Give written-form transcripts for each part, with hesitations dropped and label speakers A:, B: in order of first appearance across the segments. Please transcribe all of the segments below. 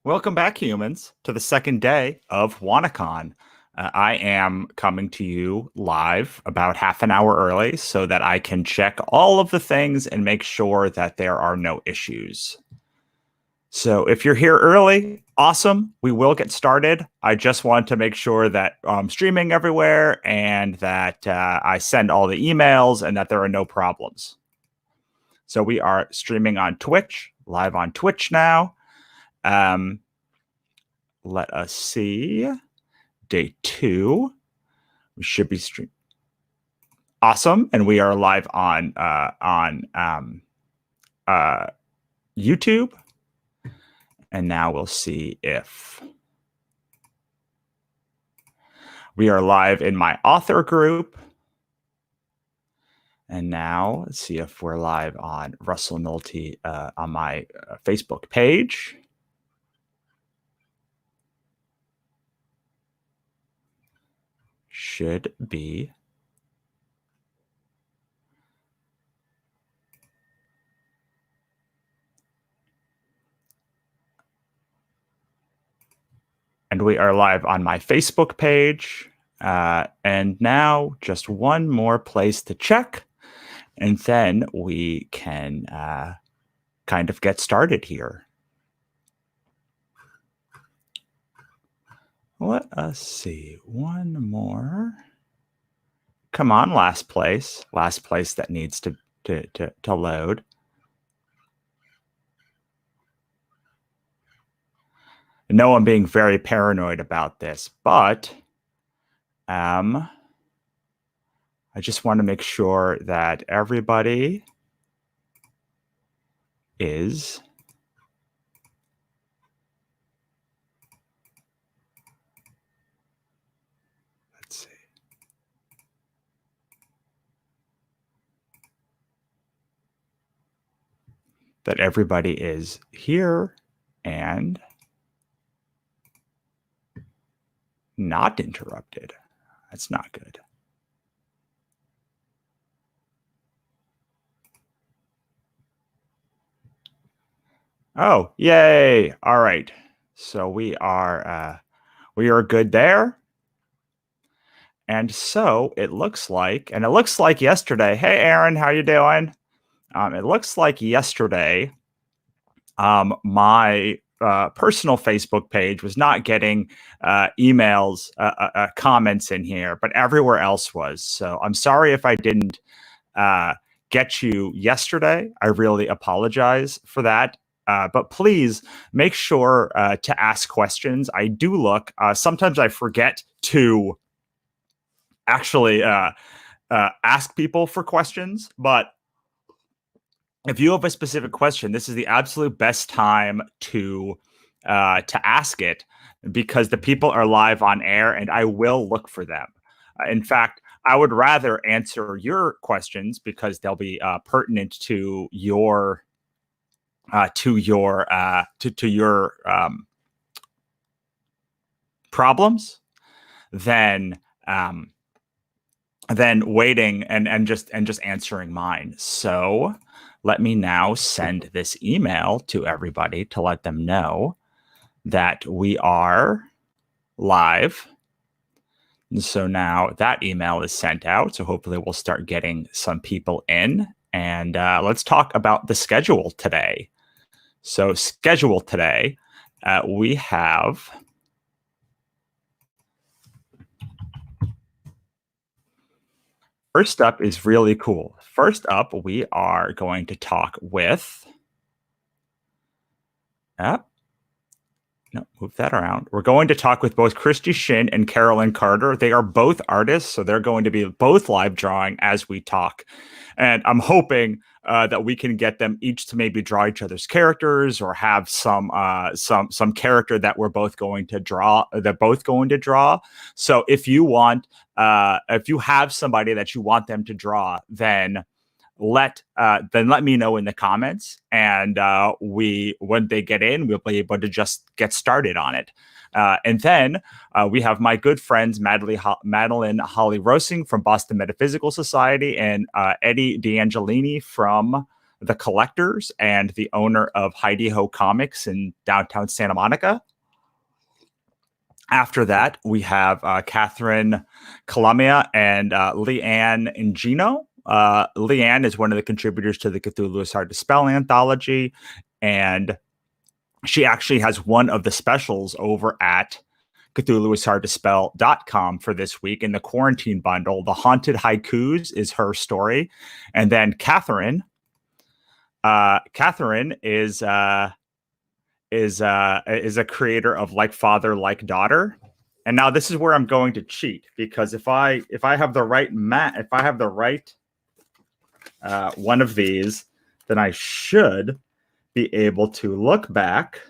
A: Welcome back, humans, to the second day of Wannacon. I am coming to you live about half an hour early so that I can check all of the things and make sure that there are no issues. So if you're here early, awesome. We will get started. I just want to make sure that I'm streaming everywhere and that I send all the emails and that there are no problems. So we are streaming on Twitch, live on Twitch now. Let us see. Day 2. We should be streaming. Awesome. And we are live on YouTube. And now we'll see if we are live in my author group. And now let's see if we're live on Russell Nolte on my Facebook page. Should be. And we are live on my Facebook page. And now just one more place to check. And then we can kind of get started here. Let us see. One more. Come on, last place. Last place that needs to load. I know I'm being very paranoid about this, but I just want to make sure that everybody is that everybody is here and not interrupted. That's not good. Oh, yay. All right. So we are good there. And so it looks like yesterday. Hey, Aaron, how you doing? It looks like yesterday, my personal Facebook page was not getting emails, comments in here, but everywhere else was. So I'm sorry if I didn't get you yesterday. I really apologize for that. But please make sure to ask questions. I do look. Sometimes I forget to actually ask people for questions, but if you have a specific question, this is the absolute best time to ask it, because the people are live on air and I will look for them. In fact, I would rather answer your questions because they'll be pertinent to your problems than waiting and just answering mine. So let me now send this email to everybody to let them know that we are live. And so now that email is sent out. So hopefully we'll start getting some people in. And let's talk about the schedule today. So schedule today, we have... First up is really cool. First up, we are going to talk with... No, move that around. We're going to talk with both Christie Shinn and Carolyn Carter. They are both artists, so they're going to be both live drawing as we talk. And I'm hoping that we can get them each to maybe draw each other's characters or have some character that we're both going to draw. So if you want, if you have somebody that you want them to draw, then let me know in the comments, and when they get in, we'll be able to just get started on it. And then we have my good friends Madeleine Holly Rosing from Boston Metaphysical Society and Eddie Deangelini from the Collectors and the owner of Heidi Ho Comics in downtown Santa Monica. After that, we have Kathryn, Calamia, and Leanne Ingino. Leanne is one of the contributors to the Cthulhu is Hard to Spell anthology, and she actually has one of the specials over at CthulhuIsHardToSpell.com for this week in the quarantine bundle. The Haunted Haikus is her story, and then Kathryn is a creator of Like Father, Like Daughter. And now this is where I'm going to cheat, because if I have the right one of these, then I should be able to look back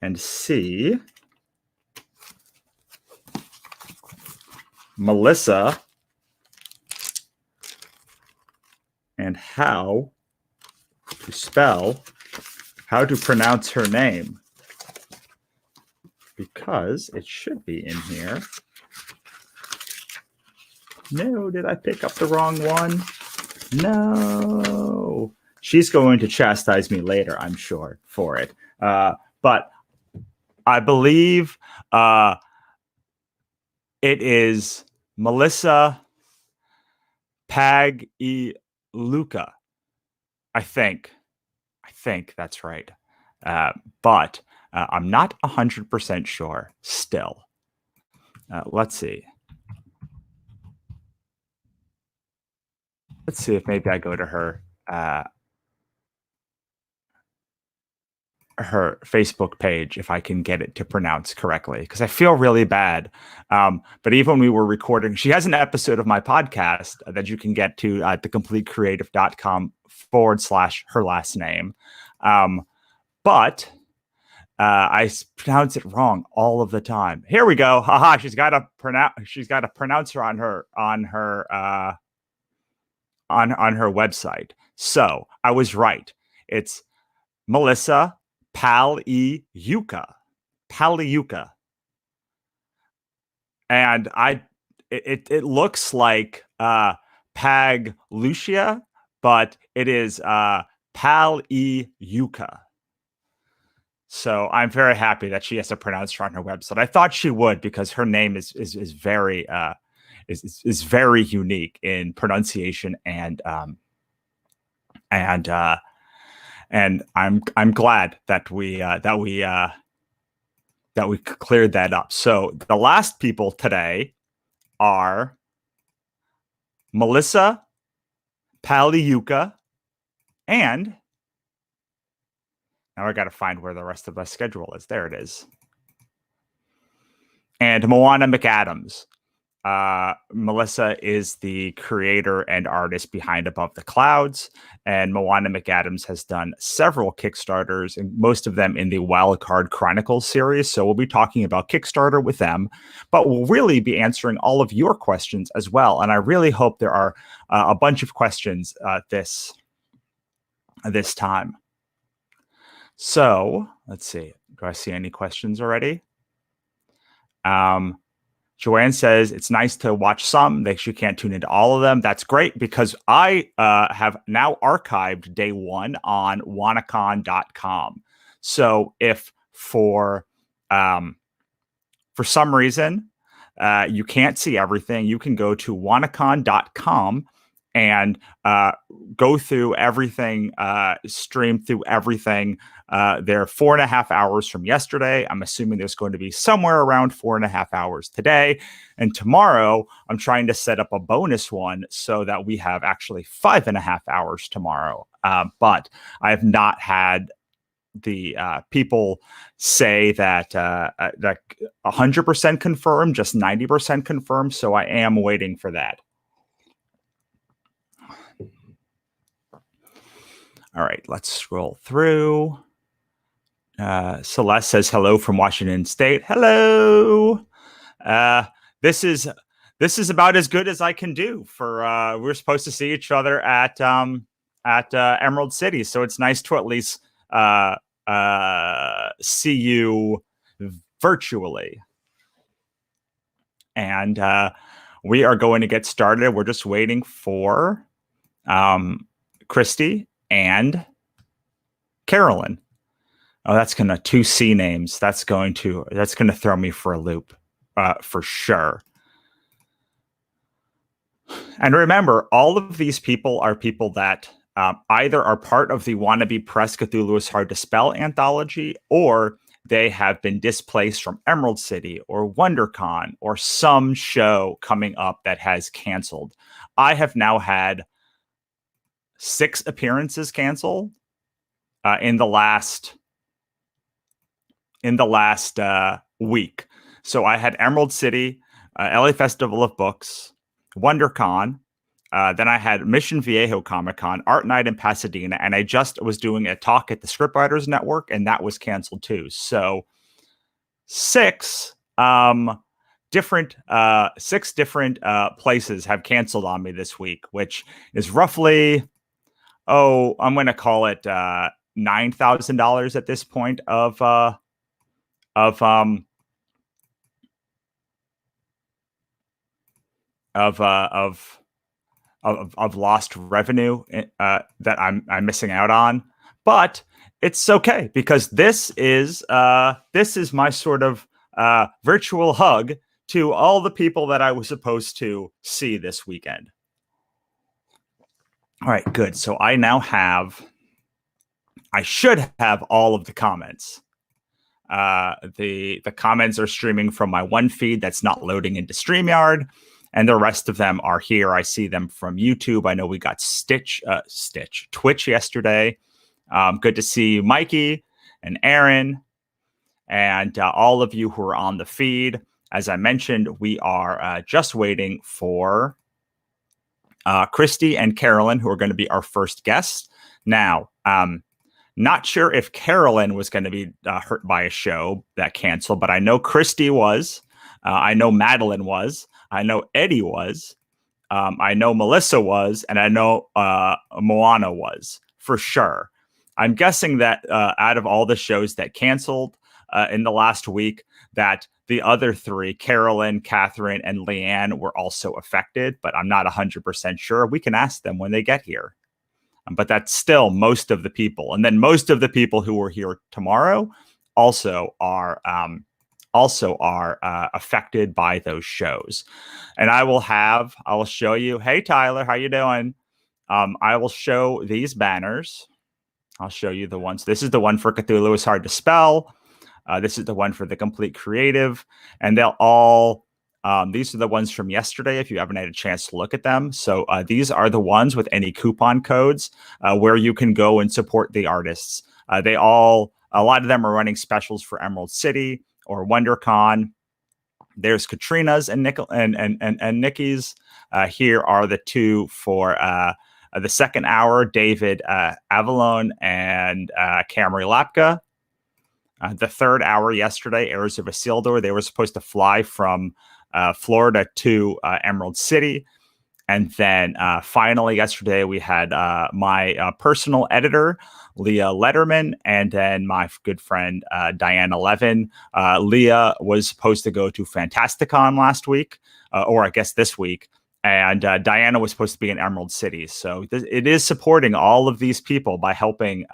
A: and see Melissa and how to pronounce her name, because it should be in here. No, did I pick up the wrong one? No. She's going to chastise me later, I'm sure, for it. But I believe it is Melissa Pagluica. I think that's right. But I'm not 100% sure still. Let's see. Let's see if maybe I go to her Facebook page if I can get it to pronounce correctly, because I feel really bad. But even when we were recording, she has an episode of my podcast that you can get to at thecompletecreative.com/her last name. But I pronounce it wrong all of the time. Here we go. Haha, she's got a pronouncer on her website. So I was right. It's Melissa Pagluica. And it looks like Pagluica, but it is Pagluica. So I'm very happy that she has to pronounce her on her website. I thought she would, because her name is very very unique in pronunciation, and I'm glad that we cleared that up. So the last people today are Melissa Pagluica, and now I got to find where the rest of the schedule is. There it is. And Moana McAdams. Melissa is the creator and artist behind Above the Clouds, and Moana McAdams has done several Kickstarters, and most of them in the Wildcard Chronicles series. So we'll be talking about Kickstarter with them, but we'll really be answering all of your questions as well. And I really hope there are a bunch of questions this time. So let's see. Do I see any questions already? Joanne says it's nice to watch some. She can't tune into all of them. That's great, because I have now archived day one on Wannacon.com. So if for some reason you can't see everything, you can go to Wannacon.com and go through everything, stream through everything. They're 4.5 hours from yesterday. I'm assuming there's going to be somewhere around 4.5 hours today. And tomorrow, I'm trying to set up a bonus one so that we have actually 5.5 hours tomorrow. But I have not had the people say that 100% confirmed, just 90% confirmed. So I am waiting for that. All right, let's scroll through. Celeste says hello from Washington State. Hello. This is about as good as I can do for. We're supposed to see each other at Emerald City, so it's nice to at least see you virtually. And we are going to get started. We're just waiting for Christie and Carolyn. Oh, that's gonna 2C names. That's gonna throw me for a loop, for sure. And remember, all of these people are people that either are part of the Wannabe Press Cthulhu is Hard to Spell anthology, or they have been displaced from Emerald City or WonderCon or some show coming up that has canceled. I have now had 6 appearances canceled in the last week. So I had Emerald City, LA Festival of Books, WonderCon. Then I had Mission Viejo Comic Con, Art Night in Pasadena, and I just was doing a talk at the Scriptwriters Network, and that was canceled too. So 6 different places have canceled on me this week, which is roughly, I'm going to call it $9,000 at this point of lost revenue that I'm missing out on. But it's okay, because this is my sort of virtual hug to all the people that I was supposed to see this weekend. All right, good. So I should have all of the comments. The comments are streaming from my one feed that's not loading into StreamYard, and the rest of them are here. I see them from YouTube. I know we got Twitch yesterday. Good to see you, Mikey and Aaron, and all of you who are on the feed. As I mentioned, we are just waiting for Christie and Carolyn, who are going to be our first guests. Now, not sure if Carolyn was going to be hurt by a show that canceled, but I know Christie was. I know Madeleine was. I know Eddie was. I know Melissa was. And I know Moana was, for sure. I'm guessing that out of all the shows that canceled in the last week, that the other 3, Carolyn, Kathryn, and Leanne, were also affected, but I'm not 100% sure. We can ask them when they get here. But that's still most of the people. And then most of the people who were here tomorrow also are affected by those shows. And I will show you. Hey, Tyler, how you doing? I will show these banners. I'll show you the ones. This is the one for Cthulhu is Hard to Spell. This is the one for the Complete Creative. And they'll all, these are the ones from yesterday, if you haven't had a chance to look at them. So these are the ones with any coupon codes where you can go and support the artists. A lot of them are running specials for Emerald City or WonderCon. There's Katrina's and Nikki's. Here are the 2 for the second hour, David Avalon and Camry Lapka. The third hour yesterday, Heirs of Isildur. They were supposed to fly from Florida to Emerald City. And then finally yesterday, we had my personal editor, Leah Letterman, and then my good friend, Diana Levin. Leah was supposed to go to Fantasticon last week, or I guess this week. And Diana was supposed to be in Emerald City. So it is supporting all of these people by helping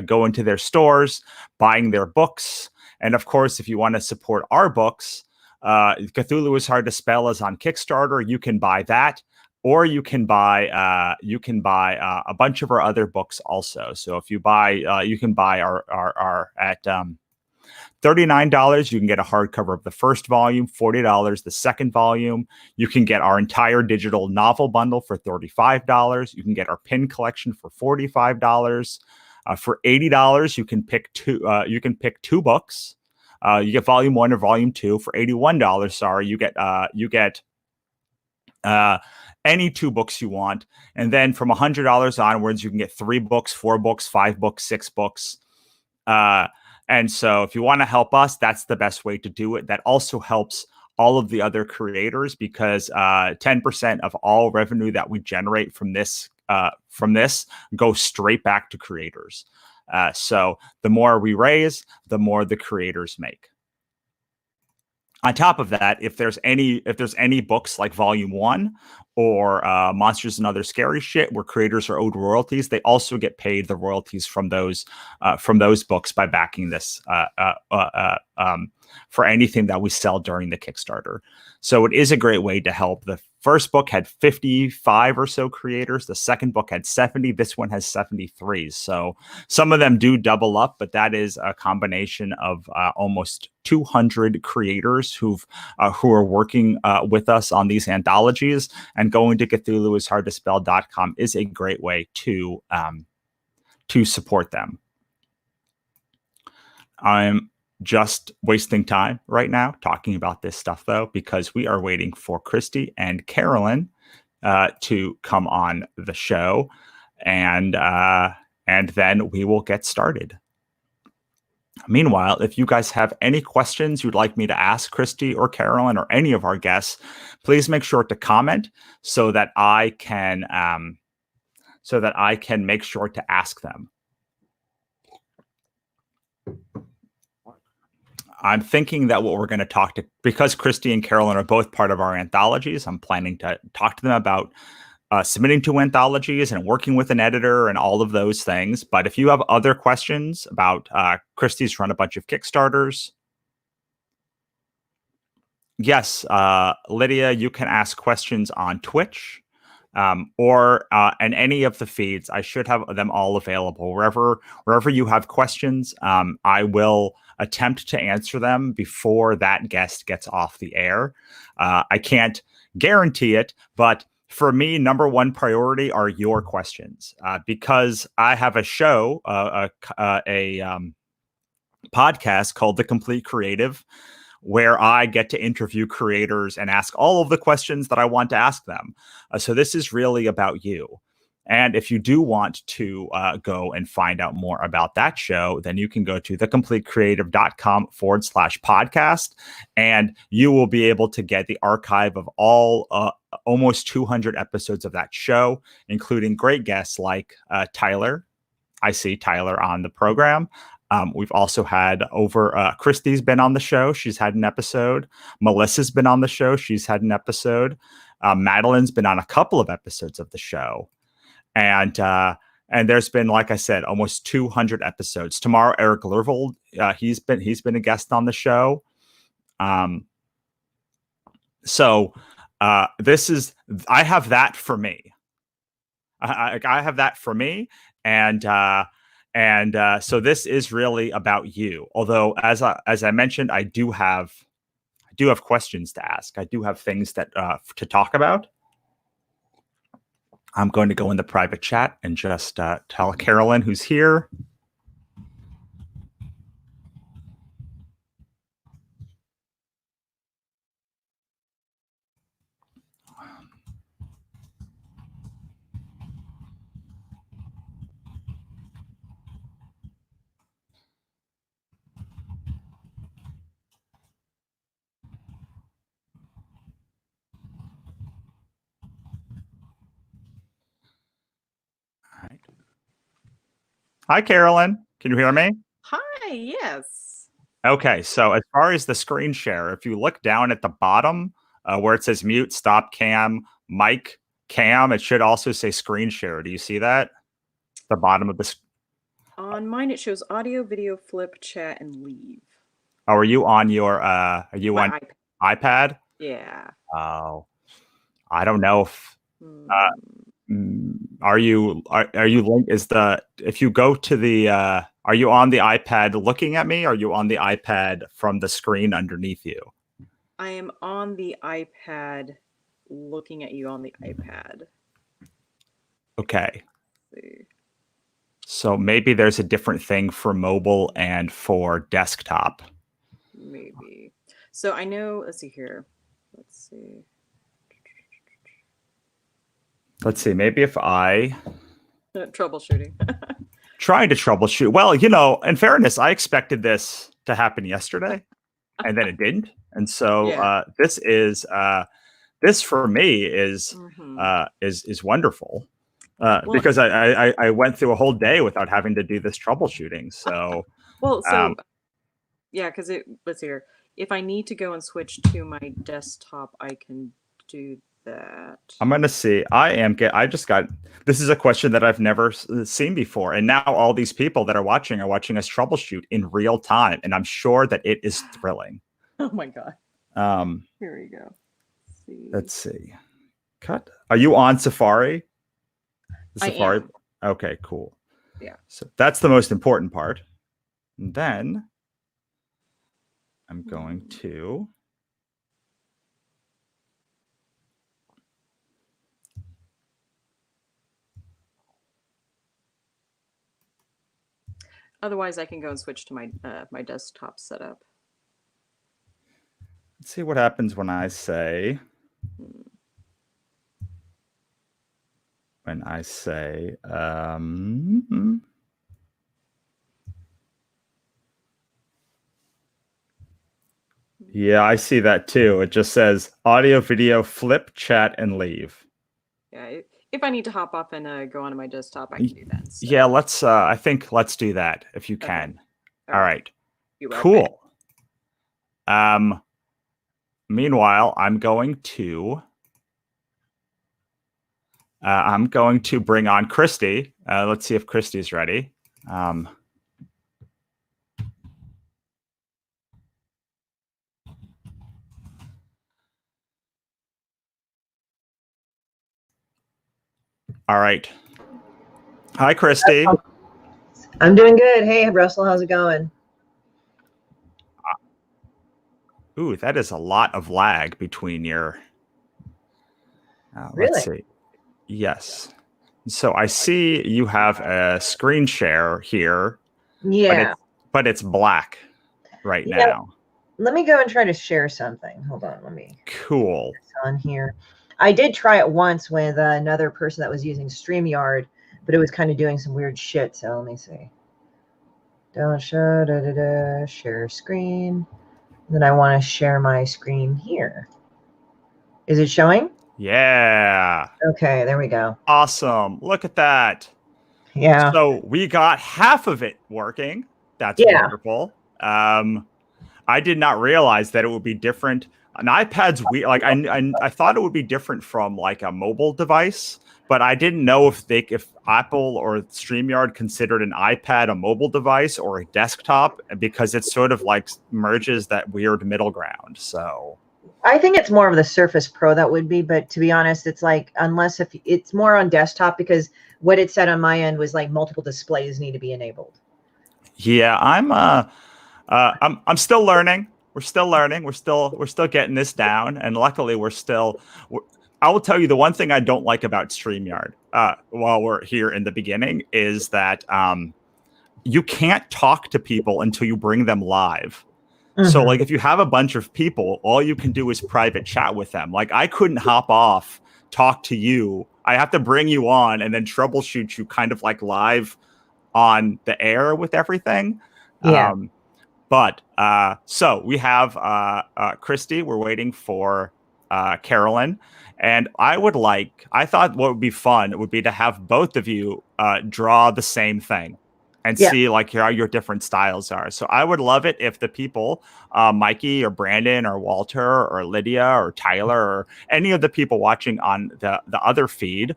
A: go into their stores, buying their books. And of course, if you want to support our books, Cthulhu is Hard to Spell is on Kickstarter. You can buy that, or you can buy a bunch of our other books also. So if you buy, you can buy our at $39, you can get a hardcover of the first volume, $40, the second volume. You can get our entire digital novel bundle for $35. You can get our pin collection for $45. For $80, you can pick 2 books. You get volume 1 or volume 2 for $81. Sorry, you get any 2 books you want. And then from $100 onwards, you can get 3 books, 4 books, 5 books, 6 books. And so if you want to help us, that's the best way to do it. That also helps all of the other creators, because 10% of all revenue that we generate from this goes straight back to creators. So the more we raise, the more the creators make. On top of that, if there's any books like Volume 1 or Monsters and Other Scary Shit where creators are owed royalties, they also get paid the royalties from those books by backing this for anything that we sell during the Kickstarter. So it is a great way to help. The first book had 55 or so creators. The second book had 70. This one has 73. So some of them do double up, but that is a combination of almost 200 creators who are working with us on these anthologies. And going to CthulhuIsHardToSpell.com is a great way to support them. I'm just wasting time right now talking about this stuff, though, because we are waiting for Christie and Carolyn to come on the show, and then we will get started. Meanwhile, if you guys have any questions you'd like me to ask Christie or Carolyn or any of our guests, please make sure to comment so that I can make sure to ask them. I'm thinking that what we're going to because Christie and Carolyn are both part of our anthologies, I'm planning to talk to them about submitting to anthologies and working with an editor and all of those things. But if you have other questions about Christie's run a bunch of Kickstarters. Yes, Lydia, you can ask questions on Twitch or in any of the feeds. I should have them all available. Wherever you have questions, I will attempt to answer them before that guest gets off the air. I can't guarantee it, but for me, number one priority are your questions because I have a show, a podcast called The Complete Creative, where I get to interview creators and ask all of the questions that I want to ask them. So this is really about you. And if you do want to go and find out more about that show, then you can go to thecompletecreative.com/podcast, and you will be able to get the archive of all almost 200 episodes of that show, including great guests like Tyler. I see Tyler on the program. We've also had Christie's been on the show. She's had an episode. Melissa's been on the show. She's had an episode. Madeleine's been on a couple of episodes of the show. And there's been, like I said, almost 200 episodes. Tomorrow, Eric Lervold, he's been a guest on the show. So I have that for me. I have that for me, and so this is really about you. Although, as I mentioned, I do have questions to ask. I do have things that to talk about. I'm going to go in the private chat and just tell Carolyn, who's here. Hi, Carolyn. Can you hear me?
B: Hi, yes.
A: Okay, so as far as the screen share, if you look down at the bottom where it says mute, stop cam, mic, cam, it should also say screen share. Do you see that? The bottom of the
B: On mine, it shows audio, video, flip, chat, and leave.
A: Oh, are you on your on iPad?
B: Yeah.
A: Oh, I don't know if are you linked? If you go to the are you on the iPad looking at me? Or are you on the iPad from the screen underneath you?
B: I am on the iPad looking at you on the iPad.
A: Okay. So maybe there's a different thing for mobile and for desktop.
B: Maybe. So I know, let's see here. Let's see. Maybe if I troubleshooting.
A: Trying to troubleshoot. Well, in fairness, I expected this to happen yesterday, and then it didn't. And so
B: Yeah.
A: This for me is wonderful because I went through a whole day without having to do this troubleshooting. So
B: because let's see here. If I need to go and switch to my desktop, I can do that.
A: I'm gonna see. I just got. This is a question that I've never seen before, and now all these people that are watching us troubleshoot in real time, and I'm sure that it is thrilling.
B: Oh my god. Here we go.
A: Let's see. Cut. Are you on Safari?
B: Safari. I am.
A: Okay, cool.
B: Yeah.
A: So that's the most important part. And then I'm going to.
B: Otherwise, I can go and switch to my my desktop setup.
A: Let's see what happens when I say. When I say. Yeah, I see that too. It just says audio, video, flip, chat, and leave.
B: Yeah, if I need to hop off and go onto my desktop, I can do that. So.
A: Yeah, let's. I think let's do that if you can.
B: Okay.
A: All right.
B: Right
A: cool. Meanwhile, I'm going to bring on Christie. Let's see if Christie's ready. All right. Hi, Christie.
C: I'm doing good. Hey, Russell, how's it going?
A: Ooh, that is a lot of lag between your.
C: Really?
A: Let's see. Yes. So I see you have a screen share here.
C: Yeah.
A: But it's black right now.
C: Let me go and try to share something. Hold on. Let me.
A: Cool.
C: On here. I did try it once with another person that was using StreamYard, but it was kind of doing some weird shit. So let me see. Don't show, share screen. Then I want to share my screen here. Is it showing?
A: Yeah.
C: Okay, there we go.
A: Awesome. Look at that.
C: Yeah.
A: So we got half of it working. That's wonderful. I did not realize that it would be different. An iPad's weird. Like I thought it would be different from like a mobile device, but I didn't know if Apple or StreamYard considered an iPad a mobile device or a desktop, because it sort of like merges that weird middle ground. So
C: I think it's more of the Surface Pro that would be, but to be honest, it's like unless if it's more on desktop, because what it said on my end was like multiple displays need to be enabled.
A: Yeah, I'm still learning. We're still learning. We're still getting this down, and luckily I will tell you the one thing I don't like about StreamYard while we're here in the beginning is that you can't talk to people until you bring them live. Mm-hmm. So like if you have a bunch of people, all you can do is private chat with them. Like I couldn't hop off, talk to you. I have to bring you on and then troubleshoot you kind of like live on the air with everything.
C: Yeah.
A: But so we have Christie. We're waiting for Carolyn. And I thought what would be fun would be to have both of you draw the same thing and see like how your different styles are. So I would love it if the people, Mikey or Brandon or Walter or Lydia or Tyler or any of the people watching on the other feed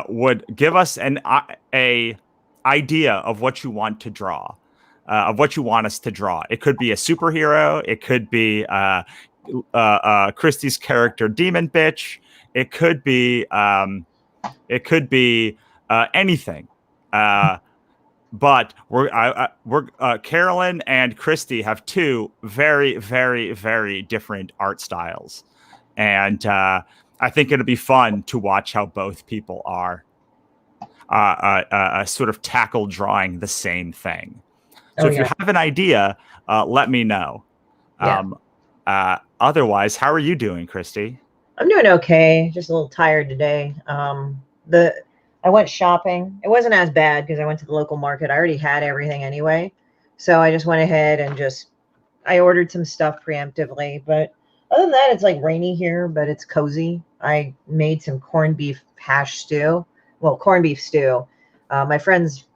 A: would give us a idea of what you want to draw, of what you want us to draw. It could be a superhero. It could be Christie's character, Demon Bitch. It could be anything. But we're Carolyn and Christie have two very, very, very different art styles, and I think it'll be fun to watch how both people are sort of tackle drawing the same thing. So if you have an idea, let me know.
C: Yeah.
A: Otherwise, how are you doing, Christie?
C: I'm doing okay. Just a little tired today. I went shopping. It wasn't as bad because I went to the local market. I already had everything anyway. So I just went ahead and I ordered some stuff preemptively. But other than that, it's like rainy here, but it's cozy. I made some corned beef hash stew. Well, corned beef stew. My friend's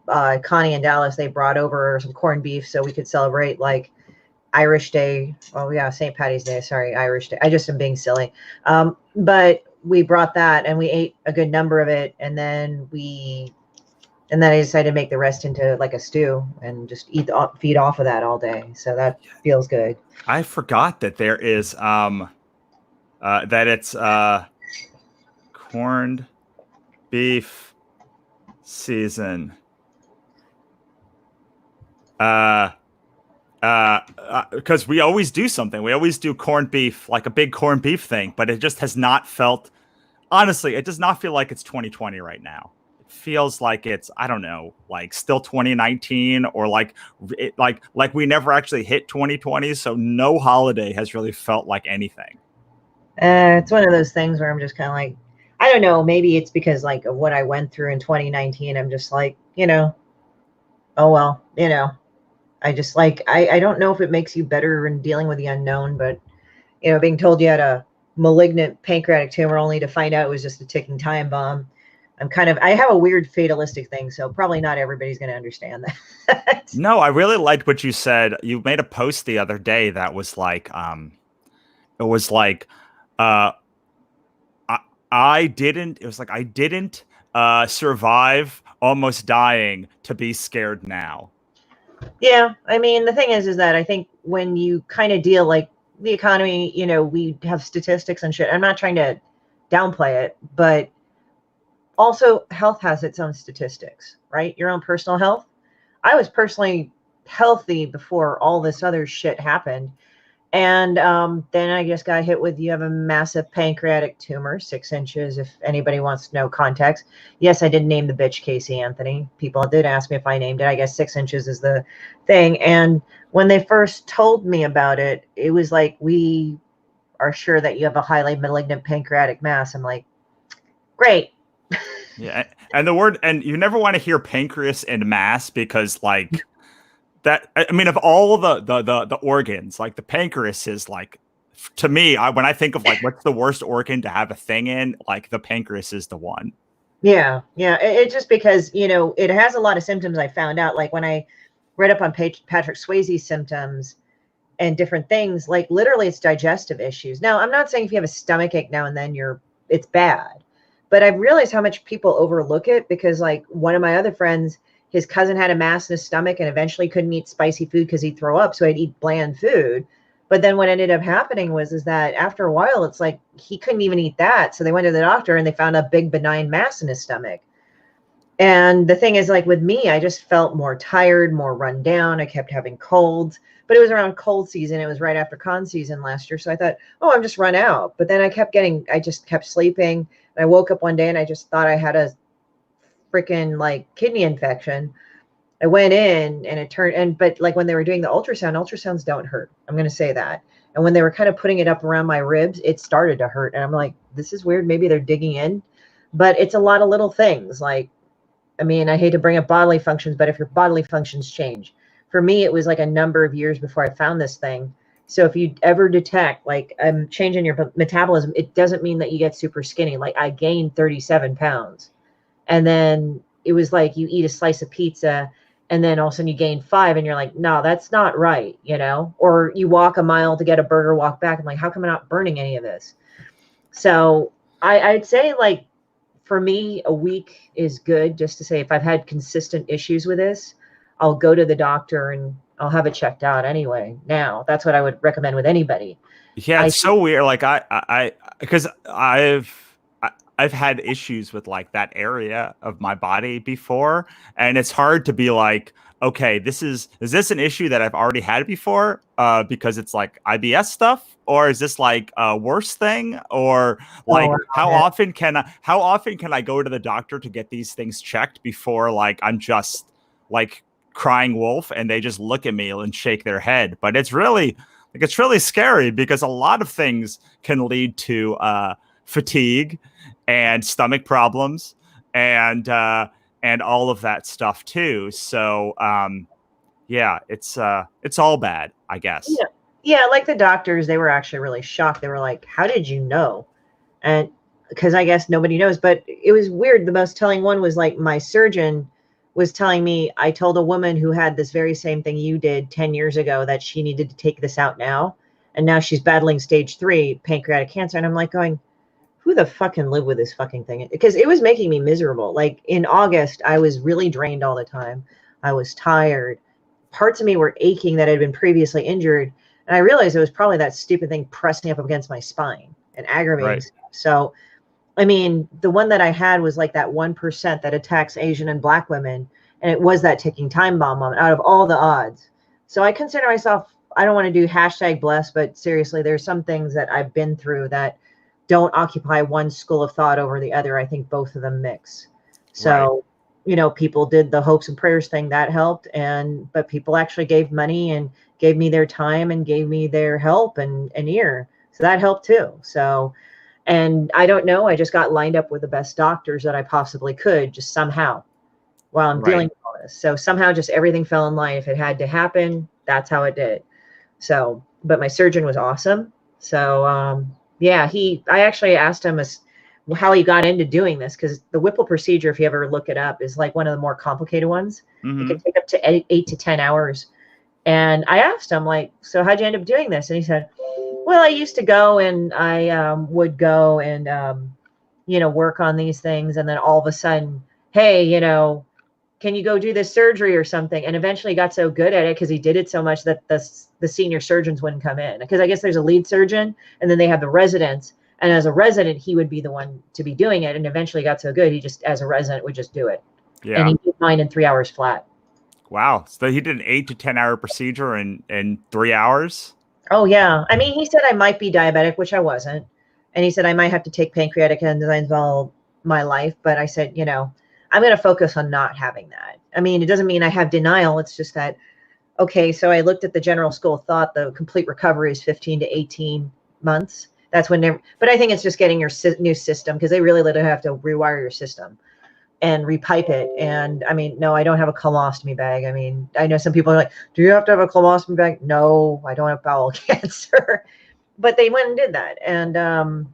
C: Connie and Dallas, they brought over some corned beef so we could celebrate like Irish Day. Oh yeah, St. Patty's Day. Sorry, Irish Day. I just am being silly. But we brought that and we ate a good number of it, and then I decided to make the rest into like a stew and just feed off of that all day. So that feels good.
A: I forgot that there is that it's corned beef season. Because we always do something. We always do corned beef, like a big corned beef thing, but it just has not felt, honestly, it does not feel like it's 2020 right now. It feels like it's, I don't know, like still 2019, or like we never actually hit 2020. So no holiday has really felt like anything.
C: It's one of those things where I'm just kind of like, I don't know, maybe it's because like of what I went through in 2019. I'm just like, oh well, I just like, I don't know if it makes you better in dealing with the unknown, but being told you had a malignant pancreatic tumor only to find out it was just a ticking time bomb. I have a weird fatalistic thing, so probably not everybody's going to understand that.
A: No, I really liked what you said. You made a post the other day that was like, it was like, I didn't survive almost dying to be scared now.
C: Yeah. I mean, the thing is that I think when you kind of deal like the economy, we have statistics and shit. I'm not trying to downplay it, but also health has its own statistics, right? Your own personal health. I was personally healthy before all this other shit happened. And then I just got hit with, you have a massive pancreatic tumor, 6 inches, if anybody wants to know context. Yes, I did name the bitch Casey Anthony. People did ask me if I named it. I guess 6 inches is the thing. And when they first told me about it, it was like, we are sure that you have a highly malignant pancreatic mass. I'm like, great.
A: Yeah. And you never want to hear pancreas and mass, because like, that, I mean, of all the organs, like the pancreas is like, to me, when I think of like what's the worst organ to have a thing in, like the pancreas is the one.
C: Yeah. It's just because it has a lot of symptoms. I found out, like when I read up on Patrick Swayze's symptoms and different things, like literally it's digestive issues. Now, I'm not saying if you have a stomach ache now and then it's bad, but I've realized how much people overlook it, because like one of my other friends, his cousin had a mass in his stomach and eventually couldn't eat spicy food because he'd throw up. So he'd eat bland food. But then what ended up happening is that after a while, it's like he couldn't even eat that. So they went to the doctor and they found a big benign mass in his stomach. And the thing is, like with me, I just felt more tired, more run down. I kept having colds, but it was around cold season. It was right after con season last year. So I thought, oh, I'm just run out. But then I just kept sleeping. And I woke up one day and I just thought I had a freaking like kidney infection. I went in and but like when they were doing the ultrasounds don't hurt. I'm going to say that. And when they were kind of putting it up around my ribs, it started to hurt. And I'm like, this is weird. Maybe they're digging in, but it's a lot of little things. Like, I mean, I hate to bring up bodily functions, but if your bodily functions change, for me, it was like a number of years before I found this thing. So if you ever detect like I'm changing your metabolism, it doesn't mean that you get super skinny. Like I gained 37 pounds. And then it was like you eat a slice of pizza and then all of a sudden you gain 5 and you're like, no, that's not right, or you walk a mile to get a burger, walk back. I'm like, how come I'm not burning any of this? So I'd say like for me, a week is good, just to say if I've had consistent issues with this, I'll go to the doctor and I'll have it checked out anyway. Now, that's what I would recommend with anybody.
A: Yeah, it's so weird. Like because I've had issues with like that area of my body before, and it's hard to be like, okay, is this an issue that I've already had before? Because it's like IBS stuff, or is this like a worse thing, or like how often can I go to the doctor to get these things checked before like I'm just like crying wolf and they just look at me and shake their head? But it's really scary, because a lot of things can lead to fatigue and stomach problems and all of that stuff too. So yeah, it's all bad, I guess.
C: Yeah, like the doctors, they were actually really shocked. They were like, how did you know? And because I guess nobody knows, but it was weird. The most telling one was like my surgeon was telling me, I told a woman who had this very same thing you did 10 years ago that she needed to take this out now. And now she's battling stage 3 pancreatic cancer. And I'm like going, who the fuck can live with this fucking thing? Because it was making me miserable. Like in August, I was really drained all the time. I was tired. Parts of me were aching that had been previously injured. And I realized it was probably that stupid thing pressing up against my spine and aggravating stuff. So, I mean, the one that I had was like that 1% that attacks Asian and Black women. And it was that ticking time bomb moment out of all the odds. So I consider myself, I don't want to do hashtag blessed, but seriously, there's some things that I've been through that don't occupy one school of thought over the other. I think both of them mix. So, you know, people did the hopes and prayers thing, that helped. But people actually gave money and gave me their time and gave me their help and ear. So that helped too. So, and I don't know, I just got lined up with the best doctors that I possibly could, just somehow, while I'm dealing with all this. So somehow just everything fell in line. If it had to happen, that's how it did. So, but my surgeon was awesome. So, yeah, I actually asked him how he got into doing this, because the Whipple procedure, if you ever look it up, is like one of the more complicated ones. It can take up to 8 to 10 hours. And I asked him, like, so how'd you end up doing this? And he said, well, I used to go and I would go and, you know, work on these things. And then all of a sudden, hey, you know, can you go do this surgery or something? And eventually got so good at it because he did it so much that the senior surgeons wouldn't come in. Because I guess there's a lead surgeon and then they have the residents. And as a resident, he would be the one to be doing it. And eventually got so good, he just, as a resident, would just do it. Yeah. And he did mine in 3 hours flat.
A: Wow. So he did an 8 to 10 hour procedure in 3 hours?
C: Oh, yeah. I mean, he said I might be diabetic, which I wasn't. And he said I might have to take pancreatic enzymes all my life. But I said, you know, I'm going to focus on not having that. I mean, it doesn't mean I have denial. It's just that, okay, so I looked at the general school of thought. The complete recovery is 15 to 18 months. That's when, but I think it's just getting your new system, because they really literally have to rewire your system and repipe it. And I mean, no, I don't have a colostomy bag. I mean, I know some people are like, do you have to have a colostomy bag? No, I don't have bowel cancer. But they went and did that. And,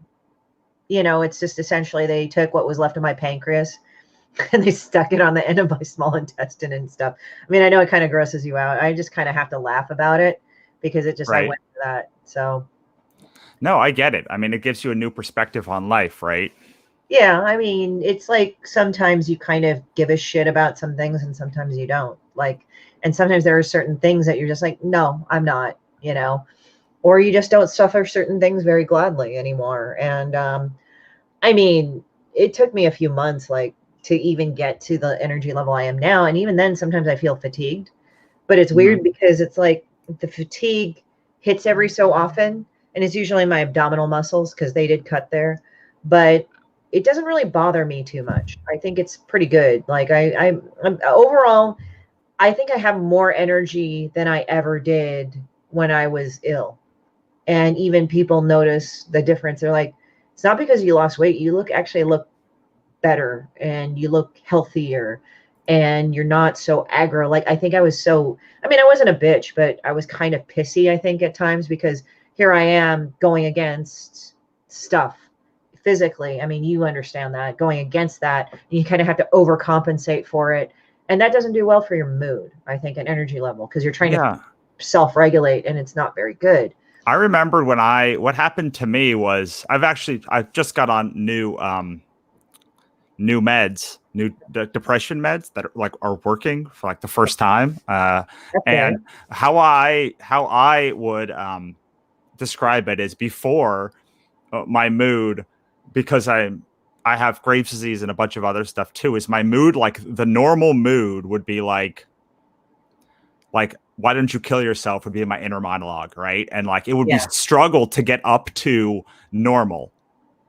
C: you know, it's just essentially they took what was left of my pancreas and they stuck it on the end of my small intestine and stuff. I mean, I know it kind of grosses you out. I just kind of have to laugh about it because it just, I went to that. So.
A: No, I get it. I mean, it gives you a new perspective on life, right?
C: Yeah, I mean, it's like sometimes you kind of give a shit about some things and sometimes you don't. Like, and sometimes there are certain things that you're just like, no, I'm not, you know, or you just don't suffer certain things very gladly anymore. And I mean, it took me a few months, like, to even get to the energy level I am now. And even then, sometimes I feel fatigued. But it's weird because it's like the fatigue hits every so often. And it's usually my abdominal muscles because they did cut there. But it doesn't really bother me too much. I think it's pretty good. Like I'm overall, I think I have more energy than I ever did when I was ill. And even people notice the difference. They're like, it's not because you lost weight. You actually look better and you look healthier and you're not so aggro. Like, I think I was so, I mean, I wasn't a bitch, but I was kind of pissy, I think, at times, because here I am going against stuff physically. I mean, you understand that, going against that, you kind of have to overcompensate for it. And that doesn't do well for your mood, I think, and energy level, because you're trying to self-regulate and it's not very good.
A: I remember what happened to me was I've just got on new meds, depression meds that are working for like the first time. And how I would describe it is before my mood, because I have Graves' disease and a bunch of other stuff too, is my mood, like the normal mood would be like why don't you kill yourself would be my inner monologue, right? And like it would be struggle to get up to normal.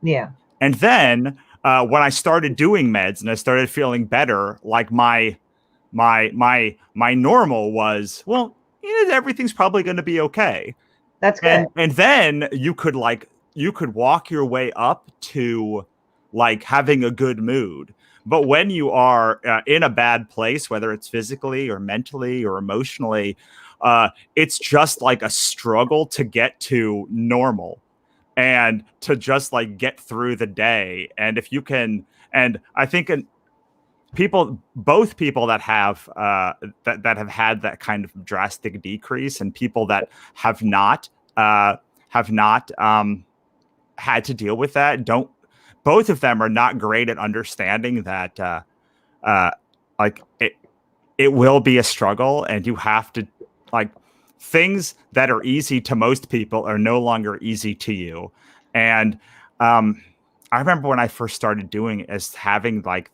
C: Yeah.
A: And then when I started doing meds and I started feeling better, like my normal was, well, you know, everything's probably going to be okay.
C: That's good.
A: And then you could walk your way up to like having a good mood. But when you are in a bad place, whether it's physically or mentally or emotionally, it's just like a struggle to get to normal and to just like get through the day. And if you can, and I think both people that have that have had that kind of drastic decrease, and people that have not had to deal with that, don't both of them are not great at understanding that like it will be a struggle, and you have to, like, things that are easy to most people are no longer easy to you. And I remember when I first started doing it, as having like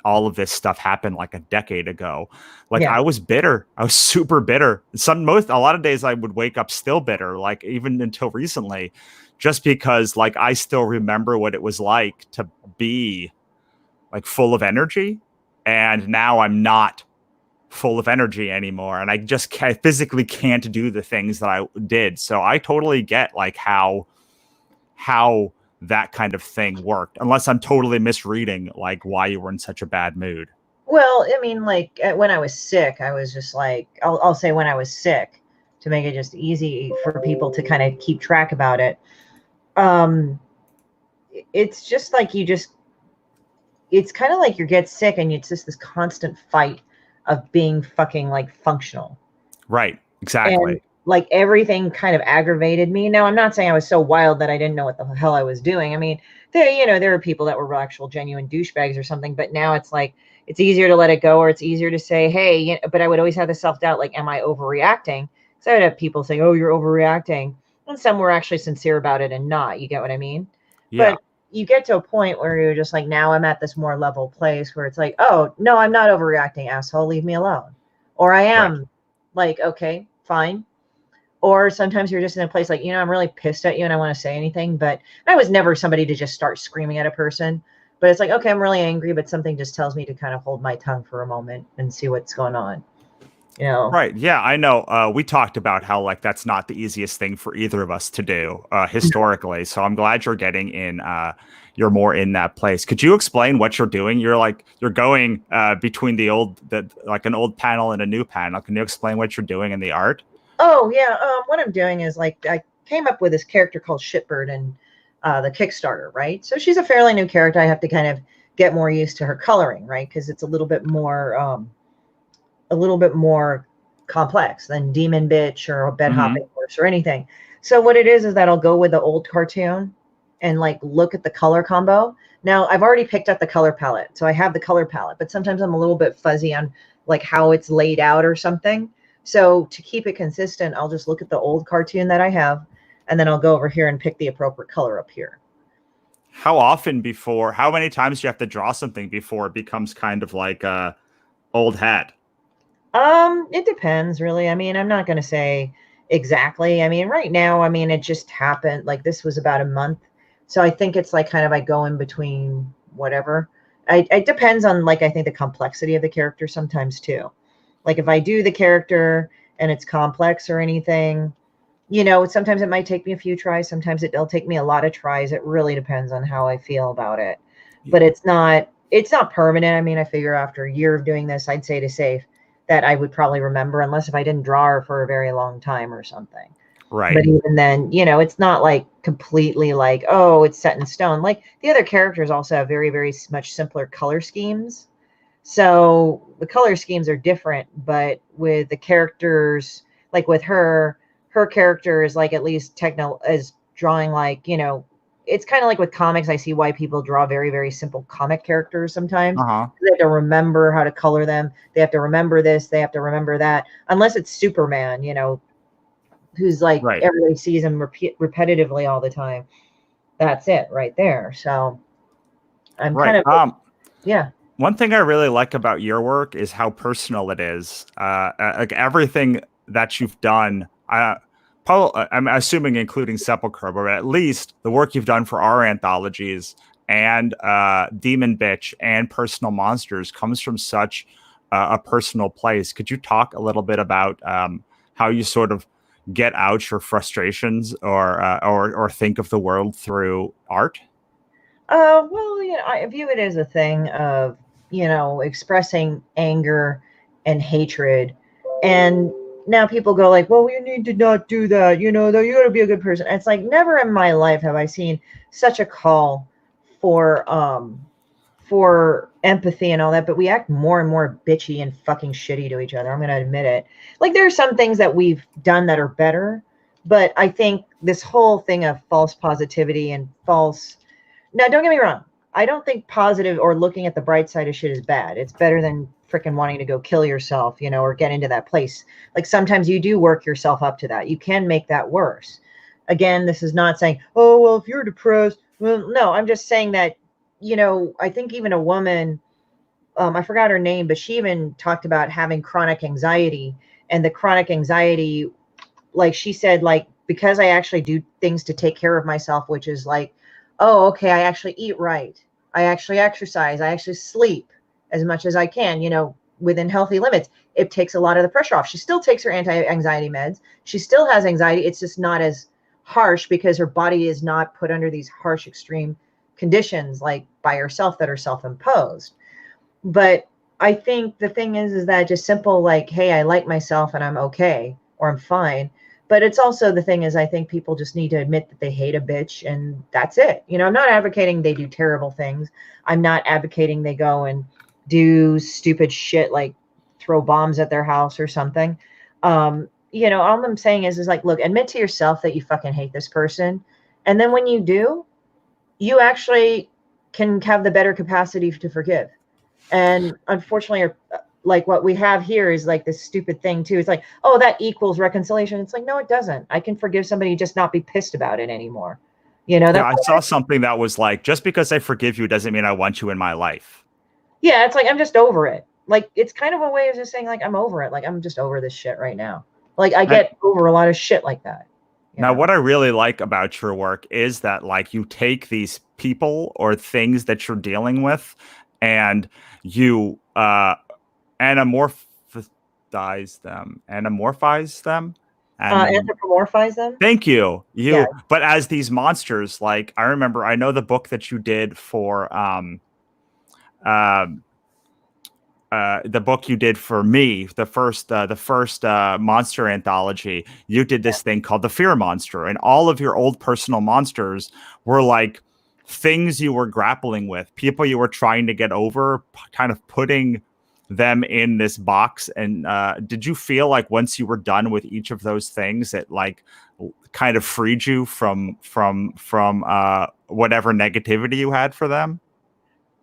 A: all of this stuff happen like a decade ago. Like,
C: Yeah.
A: I was bitter. I was super bitter. A lot of days I would wake up still bitter, like even until recently, just because like I still remember what it was like to be like full of energy. And now I'm not full of energy anymore. And I physically can't do the things that I did. So I totally get like how that kind of thing worked, unless I'm totally misreading like why you were in such a bad mood.
C: Well, I mean, like when I was sick, I was just like, I'll say when I was sick, to make it just easy for people to kind of keep track about it. It's just like it's kind of like you get sick and it's just this constant fight of being fucking like functional.
A: Right. Exactly.
C: And like everything kind of aggravated me. Now, I'm not saying I was so wild that I didn't know what the hell I was doing. I mean, there are people that were actual genuine douchebags or something, but now it's like, it's easier to let it go, or it's easier to say, hey, but I would always have the self-doubt, like, am I overreacting? So I would have people saying, oh, you're overreacting. And some were actually sincere about it and not, you get what I mean?
A: Yeah.
C: But you get to a point where you're just like, now I'm at this more level place where it's like, oh, no, I'm not overreacting, asshole, leave me alone. Or I am like, okay, fine. Or sometimes you're just in a place like, I'm really pissed at you and I want to say anything, but I was never somebody to just start screaming at a person. But it's like, okay, I'm really angry, but something just tells me to kind of hold my tongue for a moment and see what's going on.
A: Right. Yeah, I know. We talked about how like that's not the easiest thing for either of us to do historically. So I'm glad you're getting in. You're more in that place. Could you explain what you're doing? You're going between like an old panel and a new panel. Can you explain what you're doing in the art?
C: Oh yeah. What I'm doing is like I came up with this character called Shitbird in the Kickstarter, right? So she's a fairly new character. I have to kind of get more used to her coloring, right? Because it's a little bit more complex than Demon Bitch or a Bed Hopping Horse or anything. So what it is that I'll go with the old cartoon and like look at the color combo. Now I've already picked up the color palette, so I have the color palette, but sometimes I'm a little bit fuzzy on like how it's laid out or something. So to keep it consistent, I'll just look at the old cartoon that I have, and then I'll go over here and pick the appropriate color up here.
A: How many times do you have to draw something before it becomes kind of like a old hat?
C: It depends really. I mean, I'm not going to say exactly. I mean, right now, I mean, it just happened. Like this was about a month. So I think it's like kind of, I go in between whatever. It depends on like, I think the complexity of the character sometimes too. Like if I do the character and it's complex or anything, sometimes it might take me a few tries. Sometimes it'll take me a lot of tries. It really depends on how I feel about it. Yeah. But it's not permanent. I mean, I figure after a year of doing this, I'd say to safe that I would probably remember, unless if I didn't draw her for a very long time or something.
A: Right.
C: But even then, it's not like completely like, oh, it's set in stone. Like the other characters also have very, very much simpler color schemes. So the color schemes are different, but with the characters, like with her character is like at least is drawing like, it's kind of like with comics. I see why people draw very, very simple comic characters sometimes. They have to remember how to color them. They have to remember this. They have to remember that. Unless it's Superman, who's like everybody sees him repetitively all the time. That's it right there. So I'm kind of yeah.
A: One thing I really like about your work is how personal it is. Like everything that you've done, I'm assuming including Sepulchre, but at least the work you've done for our anthologies and Demon Bitch and Personal Monsters comes from such a personal place. Could you talk a little bit about how you sort of get out your frustrations or think of the world through art?
C: Well, I view it as a thing of, expressing anger and hatred. And now people go like, well, you need to not do that. You got to be a good person. And it's like, never in my life have I seen such a call for for empathy and all that, but we act more and more bitchy and fucking shitty to each other. I'm going to admit it. Like, there are some things that we've done that are better, but I think this whole thing of false positivity and false. Now, don't get me wrong. I don't think positive or looking at the bright side of shit is bad. It's better than freaking wanting to go kill yourself, you know, or get into that place. Like, sometimes you do work yourself up to that. You can make that worse. Again, this is not saying, oh, well, if you're depressed, well, no, I'm just saying that, you know, I think even a woman, I forgot her name, but she even talked about having chronic anxiety, and the chronic anxiety, like she said, like, because I actually do things to take care of myself, which is like, oh, okay, I actually eat right. I actually exercise. I actually sleep as much as I can, you know, within healthy limits. It takes a lot of the pressure off. She still takes her anti-anxiety meds. She still has anxiety. It's just not as harsh because her body is not put under these harsh, extreme conditions like by herself that are self-imposed. But I think the thing is that just simple, like, hey, I like myself and I'm okay, or I'm fine. But it's also the thing is, I think people just need to admit that they hate a bitch, and that's it. You know, I'm not advocating they do terrible things. I'm not advocating they go and do stupid shit like throw bombs at their house or something. You know, all I'm saying is like, look, admit to yourself that you fucking hate this person. And then when you do, you actually can have the better capacity to forgive. And unfortunately, like what we have here is like this stupid thing too. It's like, oh, that equals reconciliation. It's like, no, it doesn't. I can forgive somebody, just not be pissed about it anymore. You know,
A: Yeah, I saw something that was like, just because I forgive you doesn't mean I want you in my life.
C: Yeah, it's like, I'm just over it. Like, it's kind of a way of just saying, like, I'm over it. Like, I'm just over this shit right now. Like, I get over a lot of shit like that.
A: Now, what I really like about your work is that, like, you take these people or things that you're dealing with and you anamorphize them. And
C: Anthropomorphize them.
A: thank you.
C: Yeah.
A: But as these monsters, like, I know the book that you did for the book you did for me, the first monster anthology. You did this thing called the Fear Monster, and all of your old personal monsters were like things you were grappling with, people you were trying to get over, kind of putting them in this box. And did you feel like once you were done with each of those things, it like kind of freed you from whatever negativity you had for them?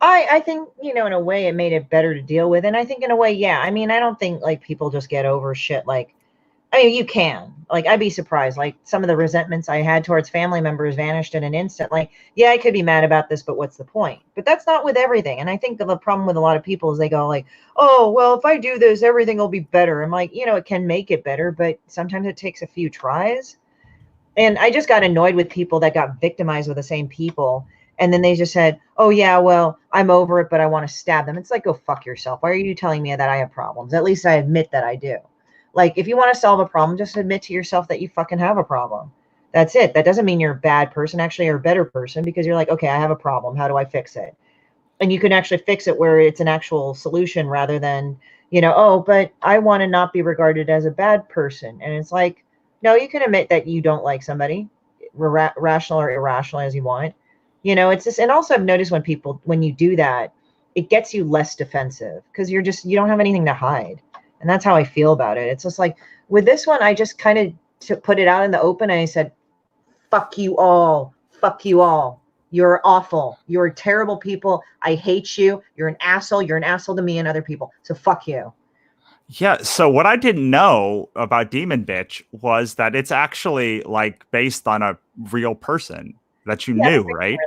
C: I think, you know, in a way it made it better to deal with. And I think in a way, yeah. I mean, I don't think like people just get over shit. Like, I mean, you can. Like, I'd be surprised. Like, some of the resentments I had towards family members vanished in an instant. Like, yeah, I could be mad about this, but what's the point? But that's not with everything. And I think the problem with a lot of people is they go like, oh, well, if I do this, everything will be better. I'm like, you know, it can make it better, but sometimes it takes a few tries. And I just got annoyed with people that got victimized with the same people. And then they just said, oh, yeah, well, I'm over it, but I want to stab them. It's like, go fuck yourself. Why are you telling me that I have problems? At least I admit that I do. Like, if you want to solve a problem, just admit to yourself that you fucking have a problem. That's it. That doesn't mean you're a bad person. Actually, you're a better person because you're like, okay, I have a problem. How do I fix it? And you can actually fix it where it's an actual solution rather than, you know, oh, but I want to not be regarded as a bad person. And it's like, no, you can admit that you don't like somebody, rational or irrational as you want. You know, it's just, and also I've noticed when you do that, it gets you less defensive because you don't have anything to hide. And that's how I feel about it. It's just like with this one, I just kind of put it out in the open. And I said, fuck you all. Fuck you all. You're awful. You're terrible people. I hate you. You're an asshole. You're an asshole to me and other people. So fuck you.
A: Yeah, so what I didn't know about Demon Bitch was that it's actually like based on a real person that you knew, right?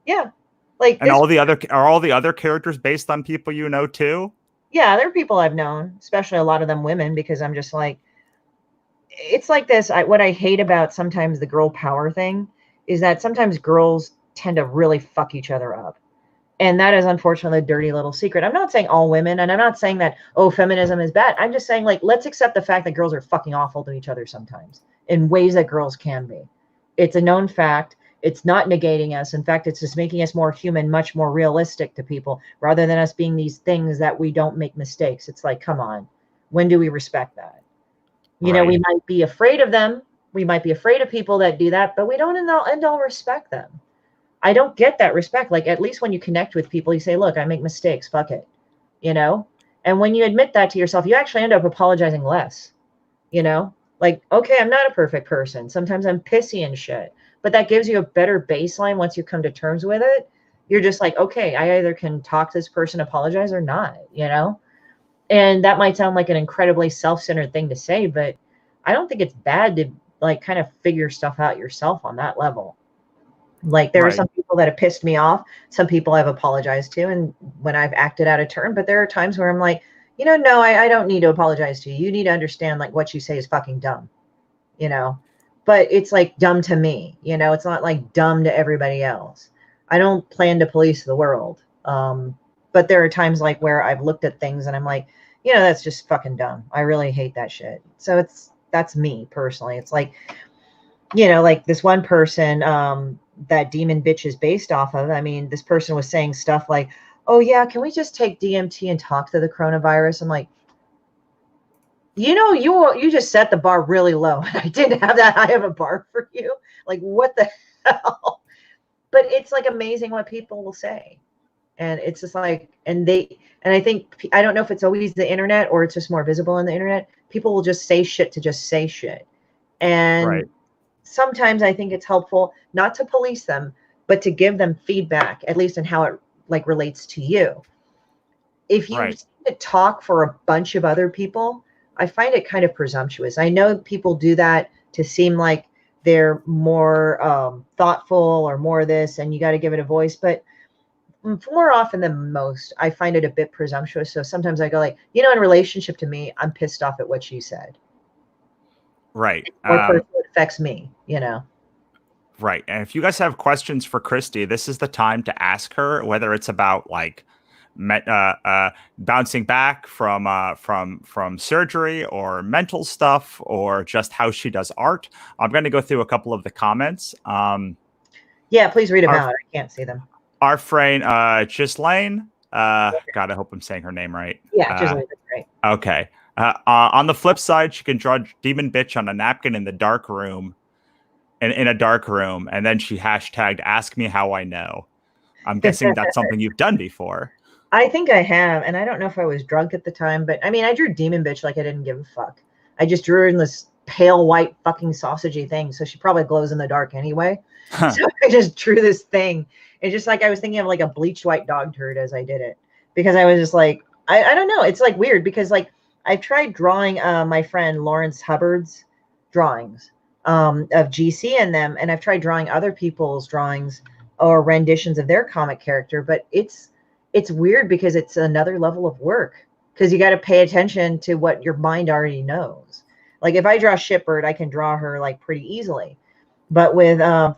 C: Yeah. Like,
A: and all the other characters based on people you know too?
C: Yeah, there are people I've known, especially a lot of them women, because I'm just like, it's like this. What I hate about sometimes the girl power thing is that sometimes girls tend to really fuck each other up. And that is unfortunately a dirty little secret. I'm not saying all women, and I'm not saying that, oh, feminism is bad. I'm just saying, like, let's accept the fact that girls are fucking awful to each other sometimes in ways that girls can be. It's a known fact. It's not negating us. In fact, it's just making us more human, much more realistic to people, rather than us being these things that we don't make mistakes. It's like, come on, when do we respect that? You know, we might be afraid of them. We might be afraid of people that do that, but we don't end all respect them. I don't get that respect. Like, at least when you connect with people, you say, look, I make mistakes, fuck it, you know? And when you admit that to yourself, you actually end up apologizing less, you know? Like, okay, I'm not a perfect person. Sometimes I'm pissy and shit, but that gives you a better baseline once you come to terms with it. You're just like, okay, I either can talk to this person, apologize or not, you know? And that might sound like an incredibly self-centered thing to say, but I don't think it's bad to like kind of figure stuff out yourself on that level. Like there are some people that have pissed me off, some people I've apologized to, and when I've acted out of turn, but there are times where I'm like, you know, no, I don't need to apologize to you. You need to understand like what you say is fucking dumb, you know, but it's like dumb to me, you know, it's not like dumb to everybody else. I don't plan to police the world. But there are times like where I've looked at things and I'm like, you know, that's just fucking dumb. I really hate that shit. So that's me personally. It's like, you know, like this one person that Demon Bitch is based off of. I mean, this person was saying stuff like, oh yeah, can we just take DMT and talk to the coronavirus? I'm like, you know, you just set the bar really low. I didn't have that high of a bar for you. Like, what the hell? But it's like amazing what people will say. And it's just like, and I think, I don't know if it's always the internet or it's just more visible on the internet. People will just say shit to just say shit. And sometimes I think it's helpful not to police them, but to give them feedback, at least in how it like relates to you. If you talk for a bunch of other people, I find it kind of presumptuous. I know people do that to seem like they're more thoughtful or more this, and you got to give it a voice. But more often than most, I find it a bit presumptuous. So sometimes I go like, you know, in relationship to me, I'm pissed off at what she said.
A: Right.
C: Or it affects me, you know.
A: Right. And if you guys have questions for Christie, this is the time to ask her, whether it's about like bouncing back from surgery or mental stuff or just how she does art. I'm going to go through a couple of the comments.
C: Yeah, please read them out. I can't see them.
A: Our friend, Ghislaine, God, I hope I'm saying her name right.
C: Yeah, Ghislaine, that's right.
A: Okay. On the flip side, she can draw Demon Bitch on a napkin in the dark room, in a dark room, and then she hashtagged "Ask me how I know." I'm guessing that's something you've done before.
C: I think I have, and I don't know if I was drunk at the time, but I mean, I drew Demon Bitch like I didn't give a fuck. I just drew her in this pale white fucking sausagey thing, so she probably glows in the dark anyway. So I just drew this thing. It's just like I was thinking of like a bleached white dog turd as I did it, because I was just like, I don't know. It's like weird because like I've tried drawing my friend Lawrence Hubbard's drawings of GC in them, and I've tried drawing other people's drawings or renditions of their comic character, but it's weird because it's another level of work because you got to pay attention to what your mind already knows. Like if I draw Shipbird, I can draw her like pretty easily. But with with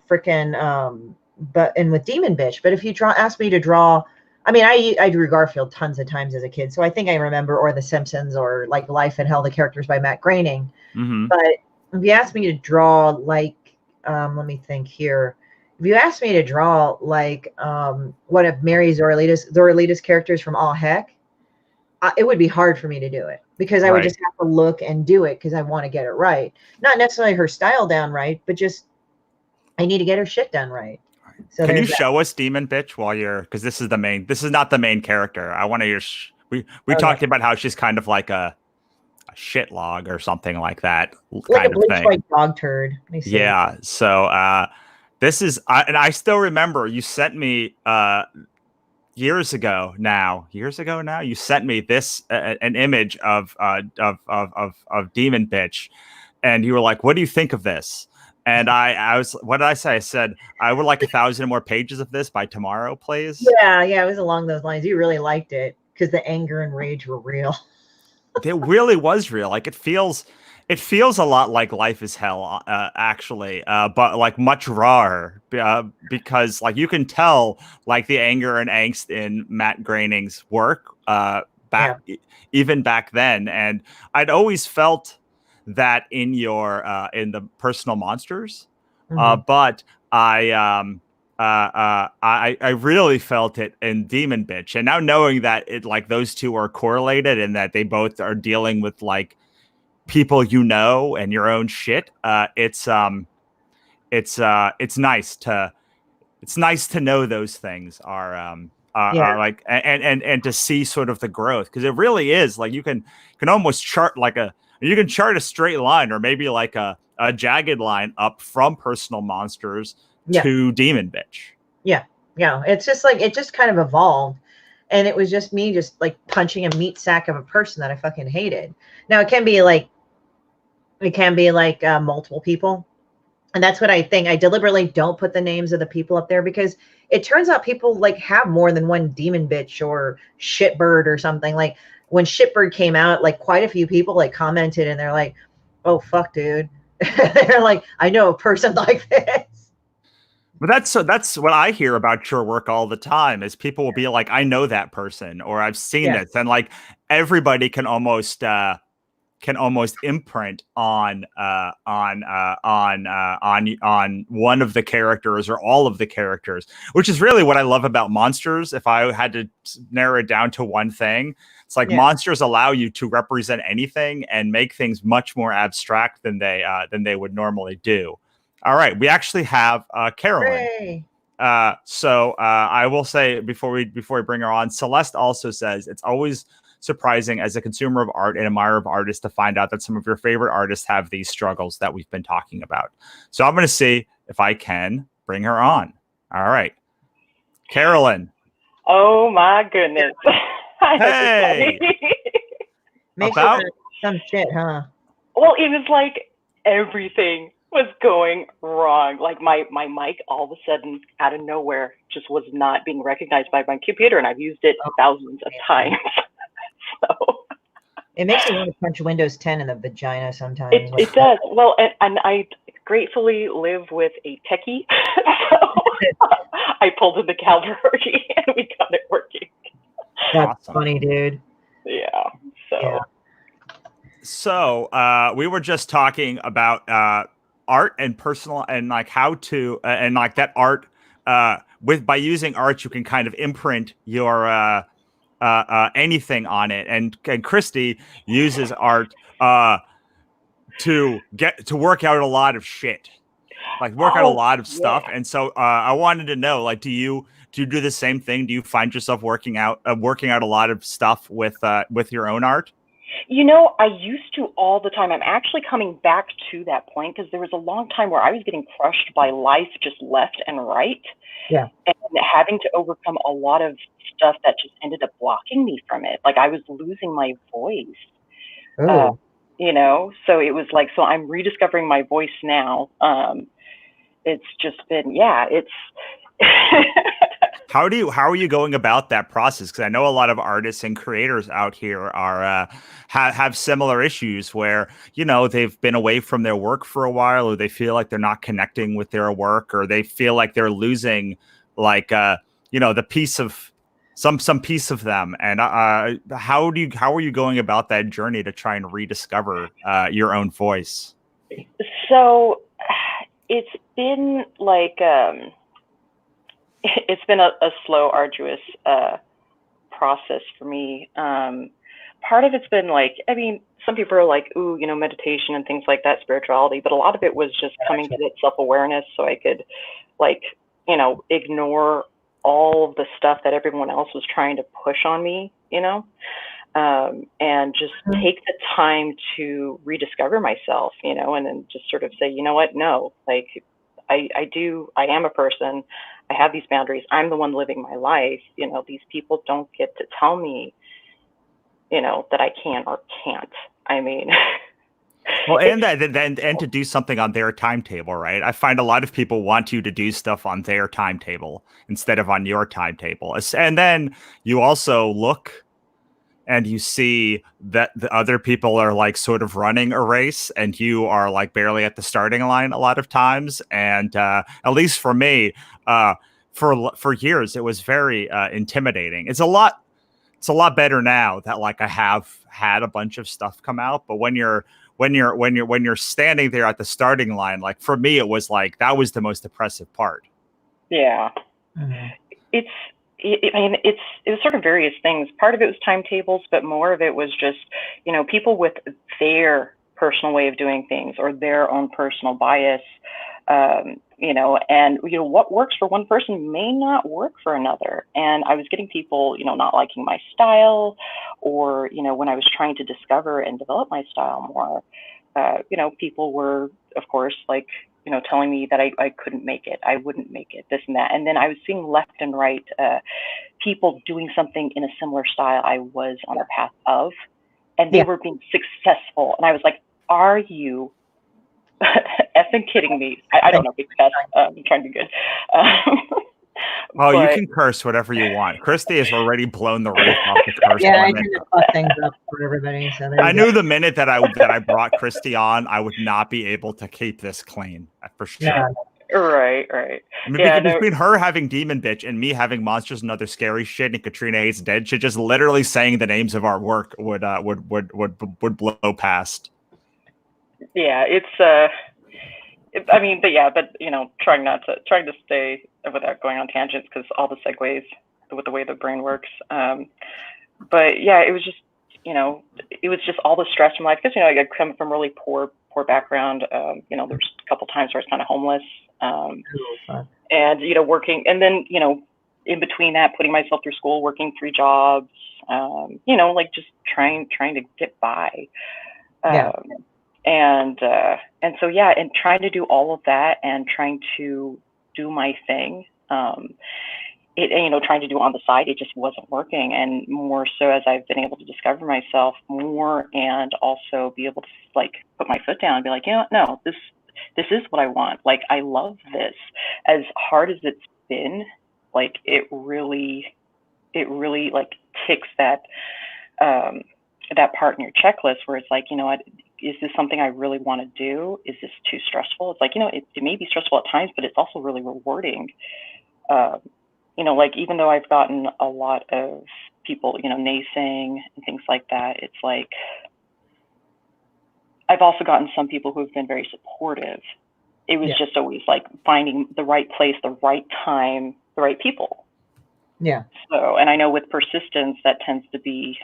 C: Demon Bitch, but if you ask me to draw, I mean, I drew Garfield tons of times as a kid, so I think I remember, or The Simpsons, or like Life and Hell, the characters by Matt Groening.
A: Mm-hmm.
C: But if you ask me to draw like, let me think here. If you ask me to draw like one of Mary Zorlita's characters from All Heck, it would be hard for me to do it because I would just have to look and do it because I want to get it right. Not necessarily her style down right, but just I need to get her shit done right. So
A: can you show us Demon Bitch while you're, because this is not the main character. I want to hear. We talked about how she's kind of like a shit log or something like that.
C: Like a bleached white dog turd. Let me see.
A: Yeah. So this is, and I still remember you sent me years ago now. You sent me this an image of Demon Bitch, and you were like, "What do you think of this?" And I was, what did I say? I said, I would like 1,000 more pages of this by tomorrow, please.
C: Yeah, it was along those lines. You really liked it because the anger and rage were real.
A: It really was real. Like it feels a lot like Life is Hell, actually, but like much rawer, because like you can tell like the anger and angst in Matt Groening's work even back then, and I'd always felt that in your in the Personal Monsters, but I really felt it in Demon Bitch, and now knowing that it like those two are correlated and that they both are dealing with like people you know and your own shit, it's nice to it's nice to know those things are like and to see sort of the growth, because it really is like you can almost chart like you can chart a straight line or maybe like a jagged line up from personal monsters to demon bitch.
C: Yeah, it's just like it just kind of evolved, and it was just me just like punching a meat sack of a person that I fucking hated. Now it can be like multiple people, and that's what I think. I deliberately don't put the names of the people up there because it turns out people like have more than one demon bitch or shitbird or something. Like when shitbird came out, like quite a few people like commented and they're like, "Oh fuck, dude." They're like, "I know a person like this."
A: But that's what I hear about your work all the time is people will be like, I know that person or I've seen this, and like everybody can almost imprint on one of the characters or all of the characters, which is really what I love about monsters. If I had to narrow it down to one thing, it's like monsters allow you to represent anything and make things much more abstract than they would normally do. All right, we actually have Carolyn. So I will say before we bring her on, Celeste also says it's always surprising as a consumer of art and admirer of artists to find out that some of your favorite artists have these struggles that we've been talking about. So I'm going to see if I can bring her on. All right, Carolyn.
D: Oh my goodness!
A: Hey,
C: about some shit, huh?
D: Well, it was like everything was going wrong. Like my mic all of a sudden out of nowhere just was not being recognized by my computer, and I've used it thousands of times. So
C: it makes me want to punch Windows 10 in the vagina sometimes.
D: It does. Well, and I gratefully live with a techie, so I pulled in the cavalry and we got it working.
C: That's funny, dude.
D: Yeah.
A: So we were just talking about art and personal and like how to and like that art by using art you can kind of imprint your anything on it, and Christie uses art to work out a lot of shit, like work out a lot of stuff. And so I wanted to know, like, do you do the same thing? Do you find yourself working out a lot of stuff with your own art?
D: You know, I used to all the time. I'm actually coming back to that point because there was a long time where I was getting crushed by life just left and right.
C: Yeah.
D: And having to overcome a lot of stuff that just ended up blocking me from it. Like I was losing my voice. You know, so it was like, so I'm rediscovering my voice now. It's just been, it's
A: How are you going about that process? Because I know a lot of artists and creators out here are have similar issues where, you know, they've been away from their work for a while, or they feel like they're not connecting with their work, or they feel like they're losing like you know, the piece of some piece of them. And how are you going about that journey to try and rediscover your own voice?
D: So it's been like it's been a slow, arduous process for me. Part of it's been like, I mean, some people are like, ooh, you know, meditation and things like that, spirituality, but a lot of it was just coming to that self-awareness so I could, like, you know, ignore all of the stuff that everyone else was trying to push on me, you know, and just take the time to rediscover myself, you know, and then just sort of say, you know what, no, like, I am a person. I have these boundaries. I'm the one living my life. You know, these people don't get to tell me, you know, that I can or can't. I mean,
A: well, and to do something on their timetable, right? I find a lot of people want you to do stuff on their timetable instead of on your timetable. And then you also look and you see that the other people are like sort of running a race and you are like barely at the starting line a lot of times. And at least for me, for years, it was very intimidating. It's a lot better now that like I have had a bunch of stuff come out. But when you're standing there at the starting line, like for me, it was like that was the most oppressive part.
D: Yeah. Mm-hmm. It was sort of various things. Part of it was timetables, but more of it was just, you know, people with their personal way of doing things or their own personal bias, you know, and, you know, what works for one person may not work for another. And I was getting people, you know, not liking my style, or, you know, when I was trying to discover and develop my style more, you know, people were, of course, like, you know, telling me that I couldn't make it, I wouldn't make it, this and that. And then I was seeing left and right people doing something in a similar style I was on the path of, and they were being successful. And I was like, are you effing kidding me? I don't know, because I'm trying to be good.
A: Oh, you
D: but
A: can curse whatever you want. Christie has already blown the roof off the curse
C: Yeah, I
A: limit.
C: tend to fuck things up for everybody. So there
A: I
C: you go.
A: knew the minute that I brought Christie on, I would not be able to keep this clean for sure.
C: Yeah.
D: right.
A: I mean,
D: Yeah,
A: between her having Demon Bitch and me having Monsters and Other Scary Shit and Katrina Hates Dead shit, just literally saying the names of our work would blow past.
D: Yeah, it's I mean, but you know, trying to stay without going on tangents, because all the segues with the way the brain works. But yeah, it was just, you know, it was just all the stress from life, because, you know, I come from really poor background. You know, there's a couple times where I was kind of homeless, and, you know, working, and then, you know, in between that, putting myself through school, working 3 jobs, you know, like just trying to get by. And so, yeah, and trying to do all of that and trying to do my thing, you know, trying to do on the side, it just wasn't working. And more so as I've been able to discover myself more, and also be able to, like, put my foot down and be like, you know, no, this is what I want. Like, I love this. As hard as it's been, like, it really like ticks that that part in your checklist where it's like, you know what, is this something I really want to do? Is this too stressful? It's like, you know, it may be stressful at times, but it's also really rewarding. You know, like, even though I've gotten a lot of people, you know, naysaying and things like that, it's like, I've also gotten some people who have been very supportive. It was just always like finding the right place, the right time, the right people.
C: Yeah.
D: So, and I know with persistence, that tends to be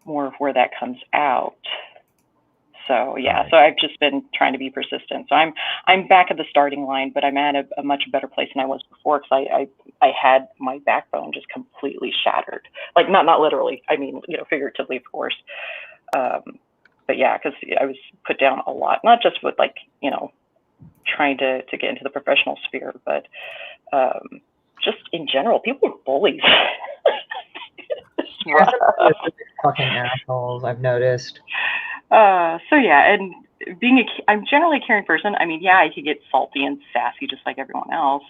D: more of where that comes out. So yeah, so I've just been trying to be persistent. So I'm back at the starting line, but I'm at a much better place than I was before, because I had my backbone just completely shattered. Like, not literally, I mean, you know, figuratively, of course. But yeah, because I was put down a lot, not just with, like, you know, trying to get into the professional sphere, but just in general, people are bullies.
C: Fucking assholes, I've noticed.
D: So yeah, and I'm generally a caring person. I mean, yeah, I could get salty and sassy just like everyone else.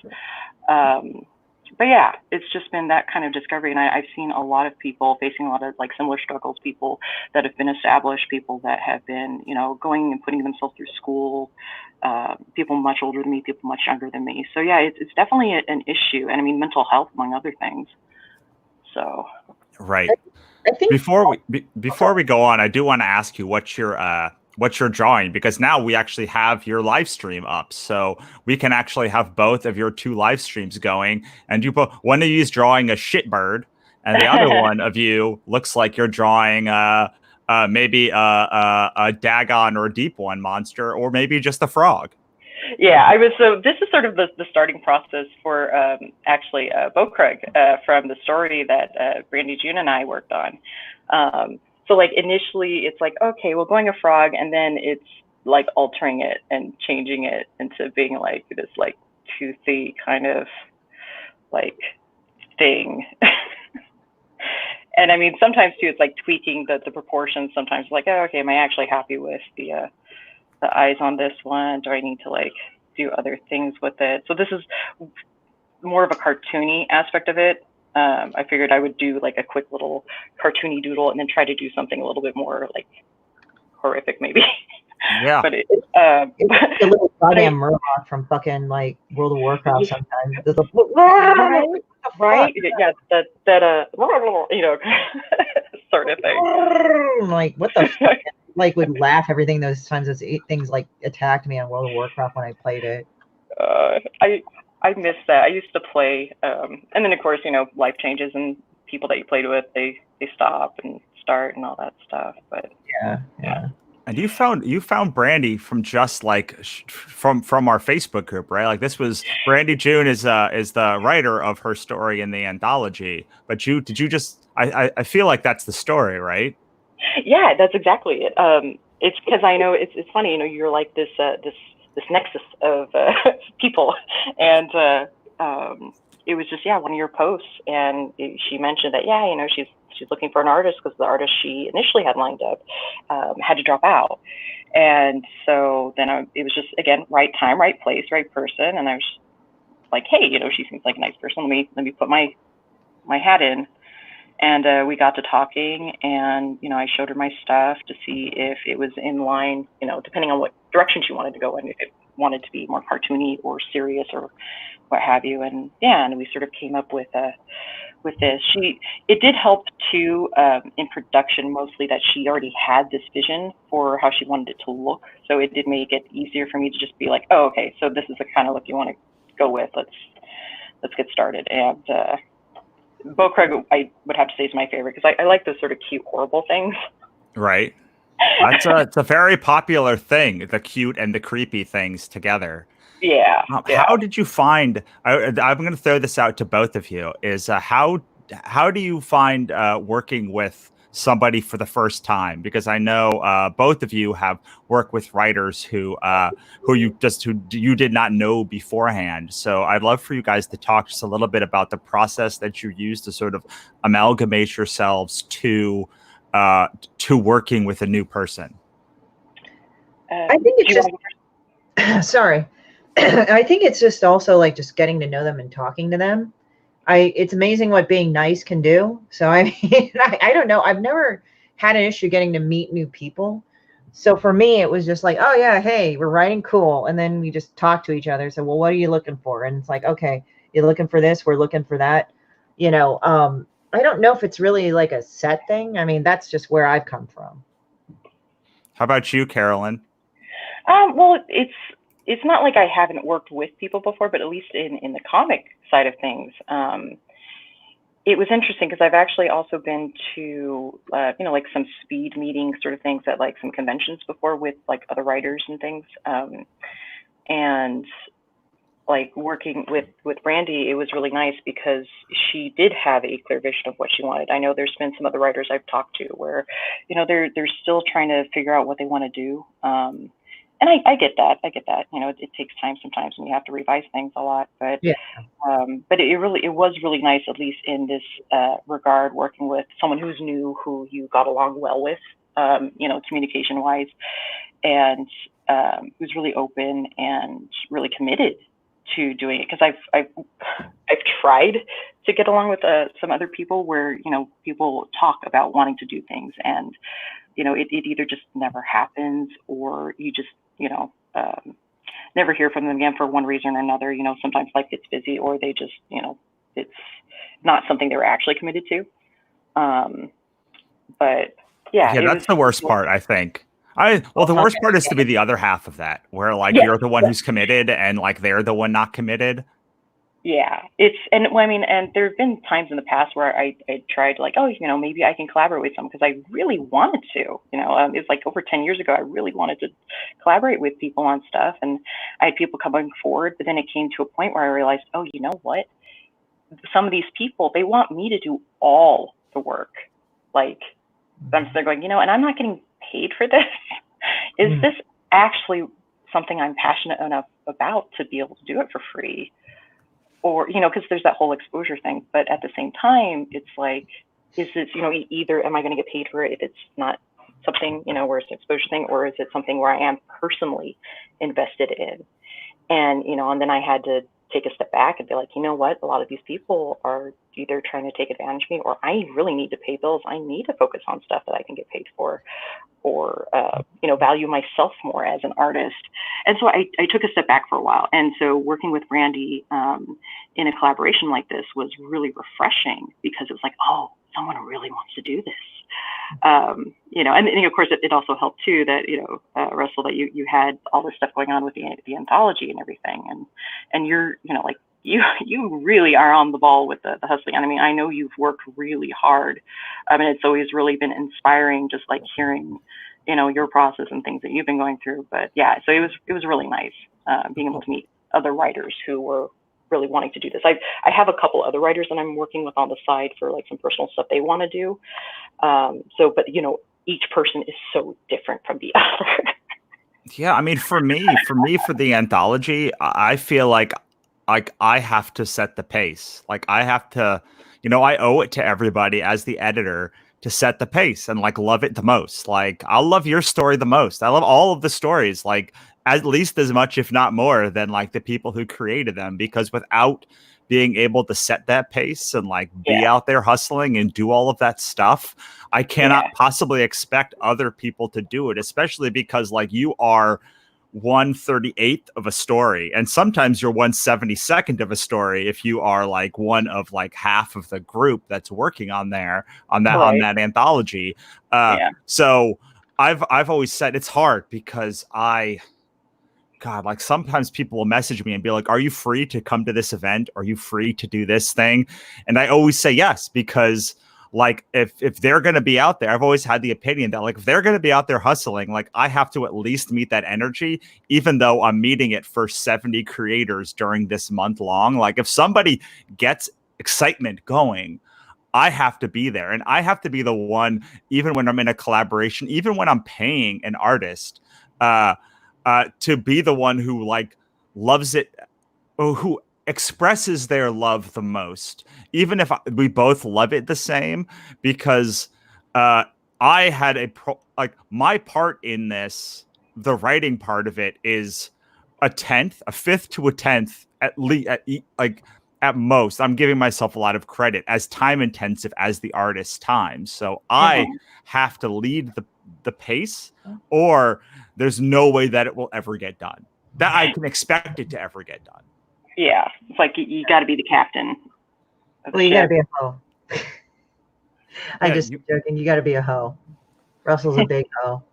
D: But yeah, it's just been that kind of discovery. And I've seen a lot of people facing a lot of, like, similar struggles, people that have been established, people that have been, you know, going and putting themselves through school, people much older than me, people much younger than me. So yeah, it's definitely an issue. And I mean, mental health, among other things. So.
A: Right.
C: I think
A: Before we go on, I do want to ask you what you're drawing, because now we actually have your live stream up, so we can actually have both of your 2 live streams going. And you put one of you is drawing a shitbird, and the other one of you looks like you're drawing maybe a Dagon or a Deep One monster, or maybe just a frog.
D: Yeah, so this is sort of the starting process for actually Bo Craig from the story that Brandy June and I worked on. So, like, initially it's like, okay, we're going a frog, and then it's like altering it and changing it into being like this, like, toothy kind of, like, thing. And I mean, sometimes too, it's like tweaking the proportions. Sometimes like, oh, okay, am I actually happy with the eyes on this one? Do I need to, like, do other things with it? So this is more of a cartoony aspect of it. I figured I would do, like, a quick little cartoony doodle, and then try to do something a little bit more, like, horrific, maybe.
A: Yeah.
D: But
C: it's like a little goddamn Murloc from fucking, like, World of Warcraft sometimes. There's
D: right? Yeah, that you know, sort of thing.
C: Like, what the fuck? Like, would laugh everything those times those things, like, attacked me on World of Warcraft when I played it.
D: I miss that. I used to play, and then, of course, you know, life changes, and people that you played with, they stop and start and all that stuff. But
C: yeah.
A: And you found Brandy from just like from our Facebook group, right? Like this was Brandy June is the writer of her story in the anthology. But did you just I feel like that's the story, right?
D: Yeah, that's exactly it. It's because I know it's funny, you're like this nexus of people, and it was just one of your posts, and she mentioned that she's looking for an artist because the artist she initially had lined up had to drop out, and so then it was just again right time, right place, right person, and I was like, hey, she seems like a nice person. Let me put my hat in. And we got to talking, and I showed her my stuff to see if it was in line, depending on what direction she wanted to go in, if it wanted to be more cartoony or serious or what have you. And we sort of came up with this. It did help too in production, mostly that she already had this vision for how she wanted it to look. So it did make it easier for me to just be like, oh, okay, so this is the kind of look you want to go with. Let's get started. And Bo Craig, I would have to say, is my favorite because I like those sort of cute, horrible things.
A: Right. It's a very popular thing, the cute and the creepy things together.
D: Yeah.
A: How did you find? I'm going to throw this out to both of you. Is how do you find working with somebody for the first time? Because I know both of you have worked with writers who you did not know beforehand. So I'd love for you guys to talk just a little bit about the process that you use to sort of amalgamate yourselves to working with a new person.
C: I think it's just sorry. I think it's just also like just getting to know them and talking to them. It's amazing what being nice can do. So I mean, I don't know. I've never had an issue getting to meet new people. So for me, it was just like, oh yeah, hey, we're writing, cool. And then we just talk to each other. So, well, what are you looking for? And it's like, okay, you're looking for this, we're looking for that. I don't know if it's really like a set thing. I mean, that's just where I've come from.
A: How about you, Carolyn?
D: Well, it's not like I haven't worked with people before, but at least in the comic side of things, it was interesting because I've actually also been to, like some speed meetings sort of things at like some conventions before with like other writers and things. And like working with Brandy, it was really nice because she did have a clear vision of what she wanted. I know there's been some other writers I've talked to where, they're still trying to figure out what they want to do. And I get that. It takes time sometimes and you have to revise things a lot, but
C: yeah.
D: But it was really nice, at least in this regard, working with someone who's new, who you got along well with, communication wise, and who's really open and really committed to doing it. Because I've tried to get along with some other people where people talk about wanting to do things, and it either just never happens, or you just never hear from them again for one reason or another. Sometimes life gets busy, or they just it's not something they were actually committed to. But yeah,
A: that's the worst part, I think. The worst part is to be the other half of that, where like you're the one who's committed and like they're the one not committed.
D: Yeah, and there have been times in the past where I tried like, maybe I can collaborate with someone because I really wanted to. It was like over 10 years ago. I really wanted to collaborate with people on stuff, and I had people coming forward. But then it came to a point where I realized, oh, you know what? Some of these people, they want me to do all the work. Like, they're going, and I'm not getting paid for this. Is this actually something I'm passionate enough about to be able to do it for free? Or, because there's that whole exposure thing. But at the same time, it's like, is this, either am I going to get paid for it if it's not something, where it's an exposure thing, or is it something where I am personally invested in? And, and then I had to take a step back and be like, you know what, a lot of these people are either trying to take advantage of me, or I really need to pay bills. I need to focus on stuff that I can get paid for, or, value myself more as an artist. And so I took a step back for a while. And so working with Brandy in a collaboration like this was really refreshing, because it was like, oh, someone really wants to do this. And of course it also helped too that, Russell, that you had all this stuff going on with the anthology and everything. And you're, like, you really are on the ball with the hustling. And I mean, I know you've worked really hard. And it's always really been inspiring, just like hearing, your process and things that you've been going through. But yeah, so it was really nice being able to meet other writers who were really wanting to do this. I have a couple other writers that I'm working with on the side for like some personal stuff they want to do. But each person is so different from the other.
A: Yeah, I mean, for the anthology, I feel like I have to set the pace. Like I have to, I owe it to everybody as the editor to set the pace and like love it the most. Like I'll love your story the most. I love all of the stories, like at least as much, if not more, than like the people who created them. Because without being able to set that pace and like be out there hustling and do all of that stuff, I cannot possibly expect other people to do it, especially because like you are 1/38th of a story, and sometimes you're 1/72nd of a story if you are like one of like half of the group that's working on that anthology. So I've always said it's hard because like sometimes people will message me and be like, are you free to come to this event? Are you free to do this thing? And I always say yes, because like if they're going to be out there, I've always had the opinion that like if they're going to be out there hustling, like I have to at least meet that energy, even though I'm meeting it for 70 creators during this month long. Like if somebody gets excitement going, I have to be there, and I have to be the one, even when I'm in a collaboration, even when I'm paying an artist, to be the one who like loves it, or who expresses their love the most, even if we both love it the same, because I had my part in this, the writing part of it is a fifth to a tenth at least, at most. I'm giving myself a lot of credit as time intensive as the artist's time. So I have to lead the pace, or there's no way that it will ever get done, that I can expect it to ever get done.
D: Yeah, it's like you got to be the captain.
C: Well, you got to be a hoe. I'm just joking. You got to be a hoe. Russell's a big hoe.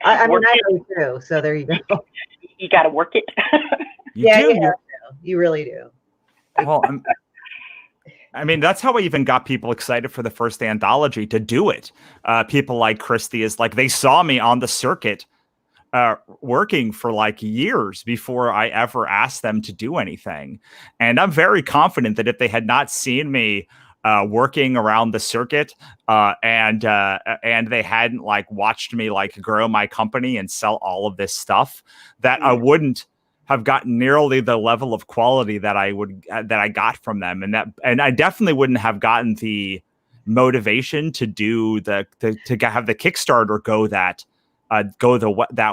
C: I mean, I know too. So there you go.
D: You got to work it.
C: You really do.
A: Well, I mean, that's how I even got people excited for the first anthology to do it. People like Christie is like, they saw me on the circuit working for like years before I ever asked them to do anything. And I'm very confident that if they had not seen me working around the circuit and they hadn't like watched me like grow my company and sell all of this stuff, that I wouldn't have gotten nearly the level of quality that I got from them. And I definitely wouldn't have gotten the motivation to do to have the Kickstarter go that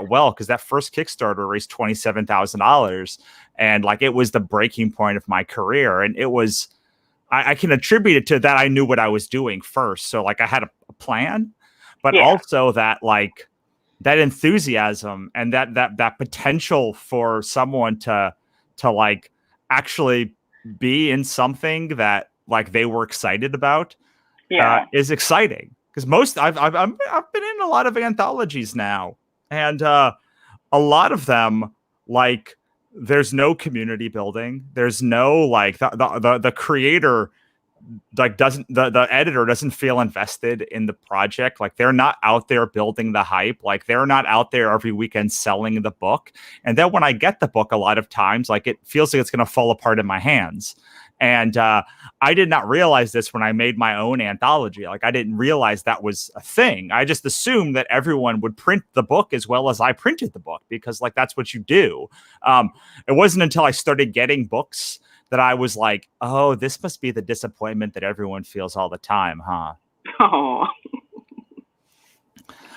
A: well, because that first Kickstarter raised $27,000, and like it was the breaking point of my career. And it was, I can attribute it to that I knew what I was doing first, so like I had a plan, but also that like that enthusiasm and that potential for someone to like actually be in something that like they were excited about is exciting. Because I've been in a lot of anthologies now, and a lot of them, like there's no community building. There's no like the creator like the editor doesn't feel invested in the project. Like they're not out there building the hype. Like they're not out there every weekend selling the book. And then when I get the book, a lot of times, like it feels like it's going to fall apart in my hands. And I did not realize this when I made my own anthology. Like I didn't realize that was a thing. I just assumed that everyone would print the book as well as I printed the book, because like that's what you do. It wasn't until I started getting books that I was like, oh, this must be the disappointment that everyone feels all the time, huh?
D: Oh.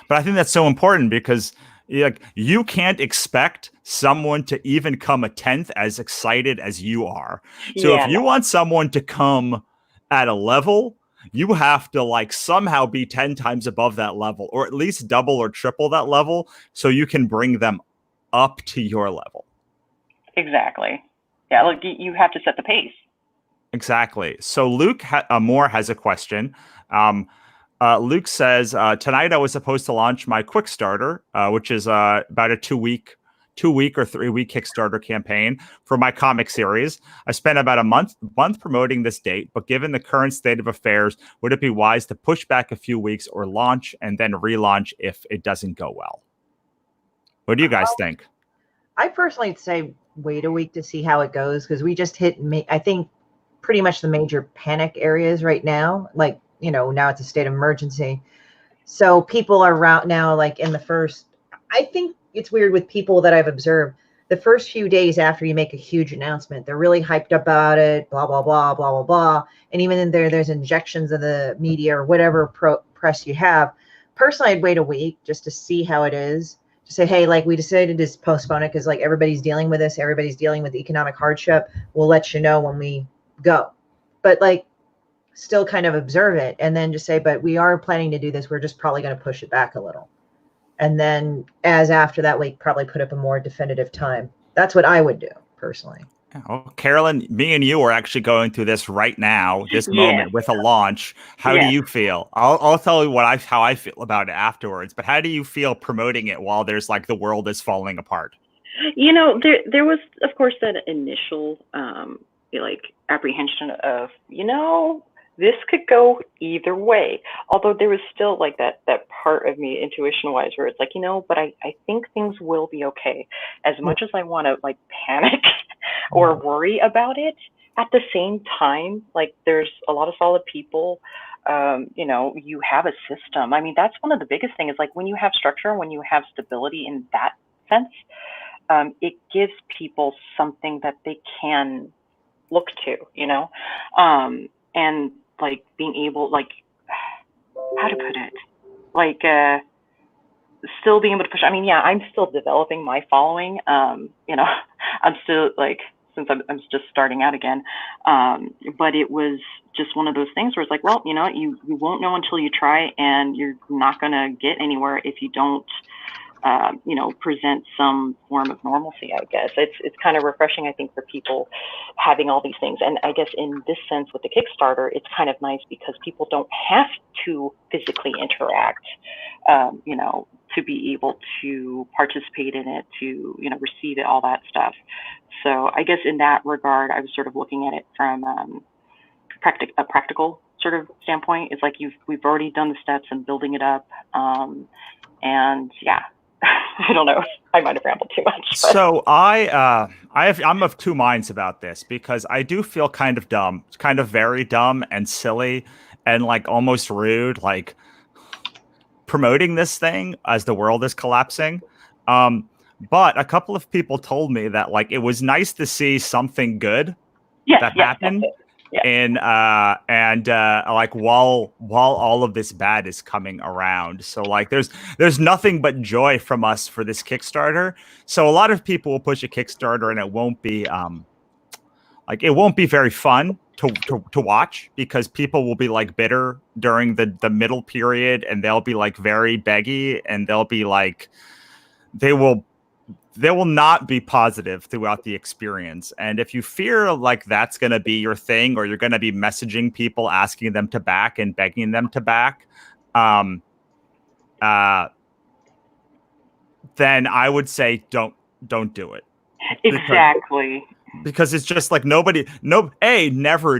A: But I think that's so important, because like you can't expect someone to even come a tenth as excited as you are. So if you want someone to come at a level, you have to like somehow be 10 times above that level, or at least double or triple that level, so you can bring them up to your level.
D: Exactly. Yeah, look, you have to set the pace. Exactly.
A: So Luke Moore has a question. Luke says, tonight I was supposed to launch my Quickstarter, which is about a 2-week or 3-week Kickstarter campaign for my comic series. I spent about a month promoting this date, but given the current state of affairs, would it be wise to push back a few weeks or launch and then relaunch if it doesn't go well? What do you guys think?
C: I personally say wait a week to see how it goes, because we just hit, I think, pretty much the major panic areas right now. Like, now it's a state of emergency. So people are out now, like in the first, I think it's weird with people that I've observed. The first few days after you make a huge announcement, they're really hyped about it, blah, blah, blah, blah, blah, blah. And even in there's injections of the media or whatever press you have. Personally, I'd wait a week just to see how it is. To say, hey, like, we decided to postpone it because, like, everybody's dealing with this. Everybody's dealing with economic hardship. We'll let you know when we go. But, like, still kind of observe it, and then just say, but we are planning to do this. We're just probably going to push it back a little. And then as after that, we probably put up a more definitive time. That's what I would do personally.
A: Oh, Carolyn, me and you are actually going through this right now, this moment with a launch. How do you feel? I'll tell you how I feel about it afterwards. But how do you feel promoting it while there's like the world is falling apart?
D: There was, of course, that initial apprehension of, this could go either way. Although there was still like that part of me intuition-wise where it's like, but I think things will be okay. As much as I want to like panic or worry about it, at the same time, like there's a lot of solid people. You have a system. I mean, that's one of the biggest things is like when you have structure, when you have stability in that sense, it gives people something that they can look to, and like being able, like, how to put it, like, still being able to push. I mean, I'm still developing my following. I'm still like, since I'm just starting out again. But it was just one of those things where it's like, well, you won't know until you try, and you're not going to get anywhere if you don't, present some form of normalcy, I guess. It's kind of refreshing, I think, for people having all these things. And I guess in this sense with the Kickstarter, it's kind of nice because people don't have to physically interact, to be able to participate in it, to, receive it, all that stuff. So I guess in that regard, I was sort of looking at it from a practical sort of standpoint. It's like we've already done the steps and building it up. And I don't know. I might have rambled too much. But.
A: So I'm of two minds about this because I do feel kind of dumb, kind of very dumb and silly and like almost rude, like promoting this thing as the world is collapsing. But a couple of people told me that like it was nice to see something good that happened. And like while all of this bad is coming around, so like there's nothing but joy from us for this Kickstarter. So a lot of people will push a Kickstarter and it won't be very fun to watch because people will be like bitter during the middle period and they'll be like very beggy and they'll be like they will not be positive throughout the experience. And if you fear like that's going to be your thing, or you're going to be messaging people, asking them to back and begging them to back, then I would say don't do it.
D: Exactly.
A: Because it's just like never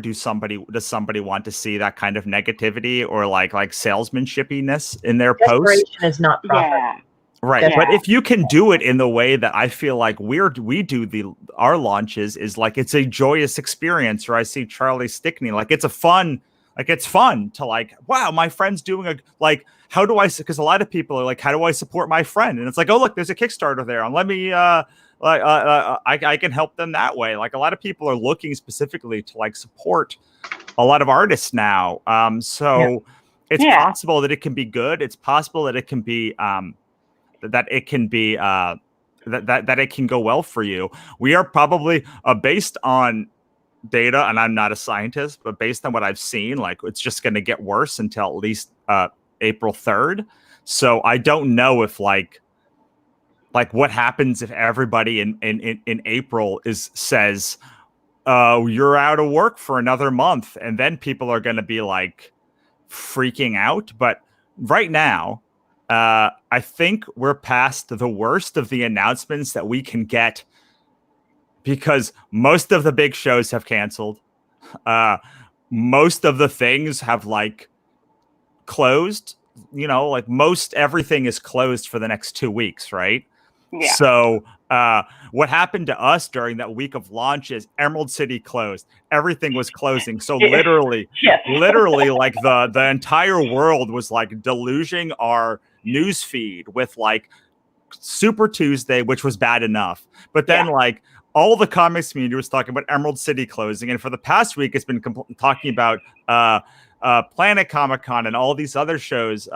A: does somebody want to see that kind of negativity or like salesmanshipiness in their posts.
C: Desperation is not profit.
D: Yeah.
A: Right.
C: Yeah.
A: But if you can do it in the way that I feel like we do our launches is like, it's a joyous experience, or I see Charlie Stickney, like it's fun to like, wow, my friend's doing how do I, because a lot of people are like, how do I support my friend? And it's like, oh, look, there's a Kickstarter there. And let me, I can help them that way. Like a lot of people are looking specifically to like support a lot of artists now. It's possible that it can be good. It's possible that it can be, that it can go well for you. We are probably based on data, and I'm not a scientist, but based on what I've seen, like it's just going to get worse until at least April 3rd. So I don't know if like what happens if everybody in April says you're out of work for another month, and then people are going to be like freaking out. But right now, I think we're past the worst of the announcements that we can get because most of the big shows have canceled. Most of the things have like closed, like most everything is closed for the next 2 weeks, right?
D: Yeah.
A: So what happened to us during that week of launch is Emerald City closed. Everything was closing. So literally,
D: Yes.
A: literally like the entire world was like deluging our news feed with like Super Tuesday, which was bad enough. But then like all the comics community was talking about Emerald City closing. And for the past week, it's been talking about Planet Comic-Con and all these other shows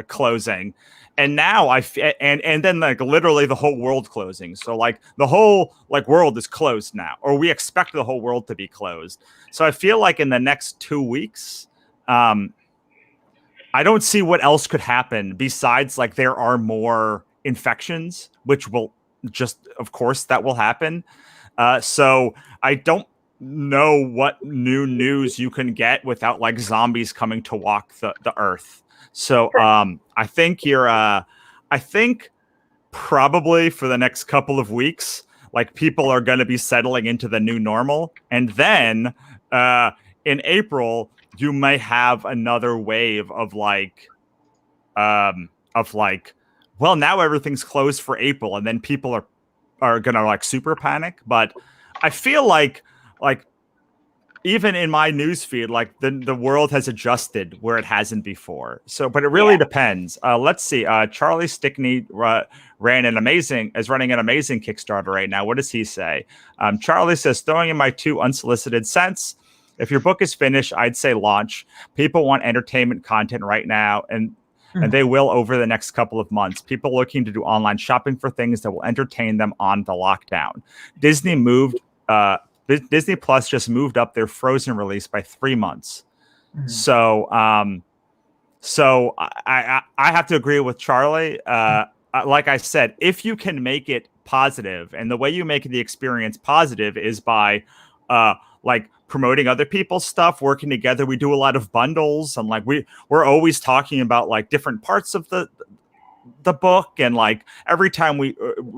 A: closing. And now and then like literally the whole world closing. So like the whole like world is closed now, or we expect the whole world to be closed. So I feel like in the next 2 weeks, I don't see what else could happen besides like there are more infections, which will just, of course, that will happen. So I don't know what new news you can get without like zombies coming to walk the earth. So I think I think probably for the next couple of weeks, like people are going to be settling into the new normal. And then in April, you may have another wave of like, well, now everything's closed for April, and then people are gonna like super panic. But I feel like even in my newsfeed, like the world has adjusted where it hasn't before. So, but it really depends. Let's see. Charlie Stickney is running an amazing Kickstarter right now. What does he say? Charlie says, throwing in my 2 unsolicited cents. If your book is finished, I'd say launch. People want entertainment content right now, and they will over the next couple of months. People looking to do online shopping for things that will entertain them on the lockdown. Disney Plus just moved up their Frozen release by 3 months. So I have to agree with Charlie. Like I said, if you can make it positive, and the way you make the experience positive is by like promoting other people's stuff, working together. We do a lot of bundles, and like we're always talking about like different parts of the book, and like every time we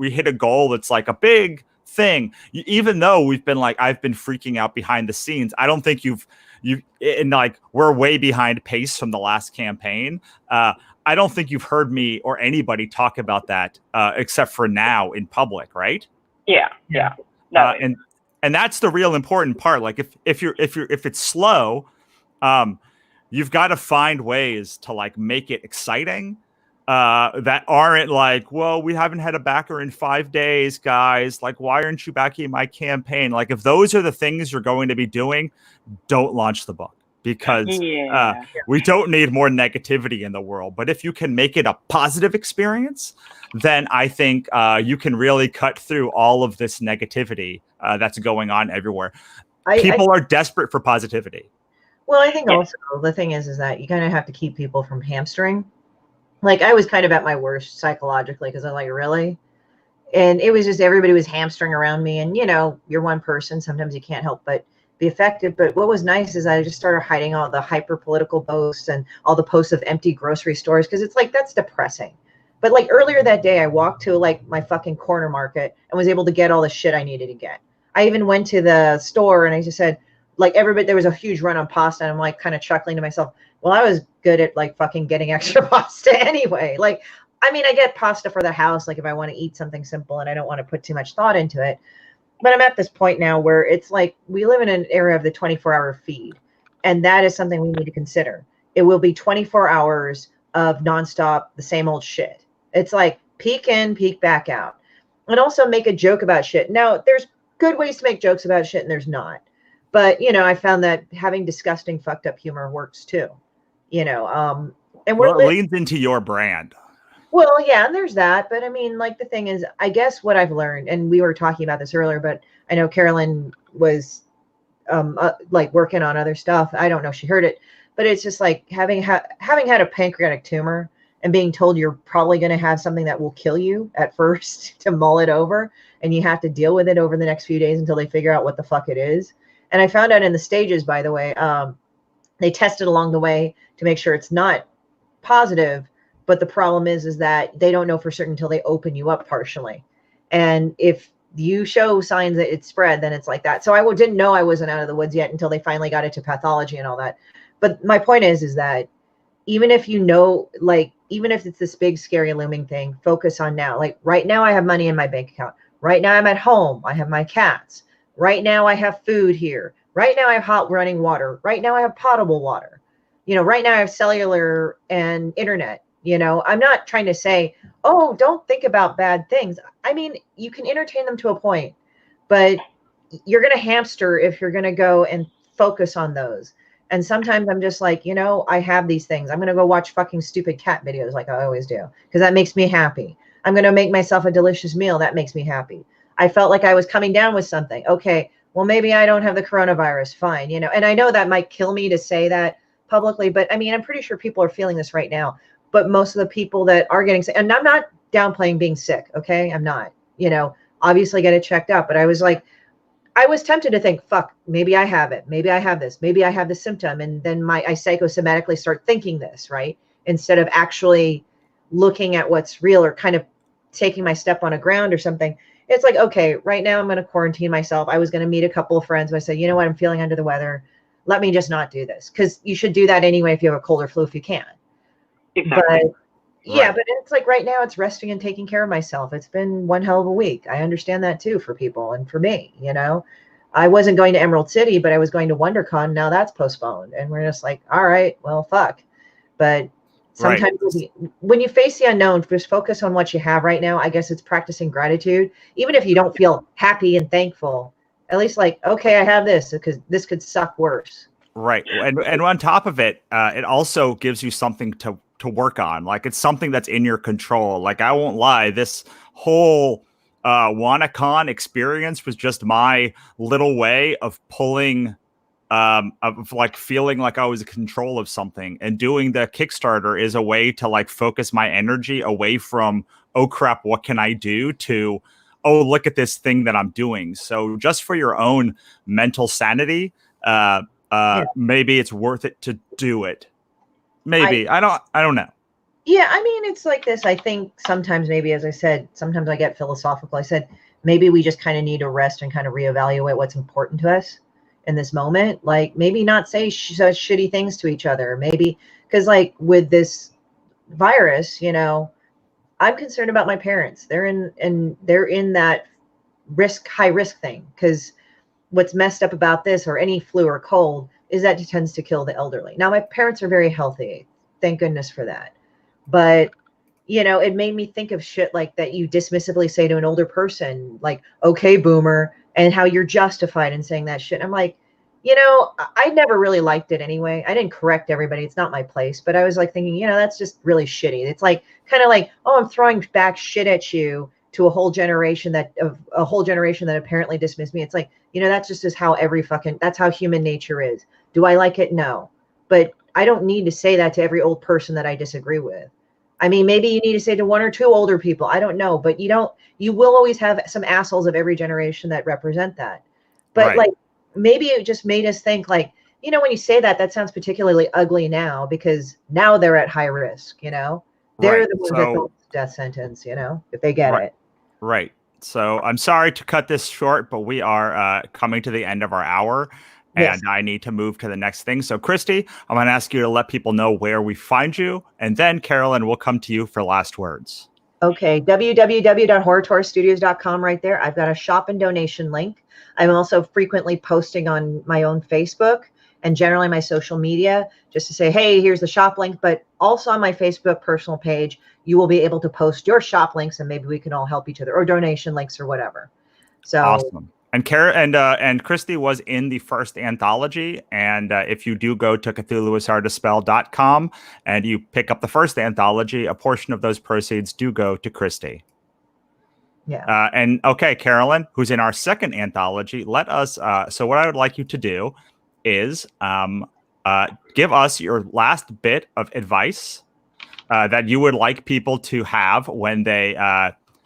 A: hit a goal, it's like a big thing. Even though we've been like, I've been freaking out behind the scenes, I don't think and like we're way behind pace from the last campaign. I don't think you've heard me or anybody talk about that except for now in public, right?
D: Yeah. No.
A: And that's the real important part. Like if it's slow, you've got to find ways to like make it exciting. That aren't like, well, we haven't had a backer in 5 days, guys. Like, why aren't you backing my campaign? Like, if those are the things you're going to be doing, don't launch the book, because we don't need more negativity in the world. But if you can make it a positive experience, then I think you can really cut through all of this negativity that's going on everywhere. People are desperate for positivity.
C: Well, I think also the thing is that you kind of have to keep people from hamstering. Like, I was kind of at my worst psychologically because I'm like, really? And it was just everybody was hamstring around me. And, you're one person. Sometimes you can't help but be affected. But what was nice is I just started hiding all the hyper political posts and all the posts of empty grocery stores, because it's like, that's depressing. But like earlier that day, I walked to like my fucking corner market and was able to get all the shit I needed to get. I even went to the store and I just said, like, everybody, there was a huge run on pasta. And I'm like kind of chuckling to myself, well, I was good at like fucking getting extra pasta anyway. Like, I mean, I get pasta for the house, like if I want to eat something simple and I don't want to put too much thought into it. But I'm at this point now where it's like we live in an era of the 24-hour feed. And that is something we need to consider. It will be 24 hours of nonstop, the same old shit. It's like peek in, peek back out. And also make a joke about shit. Now, there's good ways to make jokes about shit and there's not. But, I found that having disgusting, fucked up humor works too. And
A: it leans into your brand.
C: Well, yeah, and there's that. But I mean, like, the thing is, I guess what I've learned, and we were talking about this earlier, but I know Carolyn was like working on other stuff. I don't know if she heard it, but it's just like having had a pancreatic tumor and being told you're probably going to have something that will kill you at first to mull it over. And you have to deal with it over the next few days until they figure out what the fuck it is. And I found out in the stages, by the way, they tested along the way to make sure it's not positive, but the problem is that they don't know for certain until they open you up partially. And if you show signs that it's spread, then it's like that. So I didn't know I wasn't out of the woods yet until they finally got it to pathology and all that. But my point is that even if you know, like, even if it's this big, scary, looming thing, focus on now. Like right now I have money in my bank account. Right now I'm at home. I have my cats. Right now I have food here. Right now I have hot running water. Right now I have potable water. You know, right now I have cellular and internet. You know, I'm not trying to say, oh, don't think about bad things. I mean, you can entertain them to a point, but you're going to hamster if you're going to go and focus on those. And sometimes I'm just like, you know, I have these things. I'm going to go watch fucking stupid cat videos like I always do, because that makes me happy. I'm going to make myself a delicious meal. That makes me happy. I felt like I was coming down with something. Okay, well, maybe I don't have the coronavirus. Fine. You know, and I know that might kill me to say that publicly, but I mean, I'm pretty sure people are feeling this right now. But most of the people that are getting sick, and I'm not downplaying being sick. Okay. I'm not, you know, obviously get it checked out. But I was like, I was tempted to think, fuck, maybe I have it. Maybe I have this. Maybe I have the symptom. And then I psychosomatically start thinking this, right? Instead of actually looking at what's real or kind of taking my step on a ground or something. It's like, okay, right now I'm going to quarantine myself. I was going to meet a couple of friends. But I said, you know what? I'm feeling under the weather. Let me just not do this. Because you should do that anyway if you have a cold or flu if you can.
D: Exactly.
C: But yeah,
A: Right.
C: but it's like right now it's resting and taking care of myself. It's been one hell of a week. I understand that too for people and for me, you know. I wasn't going to Emerald City, but I was going to WonderCon. Now that's postponed. And we're just like, all right, well, fuck. But sometimes when you face the unknown, just focus on what you have right now. I guess it's practicing gratitude. Even if you don't feel happy and thankful, at least like, okay, I have this because this could suck worse.
A: Right. And on top of it, it also gives you something to work on. Like it's something that's in your control. Like I won't lie, this whole Wannacon experience was just my little way of pulling of like feeling like I was in control of something, and doing the Kickstarter is a way to like focus my energy away from, oh crap, what can I do, to, oh, look at this thing that I'm doing. So just for your own mental sanity, maybe it's worth it to do it. Maybe. I don't know.
C: Yeah, I mean, it's like this. I think sometimes maybe, as I said, sometimes I get philosophical. I said, maybe we just kind of need to rest and kind of reevaluate what's important to us in this moment. Like maybe not say such shitty things to each other. Maybe because like with this virus, you know, I'm concerned about my parents. They're in that high risk thing, because what's messed up about this or any flu or cold is that it tends to kill the elderly. Now, my parents are very healthy. Thank goodness for that. But, you know, it made me think of shit like that you dismissively say to an older person, like, okay, boomer, and how you're justified in saying that shit. I'm like, you know, I never really liked it anyway. I didn't correct everybody. It's not my place. But I was like thinking, you know, that's just really shitty. It's like kind of like, oh, I'm throwing back shit at you to a whole generation that apparently dismissed me. It's like, you know, that's just how that's how human nature is. Do I like it? No. But I don't need to say that to every old person that I disagree with. I mean, maybe you need to say to one or two older people. I don't know. But you will always have some assholes of every generation that represent that. But
A: Right.
C: like, maybe it just made us think like, you know, when you say that sounds particularly ugly now because now they're at high risk, you know, they're
A: Right.
C: the ones that go death sentence, you know, if they get it.
A: Right. So I'm sorry to cut this short, but we are coming to the end of our hour, and
C: Yes.
A: I need to move to the next thing. So Christie, I'm going to ask you to let people know where we find you, and then Carolyn will come to you for last words.
C: Okay, www.horrortourstudios.com right there. I've got a shop and donation link. I'm also frequently posting on my own Facebook and generally my social media just to say, hey, here's the shop link. But also on my Facebook personal page, you will be able to post your shop links and maybe we can all help each other, or donation links or whatever. So
A: Awesome. And Christie was in the first anthology. And if you do go to CthulhuIsHardToSpell.com and you pick up the first anthology, a portion of those proceeds do go to Christie.
C: yeah.
A: And okay, Carolyn, who's in our second anthology, let us. So what I would like you to do is give us your last bit of advice that you would like people to have when they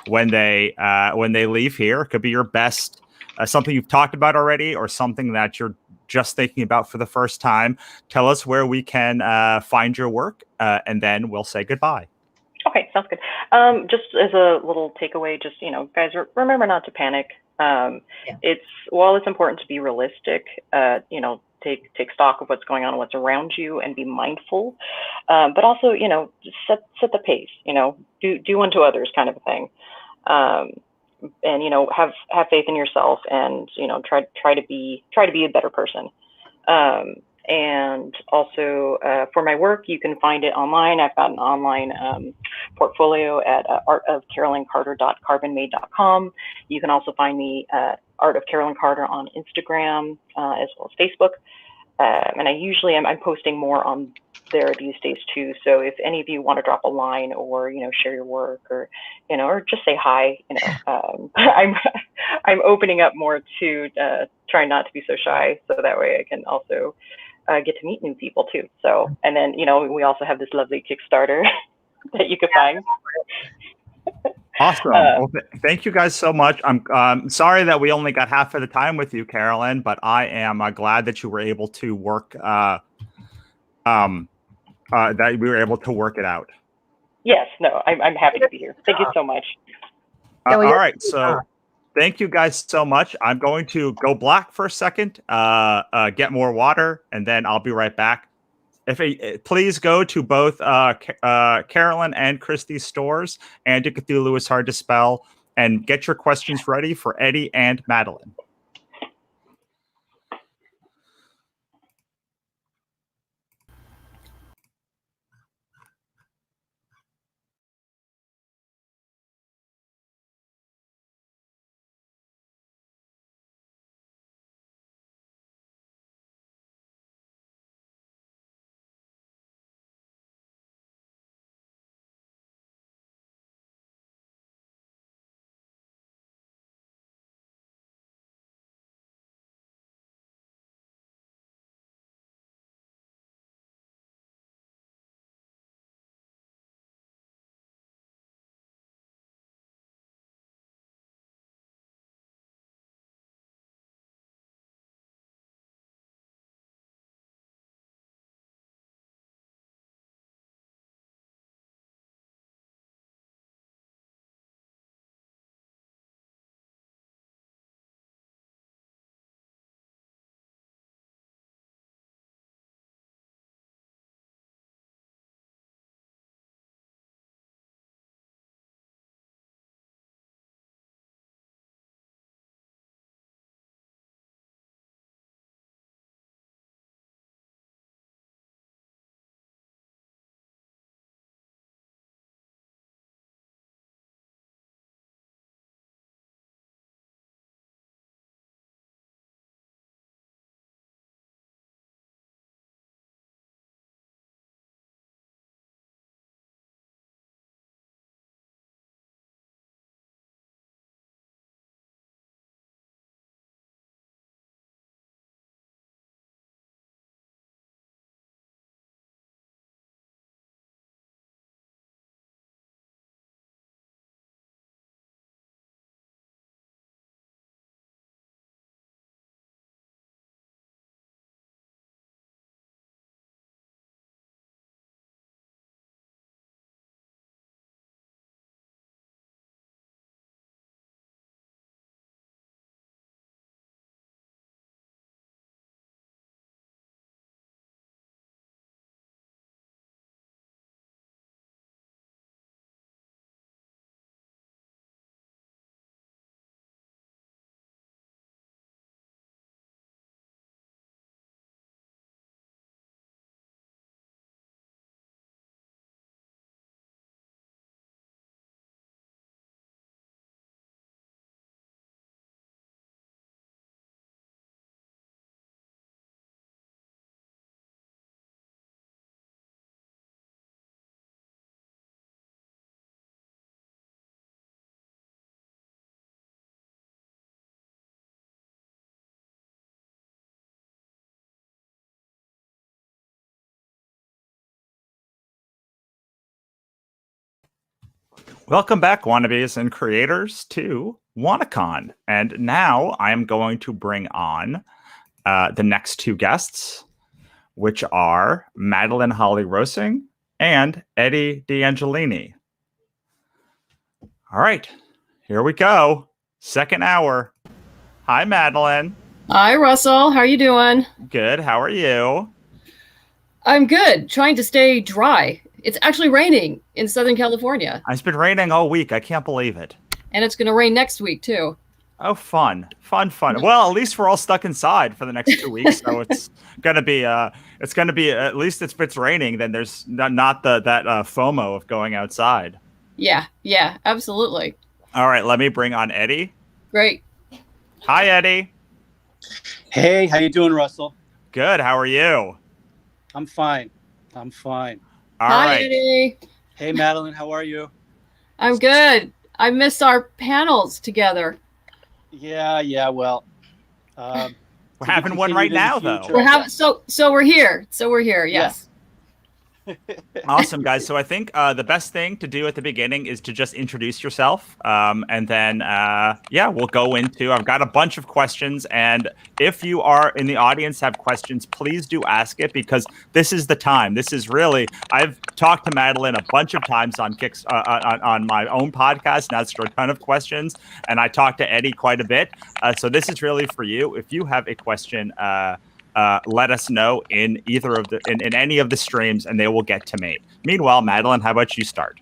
A: leave here. It could be your best, something you've talked about already, or something that you're just thinking about for the first time, tell us where we can find your work, and then we'll say goodbye.
D: Okay, sounds good. Just as a little takeaway, just, guys, remember not to panic. While it's important to be realistic, take stock of what's going on and what's around you and be mindful, but also, just set the pace, do unto others kind of a thing. And, have faith in yourself and, try to be a better person. And also, for my work, you can find it online. I've got an online portfolio at artofcarolyncarter.carbonmade.com. You can also find me Art of Carolyn Carter on Instagram, as well as Facebook. And I'm posting more on there these days too. So if any of you want to drop a line or, share your work or, or just say hi, I'm opening up more to trying not to be so shy. So that way I can also get to meet new people too. So, and then, we also have this lovely Kickstarter that you can find.
A: Awesome. Well, thank you guys so much. I'm sorry that we only got half of the time with you, Carolyn, but I am glad that you were able to work, that we were able to work it out.
D: Yes, no, I'm happy to be here. Thank you so much.
A: All right. So thank you guys so much. I'm going to go black for a second, get more water, and then I'll be right back. Please go to both Carolyn and Christie's stores, and Cthulhu is hard to spell, and get your questions ready for Eddie and Madeleine. Welcome back, wannabes and creators, to Wannacon. And now I am going to bring on the next two guests, which are Madeleine Holly Rosing and Eddie Deangelini. All right, here we go. Second hour. Hi, Madeleine.
E: Hi, Russell. How are you doing?
A: Good. How are you?
E: I'm good. Trying to stay dry. It's actually raining in Southern California.
A: It's been raining all week. I can't believe it.
E: And it's going to rain next week, too.
A: Oh, fun. Well, at least we're all stuck inside for the next 2 weeks. So it's going to be, at least if it's raining, then there's not that FOMO of going outside.
E: Yeah, absolutely.
A: All right, let me bring on Eddie.
E: Great.
A: Hi, Eddie.
F: Hey, how you doing, Russell?
A: Good. How are you?
F: I'm fine. All
E: Hi,
F: right.
E: Eddie.
F: Hey, Madeleine, how are you?
E: I'm good. I missed our panels together.
F: Yeah. Well,
A: we're having one right now, though.
E: We're having so we're here. Yes.
A: Awesome, guys. So I think the best thing to do at the beginning is to just introduce yourself. And then, we'll go into, I've got a bunch of questions. And if you are in the audience, have questions, please do ask it, because this is the time. This is really, I've talked to Madeleine a bunch of times on on my own podcast and asked her a ton of questions. And I talked to Eddie quite a bit. So this is really for you. If you have a question, let us know in either of in any of the streams, and they will get to me. Meanwhile, Madeleine, how about you start?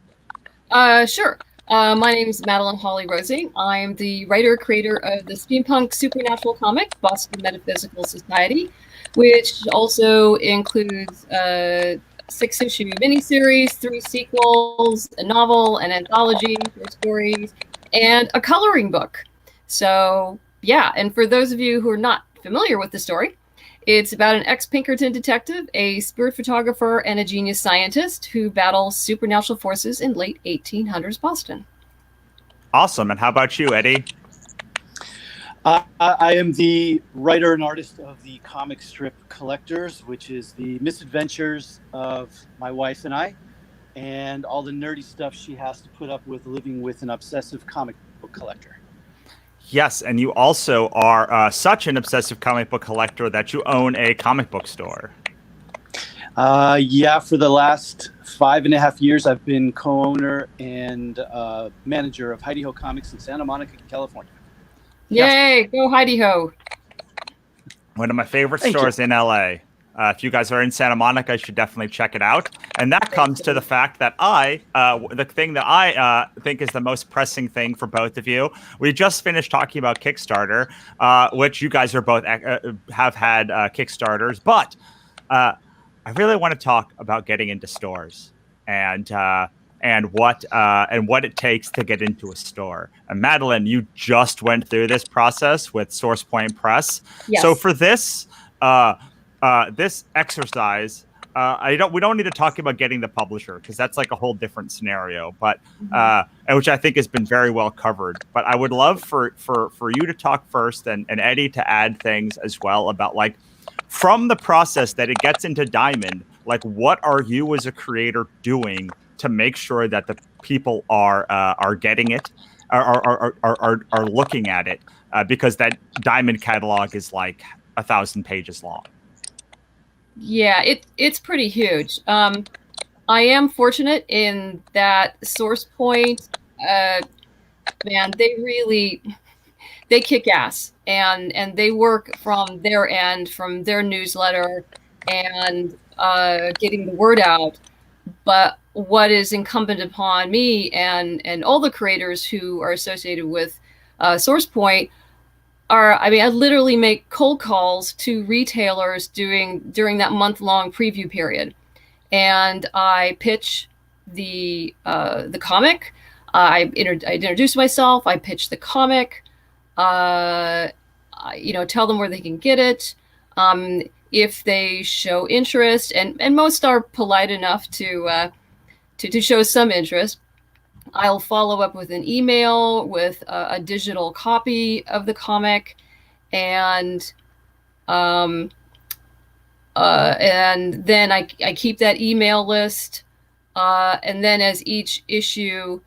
E: Sure. My name is Madeleine Holly Rosing. I'm the writer-creator of the steampunk supernatural comic, Boston Metaphysical Society, which also includes 6-issue miniseries, 3 sequels, a novel, an anthology, 4 stories, and a coloring book. So, yeah, and for those of you who are not familiar with the story, it's about an ex-Pinkerton detective, a spirit photographer, and a genius scientist who battle supernatural forces in late 1800s Boston.
A: Awesome. And how about you, Eddie?
F: I am the writer and artist of the comic strip Collectors, which is the misadventures of my wife and I, and all the nerdy stuff she has to put up with living with an obsessive comic book collector.
A: Yes, and you also are such an obsessive comic book collector that you own a comic book store.
F: Yeah, for the last 5.5 years, I've been co-owner and manager of Heidi Ho Comics in Santa Monica, California.
E: Yay, go Heidi Ho.
A: One of my favorite stores in LA. If you guys are in Santa Monica, you should definitely check it out. And that comes to the fact that the thing that I think is the most pressing thing for both of you. We just finished talking about Kickstarter, which you guys are both have had Kickstarters. But I really want to talk about getting into stores and what it takes to get into a store. And Madeleine, you just went through this process with SourcePoint Press.
E: Yes.
A: So for this this exercise, we don't need to talk about getting the publisher, because that's like a whole different scenario. But and which I think has been very well covered. But I would love for you to talk first, and Eddie to add things as well about, like, from the process that it gets into Diamond, like, what are you as a creator doing to make sure that the people are getting it, are looking at it, because that Diamond catalog is like 1,000 pages long.
E: Yeah, it's pretty huge. I am fortunate in that SourcePoint, man, they kick ass, and they work from their end, from their newsletter, and getting the word out. But what is incumbent upon me and all the creators who are associated with SourcePoint I literally make cold calls to retailers during that month-long preview period, and I pitch the comic. I introduce myself. I pitch the comic. Tell them where they can get it. If they show interest, and most are polite enough to show some interest, I'll follow up with an email with a digital copy of the comic, and then I keep that email list, and then as each issue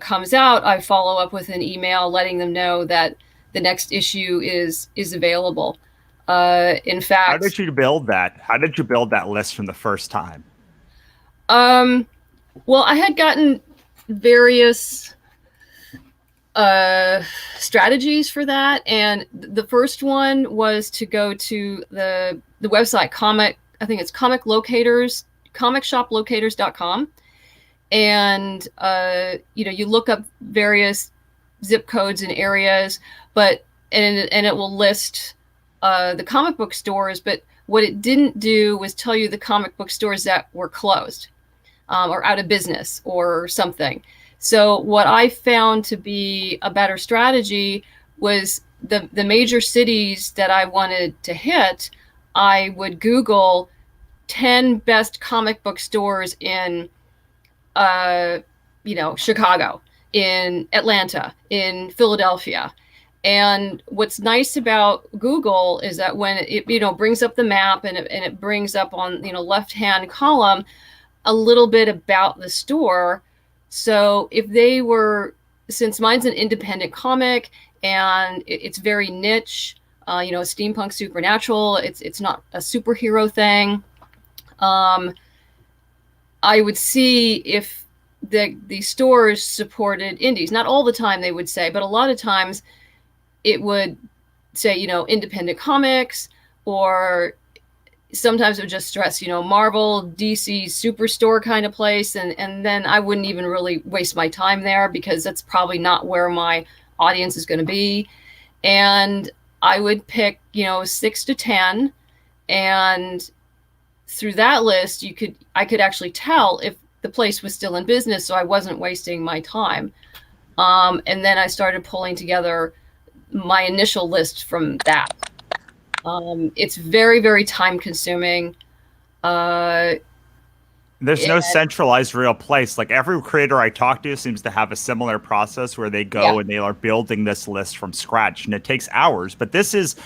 E: comes out, I follow up with an email letting them know that the next issue is available. In fact,
A: how did you build that? How did you build that list from the first time?
E: Well, I had gotten various strategies for that, and the first one was to go to the website I think it's comicshop.locators.com, and you look up various zip codes and areas, and it will list the comic book stores, but what it didn't do was tell you the comic book stores that were closed or out of business or something. So what I found to be a better strategy was the major cities that I wanted to hit. I would Google 10 best comic book stores in, Chicago, in Atlanta, in Philadelphia. And what's nice about Google is that when it brings up the map and it brings up on left-hand column a little bit about the store. So if they were, since mine's an independent comic and it's very niche, steampunk supernatural, it's not a superhero thing. I would see if the stores supported indies. Not all the time they would say, but a lot of times it would say, independent comics, or sometimes it would just stress, Marvel, DC, Superstore kind of place. And then I wouldn't even really waste my time there because that's probably not where my audience is going to be. And I would pick, 6 to 10. And through that list, I could actually tell if the place was still in business, so I wasn't wasting my time. And then I started pulling together my initial list from that. It's very, very time consuming.
A: There's no centralized real place. Like every creator I talk to seems to have a similar process where they go and they are building this list from scratch, and it takes hours. But this is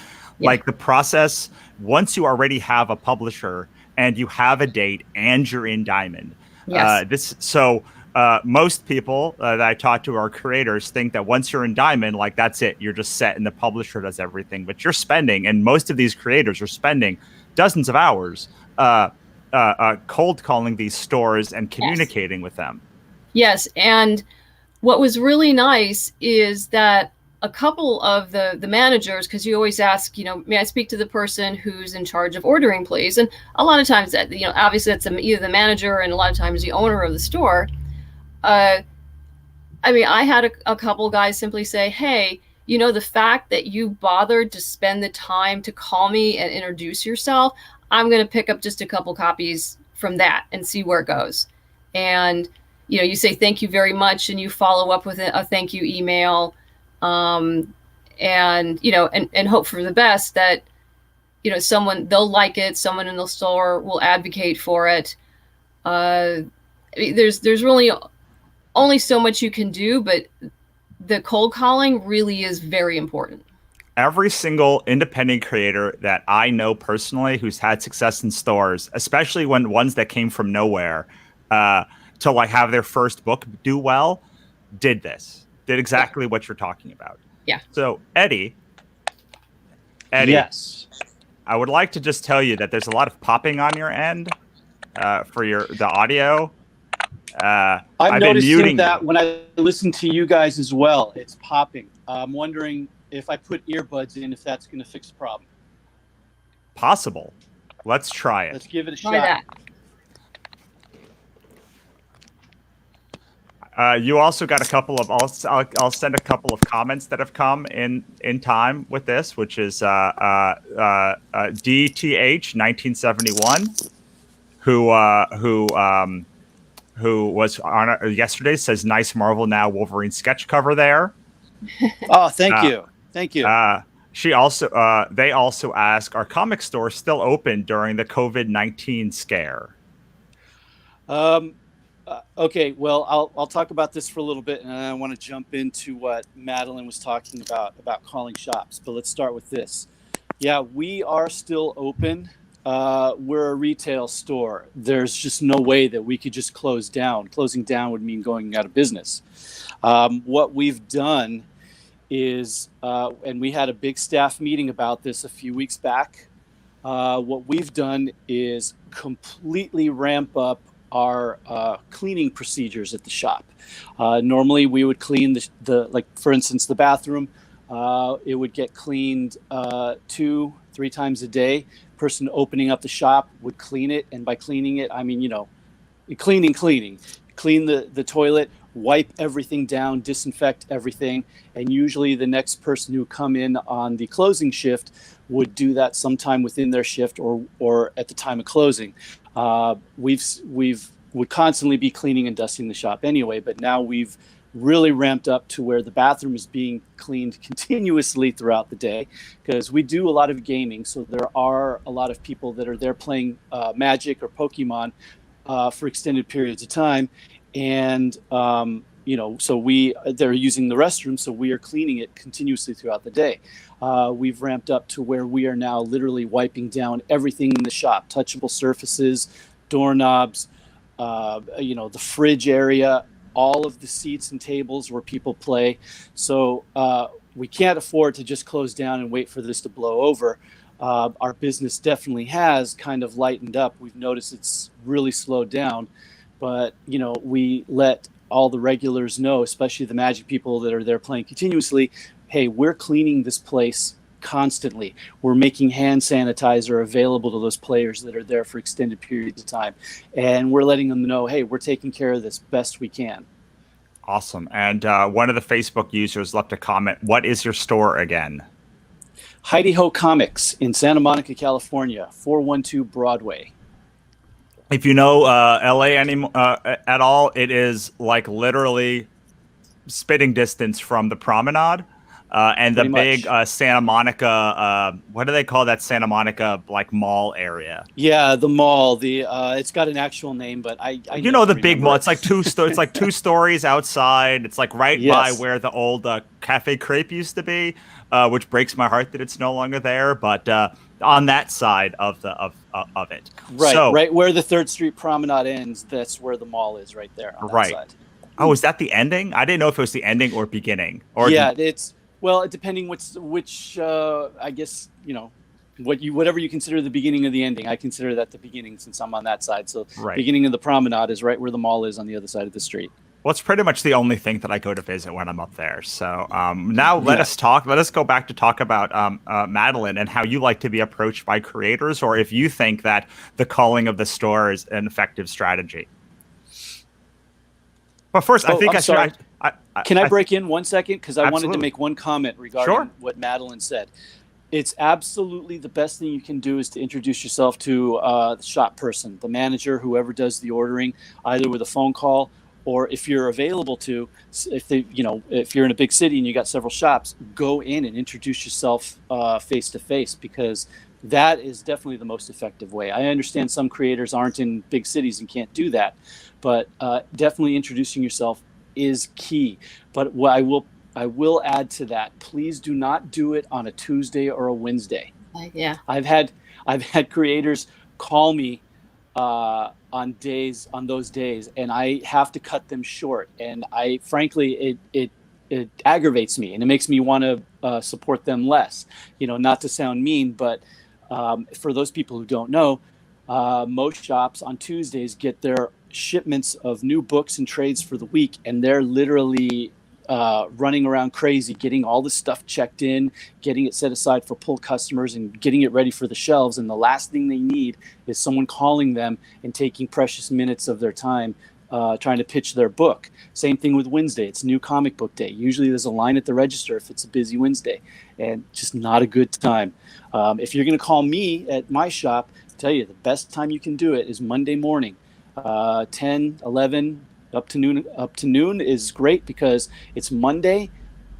A: like the process once you already have a publisher and you have a date and you're in Diamond.
E: Yes.
A: Most people that I talk to are creators think that once you're in Diamond, like that's it, you're just set and the publisher does everything. But you're spending, and most of these creators are spending dozens of hours cold calling these stores and communicating with them.
E: Yes, and what was really nice is that a couple of the managers, because you always ask, may I speak to the person who's in charge of ordering, please? And a lot of times that, obviously that's either the manager and a lot of times the owner of the store. I had a couple guys simply say, hey, the fact that you bothered to spend the time to call me and introduce yourself, I'm going to pick up just a couple copies from that and see where it goes. And, you say thank you very much and you follow up with a thank you email. And hope for the best that, someone, they'll like it. Someone in the store will advocate for it. There's really only so much you can do, but the cold calling really is very important.
A: Every single independent creator that I know personally who's had success in stores, especially when ones that came from nowhere, to like have their first book do well, did exactly what you're talking about.
E: Yeah.
A: So Eddie.
F: Yes.
A: I would like to just tell you that there's a lot of popping on your end for the audio.
F: I'm noticing that when I listen to you guys as well, it's popping. I'm wondering if I put earbuds in, if that's going to fix the problem.
A: Possible. Let's try it.
F: Let's give it a
E: Try
F: shot.
A: You also got a couple of. I'll send a couple of comments that have come in time with this, which is DTH 1971, who was on yesterday, says nice Marvel Now Wolverine sketch cover there.
F: Oh, thank you.
A: She also they also ask, are comic stores still open during the COVID-19 scare?
F: Okay, well, I'll talk about this for a little bit, and I want to jump into what Madeleine was talking about calling shops. But let's start with this. Yeah, we are still open. We're a retail store. There's just no way that we could just close down. Closing down would mean going out of business. What we've done is, and we had a big staff meeting about this a few weeks back. What we've done is completely ramp up our cleaning procedures at the shop. Normally we would clean the like, for instance, the bathroom. It would get cleaned 2-3 times a day. Person opening up the shop would clean it, and by cleaning it, I mean, clean the toilet, wipe everything down, disinfect everything, and usually the next person who come in on the closing shift would do that sometime within their shift or at the time of closing. We've would constantly be cleaning and dusting the shop anyway, but now we've really ramped up to where the bathroom is being cleaned continuously throughout the day, because we do a lot of gaming. So there are a lot of people that are there playing Magic or Pokemon for extended periods of time. And, so they're using the restroom, so we are cleaning it continuously throughout the day. We've ramped up to where we are now literally wiping down everything in the shop, touchable surfaces, doorknobs, the fridge area, all of the seats and tables where people play. So we can't afford to just close down and wait for this to blow over. Our business definitely has kind of lightened up. We've noticed it's really slowed down, but we let all the regulars know, especially the Magic people that are there playing continuously, hey, we're cleaning this place constantly. We're making hand sanitizer available to those players that are there for extended periods of time. And we're letting them know, hey, we're taking care of this best we can.
A: Awesome. And one of the Facebook users left a comment. What is your store again?
F: Heidi Ho Comics in Santa Monica, California, 412 Broadway.
A: If you know LA at all, it is like literally spitting distance from the promenade. And the big Santa Monica, what do they call that Santa Monica like mall area? Yeah,
F: the mall. It's got an actual name, but I
A: the big mall. It's like it's like 2 stories outside. It's like right by where the old Cafe Crepe used to be, which breaks my heart that it's no longer there. But on that side of it,
F: right, so, right where the 3rd Street Promenade ends, that's where the mall is, right there. On that side.
A: Oh, is that the ending? I didn't know if it was the ending or beginning.
F: It's. Well, depending which I guess, whatever you consider the beginning of the ending, I consider that the beginning since I'm on that side. So beginning of the promenade is right where the mall is on the other side of the street.
A: Well, it's pretty much the only thing that I go to visit when I'm up there. So now let us go back to talk about Madeleine and how you like to be approached by creators, or if you think that the calling of the store is an effective strategy. But first, I think
F: Can I break in 1 second? Because I wanted to make one comment regarding what Madeleine said. It's absolutely the best thing you can do is to introduce yourself to the shop person, the manager, whoever does the ordering, either with a phone call or if you're available to, if you're in a big city and you got several shops, go in and introduce yourself face to face, because that is definitely the most effective way. I understand some creators aren't in big cities and can't do that, but definitely introducing yourself is key. But what I will add to that, please do not do it on a Tuesday or a Wednesday. I've had creators call me on those days, and I have to cut them short, and frankly it aggravates me, and it makes me want to support them less. Not to sound mean, but for those people who don't know, most shops on Tuesdays get their shipments of new books and trades for the week, and they're literally running around crazy, getting all the stuff checked in, getting it set aside for pull customers, and getting it ready for the shelves. And the last thing they need is someone calling them and taking precious minutes of their time trying to pitch their book. Same thing with Wednesday. It's new comic book day. Usually there's a line at the register if it's a busy Wednesday, and just not a good time. If you're going to call me at my shop, I tell you the best time you can do it is Monday morning. 10, 11, up to noon is great, because it's Monday,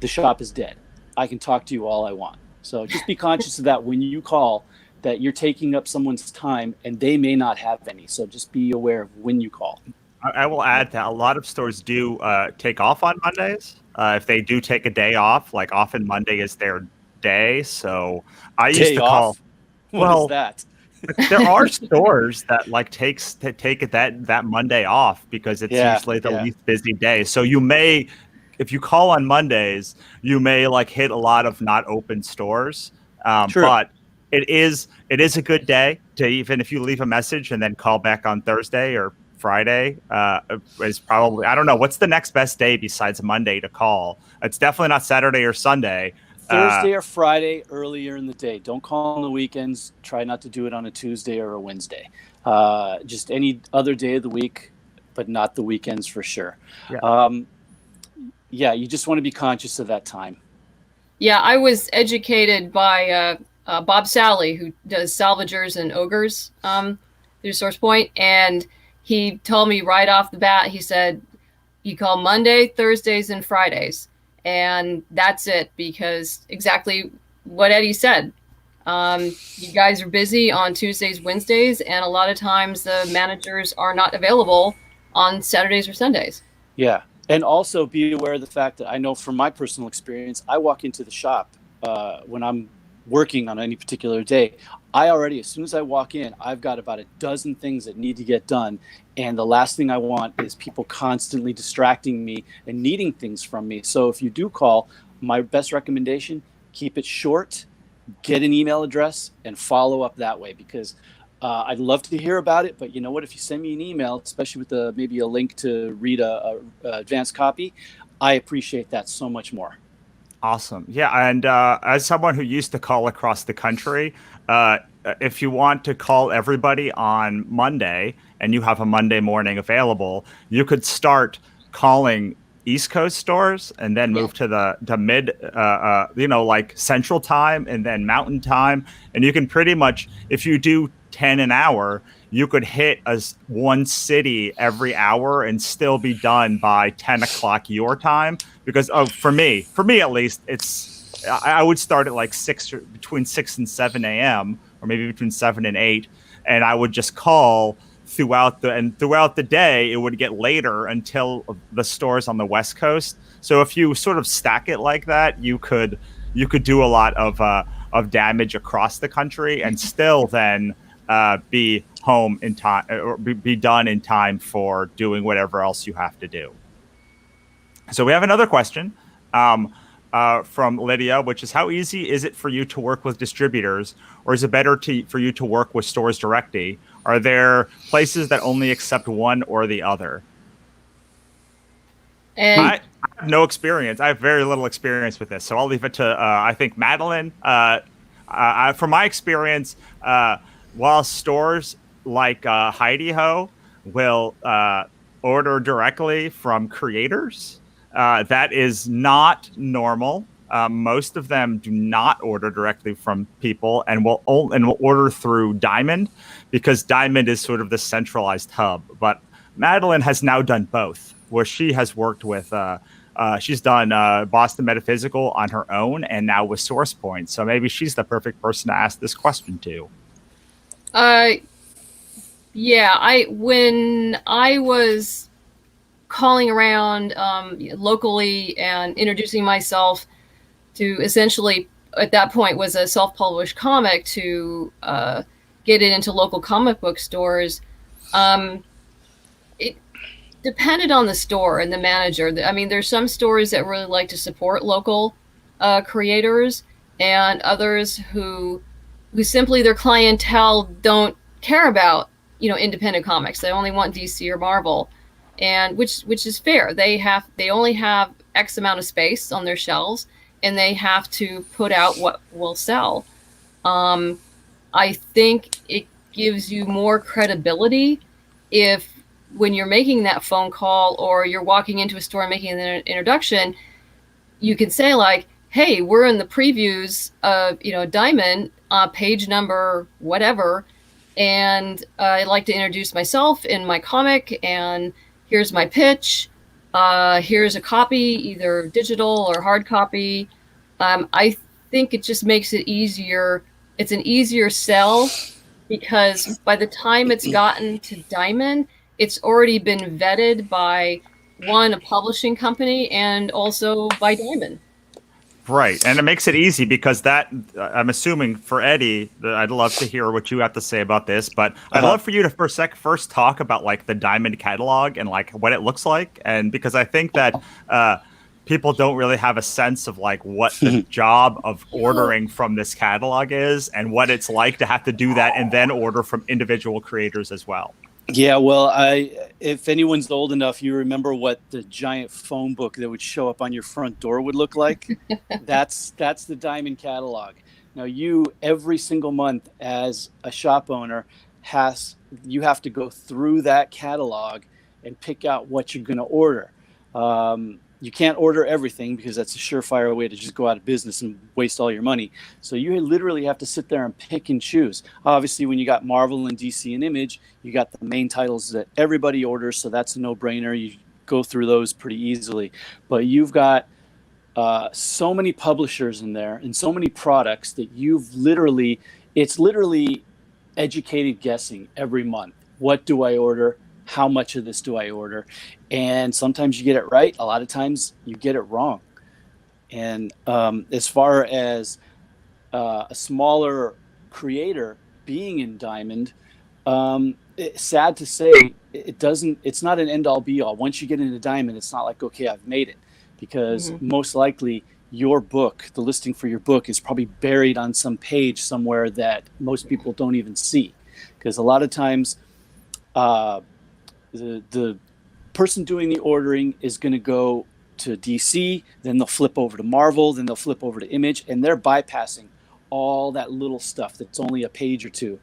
F: the shop is dead. I can talk to you all I want. So just be conscious of that when you call, that you're taking up someone's time and they may not have any. So just be aware of when you call.
A: I will add that a lot of stores do take off on Mondays. If they do take a day off, like often Monday is their day. So I used to call.
F: What is that?
A: There are stores that take that Monday off because it's usually the least busy day. So you may if you call on Mondays, you may like hit a lot of not open stores.
F: True.
A: But it is a good day to, even if you leave a message and then call back on Thursday or Friday, is probably, I don't know, what's the next best day besides Monday to call? It's definitely not Saturday or Sunday.
F: Thursday or Friday earlier in the day. Don't call on the weekends. Try not to do it on a Tuesday or a Wednesday. Just any other day of the week, but not the weekends for sure.
A: Yeah.
F: You just want to be conscious of that time.
E: Yeah, I was educated by Bob Sally, who does Salvagers and Ogres through SourcePoint, and he told me right off the bat, he said, you call Monday, Thursdays, and Fridays. And that's it, because exactly what Eddie said. You guys are busy on Tuesdays, Wednesdays, and a lot of times the managers are not available on Saturdays or Sundays.
F: Yeah. And also be aware of the fact that I know from my personal experience, I walk into the shop when I'm working on any particular day. As soon as I walk in, I've got about a dozen things that need to get done. And the last thing I want is people constantly distracting me and needing things from me. So if you do call, my best recommendation, keep it short, get an email address, and follow up that way, because I'd love to hear about it, but you know what? If you send me an email, especially with maybe a link to read a advanced copy, I appreciate that so much more.
A: Awesome. Yeah. And as someone who used to call across the country, if you want to call everybody on Monday and you have a Monday morning available, you could start calling East Coast stores and then move to the mid, like Central Time and then Mountain Time. And you can pretty much, if you do 10 an hour, you could hit one city every hour and still be done by 10 o'clock your time. Because for me at least, I would start at like between 6 and 7 a.m. or maybe between 7 and 8, and I would just call throughout the day. It would get later until the stores on the West Coast. So if you sort of stack it like that, you could do a lot of damage across the country and still then be home in time, or be done in time for doing whatever else you have to do. So we have another question from Lydia, which is, how easy is it for you to work with distributors, or is it better for you to work with stores directly? Are there places that only accept one or the other?
E: And
A: I have no experience. I have very little experience with this, so I'll leave it to I think Madeleine. From my experience, while stores like Heidi Ho will order directly from creators, that is not normal. Most of them do not order directly from people and will order through Diamond, because Diamond is sort of the centralized hub. But Madeleine has now done both, where she has worked with she's done Boston Metaphysical on her own and now with SourcePoint. So maybe she's the perfect person to ask this question to.
E: When I was calling around locally and introducing myself to, essentially at that point was a self-published comic, to get it into local comic book stores, it depended on the store and the manager. I mean, there's some stores that really like to support local creators, and others who simply, their clientele don't care about, independent comics. They only want DC or Marvel, and which is fair. They only have X amount of space on their shelves, and they have to put out what will sell. I think it gives you more credibility if, when you're making that phone call or you're walking into a store and making an introduction, you can say like, hey, we're in the previews of, Diamond, page number whatever, and I'd like to introduce myself in my comic, and here's my pitch. Here's a copy, either digital or hard copy. I think it just makes it easier. It's an easier sell, because by the time it's gotten to Diamond, it's already been vetted by a publishing company, and also by Diamond.
A: Right. And it makes it easy, because that, I'm assuming for Eddie, I'd love to hear what you have to say about this, but I'd love for you to first talk about like the Diamond catalog and like what it looks like. And because I think that people don't really have a sense of like what the job of ordering from this catalog is and what it's like to have to do that and then order from individual creators as well.
F: Yeah, well, if anyone's old enough, you remember what the giant phone book that would show up on your front door would look like? That's the Diamond catalog. Now, every single month as a shop owner, you have to go through that catalog and pick out what you're going to order. You can't order everything because that's a surefire way to just go out of business and waste all your money. So you literally have to sit there and pick and choose. Obviously, when you got Marvel and DC and Image, you got the main titles that everybody orders, so that's a no-brainer. You go through those pretty easily. But you've got so many publishers in there and so many products that it's literally educated guessing every month. What do I order? How much of this do I order? And sometimes you get it right. A lot of times you get it wrong. And as far as a smaller creator being in Diamond, sad to say, it's not an end all be all. Once you get into Diamond, it's not like, okay, I've made it, because most likely your book, the listing for your book, is probably buried on some page somewhere that most people don't even see. Because a lot of times, the person doing the ordering is going to go to DC, then they'll flip over to Marvel, then they'll flip over to Image, and they're bypassing all that little stuff that's only a page or two.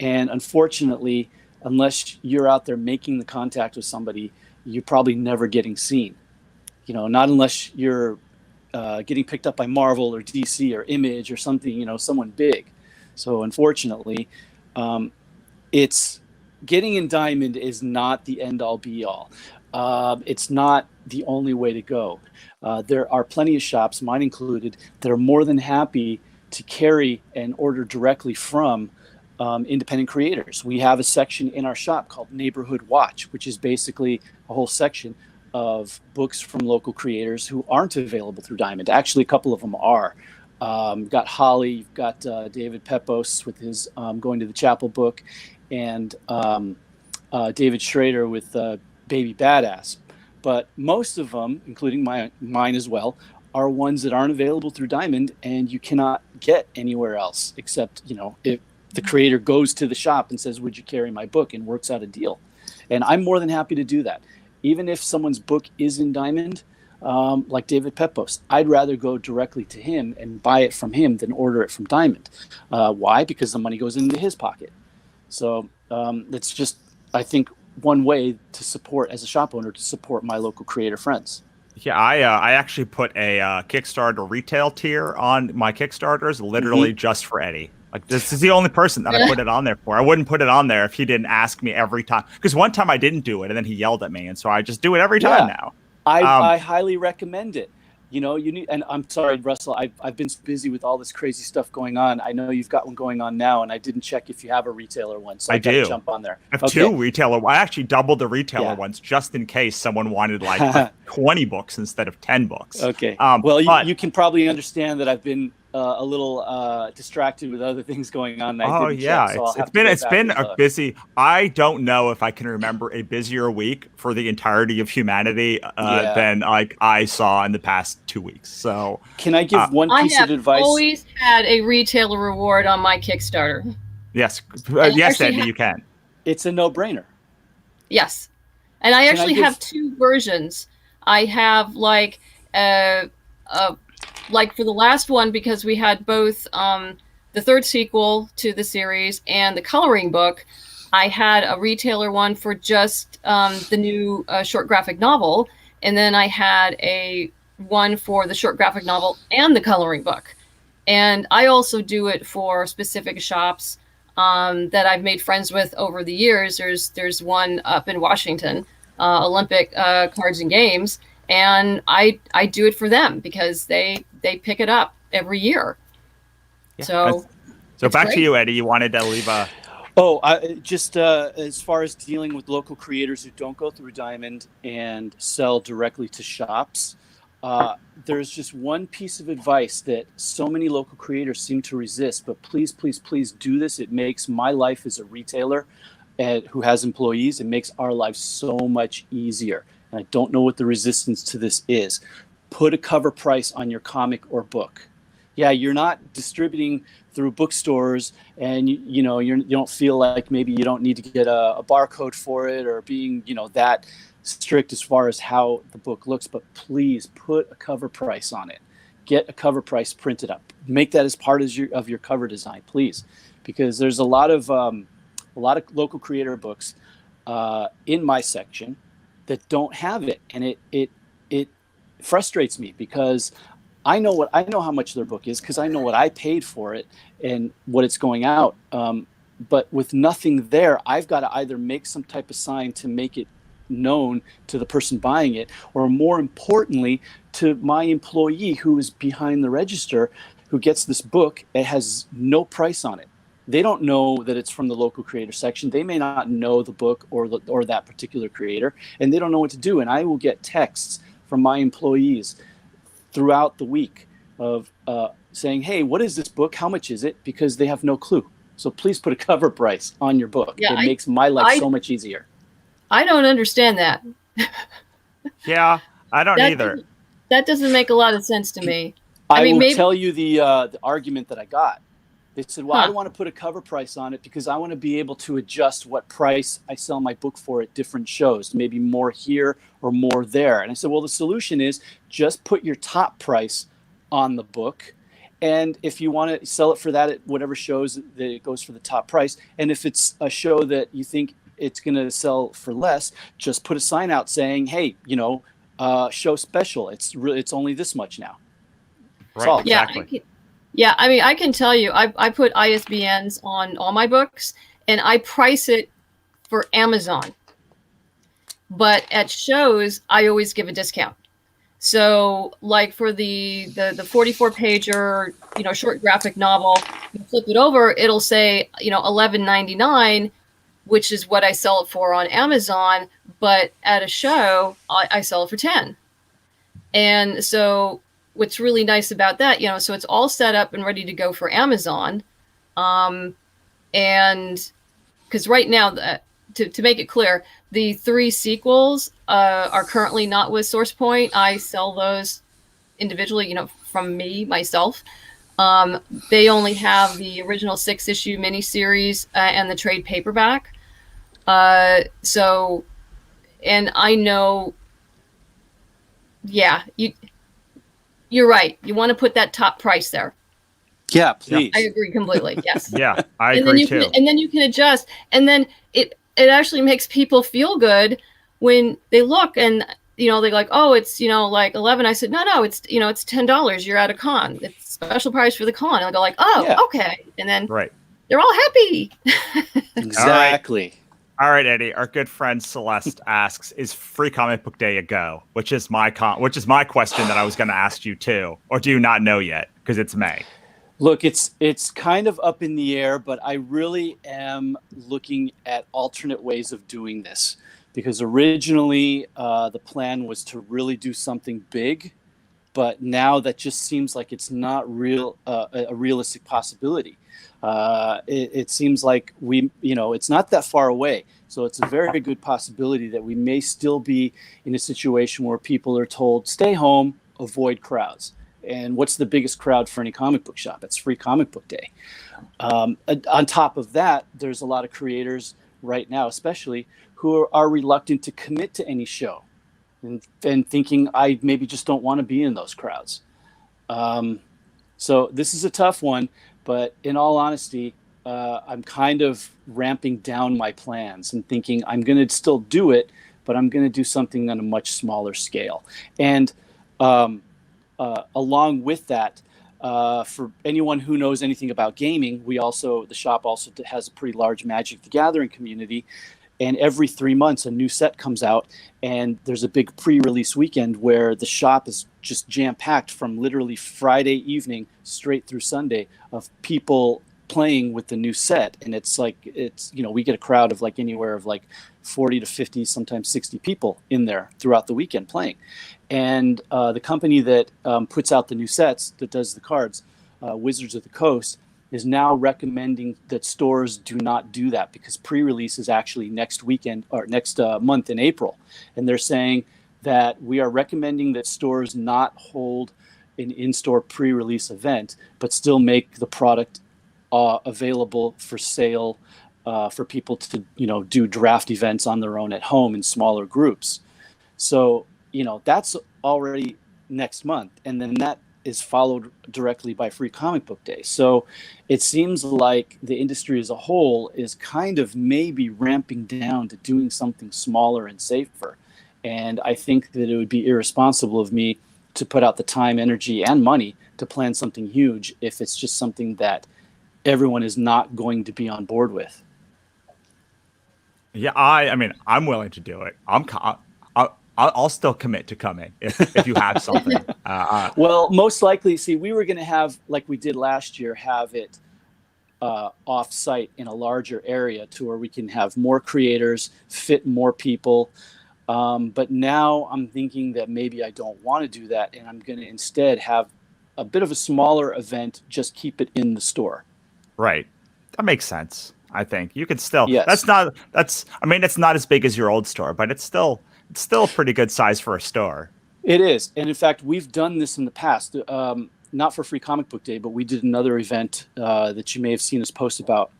F: And unfortunately, unless you're out there making the contact with somebody, you're probably never getting seen. Not unless you're getting picked up by Marvel or DC or Image or something, someone big. So unfortunately, it's getting in Diamond is not the end all be all. It's not the only way to go. There are plenty of shops, mine included, that are more than happy to carry and order directly from independent creators. We have a section in our shop called Neighborhood Watch, which is basically a whole section of books from local creators who aren't available through Diamond. Actually, a couple of them are. You've got Holly, you've got David Pepos with his Going to the Chapel book, and David Schrader with Baby Badass. But most of them, including mine as well, are ones that aren't available through Diamond and you cannot get anywhere else except, if the creator goes to the shop and says, would you carry my book, and works out a deal. And I'm more than happy to do that. Even if someone's book is in Diamond, like David Pepos, I'd rather go directly to him and buy it from him than order it from Diamond. Why? Because the money goes into his pocket. So it's just, I think, one way to support, as a shop owner, to support my local creator friends.
A: Yeah, I actually put a Kickstarter retail tier on my Kickstarters, literally just for Eddie. Like, this is the only person that I put it on there for. I wouldn't put it on there if he didn't ask me every time. Because one time I didn't do it, and then he yelled at me, and so I just do it every time now.
F: I highly recommend it. You need, and I'm sorry, Russell, I've been busy with all this crazy stuff going on. I know you've got one going on now, and I didn't check if you have a retailer one, so I got to jump on there.
A: I have two retailer. I actually doubled the retailer ones just in case someone wanted like 20 books instead of 10 books.
F: Okay. Well, you can probably understand that I've been a little distracted with other things going on.
A: It's been a busy. I don't know if I can remember a busier week for the entirety of humanity than like I saw in the past 2 weeks. So
F: can I give one piece of advice?
E: I have always had a retailer reward on my Kickstarter.
A: Yes, yes, Andy, you can.
F: It's a no-brainer.
E: Yes, and I actually have two versions. I have like for the last one, because we had both the third sequel to the series and the coloring book, I had a retailer one for just the new short graphic novel, and then I had a one for the short graphic novel and the coloring book. And I also do it for specific shops that I've made friends with over the years. There's one up in Washington, Olympic Cards and Games, and I do it for them because they pick it up every year.
A: Yeah. So back to you, Eddie. You wanted to leave a...
F: as far as dealing with local creators who don't go through Diamond and sell directly to shops, there's just one piece of advice that so many local creators seem to resist, but please, please, please do this. It makes my life as a retailer who has employees, it makes our lives so much easier. And I don't know what the resistance to this is. put a cover price on your comic or book. Yeah, you're not distributing through bookstores, and you don't feel like maybe you don't need to get a barcode for it, or being that strict as far as how the book looks. But please put a cover price on it. Get a cover price printed up. Make that as part of your cover design, please, because there's a lot of local creator books in my section that don't have it, and it frustrates me, because I know how much their book is, because I know what I paid for it and what it's going out. But with nothing there, I've got to either make some type of sign to make it known to the person buying it, or more importantly, to my employee who is behind the register, who gets this book. It has no price on it. They don't know that it's from the local creator section. They may not know the book or that particular creator, and they don't know what to do. And I will get texts from my employees throughout the week of saying, hey, what is this book? How much is it? Because they have no clue. So please put a cover price on your book.
E: Yeah,
F: it makes my life so much easier.
E: I don't understand that.
A: Yeah, I don't either.
E: That doesn't make a lot of sense to me.
F: I mean, will tell you the argument that I got. They said, well, I don't want to put a cover price on it because I want to be able to adjust what price I sell my book for at different shows, maybe more here or more there. And I said, well, the solution is just put your top price on the book. And if you want to sell it for that at whatever shows, that it goes for the top price. And if it's a show that you think it's going to sell for less, just put a sign out saying, hey, show special. It's only this much now.
A: Right, exactly.
E: Yeah, I mean, I can tell you, I put ISBNs on all my books, and I price it for Amazon. But at shows, I always give a discount. So, like for the 44-pager, short graphic novel, you flip it over, it'll say, $11.99, which is what I sell it for on Amazon. But at a show, I sell it for $10. And so what's really nice about that, so it's all set up and ready to go for Amazon. And because right now, to make it clear, the 3 sequels are currently not with SourcePoint. I sell those individually, from myself. They only have the original 6-issue miniseries and the trade paperback. And I know, you're right. You want to put that top price there.
F: Yeah, please.
E: I agree completely. Yes.
A: Yeah, I agree too.
E: And then you can adjust. And then it actually makes people feel good when they look and, they're like, oh, it's, like 11. I said, no, it's, it's $10. You're at a con. It's special price for the con. And I go like, oh, okay. And then they're all happy.
F: Exactly.
A: All right, Eddie. Our good friend Celeste asks, "Is Free Comic Book Day a go?" Which is my question that I was going to ask you too, or do you not know yet because it's May?
F: Look, it's kind of up in the air, but I really am looking at alternate ways of doing this, because originally the plan was to really do something big, but now that just seems like it's not a realistic possibility. It seems like it's not that far away. So it's a very good possibility that we may still be in a situation where people are told, stay home, avoid crowds. And what's the biggest crowd for any comic book shop? It's Free Comic Book Day. On top of that, there's a lot of creators right now, especially, who are reluctant to commit to any show and thinking, I maybe just don't want to be in those crowds. So this is a tough one. But in all honesty, I'm kind of ramping down my plans and thinking I'm going to still do it, but I'm going to do something on a much smaller scale. And along with that, for anyone who knows anything about gaming, the shop also has a pretty large Magic the Gathering community. And every 3 months, a new set comes out, and there's a big pre-release weekend where the shop is just jam-packed from literally Friday evening straight through Sunday of people playing with the new set. And we get a crowd of anywhere of 40 to 50, sometimes 60 people in there throughout the weekend playing. And the company that puts out the new sets, that does the cards, Wizards of the Coast, is now recommending that stores do not do that, because pre-release is actually next weekend or next month in April. And they're saying that we are recommending that stores not hold an in-store pre-release event, but still make the product available for sale for people to, do draft events on their own at home in smaller groups. So, that's already next month. And then that is followed directly by Free Comic Book Day. So it seems like the industry as a whole is kind of maybe ramping down to doing something smaller and safer. And I think that it would be irresponsible of me to put out the time, energy, and money to plan something huge if it's just something that everyone is not going to be on board with.
A: Yeah, I mean, I'm willing to do it. I'll still commit to coming if you have something.
F: Well, most likely, see, we were going to have, like we did last year, have it off-site in a larger area to where we can have more creators, fit more people. But now I'm thinking that maybe I don't want to do that, and I'm going to instead have a bit of a smaller event, just keep it in the store.
A: Right. That makes sense. I think you could still,
F: Yes.
A: it's not as big as your old store, but it's still a pretty good size for a store.
F: It is. And in fact, we've done this in the past, not for Free Comic Book Day, but we did another event that you may have seen us post about,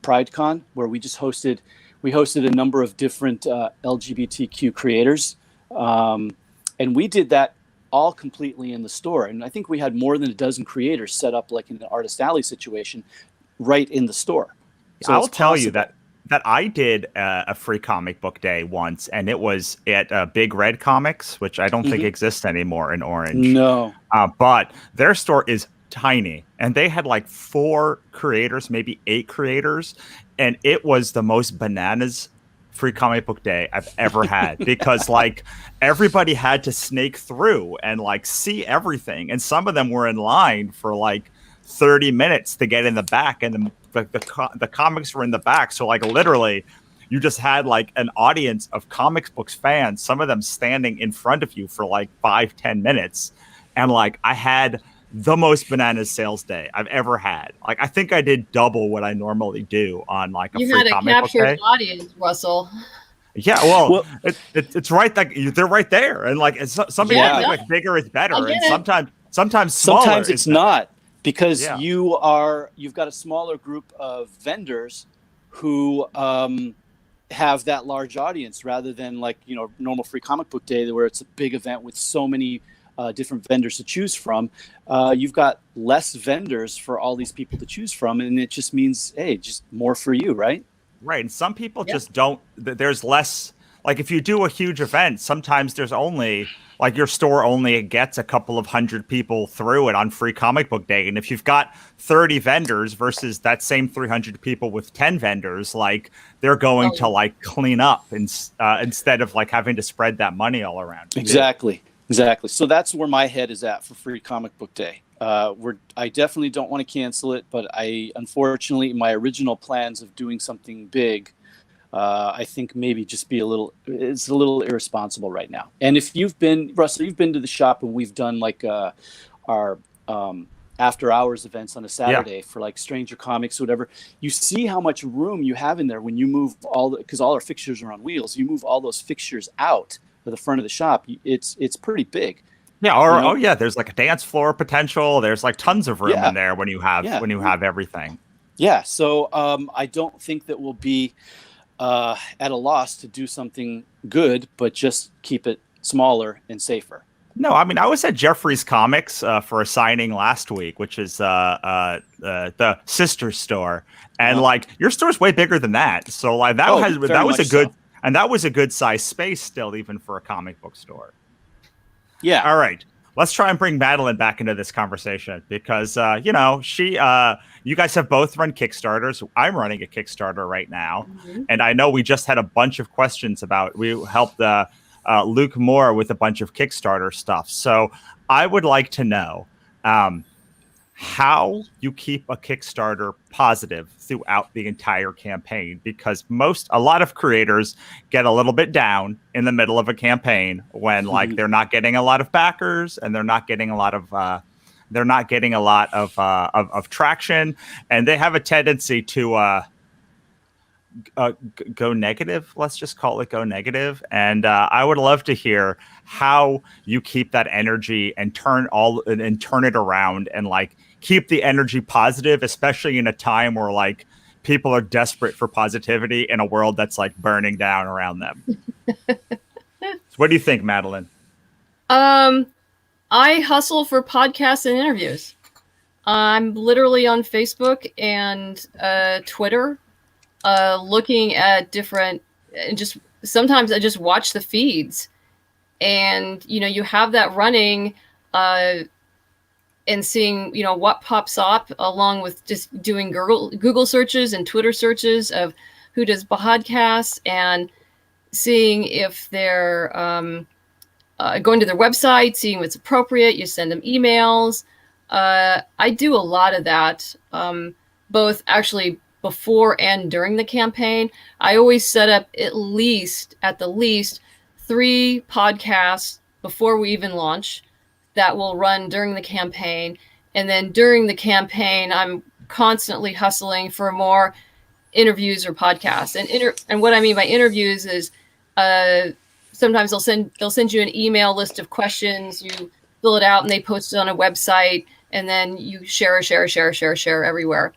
F: PrideCon, where we hosted a number of different LGBTQ creators. And we did that all completely in the store. And I think we had more than a dozen creators set up like in an Artist Alley situation right in the store. So
A: I'll tell you that I did a Free Comic Book Day once, and it was at Big Red Comics, which I don't think exists anymore in Orange.
F: No.
A: But their store is tiny, and they had like 4 creators, maybe 8 creators, and it was the most bananas Free Comic Book Day I've ever had because like everybody had to snake through and like see everything, and some of them were in line for like 30 minutes to get in the back, and the comics were in the back, so like literally you just had like an audience of comics books fans, some of them standing in front of you for like 5-10 minutes, and like I had the most bananas sales day I've ever had. Like I think I did double what I normally do on like a Free Comic Book Day.
E: You had a captured audience, Russell.
A: Yeah, well it's right that they're right there, and like some people think like bigger is better, and sometimes smaller.
F: Sometimes it's not. Because you've got a smaller group of vendors who have that large audience rather than like, normal Free Comic Book Day where it's a big event with so many different vendors to choose from. You've got less vendors for all these people to choose from, and it just means, hey, just more for you, right?
A: Right, and some people just don't. There's less. Like if you do a huge event, sometimes there's only like your store only gets a couple of hundred people through it on Free Comic Book Day. And if you've got 30 vendors versus that same 300 people with 10 vendors, like they're going to like clean up instead of like having to spread that money all around.
F: Exactly. So that's where my head is at for Free Comic Book Day. I definitely don't want to cancel it, but unfortunately, my original plans of doing something big, I think maybe just it's a little irresponsible right now. And if Russell, you've been to the shop and we've done like our after hours events on a Saturday for like Stranger Comics or whatever, you see how much room you have in there when you move because all our fixtures are on wheels. You move all those fixtures out to the front of the shop. It's pretty big.
A: Yeah. There's like a dance floor potential. There's like tons of room in there when you have everything. Yeah.
F: So I don't think that we'll be at a loss to do something good, but just keep it smaller and safer.
A: No, I mean, I was at Jeffrey's Comics for a signing last week, which is the sister store, and like your store's way bigger than that. So like that was a good size space still, even for a comic book store.
F: Yeah.
A: All right. Let's try and bring Madeleine back into this conversation because, you guys have both run Kickstarters. I'm running a Kickstarter right now. Mm-hmm. And I know we just had a bunch of questions we helped Luke Moore with a bunch of Kickstarter stuff. So I would like to know how you keep a Kickstarter positive throughout the entire campaign, because a lot of creators get a little bit down in the middle of a campaign when like they're not getting a lot of backers and they're not getting a lot of traction, and they have a tendency to go negative. Let's just call it go negative. And I would love to hear how you keep that energy and turn it around and like keep the energy positive, especially in a time where like people are desperate for positivity in a world that's like burning down around them. So what do you think, Madeleine?
E: I hustle for podcasts and interviews. I'm literally on Facebook and Twitter, looking at different, and just sometimes I just watch the feeds, and you have that running, and seeing what pops up, along with just doing Google searches and Twitter searches of who does podcasts, and seeing if they're going to their website, seeing what's appropriate. You send them emails. I do a lot of that, both actually before and during the campaign. I always set up at the least 3 podcasts before we even launch that will run during the campaign. And then during the campaign, I'm constantly hustling for more interviews or podcasts. And what I mean by interviews is sometimes they'll send you an email list of questions. You fill it out and they post it on a website, and then you share everywhere.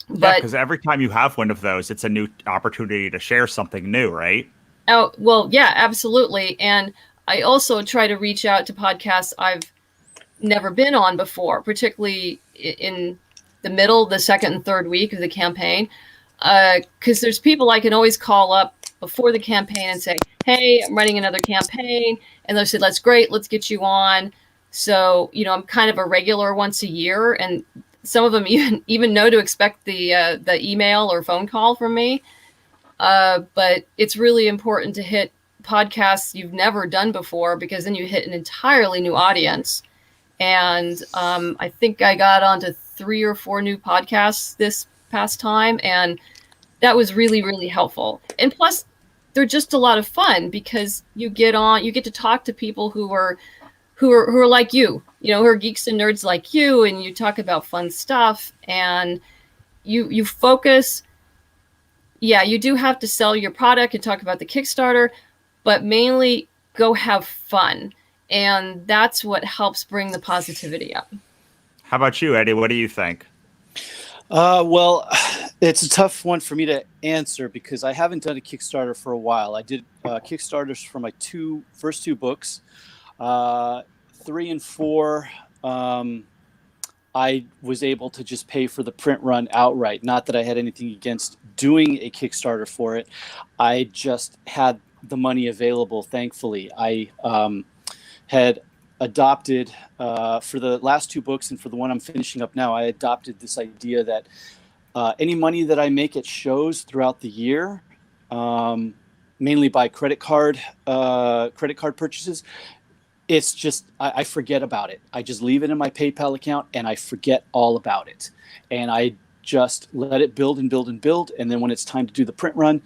A: But because every time you have one of those, it's a new opportunity to share something new, right?
E: Oh, well, yeah, absolutely. And I also try to reach out to podcasts I've never been on before, particularly in the second and third week of the campaign. Because there's people I can always call up before the campaign and say, hey, I'm running another campaign. And they'll say, that's great, let's get you on. So, I'm kind of a regular once a year, and some of them even know to expect the email or phone call from me. But it's really important to hit podcasts you've never done before, because then you hit an entirely new audience. And I think I got onto 3 or 4 new podcasts this past time, and that was really, really helpful. And plus, they're just a lot of fun, because you get to talk to people who are like you, who are geeks and nerds like you, and you talk about fun stuff, and you focus. Yeah, you do have to sell your product and talk about the Kickstarter, but mainly go have fun. And that's what helps bring the positivity up.
A: How about you, Eddie? What do you think?
F: Well, it's a tough one for me to answer, because I haven't done a Kickstarter for a while. I did Kickstarters for my first two books. 3 and 4, I was able to just pay for the print run outright. Not that I had anything against doing a Kickstarter for it. I just had the money available, thankfully. I had adopted, for the last 2 books and for the one I'm finishing up now, I adopted this idea that any money that I make at shows throughout the year, mainly by credit card purchases, it's just, I forget about it. I just leave it in my PayPal account and I forget all about it. And I just let it build and build and build. And then when it's time to do the print run,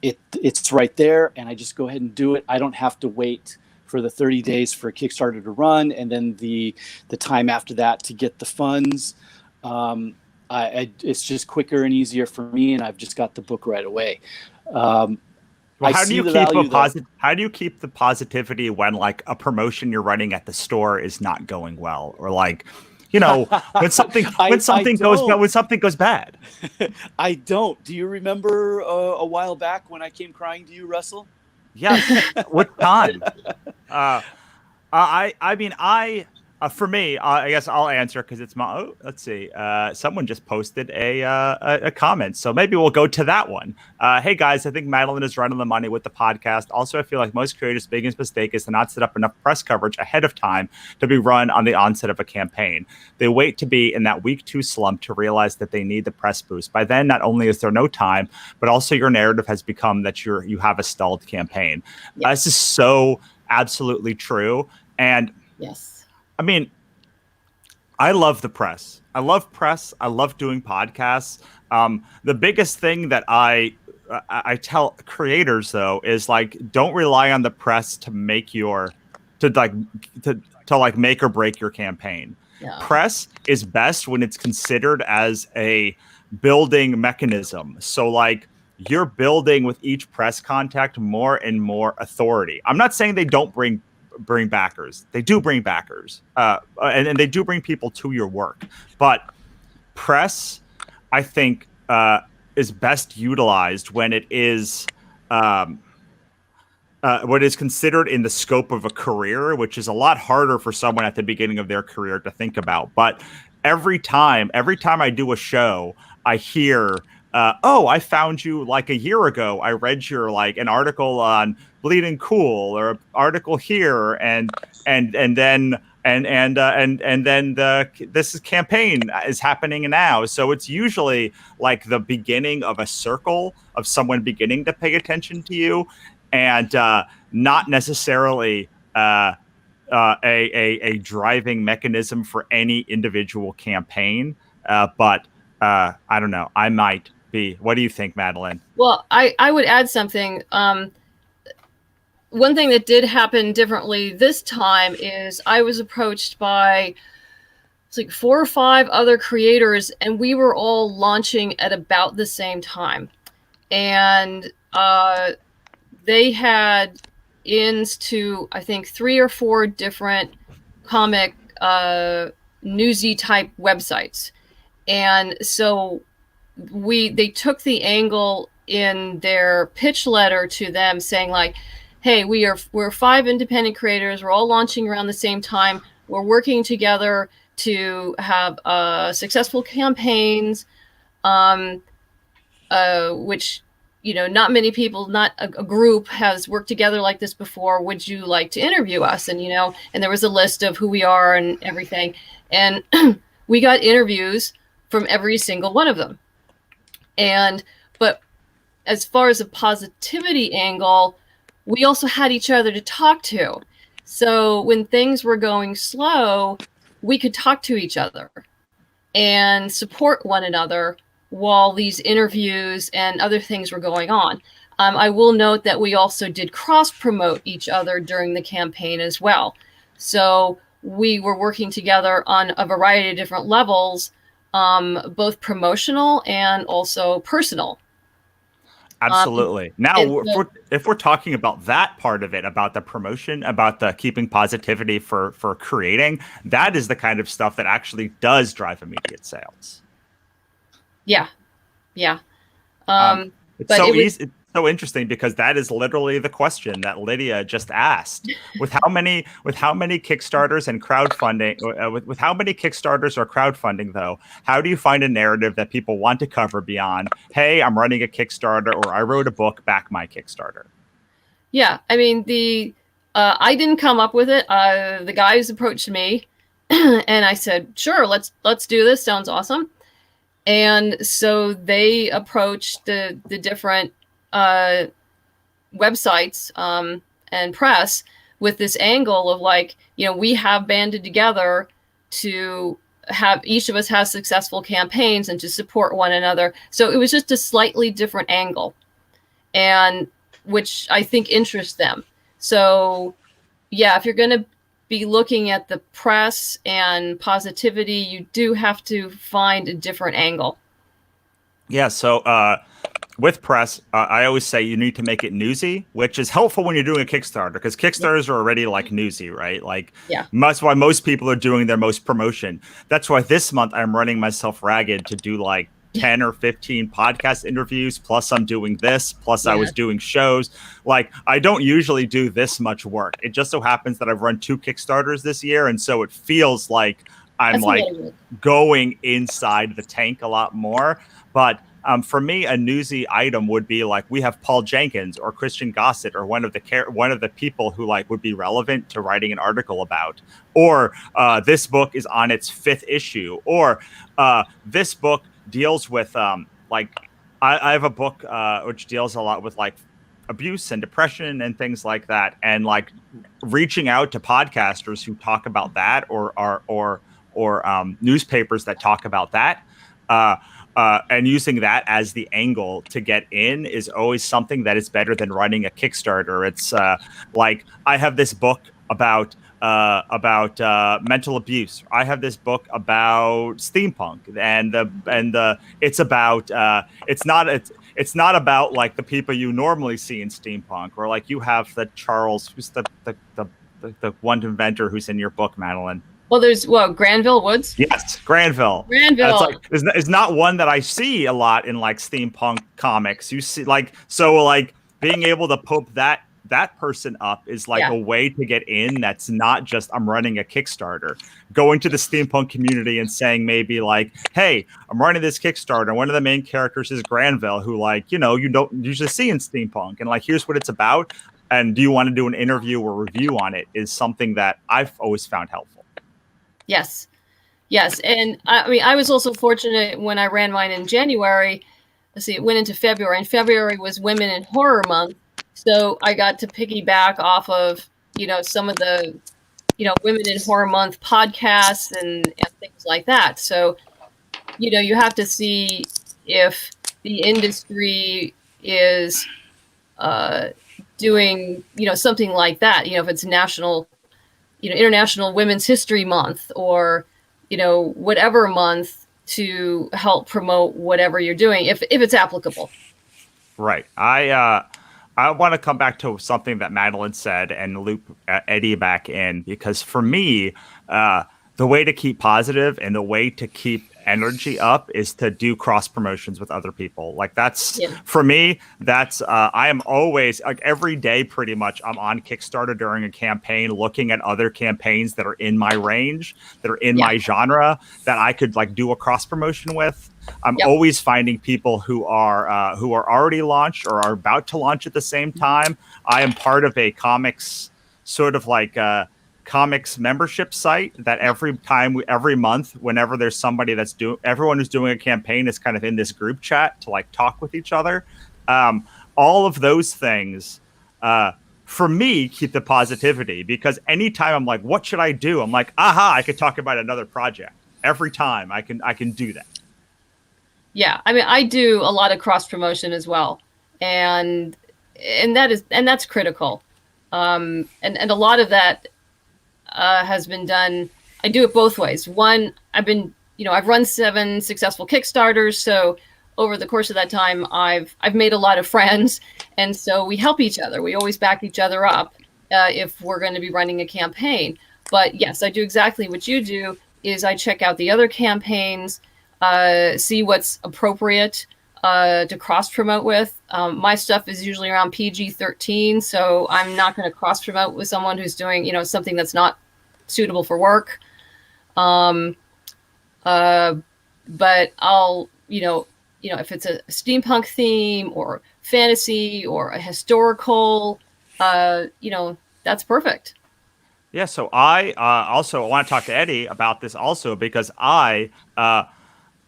F: it's right there, and I just go ahead and do it. I don't have to wait for the 30 days for a Kickstarter to run, and then the time after that to get the funds. It's just quicker and easier for me, and I've just got the book right away.
A: Well, how do you keep the positivity when like a promotion you're running at the store is not going well, or like, when something goes bad?
F: I don't. Do you remember a while back when I came crying to you, Russell?
A: Yes. What time? For me, I guess I'll answer, because it's my. Oh, let's see. Someone just posted a comment, so maybe we'll go to that one. Hey guys, I think Madeleine is right on the money with the podcast. Also, I feel like most creators' biggest mistake is to not set up enough press coverage ahead of time to be run on the onset of a campaign. They wait to be in that week 2 slump to realize that they need the press boost. By then, not only is there no time, but also your narrative has become that you have a stalled campaign.
E: Yes.
A: This is so absolutely true, and
E: yes.
A: I mean, I love the press. I love doing podcasts. The biggest thing that I tell creators, though, is like, don't rely on the press to make to make or break your campaign.
E: Yeah.
A: Press is best when it's considered as a building mechanism. So like, you're building with each press contact more and more authority. I'm not saying they don't bring backers. They do bring backers, and they do bring people to your work. But press, I think, is best utilized when it is what is considered in the scope of a career, which is a lot harder for someone at the beginning of their career to think about. But every time I do a show, I hear, oh, I found you like a year ago. I read your like an article on Bleeding Cool or an article here, and then this campaign is happening now. So it's usually like the beginning of a circle of someone beginning to pay attention to you, and not necessarily a driving mechanism for any individual campaign. But I don't know. I might be. What do you think, Madeleine?
E: Well, I would add something. One thing that did happen differently this time is I was approached by like 4 or 5 other creators, and we were all launching at about the same time. And they had ins to, I think, 3 or 4 different comic newsy type websites. And so they took the angle in their pitch letter to them saying like, hey, we're 5 independent creators. We're all launching around the same time. We're working together to have successful campaigns, which, you know, not many people, not a group has worked together like this before. Would you like to interview us? And, you know, and there was a list of who we are and everything. And we got interviews from every single one of them. But as far as a positivity angle, we also had each other to talk to. So when things were going slow, we could talk to each other and support one another while these interviews and other things were going on. I will note that we also did cross-promote each other during the campaign as well. So we were working together on a variety of different levels, both promotional and also personal.
A: Absolutely. Now, if we're talking about that part of it, about the promotion, about the keeping positivity for creating, that is the kind of stuff that actually does drive immediate sales.
E: Yeah.
A: It's so interesting because that is literally the question that Lydia just asked. With how many Kickstarters and crowdfunding, with how many Kickstarters or crowdfunding though, how do you find a narrative that people want to cover beyond, hey, I'm running a Kickstarter or I wrote a book, back my Kickstarter?
E: Yeah, I mean I didn't come up with it. The guys approached me, and I said, sure, let's do this. Sounds awesome. And so they approached the different websites and press with this angle of like, you know, we have banded together to have each of us have successful campaigns and to support one another. So it was just a slightly different angle, and which I think interests them. So yeah, if you're going to be looking at the press and positivity, you do have to find a different angle.
A: Yeah. So with press, I always say you need to make it newsy, which is helpful when you're doing a Kickstarter, because Kickstarters are already like newsy, right? Like,
E: yeah,
A: that's why most people are doing their most promotion. That's why this month I'm running myself ragged to do like 10 or 15 podcast interviews, plus I'm doing this, plus I was doing shows. Like, I don't usually do this much work. It just so happens that I've run 2 Kickstarters this year, and so it feels like I'm going inside the tank a lot more. But for me, a newsy item would be like, we have Paul Jenkins or Christian Gossett or one of the people who like would be relevant to writing an article about, or this book is on its 5th issue, or this book deals with like I have a book which deals a lot with like abuse and depression and things like that, and like reaching out to podcasters who talk about that, or newspapers that talk about that, and using that as the angle to get in is always something that is better than running a Kickstarter. It's like, I have this book about mental abuse. I have this book about steampunk, and it's about it's not about like the people you normally see in steampunk, or like you have the Charles, who's the one inventor who's in your book, Madeleine.
E: Well, there's Granville Woods.
A: Yes, Granville.
E: Granville.
A: It's like it's not one that I see a lot in like steampunk comics. You see, like being able to poke that person up is like a way to get in. That's not just I'm running a Kickstarter. Going to the steampunk community and saying maybe like, hey, I'm running this Kickstarter. One of the main characters is Granville, who like you don't usually see in steampunk, and like here's what it's about. And do you want to do an interview or review on it? Is something that I've always found helpful.
E: Yes. And I mean, I was also fortunate when I ran mine in January. Let's see, it went into February, and February was Women in Horror Month. So I got to piggyback off of, some of the, Women in Horror Month podcasts and things like that. So, you have to see if the industry is doing, something like that, if it's national, International Women's History Month, or, whatever month, to help promote whatever you're doing, if it's applicable.
A: Right. I want to come back to something that Madeleine said and loop Eddie back in, because for me, the way to keep positive and the way to keep energy up is to do cross promotions with other people. Like that's for me, that's I am always like every day pretty much I'm on Kickstarter during a campaign looking at other campaigns that are in my range, that are in my genre, that I could like do a cross promotion with. I'm always finding people who are already launched or are about to launch at the same time. I am part of a comics sort of like comics membership site that every month, whenever there's somebody everyone who's doing a campaign is kind of in this group chat to like talk with each other. All of those things, for me, keep the positivity, because anytime I'm like, what should I do? I'm like, I could talk about another project. Every time I can do that.
E: Yeah. I mean, I do a lot of cross promotion as well. And that's critical. And a lot of that, has been done. I do it both ways. One, I've run 7 successful Kickstarters. So over the course of that time, I've made a lot of friends. And so we help each other. We always back each other up if we're going to be running a campaign. But yes, I do exactly what you do, is I check out the other campaigns, see what's appropriate to cross promote with. My stuff is usually around PG-13, so I'm not going to cross promote with someone who's doing, something that's not suitable for work. But I'll, if it's a steampunk theme or fantasy or a historical, that's perfect.
A: Yeah. So I also want to talk to Eddie about this also, because I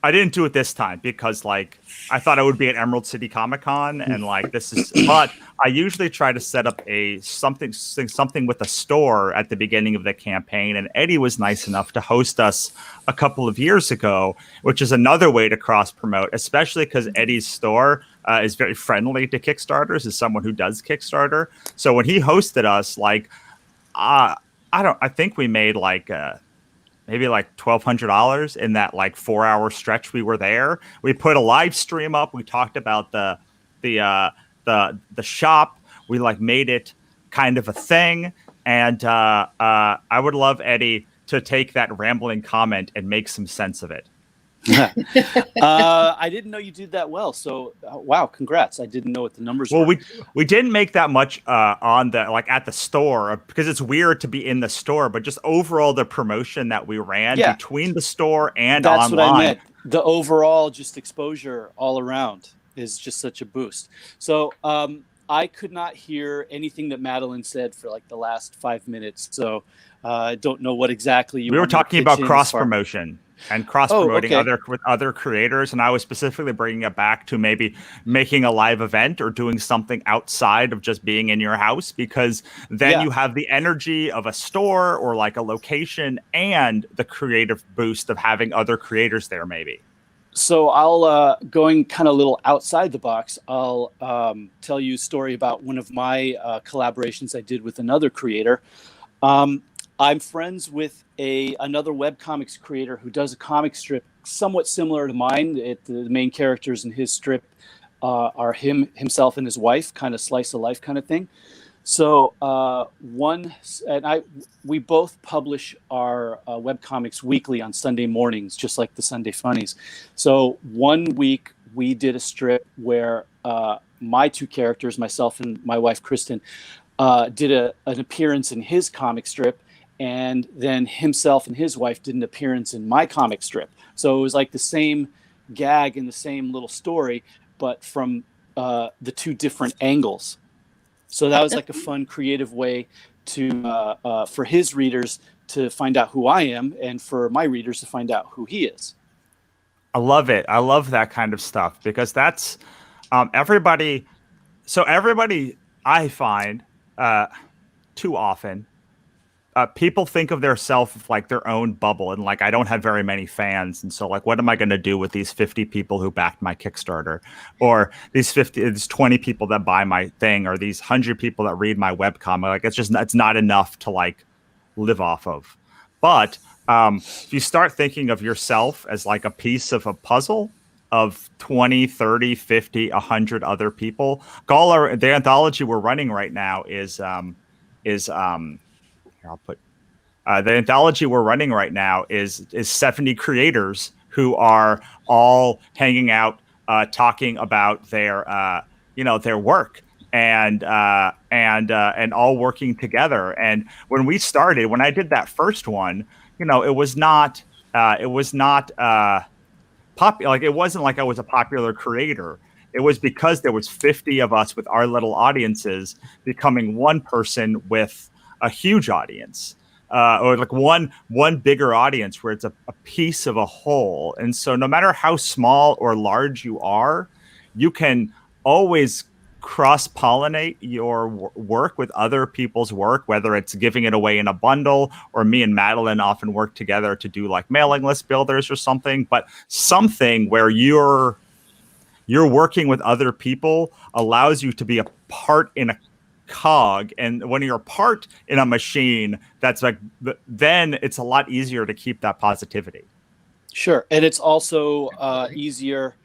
A: didn't do it this time because like I thought I would be at Emerald City Comic Con and like this is, but I usually try to set up something with a store at the beginning of the campaign. And Eddie was nice enough to host us a couple of years ago, which is another way to cross promote, especially because Eddie's store is very friendly to Kickstarters, as someone who does Kickstarter. So when he hosted us, like, I think we made like, maybe like $1,200 in that like 4-hour stretch we were there. We put a live stream up. We talked about the shop. We like made it kind of a thing. And I would love Eddie to take that rambling comment and make some sense of it.
F: I didn't know you did that well. So wow, congrats. I didn't know what the numbers were.
A: Well, we didn't make that much on the like at the store, because it's weird to be in the store, but just overall the promotion that we ran between the store and
F: that's
A: online.
F: What I meant. The overall just exposure all around is just such a boost. So I could not hear anything that Madeleine said for like the last 5 minutes. So I don't know what exactly
A: we were talking about cross promotion. And cross-promoting with other creators. And I was specifically bringing it back to maybe making a live event or doing something outside of just being in your house, because then you have the energy of a store or like a location and the creative boost of having other creators there maybe.
F: So I'll, going kind of a little outside the box, I'll tell you a story about one of my collaborations I did with another creator. I'm friends with another webcomics creator who does a comic strip somewhat similar to mine. The main characters in his strip are himself and his wife, kind of slice of life kind of thing. So we both publish our webcomics weekly on Sunday mornings, just like the Sunday Funnies. So one week we did a strip where my two characters, myself and my wife Kristen, did an appearance in his comic strip, and then himself and his wife did an appearance in my comic strip. So it was like the same gag and the same little story, but from the two different angles. So that was like a fun, creative way to for his readers to find out who I am, and for my readers to find out who he is.
A: I love it. I love that kind of stuff, because that's everybody. So everybody, I find too often, people think of themselves like their own bubble, and like, I don't have very many fans, and so like, what am I going to do with these 50 people who backed my Kickstarter, or these 20 people that buy my thing, or these 100 people that read my webcomic? Like, it's not enough to like live off of. But if you start thinking of yourself as like a piece of a puzzle of 20, 30, 50, 100 other people, the anthology we're running right now is here, I'll put the anthology we're running right now is 70 creators who are all hanging out, talking about their work, and all working together. And when I did that first one, it was not popular. Like, it wasn't like I was a popular creator. It was because there was 50 of us with our little audiences becoming one person with a huge audience, or like one bigger audience, where it's a piece of a whole. And so no matter how small or large you are, you can always cross-pollinate your work with other people's work, whether it's giving it away in a bundle, or me and Madeleine often work together to do like mailing list builders or something. But something where you're working with other people allows you to be a part in a cog, and when you're a part in a machine, that's like, then it's a lot easier to keep that positivity.
F: Sure. And it's also easier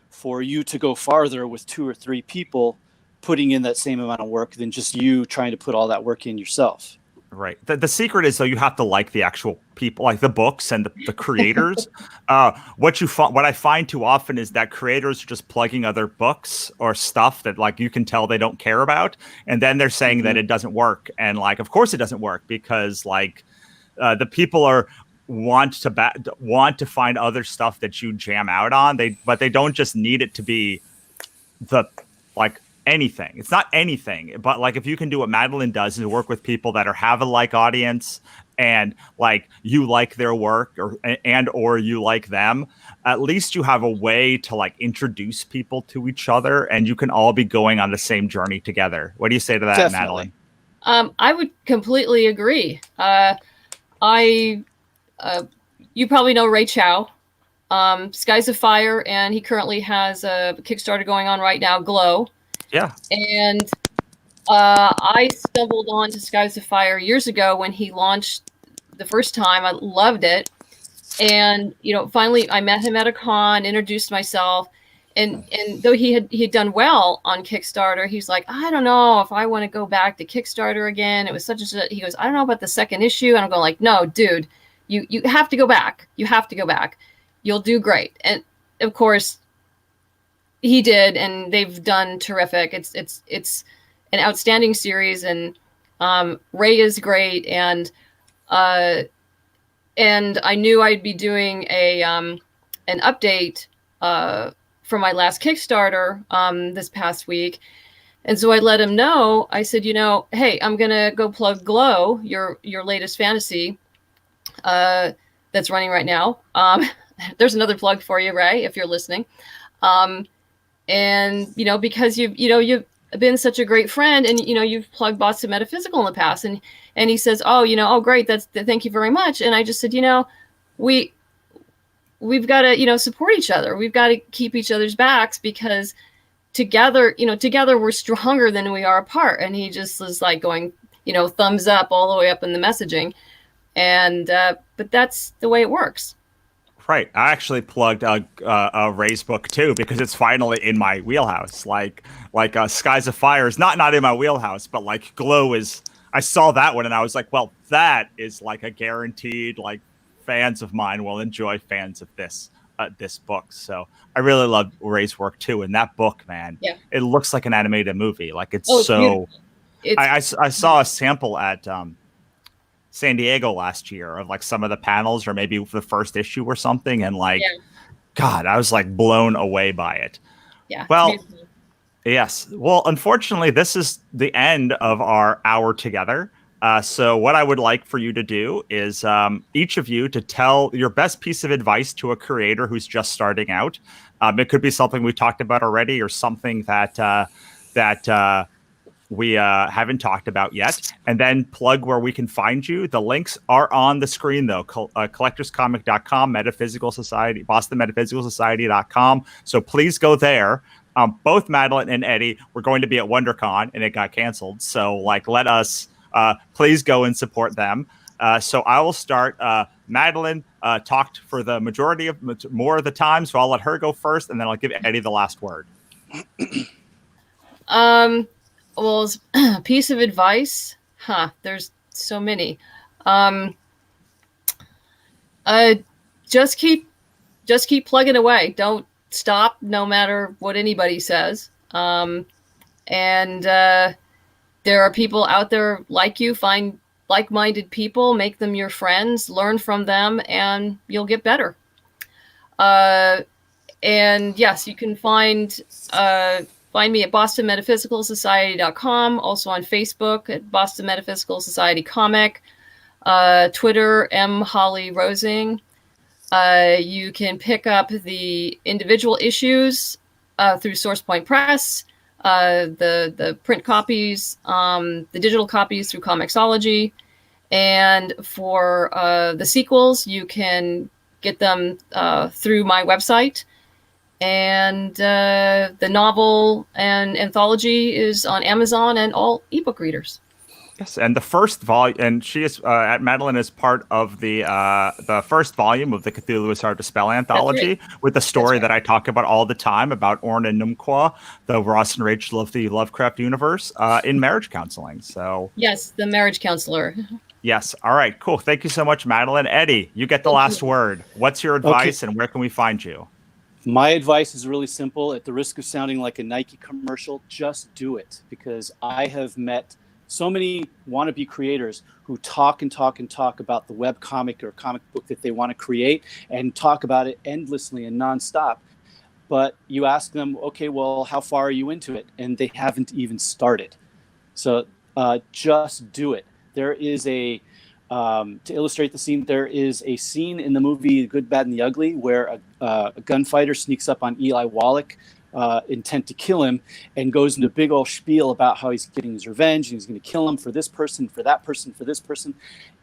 F: for you to go farther with 2 or 3 people putting in that same amount of work than just you trying to put all that work in yourself.
A: Right. The secret is, though, you have to like the actual people, like the books and the creators. What I find too often is that creators are just plugging other books or stuff that, like, you can tell they don't care about, and then they're saying that it doesn't work. And like, of course it doesn't work, because like the people want to find other stuff that you jam out on. But they don't just need it to be anything. It's not anything, but like, if you can do what Madeleine does and work with people that have a like audience, and like you like their work, or you like them, at least you have a way to like introduce people to each other, and you can all be going on the same journey together. What do you say to that,
F: Definitely.
A: Madeleine?
E: I would completely agree. You probably know Ray Chow, Skies of Fire, and he currently has a Kickstarter going on right now, Glow.
A: Yeah.
E: And I stumbled onto Skies of Fire years ago when he launched the first time. I loved it. And, finally I met him at a con, introduced myself. And though he had done well on Kickstarter, he's like, I don't know if I want to go back to Kickstarter again. It was he goes, I don't know about the second issue. And I'm going like, no, dude, you have to go back. You have to go back. You'll do great. And of course he did, and they've done terrific. It's an outstanding series, and Ray is great, and I knew I'd be doing an update for my last Kickstarter this past week, and so I let him know. I said, hey, I'm gonna go plug Glow, your latest fantasy that's running right now. There's another plug for you, Ray, if you're listening. And because you've been such a great friend, and you've plugged Boston Metaphysical in the past, and he says, oh great, thank you very much. And I just said, we've got to support each other. We've got to keep each other's backs, because together we're stronger than we are apart. And he just was like going thumbs up all the way up in the messaging, and but that's the way it works.
A: Right. I actually plugged a Ray's book too because it's finally in my wheelhouse. Like Skies of Fire is not in my wheelhouse, but like Glow is. I saw that one and I was like, well, that is like a guaranteed like fans of mine will enjoy fans of this book. So I really love Ray's work too. And that book, man, it looks like an animated movie. Like it's so. I saw a sample at San Diego last year of like some of the panels or maybe the first issue or something. And like, God, I was like blown away by it.
E: Yeah.
A: Well, yes. Well, unfortunately, this is the end of our hour together. So what I would like for you to do is each of you to tell your best piece of advice to a creator who's just starting out. It could be something we talked about already or something that we haven't talked about yet, and then plug where we can find you. The links are on the screen, though. Collectorscomic.com, Metaphysical Society, BostonMetaphysicalSociety.com. So please go there. Both Madeleine and Eddie were going to be at WonderCon, and it got canceled. So, like, let us please go and support them. So I will start. Madeleine talked for the majority of more of the time, so I'll let her go first, and then I'll give Eddie the last word.
E: Well, piece of advice, there's so many. Just keep plugging away. Don't stop, no matter what anybody says. And there are people out there like you. Find like-minded people, make them your friends, learn from them, and you'll get better. And yes, you can find me at BostonMetaphysicalSociety.com, also on Facebook at Boston Metaphysical Society Comic, Twitter, M. Holly Rosing. You can pick up the individual issues through SourcePoint Press, the print copies, the digital copies through Comixology. And for the sequels, you can get them through my website. And the novel and anthology is on Amazon and all ebook readers.
A: Yes, and the first volume, and she is at Madeleine is part of the first volume of the Cthulhu is Hard to Spell anthology, with the story that I talk about all the time about Orna Numqua, the Ross and Rachel of the Lovecraft universe, in marriage counseling. So
E: yes, the marriage counselor.
A: Yes. All right. Cool. Thank you so much, Madeleine. Eddie, you get the last word. What's your advice, and where can we find you?
F: My advice is really simple. At the risk of sounding like a Nike commercial, just do it. Because I have met so many wannabe creators who talk and talk and talk about the web comic or comic book that they want to create and talk about it endlessly and nonstop. But you ask them, okay, well, how far are you into it? And they haven't even started. So just do it. There is to illustrate the scene, there is a scene in the movie Good, Bad, and the Ugly where a gunfighter sneaks up on Eli Wallach, intent to kill him, and goes into a big old spiel about how he's getting his revenge and he's going to kill him for this person, for that person, for this person.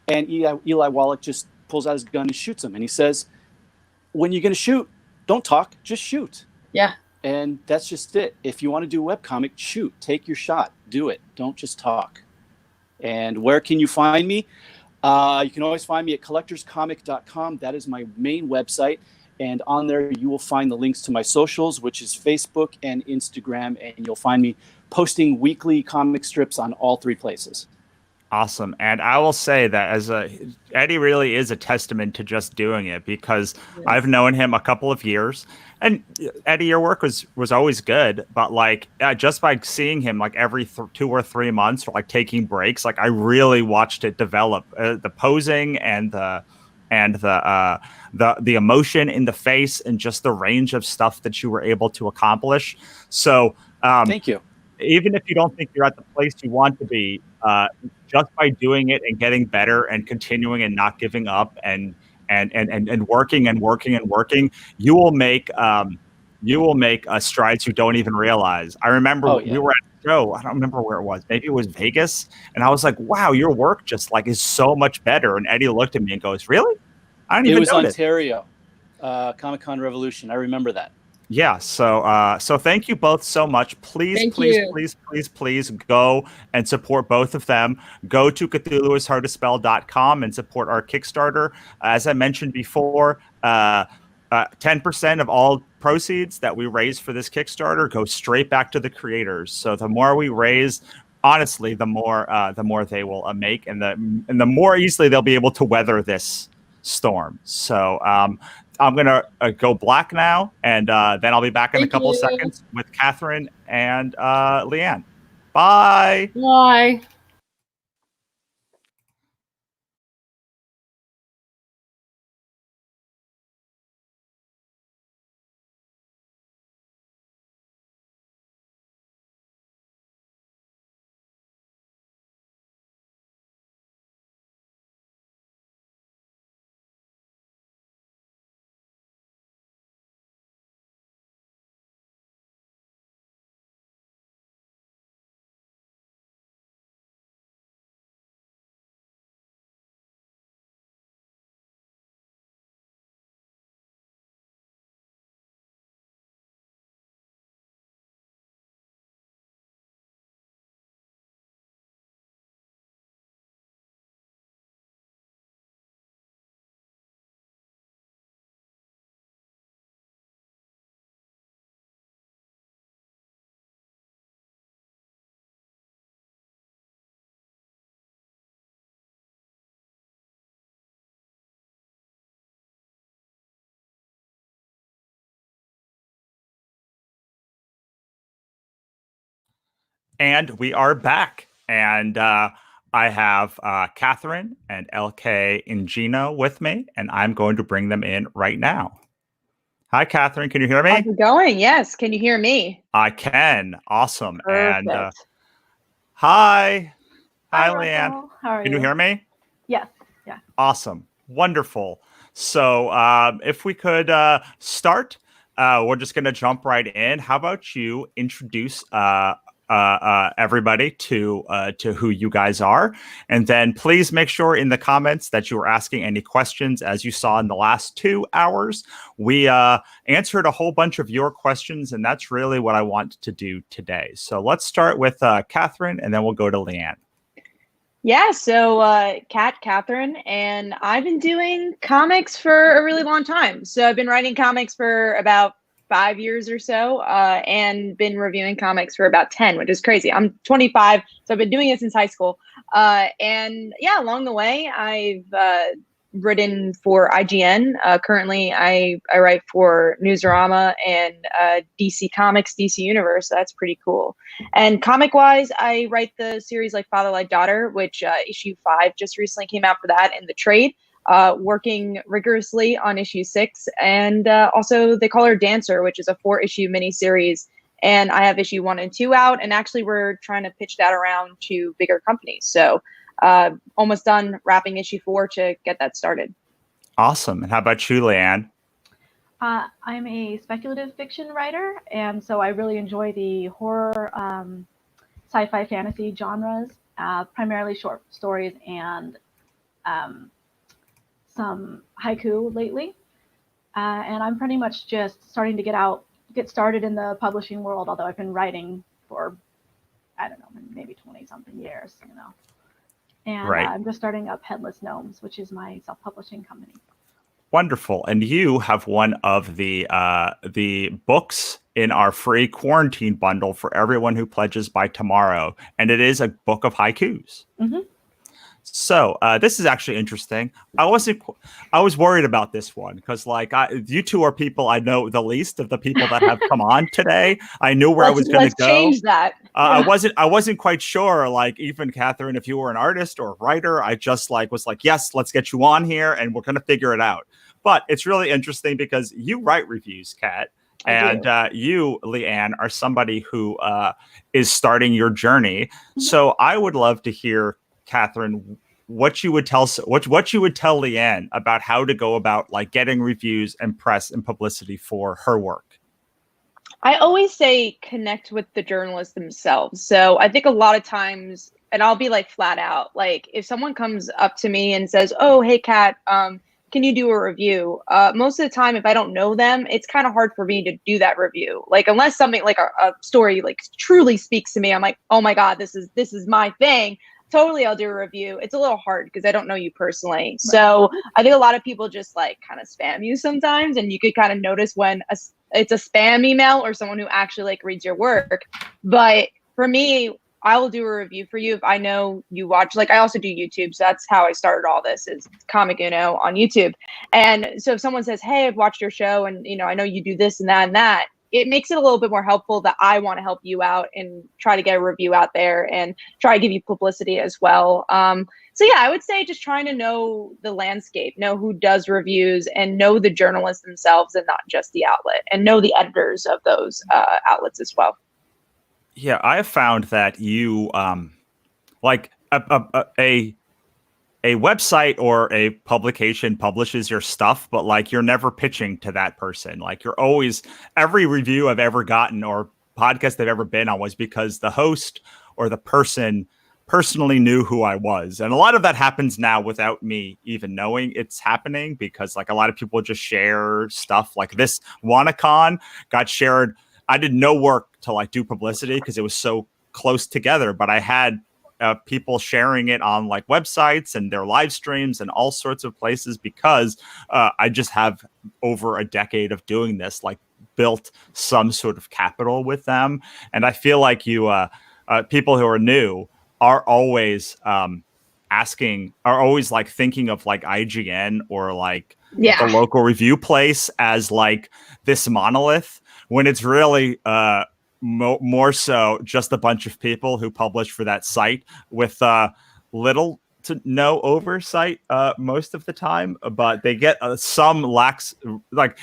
F: And Eli Wallach just pulls out his gun and shoots him. And he says, when you're going to shoot, don't talk, just shoot.
E: Yeah.
F: And that's just it. If you want to do a webcomic, shoot, take your shot, do it. Don't just talk. And where can you find me? You can always find me at collectorscomic.com. That is my main website. And on there, you will find the links to my socials, which is Facebook and Instagram. And you'll find me posting weekly comic strips on all three places.
A: Awesome. And I will say that Eddie really is a testament to just doing it, because I've known him a couple of years, and Eddie, your work was always good, but like just by seeing him like every 2 or 3 months, or like taking breaks, like I really watched it develop, the posing and the emotion in the face and just the range of stuff that you were able to accomplish. So
F: thank you.
A: Even if you don't think you're at the place you want to be, just by doing it and getting better and continuing and not giving up and working and working and working, you will make strides you don't even realize. I remember we were at a show. I don't remember where it was. Maybe it was Vegas, and I was like, "Wow, your work just like is so much better." And Eddie looked at me and goes, "Really? I didn't even know." It was
F: Ontario, Comic-Con Revolution. I remember that.
A: Yeah, so thank you both so much. Please,
E: Thank
A: please,
E: you.
A: please, please, please go and support both of them. Go to CthulhuIsHardToSpell.com and support our Kickstarter. As I mentioned before, 10% of all proceeds that we raise for this Kickstarter go straight back to the creators. So the more we raise, honestly, the more they will make, and the more easily they'll be able to weather this storm. So I'm going to go black now, and then I'll be back in a
E: Thank
A: couple of
E: you.
A: seconds with Kathryn and Leanne. Bye.
E: Bye.
A: And we are back. And I have Kathryn and LK Ingino with me, and I'm going to bring them in right now. Hi, Kathryn. Can you hear me?
G: How's it going? Yes. Can you hear me?
A: I can. Awesome.
G: Perfect.
A: And hi. Hi,
G: Hi,
A: Leanne.
G: Russell. How are
A: Can you hear me?
G: Yes. Yeah.
A: Awesome. Wonderful. So if we could start, we're just going to jump right in. How about you introduce everybody to who you guys are, and then please make sure in the comments that you are asking any questions. As you saw in the last 2 hours, we answered a whole bunch of your questions, and that's really what I want to do today. So let's start with Kathryn, and then we'll go to Leanne.
G: Yeah. So, Kathryn, and I've been doing comics for a really long time. So I've been writing comics for about 5 years or so, and been reviewing comics for about 10, which is crazy. I'm 25, so I've been doing it since high school. And yeah, along the way, I've written for IGN. Currently, I write for Newsarama and DC Comics, DC Universe. So that's pretty cool. And comic-wise, I write the series like Father Like Daughter, which issue 5 just recently came out for that in the trade. Working rigorously on issue 6, and also They Call Her Dancer, which is a 4-issue miniseries. And I have issue 1 and 2 out, and actually we're trying to pitch that around to bigger companies. So almost done wrapping issue 4 to get that started.
A: Awesome. And how about you, Leanne?
H: I'm a speculative fiction writer, and so I really enjoy the horror, sci-fi, fantasy genres, primarily short stories and some haiku lately. And I'm pretty much just starting to get started in the publishing world, although I've been writing for, I don't know, maybe 20-something years, you know. And
A: Right.
H: I'm just starting up Headless Gnomes, which is my self-publishing company.
A: Wonderful. And you have one of the books in our free quarantine bundle for everyone who pledges by tomorrow. And it is a book of haikus.
H: Mm-hmm.
A: So this is actually interesting. I was worried about this one because, like, you two are people I know the least of the people that have come on today. I knew where I was going to go.
G: Change that.
A: I wasn't quite sure. Like, even Kathryn, if you were an artist or a writer, I just was like, yes, let's get you on here, and we're going to figure it out. But it's really interesting because you write reviews, Kat. And you, Leanne, are somebody who is starting your journey. Mm-hmm. So I would love to hear, Kathryn, what you would tell Leanne about how to go about like getting reviews and press and publicity for her work.
G: I always say connect with the journalists themselves. So I think a lot of times, and I'll be like flat out, like if someone comes up to me and says, "Oh, hey, Kat, can you do a review? Most of the time, if I don't know them, it's kind of hard for me to do that review. Like, unless something like a story like truly speaks to me, I'm like, oh my God, this is my thing. Totally, I'll do a review. It's a little hard because I don't know you personally. Right. So I think a lot of people just like kind of spam you sometimes, and you could kind of notice when it's a spam email or someone who actually like reads your work. But for me, I will do a review for you if I know you watch. Like, I also do YouTube, so that's how I started all this, is Comic Uno on YouTube. And so if someone says, hey, I've watched your show and, you know, I know you do this and that, it makes it a little bit more helpful that I want to help you out and try to get a review out there and try to give you publicity as well. So yeah, I would say just trying to know the landscape, know who does reviews, and know the journalists themselves and not just the outlet, and know the editors of those outlets as well.
A: Yeah, I have found that you like a website or a publication publishes your stuff, but like you're never pitching to that person. Like you're always, every review I've ever gotten or podcast I've ever been on was because the host or the person personally knew who I was. And a lot of that happens now without me even knowing it's happening, because like a lot of people just share stuff like this. Wannacon got shared. I did no work to like do publicity because it was so close together, but I had people sharing it on like websites and their live streams and all sorts of places, because I just have over a decade of doing this, like built some sort of capital with them. And I feel like you people who are new are always always like thinking of like IGN or like the local review place as like this monolith, when it's really more so just a bunch of people who publish for that site with little to no oversight most of the time, but they get some lax, like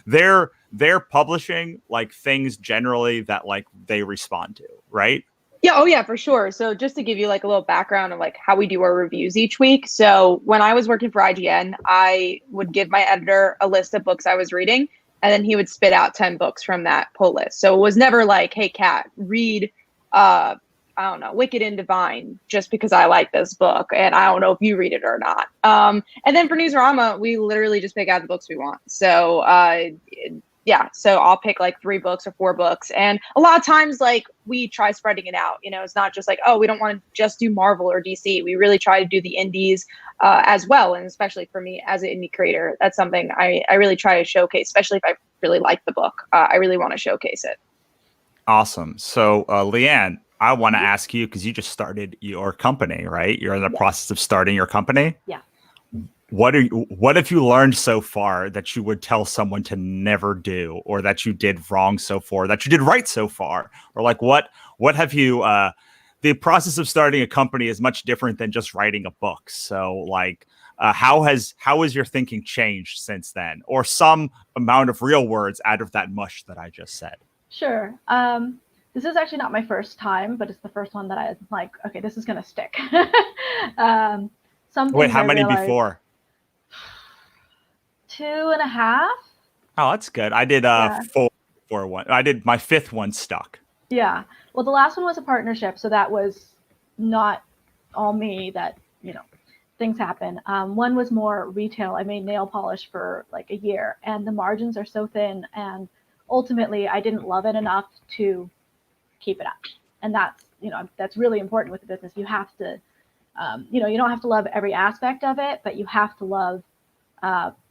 A: they're publishing like things generally that like they respond to, right?
G: Yeah, oh yeah, for sure. So just to give you like a little background of like how we do our reviews each week. So when I was working for IGN, I would give my editor a list of books I was reading, and then he would spit out 10 books from that pull list. So it was never like, hey, Kat, read, I don't know, Wicked and Divine, just because I like this book, and I don't know if you read it or not. And then for Newsarama, we literally just pick out the books we want. So yeah, so I'll pick like 3 books or 4 books. And a lot of times, like, we try spreading it out. You know, it's not just like, oh, we don't want to just do Marvel or DC. We really try to do the indies as well. And especially for me as an indie creator, that's something I really try to showcase, especially if I really like the book. I really want to showcase it.
A: Awesome. So, Leanne, I want to ask you, because you just started your company, right? You're in the process of starting your company.
H: Yeah.
A: What have you learned so far that you would tell someone to never do, or that you did wrong so far, that you did right so far? Or like what have you the process of starting a company is much different than just writing a book. So like how has your thinking changed since then, or some amount of real words out of that mush that I just said?
H: Sure. This is actually not my first time, but it's the first one that I like, okay, this is going to stick.
A: Wait, how many before?
H: 2.5.
A: Oh, that's good. I did 4 one. I did my 5th one stuck.
H: Yeah. Well, the last one was a partnership, so that was not all me. That, you know, things happen. One was more retail. I made nail polish for like a year, and the margins are so thin, and ultimately I didn't love it enough to keep it up. And that's, you know, that's really important with the business. You have to, you know, you don't have to love every aspect of it, but you have to love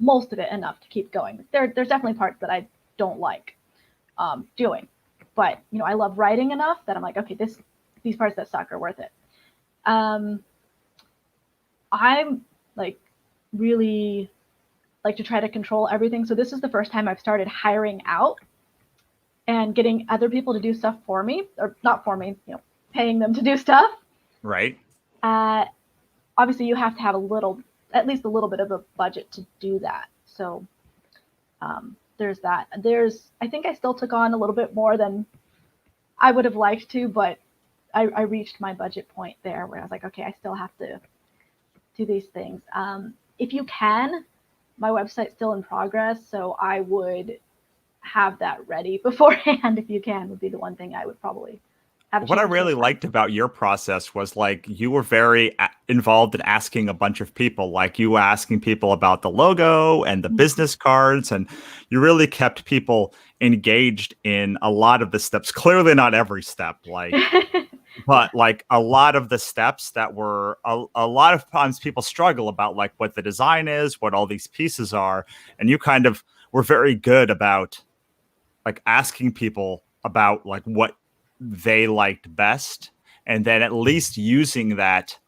H: most of it enough to keep going. There's definitely parts that I don't like doing, but you know, I love writing enough that I'm like, okay, these parts that suck are worth it. I'm like really like to try to control everything. So this is the first time I've started hiring out and getting other people to do stuff for me, or not for me, you know, paying them to do stuff. Right. Obviously you have to have at least a little bit of a budget to do that. So there's that. I think I still took on a little bit more than I would have liked to, but I reached my budget point there where I was like, okay, I still have to do these things. If you can, my website's still in progress, so I would have that ready beforehand. If you can, would be the one thing I would probably have.
A: What I really liked about your process was like you were very involved in asking a bunch of people, like you were asking people about the logo and the business cards, and you really kept people engaged in a lot of the steps. Clearly not every step, like, but like a lot of the steps that were a lot of times people struggle about like what the design is, what all these pieces are. And you kind of were very good about like asking people about like what they liked best, and then at least using that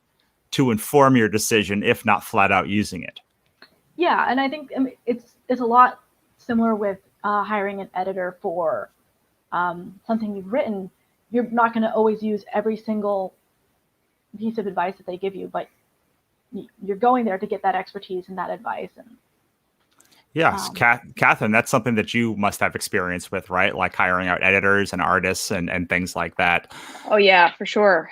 A: to inform your decision, if not flat out using it.
H: Yeah, and I think it's a lot similar with hiring an editor for something you've written. You're not going to always use every single piece of advice that they give you, but you're going there to get that expertise and that advice. And
A: yes, Kathryn, that's something that you must have experience with, right? Like hiring out editors and artists and things like that.
G: Oh yeah, for sure.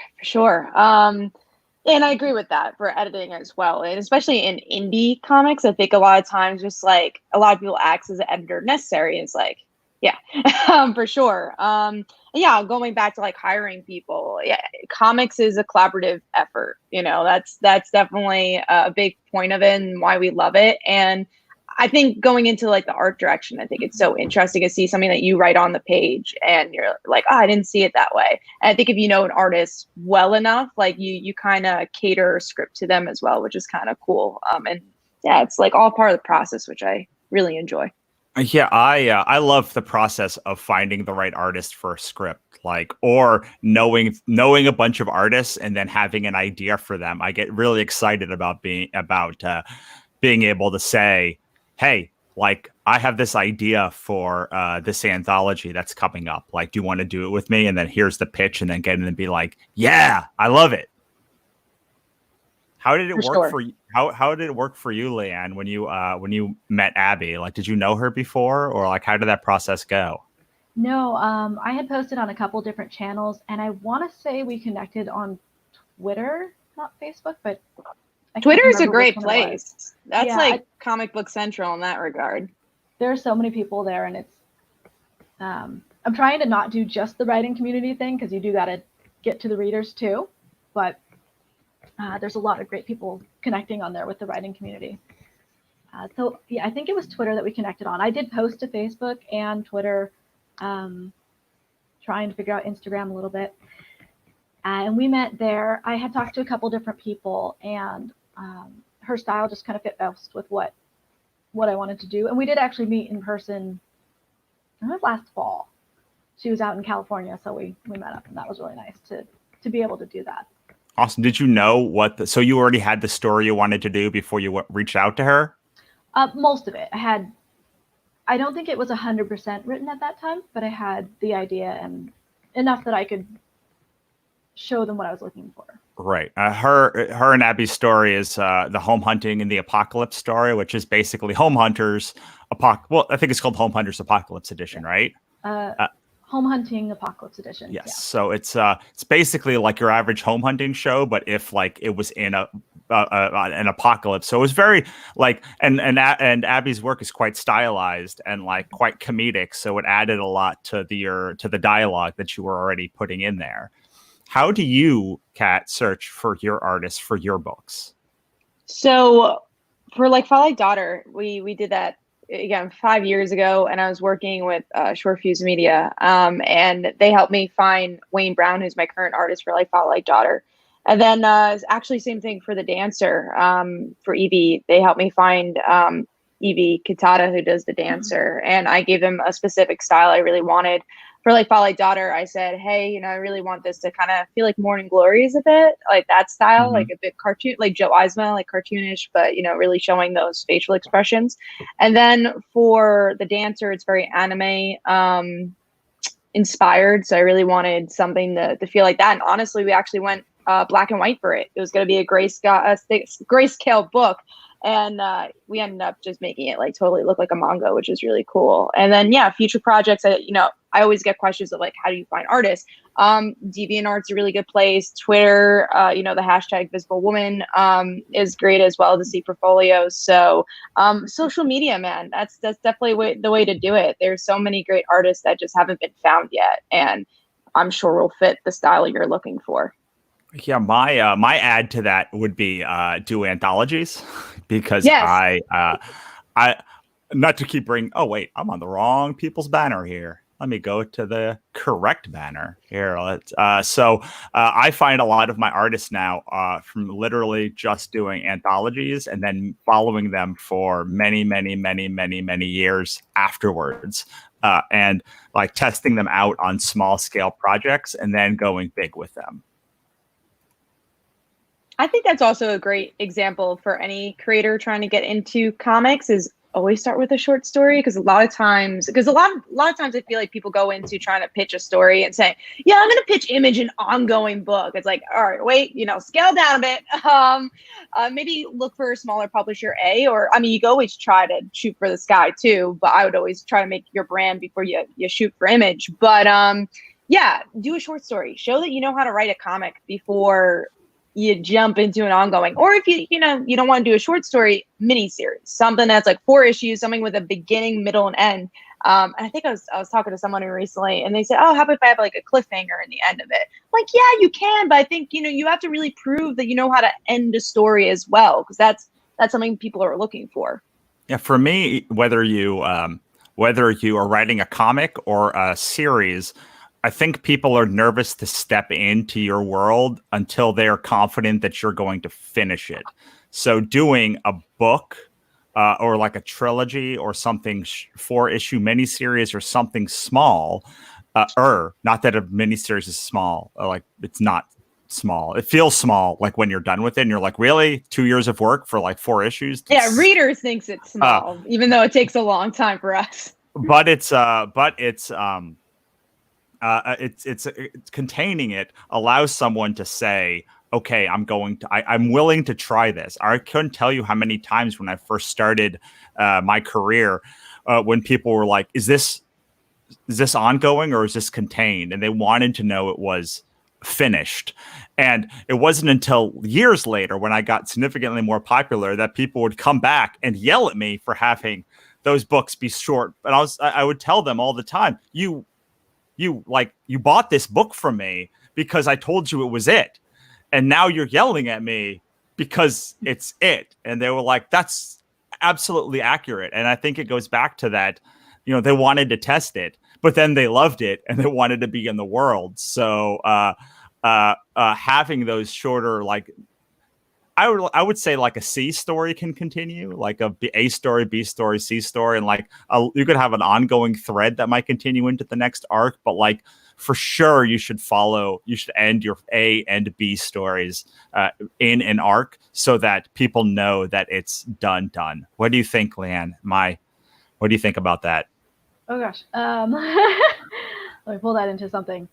G: And I agree with that for editing as well. And especially in indie comics, I think a lot of times just like a lot of people act as an editor necessary. It's like, yeah, for sure. And yeah, going back to like hiring people, yeah, comics is a collaborative effort. You know, that's definitely a big point of it and why we love it. And I think going into like the art direction, I think it's so interesting to see something that you write on the page and you're like, oh, I didn't see it that way. And I think if you know an artist well enough, like you kind of cater a script to them as well, which is kind of cool. And yeah, it's like all part of the process, which I really enjoy.
A: Yeah, I love the process of finding the right artist for a script, like, or knowing a bunch of artists and then having an idea for them. I get really excited about being able to say, hey, like, I have this idea for this anthology that's coming up. Like, do you want to do it with me? And then here's the pitch, and then get in and be like, yeah, I love it. How did it work for you? How did it work for you, Leanne, when you met Abby? Like, did you know her before, or like, how did that process go?
H: No, I had posted on a couple different channels, and I want to say we connected on Twitter, not Facebook, but
G: Twitter is a great place. That's like Comic Book Central in that regard.
H: There are so many people there, and it's I'm trying to not do just the writing community thing, because you do got to get to the readers too, but there's a lot of great people connecting on there with the writing community. So yeah, I think it was Twitter that we connected on. I did post to Facebook and Twitter, trying to figure out Instagram a little bit. And we met there. I had talked to a couple different people, and her style just kind of fit best with what I wanted to do. And we did actually meet in person last fall. She was out in California, so we met up, and that was really nice to be able to do that.
A: Awesome. Did you know so you already had the story you wanted to do before you reached out to her?
H: Most of it. I don't think it was 100% written at that time, but I had the idea and enough that I could show them what I was looking for.
A: Right. Her and Abby's story is the Home Hunting in the Apocalypse story, which is basically Home Hunters. Well, I think it's called Home Hunters Apocalypse Edition, right?
H: Home Hunting Apocalypse Edition.
A: Yes.
H: Yeah.
A: So it's basically like your average home hunting show, but if like it was in an apocalypse. So it was very like, and Abby's work is quite stylized and like quite comedic. So it added a lot to the dialogue that you were already putting in there. How do you, Kat, search for your artists for your books?
G: So for like Fall Daughter, we did that again 5 years ago, and I was working with Short Fuse Media, and they helped me find Wayne Brown, who's my current artist for like Fall Daughter. And then actually same thing for The Dancer, for Evie. They helped me find Evie Kitata, who does The Dancer, and I gave them a specific style I really wanted. For like Fall Daughter, I said, hey, I really want this to kind of feel like Morning Glories a bit, like that style, like a bit cartoon, like Joe Eisma, like cartoonish, but really showing those facial expressions. And then for The Dancer, it's very anime inspired, so I really wanted something to feel like that. And honestly, we actually went black and white for it. It was going to be a grayscale book. And we ended up just making it like totally look like a manga, which is really cool. And then, yeah, future projects, I always get questions of like, how do you find artists? DeviantArt's a really good place. Twitter, the hashtag Visible Woman is great as well to see portfolios. So social media, man, that's definitely the way to do it. There's so many great artists that just haven't been found yet. And I'm sure will fit the style you're looking for.
A: Yeah, my add to that would be do anthologies because
G: Yes.
A: I not to keep bringing. Oh wait, I'm on the wrong people's banner here. Let me go to the correct banner here. So I find a lot of my artists now from literally just doing anthologies and then following them for many, many, many, many, many years afterwards, and like testing them out on small scale projects and then going big with them.
G: I think that's also a great example for any creator trying to get into comics is always start with a short story, because a lot of times I feel like people go into trying to pitch a story and say, yeah, I'm going to pitch Image an ongoing book. It's like, all right, wait, scale down a bit. Maybe look for a smaller publisher or I mean, you can always try to shoot for the sky too, but I would always try to make your brand before you shoot for Image. But yeah, do a short story. Show that you know how to write a comic before you jump into an ongoing, or if you don't want to do a short story miniseries, something that's like 4 issues, something with a beginning, middle, and end. And I think I was talking to someone recently, and they said, "Oh, how about if I have like a cliffhanger in the end of it?" Like, yeah, you can, but I think you have to really prove that you know how to end a story as well, because that's something people are looking for.
A: Yeah, for me, whether you are writing a comic or a series, I think people are nervous to step into your world until they are confident that you're going to finish it. So doing a book or like a trilogy or something 4-issue miniseries or something small, not that a miniseries is small, like it's not small. It feels small like when you're done with it and you're like, really? 2 years of work for like 4 issues?
G: Yeah, readers thinks it's small, even though it takes a long time for us.
A: But it's containing it allows someone to say, okay, I'm willing to try this. I couldn't tell you how many times when I first started my career, when people were like, is this ongoing or is this contained? And they wanted to know it was finished. And it wasn't until years later when I got significantly more popular that people would come back and yell at me for having those books be short. And I would tell them all the time, you bought this book from me because I told you it was it. And now you're yelling at me because it's it. And they were like, that's absolutely accurate. And I think it goes back to that, they wanted to test it, but then they loved it and they wanted to be in the world. So having those shorter, like, I would say like a C story can continue, like A story, B story, C story, and like you could have an ongoing thread that might continue into the next arc. But like for sure, you should end your A and B stories in an arc so that people know that it's done. What do you think, Leanne? What do you think about that?
H: Oh gosh, let me pull that into something.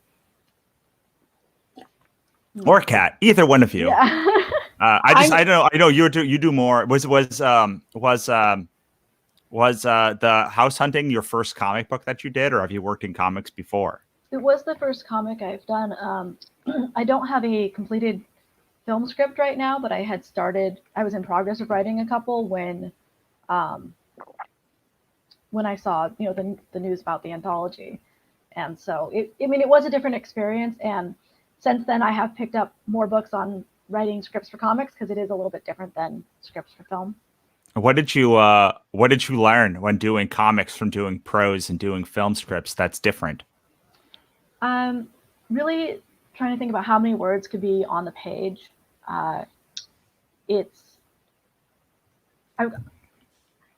A: Or Kat, either one of you.
H: Yeah.
A: I know you do more. Was the House Hunting your first comic book that you did, or have you worked in comics before?
H: It was the first comic I've done. I don't have a completed film script right now, but I was in progress of writing a couple when I saw the news about the anthology, and so it was a different experience. And since then, I have picked up more books on writing scripts for comics because it is a little bit different than scripts for film.
A: What did you learn when doing comics from doing prose and doing film scripts that's different?
H: Really trying to think about how many words could be on the page. I'd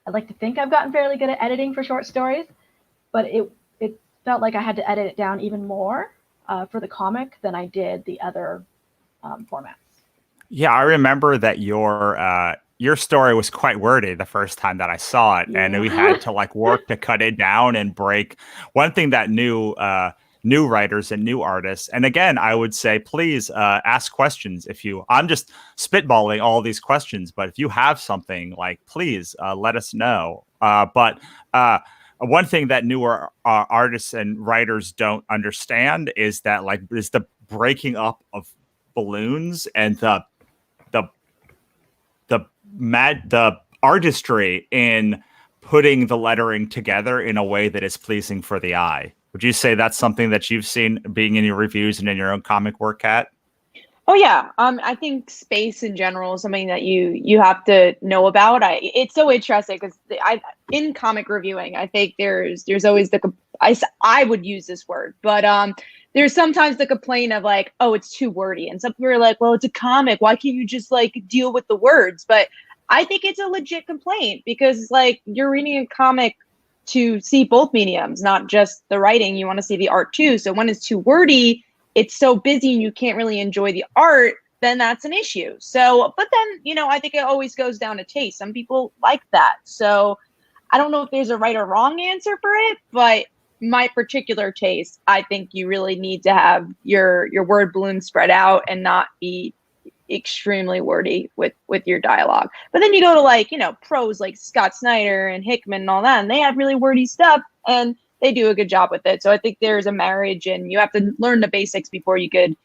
H: like to think I've gotten fairly good at editing for short stories, but it felt like I had to edit it down even more for the comic than I did the other formats. Yeah,
A: I remember that your story was quite wordy the first time that I saw it, and we had to like work to cut it down and break. One thing that new writers and new artists, and again, I would say, please ask questions. I'm just spitballing all these questions, but if you have something, like, please let us know. But one thing that newer artists and writers don't understand is that is the breaking up of balloons and the artistry in putting the lettering together in a way that is pleasing for the eye. Would you say that's something that you've seen being in your reviews and in your own comic work, Kat?
G: Oh yeah, I think space in general is something that you have to know about. It's so interesting because in comic reviewing, I think there's always I would use this word, but there's sometimes the complaint of like, oh, it's too wordy, and some people are like, well, it's a comic, why can't you just like deal with the words? But I think it's a legit complaint because like you're reading a comic to see both mediums, not just the writing. You want to see the art too. So when it's too wordy, it's so busy and you can't really enjoy the art, then that's an issue. So, but then, I think it always goes down to taste. Some people like that. So I don't know if there's a right or wrong answer for it, but my particular taste, I think you really need to have your word balloon spread out and not be extremely wordy with your dialogue. But then you go to like, pros like Scott Snyder and Hickman and all that, and they have really wordy stuff and they do a good job with it. So I think there's a marriage and you have to learn the basics before you could,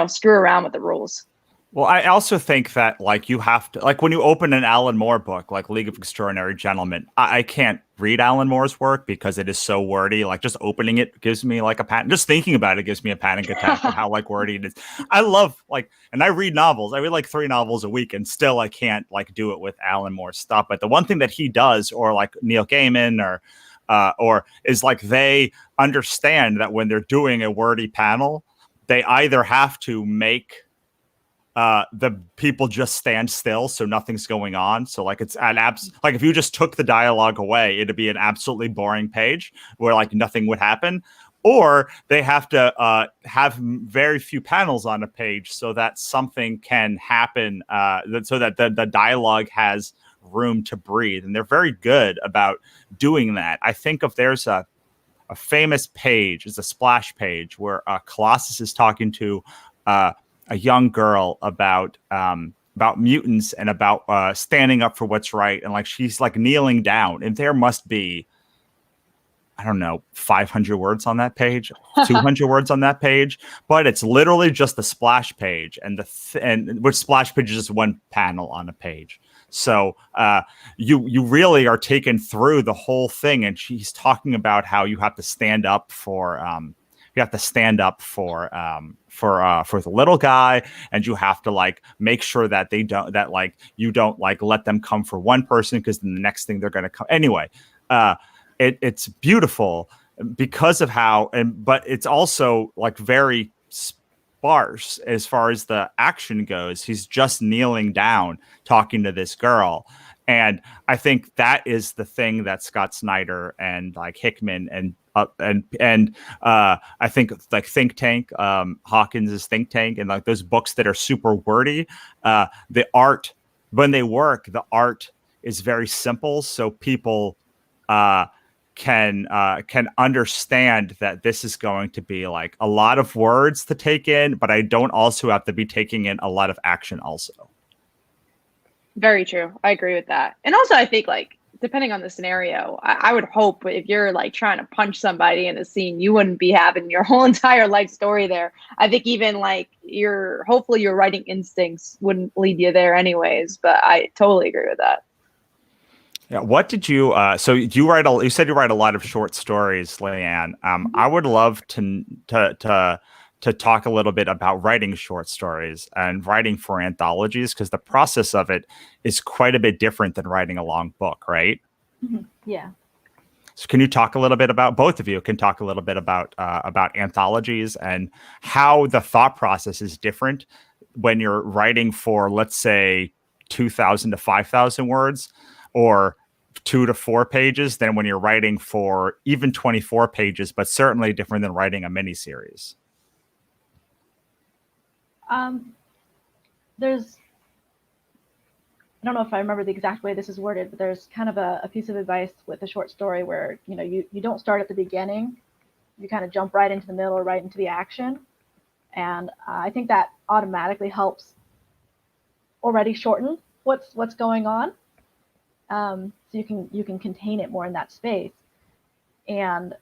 G: screw around with the rules.
A: Well, I also think that like you have to, like when you open an Alan Moore book, like League of Extraordinary Gentlemen, I can't read Alan Moore's work because it is so wordy. Like just opening it gives me like a panic. Just thinking about it gives me a panic attack of how like wordy it is. I love and I read novels. I read like 3 novels a week, and still I can't like do it with Alan Moore's stuff. But the one thing that he does, or like Neil Gaiman, or is like they understand that when they're doing a wordy panel, they either have to make the people just stand still so nothing's going on. So like it's like if you just took the dialogue away, it'd be an absolutely boring page where like nothing would happen. Or they have to have very few panels on a page so that something can happen, so that the dialogue has room to breathe. And they're very good about doing that. I think if there's a famous page, it's a splash page where Colossus is talking to a young girl about mutants and about standing up for what's right, and like she's like kneeling down, and there must be, I don't know, 500 words on that page, 200 words on that page, but it's literally just the splash page, and which splash page is just one panel on a page. So you really are taken through the whole thing, and she's talking about how you have to stand up for the little guy, and you have to like make sure that you don't like let them come for one person, because then the next thing they're going to come anyway. It's beautiful because of how, but it's also like very sparse as far as the action goes. He's just kneeling down talking to this girl. And I think that is the thing that Scott Snyder and like Hickman and I think like Think Tank, Hawkins's Think Tank, and like those books that are super wordy, the art, when they work, the art is very simple, so people can understand that this is going to be like a lot of words to take in, but I don't also have to be taking in a lot of action also.
G: Very true. I agree with that. And also I think like, depending on the scenario, I would hope if you're like trying to punch somebody in a scene, you wouldn't be having your whole entire life story there. I think even like hopefully your writing instincts wouldn't lead you there anyways, but I totally agree with that.
A: Yeah. What did you, so you said you write a lot of short stories, Leanne. I would love to talk a little bit about writing short stories and writing for anthologies, because the process of it is quite a bit different than writing a long book, right?
H: Mm-hmm. Yeah.
A: So can you talk a little bit about, both of you can talk a little bit about anthologies and how the thought process is different when you're writing for, let's say, 2,000 to 5,000 words or 2 to 4 pages than when you're writing for even 24 pages, but certainly different than writing a miniseries?
H: There's, I don't know if I remember the exact way this is worded, but there's kind of a piece of advice with a short story where, you don't start at the beginning, you kind of jump right into the middle or right into the action. And I think that automatically helps already shorten what's going on. So you can contain it more in that space. And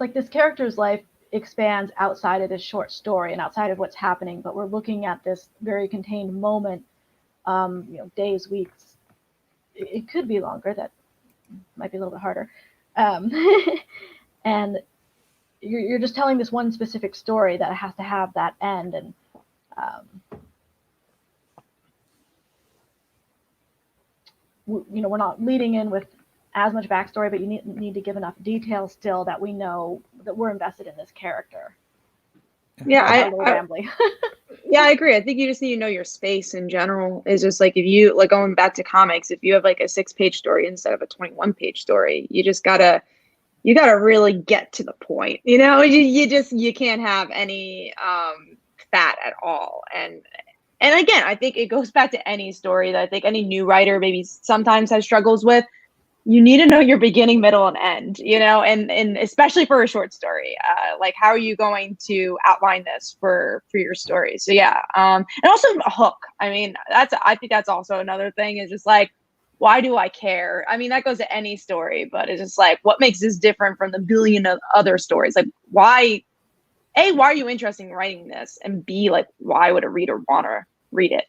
H: like this character's life expands outside of this short story and outside of what's happening, but we're looking at this very contained moment, days, weeks. It could be longer, that might be a little bit harder. And you're just telling this one specific story that has to have that end, and we're not leading in with as much backstory, but you need to give enough detail still that we know that we're invested in this character.
G: Yeah, I agree. I think you just need to know your space in general. Is just like, if you like going back to comics, if you have like a 6-page story instead of a 21-page story, you gotta really get to the point. You can't have any fat at all. And again, I think it goes back to any story that I think any new writer maybe sometimes has struggles with. You need to know your beginning, middle, and end, and especially for a short story. Like, how are you going to outline this for your story? So yeah, and also a hook. I mean, I think that's also another thing, is just like, why do I care? I mean, that goes to any story, but it's just like, what makes this different from the billion of other stories? Like, why are you interested in writing this? And B, like, why would a reader want to read it?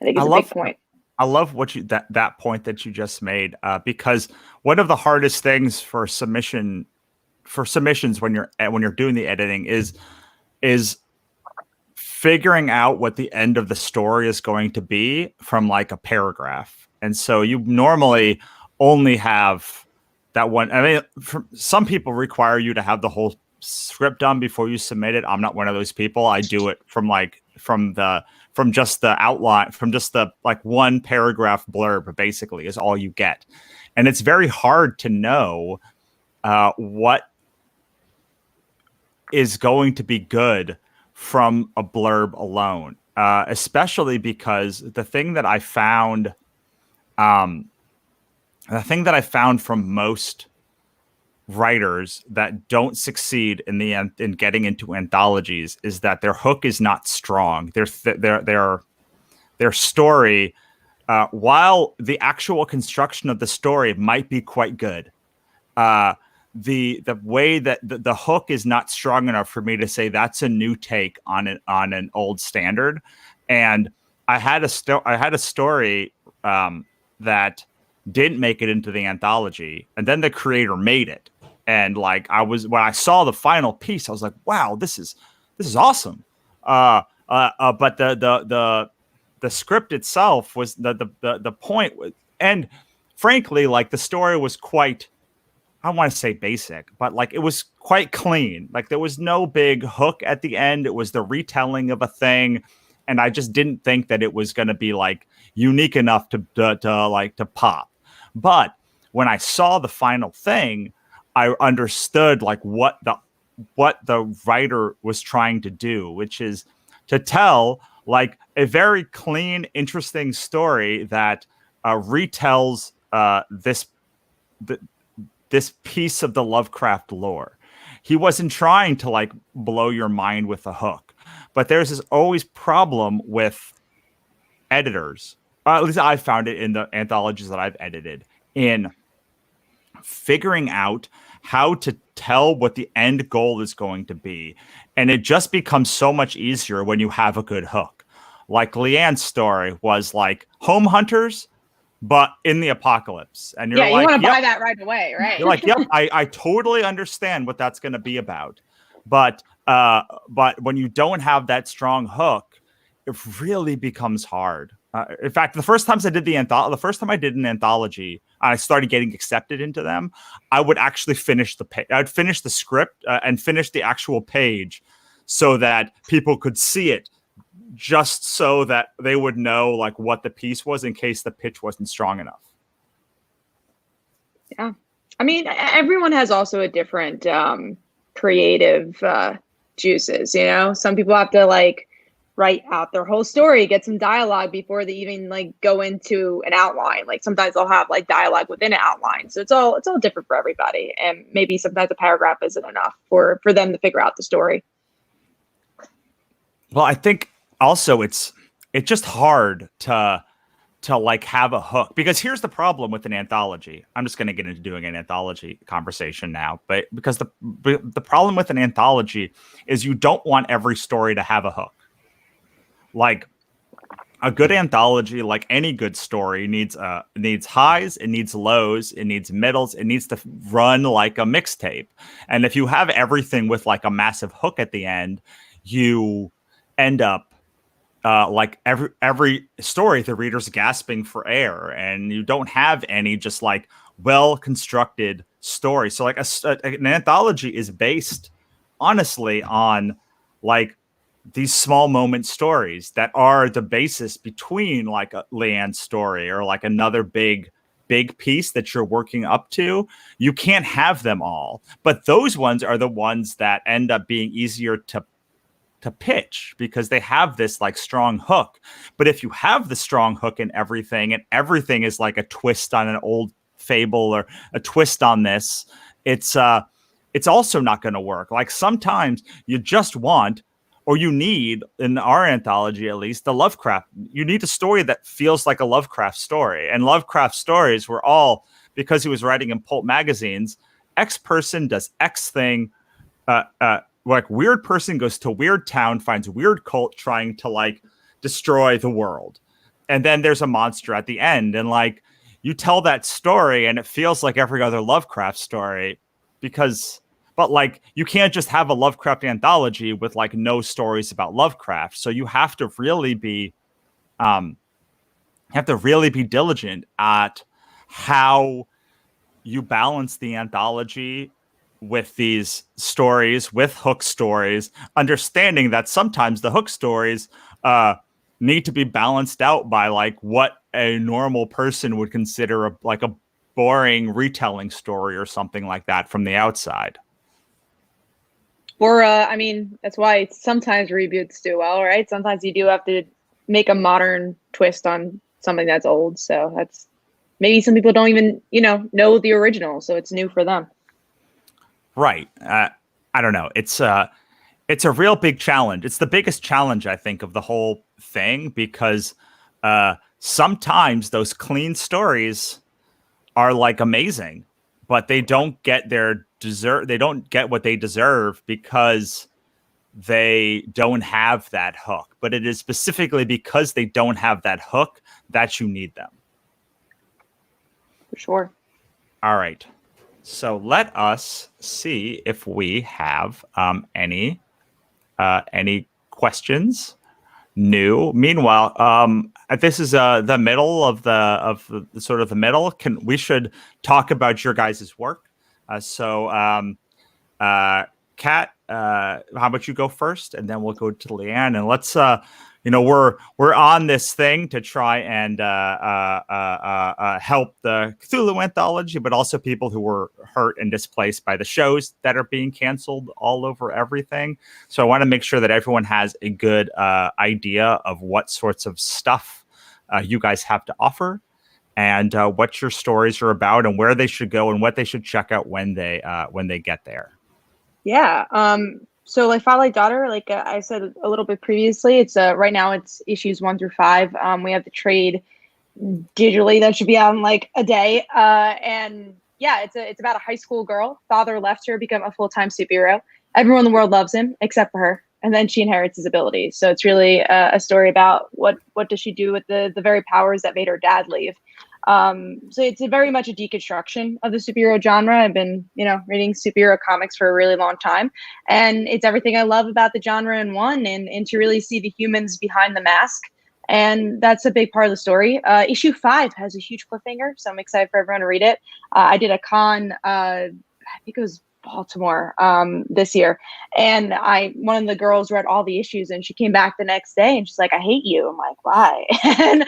G: I think it's a big point.
A: I love what that point that you just made, because one of the hardest things for submissions when you're doing the editing is figuring out what the end of the story is going to be from like a paragraph. And so you normally only have that one. I mean, some people require you to have the whole script done before you submit it. I'm not one of those people. I do it from just the outline, from just the like one paragraph blurb, basically, is all you get. And it's very hard to know what is going to be good from a blurb alone, especially because the thing that I found from most writers that don't succeed in getting into anthologies is that their hook is not strong. Their story, while the actual construction of the story might be quite good, the way that the hook is not strong enough for me to say that's a new take on an old standard. And I had a story that didn't make it into the anthology, and then the creator made it. And like, when I saw the final piece, I was like, wow, this is awesome. But the script itself was the point was, and frankly, like, the story was quite, I don't want to say basic, but like, it was quite clean. Like, there was no big hook at the end. It was the retelling of a thing. And I just didn't think that it was going to be like unique enough to pop. But when I saw the final thing, I understood like what the writer was trying to do, which is to tell like a very clean, interesting story that retells this piece of the Lovecraft lore. He wasn't trying to like blow your mind with a hook, but there's this always problem with editors. At least I found it in the anthologies that I've edited, in figuring out how to tell what the end goal is going to be. And it just becomes so much easier when you have a good hook. Like Leanne's story was like home hunters, but in the apocalypse. And you're like,
G: you want to buy that right away, right?
A: You're like, yep, I totally understand what that's going to be about. But when you don't have that strong hook, it really becomes hard. In fact, the first time I did an anthology, I started getting accepted into them. I would actually finish I'd finish the script and finish the actual page so that people could see it, just so that they would know like what the piece was in case the pitch wasn't strong enough.
G: Yeah. I mean, everyone has also a different creative juices, Some people have to like write out their whole story, get some dialogue before they even like go into an outline. Like sometimes they'll have like dialogue within an outline. So it's all different for everybody. And maybe sometimes a paragraph isn't enough for them to figure out the story.
A: Well, I think also it's just hard to like have a hook, because here's the problem with an anthology. I'm just going to get into doing an anthology conversation now, but because the problem with an anthology is you don't want every story to have a hook. Like a good anthology, like any good story, needs highs, it needs lows, it needs middles, it needs to run like a mixtape. And if you have everything with like a massive hook at the end, you end up like every story, the reader's gasping for air, and you don't have any just like well constructed story. So like an anthology is based honestly on like these small moment stories that are the basis between like a Leanne's story or like another big piece that you're working up to. You can't have them all, but those ones are the ones that end up being easier to pitch because they have this like strong hook. But if you have the strong hook in everything and everything is like a twist on an old fable or a twist on this, it's also not going to work. Like sometimes you just want, or you need, in our anthology at least, the Lovecraft. You need a story that feels like a Lovecraft story. And Lovecraft stories were all, because he was writing in pulp magazines, X person does X thing, like weird person goes to weird town, finds weird cult trying to like destroy the world. And then there's a monster at the end. And like you tell that story and it feels like every other Lovecraft story but like you can't just have a Lovecraft anthology with like no stories about Lovecraft. So you have to really be diligent at how you balance the anthology with these stories, with hook stories, understanding that sometimes the hook stories need to be balanced out by like what a normal person would consider a boring retelling story or something like that from the outside.
G: Or, I mean, that's why sometimes reboots do well, right? Sometimes you do have to make a modern twist on something that's old. So that's maybe some people don't even, know the original. So it's new for them.
A: Right. I don't know. It's a real big challenge. It's the biggest challenge, I think, of the whole thing, because sometimes those clean stories are like amazing, but they don't get they don't get what they deserve because they don't have that hook. But it is specifically because they don't have that hook that you need them.
G: For sure.
A: All right. So let us see if we have any questions new. Meanwhile, this is the middle of the sort of the middle. We should talk about your guys' work. Kat, how about you go first, and then we'll go to Leanne, and let's we're on this thing to try and help the Cthulhu anthology, but also people who were hurt and displaced by the shows that are being canceled all over everything. So I want to make sure that everyone has a good idea of what sorts of stuff you guys have to offer, and what your stories are about, and where they should go, and what they should check out when they get there.
G: Yeah. So like Father Like Daughter, like I said a little bit previously, it's right now it's issues 1 through 5. We have the trade digitally that should be out in like a day. And yeah, it's about a high school girl. Father left her, become a full-time superhero. Everyone in the world loves him except for her. And then she inherits his abilities. So it's really a story about what does she do with the very powers that made her dad leave. So it's very much a deconstruction of the superhero genre. I've been, reading superhero comics for a really long time, and it's everything I love about the genre in one, and to really see the humans behind the mask. And that's a big part of the story. Issue 5 has a huge cliffhanger, so I'm excited for everyone to read it. I did a con, I think it was Baltimore this year, and one of the girls read all the issues, and she came back the next day and she's like, I hate you. I'm like, why? And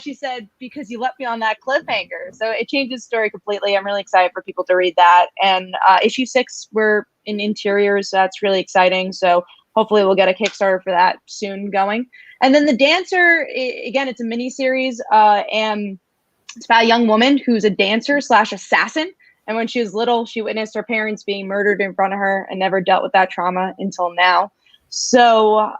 G: she said, because you left me on that cliffhanger. So it changes the story completely. I'm really excited for people to read that. And issue 6, we're in interiors. That's really exciting. So hopefully we'll get a Kickstarter for that soon going. And then The Dancer, again, it's a mini series, and it's about a young woman who's a dancer / assassin. And when she was little, she witnessed her parents being murdered in front of her and never dealt with that trauma until now. So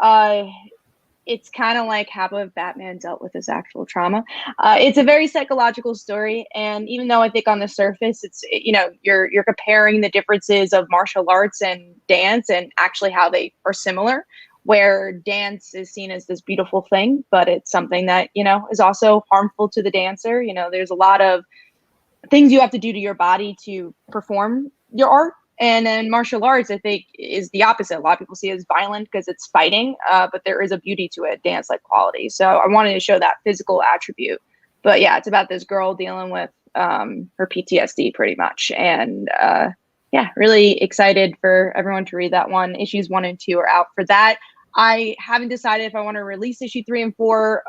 G: it's kind of like how if Batman dealt with his actual trauma. It's a very psychological story. And even though I think on the surface, it's, you're comparing the differences of martial arts and dance and actually how they are similar. where dance is seen as this beautiful thing, but it's something that, is also harmful to the dancer. There's a lot of things you have to do to your body to perform your art. And then martial arts, I think, is the opposite. A lot of people see it as violent because it's fighting, but there is a beauty to it, dance-like quality. So I wanted to show that physical attribute. But yeah, it's about this girl dealing with her PTSD pretty much. And really excited for everyone to read that one. Issues 1 and 2 are out for that. I haven't decided if I want to release issue 3 and 4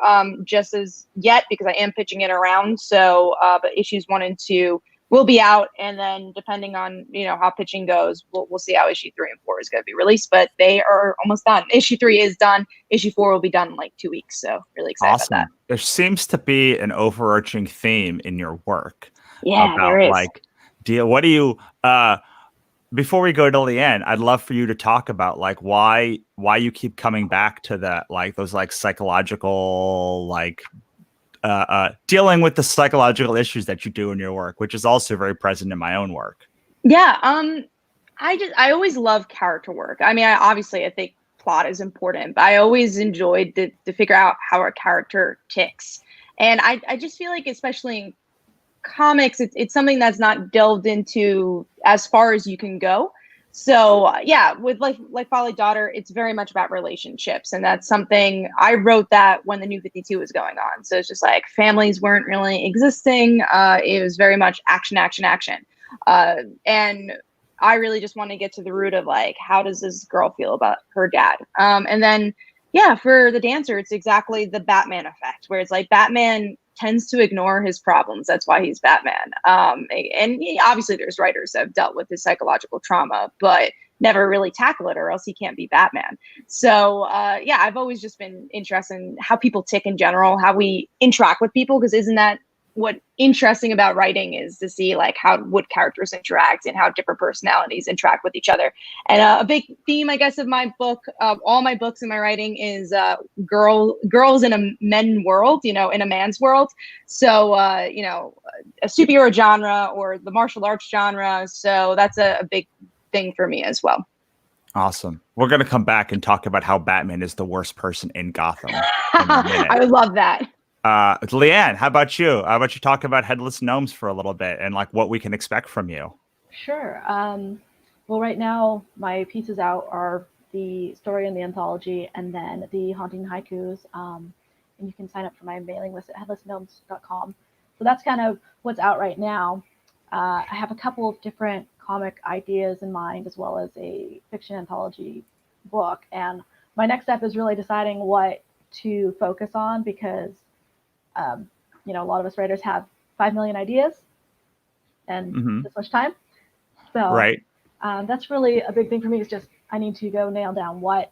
G: just as yet, because I am pitching it around. So, but issues 1 and 2 will be out, and then depending on how pitching goes, we'll see how issue 3 and 4 is going to be released. But they are almost done. Issue 3 is done. Issue 4 will be done in like 2 weeks. So really excited about that.
A: There seems to be an overarching theme in your work.
G: Yeah,
A: about,
G: there is.
A: Like, what do you? Before we go to Leanne, I'd love for you to talk about like why you keep coming back to that, like those like psychological, like dealing with the psychological issues that you do in your work, which is also very present in my own work.
G: Yeah, I always love character work. I mean, I think plot is important, but I always enjoyed to figure out how a character ticks, and I just feel like, especially in comics, it's something that's not delved into as far as you can go. So with like Folly Daughter, it's very much about relationships, and that's something I wrote that when the New 52 was going on. So it's just like families weren't really existing. It was very much action, and I really just want to get to the root of like, how does this girl feel about her dad? And then for the dancer, it's exactly the Batman effect, where it's like Batman tends to ignore his problems. That's why he's Batman. And obviously there's writers that have dealt with his psychological trauma, but never really tackle it, or else he can't be Batman. So I've always just been interested in how people tick in general, how we interact with people, because isn't that what interesting about writing is, to see like how would characters interact and how different personalities interact with each other. And a big theme, I guess, of my book, all my books and my writing, is girls in a men world, in a man's world. So a superhero genre or the martial arts genre. So that's a big thing for me as well.
A: Awesome. We're going to come back and talk about how Batman is the worst person in Gotham in a minute.
G: I would love that.
A: Leanne, how about you? How about you talk about Headless Gnomes for a little bit and like what we can expect from you?
H: Sure. Well, right now my pieces out are the story and the anthology, and then the Haunting Haikus. And you can sign up for my mailing list at headlessgnomes.com. So that's kind of what's out right now. I have a couple of different comic ideas in mind, as well as a fiction anthology book. And my next step is really deciding what to focus on, because a lot of us writers have 5 million ideas and this much time. So
A: right.
H: That's really a big thing for me, is just I need to go nail down what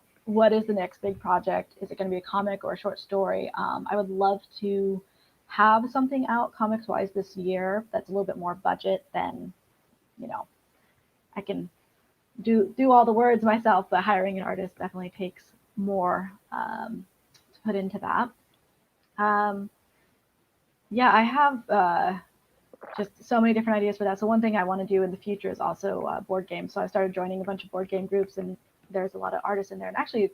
H: is the next big project. Is it going to be a comic or a short story? I would love to have something out comics wise this year that's a little bit more budget than, I can do all the words myself, but hiring an artist definitely takes more to put into that. I have just so many different ideas for that. So one thing I want to do in the future is also board games. So I started joining a bunch of board game groups, and there's a lot of artists in there. And actually,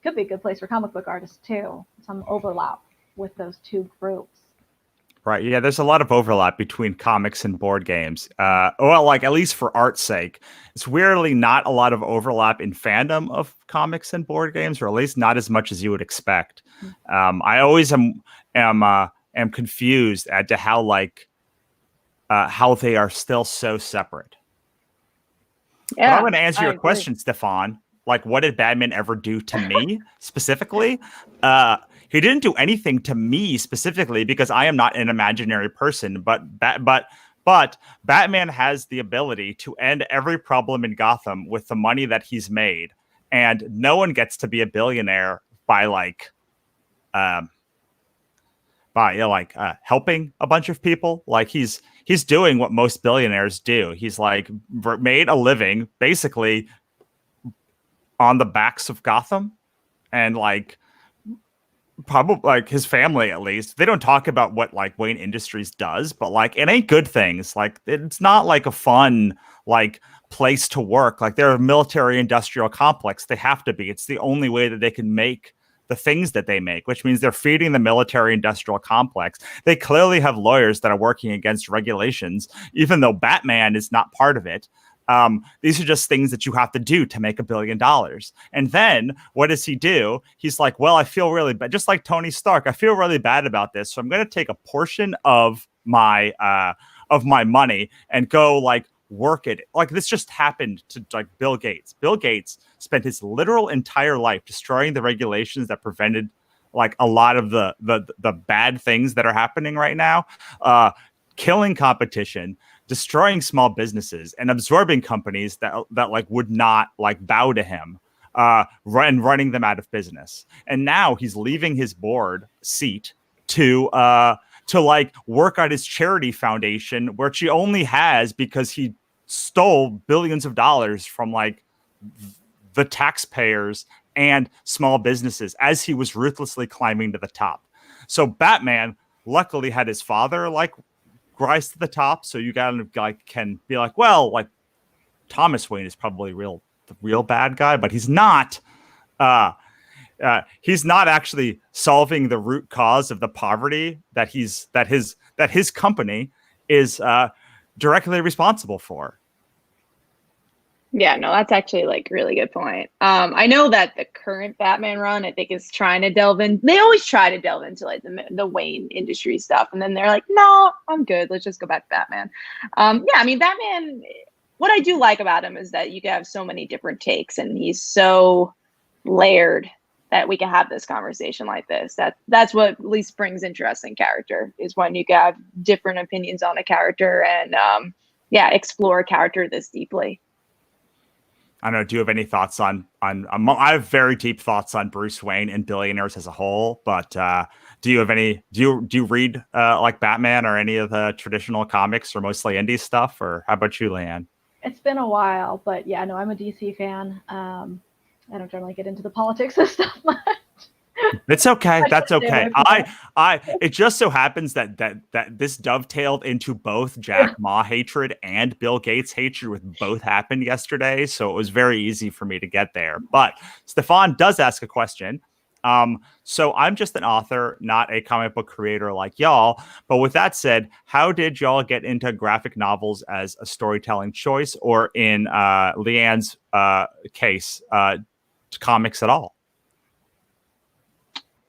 H: could be a good place for comic book artists too. Some overlap with those two groups.
A: Right. Yeah, there's a lot of overlap between comics and board games. Well, like at least for art's sake, it's weirdly not a lot of overlap in fandom of comics and board games, or at least not as much as you would expect. I always am confused as to how they are still so separate.
G: Yeah,
A: but I'm going to answer your
G: agree.
A: question, Stefan. Like, what did Batman ever do to me specifically? He didn't do anything to me specifically, because I am not an imaginary person. But Batman has the ability to end every problem in Gotham with the money that he's made, and no one gets to be a billionaire by helping a bunch of people. Like he's doing what most billionaires do. He's like made a living basically on the backs of Gotham, and like probably like his family, at least, they don't talk about what like Wayne Industries does, but like it ain't good things. Like it's not like a fun like place to work. Like they're a military industrial complex. They have to be. It's the only way that they can make the things that they make, which means they're feeding the military industrial complex. They clearly have lawyers that are working against regulations, even though Batman is not part of it. These are just things that you have to do to make $1 billion. And then what does he do? He's like, well, I feel really bad. Just like Tony Stark, I feel really bad about this. So I'm going to take a portion of my money and go like work it. Like this just happened to like Bill Gates. Bill Gates spent his literal entire life destroying the regulations that prevented like a lot of the bad things that are happening right now, killing competition, destroying small businesses, and absorbing companies that like would not like bow to him, running them out of business. And now he's leaving his board seat to like work on his charity foundation, which he only has because he stole billions of dollars from like the taxpayers and small businesses as he was ruthlessly climbing to the top. So Batman luckily had his father like rise to the top, so you gotta like can be like, well, like Thomas Wayne is probably the real bad guy, but he's not actually solving the root cause of the poverty that his company is directly responsible for.
G: Yeah, no, that's actually like really good point. I know that the current Batman run, I think, is trying to delve in. They always try to delve into like the Wayne industry stuff, and then they're like, "No, I'm good. Let's just go back to Batman." Yeah, I mean, Batman. What I do like about him is that you can have so many different takes, and he's so layered that we can have this conversation like this. That's what at least brings interesting character, is when you can have different opinions on a character and explore a character this deeply.
A: I don't know. Do you have any thoughts on I have very deep thoughts on Bruce Wayne and billionaires as a whole, but do you have any? Do you read like Batman or any of the traditional comics or mostly indie stuff, or how about you, Leanne?
H: It's been a while, but yeah, no, I'm a DC fan. I don't generally get into the politics of stuff much.
A: It's okay. That's okay. It just so happens that this dovetailed into both Jack Ma hatred and Bill Gates hatred, with both happened yesterday. So it was very easy for me to get there. But Stefan does ask a question. So I'm just an author, not a comic book creator like y'all. But with that said, how did y'all get into graphic novels as a storytelling choice, or in Leanne's case, comics at all?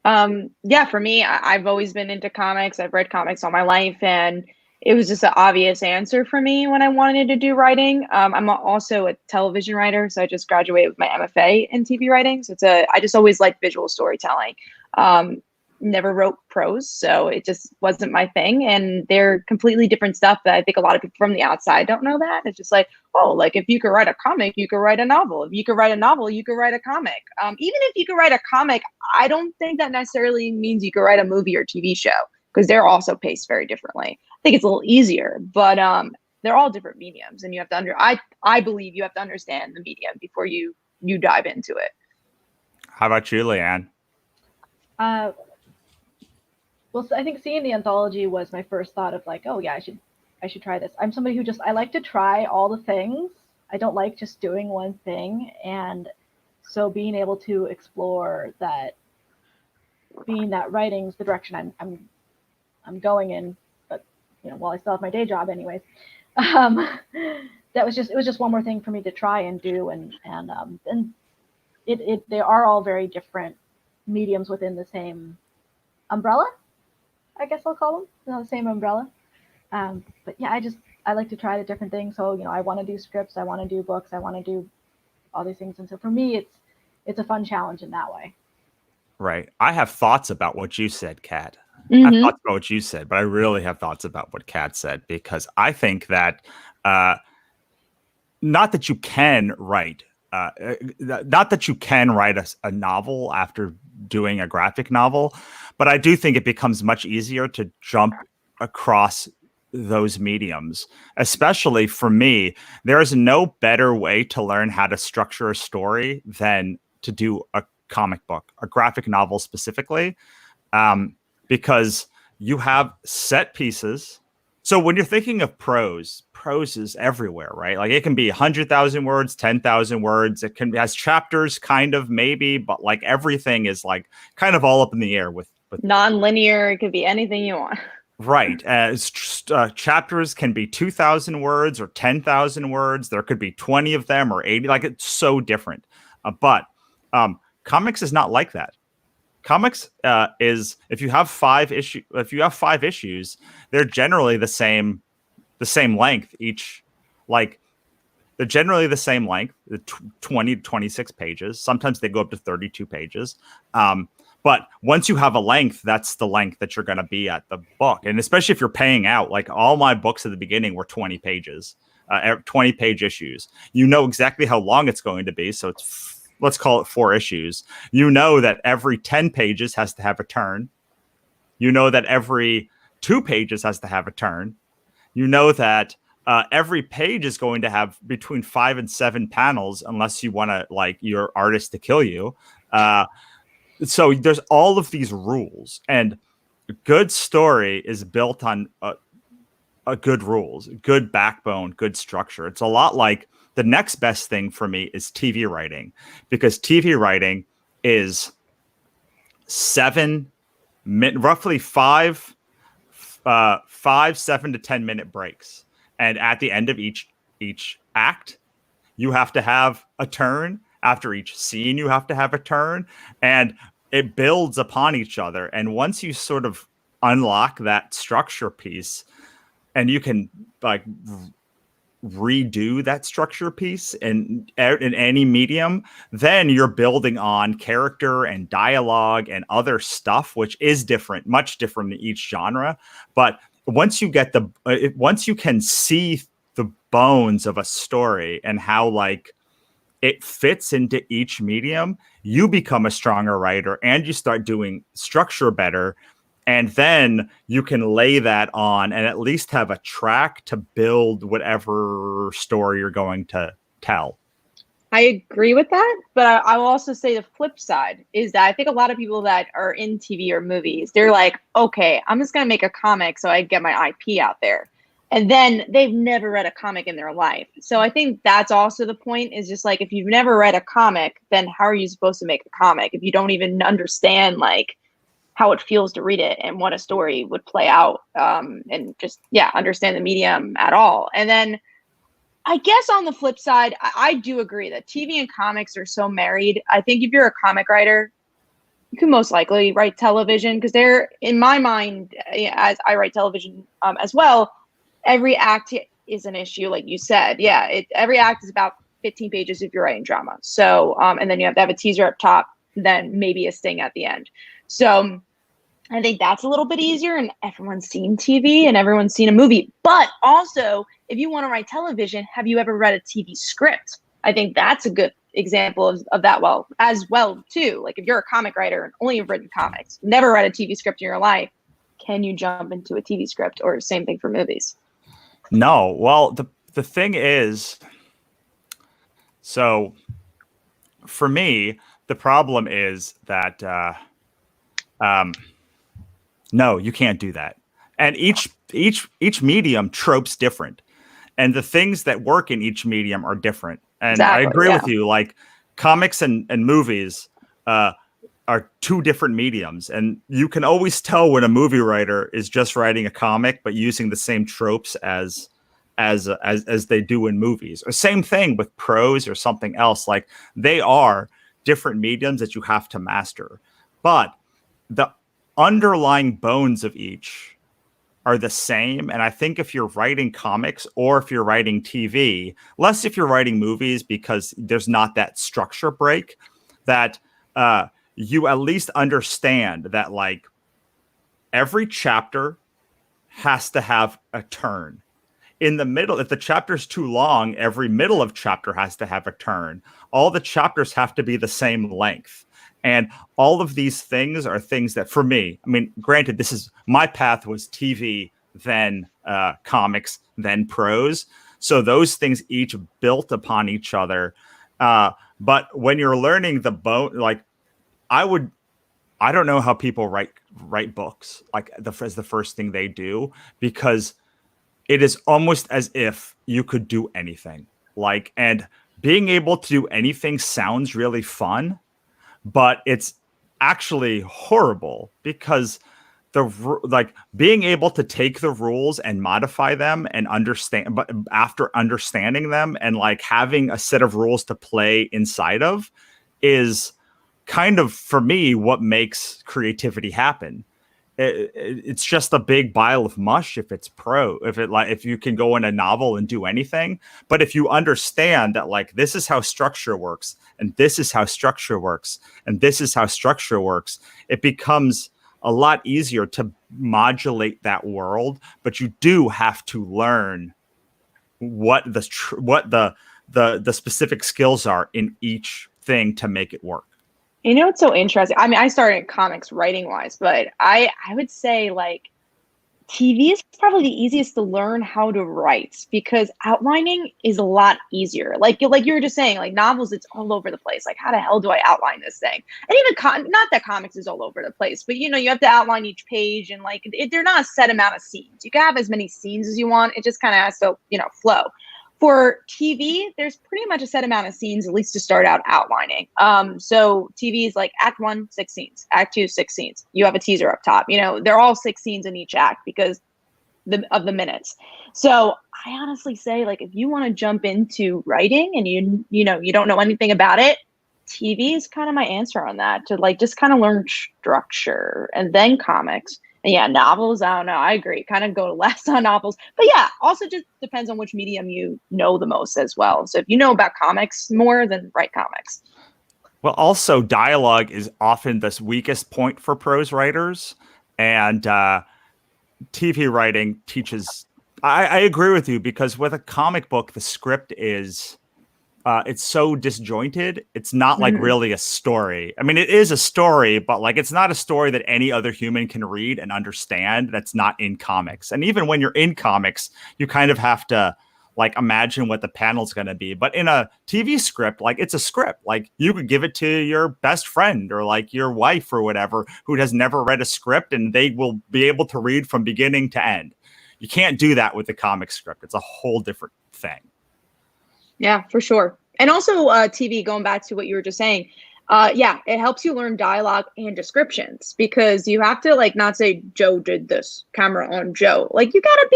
G: Yeah, for me, I've always been into comics. I've read comics all my life, and it was just an obvious answer for me when I wanted to do writing. I'm also a television writer, so I just graduated with my MFA in TV writing. So I just always liked visual storytelling. Never wrote prose, so it just wasn't my thing. And they're completely different stuff that I think a lot of people from the outside don't know that. It's just like, oh, like if you could write a comic, you could write a novel. If you could write a novel, you could write a comic. Even if you could write a comic, I don't think that necessarily means you could write a movie or TV show, because they're also paced very differently. I think it's a little easier, but they're all different mediums, and you have to I believe you have to understand the medium before you dive into it.
A: How about you, Leanne?
H: Well, so I think seeing the anthology was my first thought of like, oh yeah, I should try this. I'm somebody who I like to try all the things. I don't like just doing one thing. And so being able to explore that, being that writing's the direction I'm going in, but while I still have my day job anyways, it was just one more thing for me to try and do. And they are all very different mediums within the same umbrella, I guess I'll call them, the same umbrella. But yeah, I like to try the different things. So, I want to do scripts, I want to do books, I want to do all these things. And so for me, it's a fun challenge in that way. Right.
A: I have thoughts about what you said, Kat.
G: Mm-hmm.
A: I have thoughts about what you said, but I really have thoughts about what Kat said, because I think that not that you can write a novel after doing a graphic novel, but I do think it becomes much easier to jump across those mediums. Especially for me, there is no better way to learn how to structure a story than to do a comic book, a graphic novel specifically, because you have set pieces. So when you're thinking of prose is everywhere, right? Like it can be 100,000 words, 10,000 words. It can has chapters, kind of, maybe, but like everything is like kind of all up in the air with
G: non-linear. It could be anything you want.
A: Right. Chapters can be 2,000 words or 10,000 words. There could be 20 of them or 80. Like it's so different. But comics is not like that. Comics is if you have 5 issues, they're generally the same length each. Like they're generally the same length, 20 to 26 pages. Sometimes they go up to 32 pages. But once you have a length, that's the length that you're going to be at the book. And especially if you're paying out, like all my books at the beginning were 20 pages, 20-page issues. You know exactly how long it's going to be. So let's call it 4 issues. You know that every 10 pages has to have a turn. You know that every 2 pages has to have a turn. You know that every page is going to have between 5 and 7 panels, unless you want to like your artist to kill you. So there's all of these rules, and a good story is built on a good rules, good backbone, good structure. It's a lot like the next best thing for me is TV writing, because TV writing is roughly 5 7 to 10 minute breaks, and at the end of each act, you have to have a turn. After each scene, you have to have a turn, and it builds upon each other. And once you sort of unlock that structure piece, and you can like redo that structure piece in any medium, then you're building on character and dialogue and other stuff, which is different, much different in each genre. But once you get once you can see the bones of a story and how like it fits into each medium, you become a stronger writer and you start doing structure better. And then you can lay that on and at least have a track to build whatever story you're going to tell.
G: I agree with that, but I will also say the flip side is that I think a lot of people that are in TV or movies, they're like, okay, I'm just going to make a comic so I get my IP out there. And then they've never read a comic in their life. So I think that's also the point, is just like, if you've never read a comic, then how are you supposed to make a comic if you don't even understand like how it feels to read it and what a story would play out, and just, understand the medium at all. And then I guess on the flip side, I do agree that TV and comics are so married. I think if you're a comic writer, you can most likely write television, because they're, in my mind, as I write television as well, every act is an issue, like you said. Every act is about 15 pages if you're writing drama. So, and then you have to have a teaser up top, then maybe a sting at the end. So I think that's a little bit easier, and everyone's seen TV and everyone's seen a movie. But also, if you want to write television, have you ever read a TV script? I think that's a good example of that as well too. Like if you're a comic writer and only have written comics, never read a TV script in your life, can you jump into a TV script? Or same thing for movies?
A: No. Well, the thing is, so for me, the problem is that no, you can't do that. And each medium tropes different, and the things that work in each medium are different. And exactly, I agree with you. Like comics and movies are 2 different mediums, and you can always tell when a movie writer is just writing a comic but using the same tropes as they do in movies. Or same thing with prose or something else. Like they are different mediums that you have to master, but the underlying bones of each are the same. And I think if you're writing comics or if you're writing TV, less if you're writing movies, because there's not that structure break, that you at least understand that like every chapter has to have a turn. In the middle, if the chapter's too long, every middle of chapter has to have a turn. All the chapters have to be the same length. And all of these things are things that, for me, I mean, granted, my path was TV, then comics, then prose. So those things each built upon each other. But when you're learning the bone, like I I don't know how people write books like as the first thing they do, because it is almost as if you could do anything. Like, and being able to do anything sounds really fun, but it's actually horrible, because like being able to take the rules and modify them and understand, but after understanding them and like having a set of rules to play inside of is kind of, for me, what makes creativity happen. It's just a big pile of mush if you can go in a novel and do anything. But if you understand that, like, this is how structure works, and this is how structure works, and this is how structure works, it becomes a lot easier to modulate that world. But you do have to learn what the specific skills are in each thing to make it work.
G: You know, it's so interesting. I mean, I started comics writing wise, but I would say like TV is probably the easiest to learn how to write, because outlining is a lot easier. Like you were just saying, like novels, it's all over the place. Like, how the hell do I outline this thing? And even not that comics is all over the place, but you know, you have to outline each page, and like they're not a set amount of scenes. You can have as many scenes as you want. It just kind of has to, you know, flow. For TV, there's pretty much a set amount of scenes, at least to start out outlining. So TV is like Act 1, 6 scenes. Act 2, 6 scenes. You have a teaser up top. You know, they're all 6 scenes in each act because of the minutes. So I honestly say, like, if you want to jump into writing and you don't know anything about it, TV is kind of my answer on that, to like just kind of learn structure, and then comics. And yeah, novels, I don't know. I agree. Kind of go less on novels. But yeah, also just depends on which medium you know the most as well. So if you know about comics more, then write comics.
A: Well, also dialogue is often the weakest point for prose writers. And TV writing teaches... I agree with you, because with a comic book, the script is... it's so disjointed. It's not like really a story. I mean, it is a story, but like it's not a story that any other human can read and understand. That's not in comics. And even when you're in comics, you kind of have to like imagine what the panel's going to be. But in a TV script, like it's a script. Like you could give it to your best friend or like your wife or whatever who has never read a script, and they will be able to read from beginning to end. You can't do that with the comic script. It's a whole different thing. Yeah,
G: for sure. And also TV, going back to what you were just saying, yeah, it helps you learn dialogue and descriptions, because you have to like not say Joe did this, camera on Joe. Like you gotta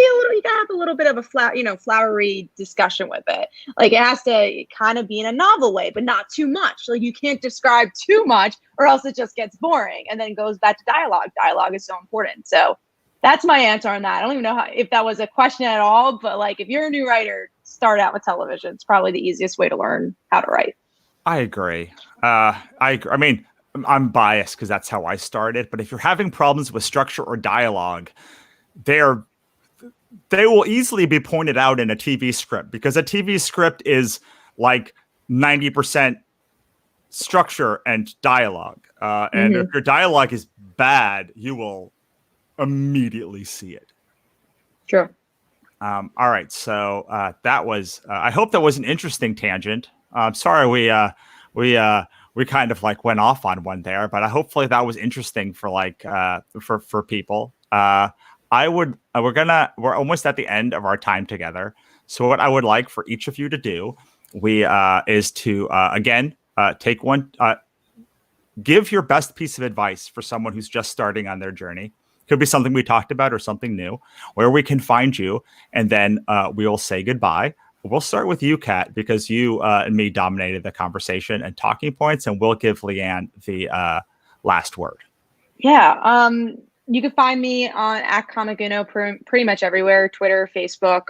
G: have a little bit of a flowery discussion with it. Like it has to kind of be in a novel way, but not too much. Like you can't describe too much, or else it just gets boring. And then it goes back to dialogue. Dialogue is so important. So that's my answer on that. I don't even know if that was a question at all, but like if you're a new writer, start out with television. It's probably the easiest way to learn how to write. I
A: agree. I mean, I'm biased because that's how I started. But if you're having problems with structure or dialogue, they will easily be pointed out in a TV script, because a TV script is like 90% structure and dialogue. And if your dialogue is bad, you will immediately see it.
G: Sure.
A: All right. So that was, I hope that was an interesting tangent. Sorry, we kind of like went off on one there, but hopefully that was interesting for like, for people. We're almost at the end of our time together. So what I would like for each of you to do, is to, again, take one, give your best piece of advice for someone who's just starting on their journey. Could be something we talked about or something new, where we can find you. And then we will say goodbye. We'll start with you, Kat, because you and me dominated the conversation and talking points, and we'll give Leanne the last word.
G: Yeah. You can find me on @ComicUno pretty much everywhere, Twitter, Facebook.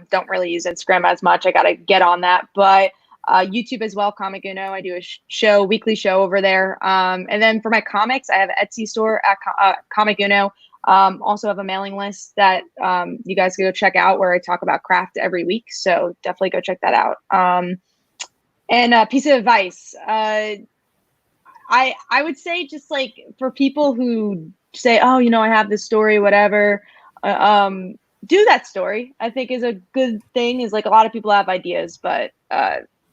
G: Don't really use Instagram as much. I got to get on that. But YouTube as well, Comic Uno. I do a weekly show over there. And then for my comics, I have an Etsy store at Comic Uno. Also have a mailing list that you guys can go check out, where I talk about craft every week. So definitely go check that out. And a piece of advice, I would say, just like for people who say, oh, I have this story, whatever, do that story. I think is a good thing. Is like a lot of people have ideas, but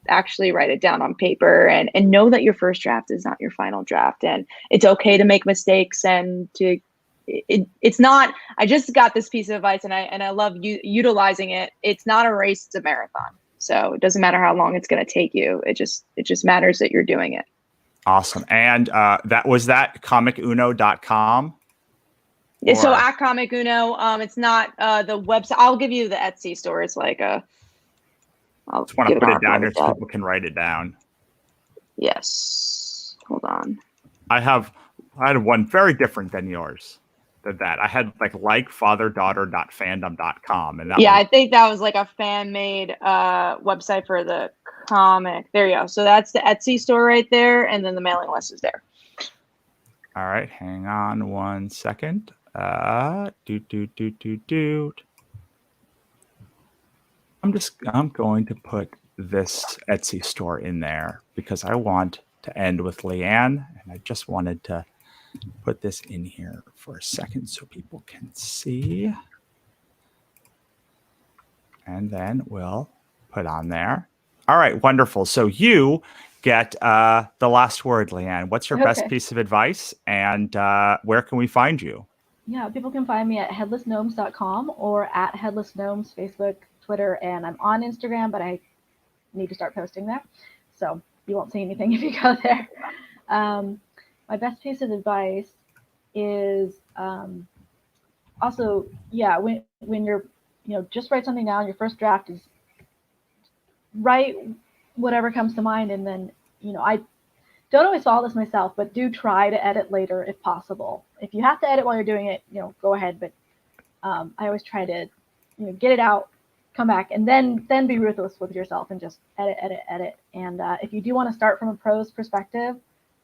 G: actually write it down on paper and know that your first draft is not your final draft, and it's okay to make mistakes and to it's not. I just got this piece of advice and I love utilizing it. It's not a race, it's a marathon. So it doesn't matter how long it's going to take you. It just matters that you're doing it.
A: Awesome. And that comicuno.com.
G: So at Comic Uno, it's not the website. I'll give you the Etsy store. It's like I'll
A: just want to put it down here so
G: up.
A: people can write it down.
G: Yes. Hold on.
A: I had one very different than yours. That I had like fatherdaughter.fandom.com, and that
G: I think that was like a fan made website for the comic. There you go. So that's the Etsy store right there, and then the mailing list is there.
A: All right, hang on one second. I'm going to put this Etsy store in there because I want to end with Leanne, and I just wanted to put this in here for a second so people can see. And then we'll put on there. All right, wonderful. So you get the last word, Leanne. What's your best piece of advice, and where can we find you?
H: Yeah, people can find me at headlessgnomes.com or at headlessgnomes, Facebook, Twitter, and I'm on Instagram, but I need to start posting there. So you won't see anything if you go there. My best piece of advice is also, when you're, just write something down. Your first draft is write whatever comes to mind. And then, I don't always follow this myself, but do try to edit later if possible. If you have to edit while you're doing it, go ahead. But I always try to, get it out, come back, and then be ruthless with yourself and just edit. And if you do want to start from a prose perspective,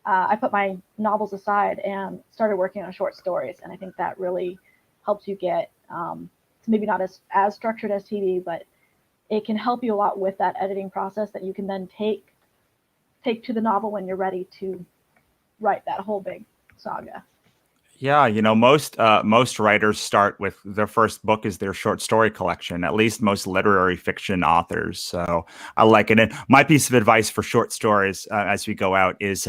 H: I put my novels aside and started working on short stories. And I think that really helps you get, it's maybe not as structured as TV, but it can help you a lot with that editing process that you can then take to the novel when you're ready to write that whole big saga.
A: Yeah, most writers start with their first book is their short story collection, at least most literary fiction authors. So I like it. And my piece of advice for short stories as we go out is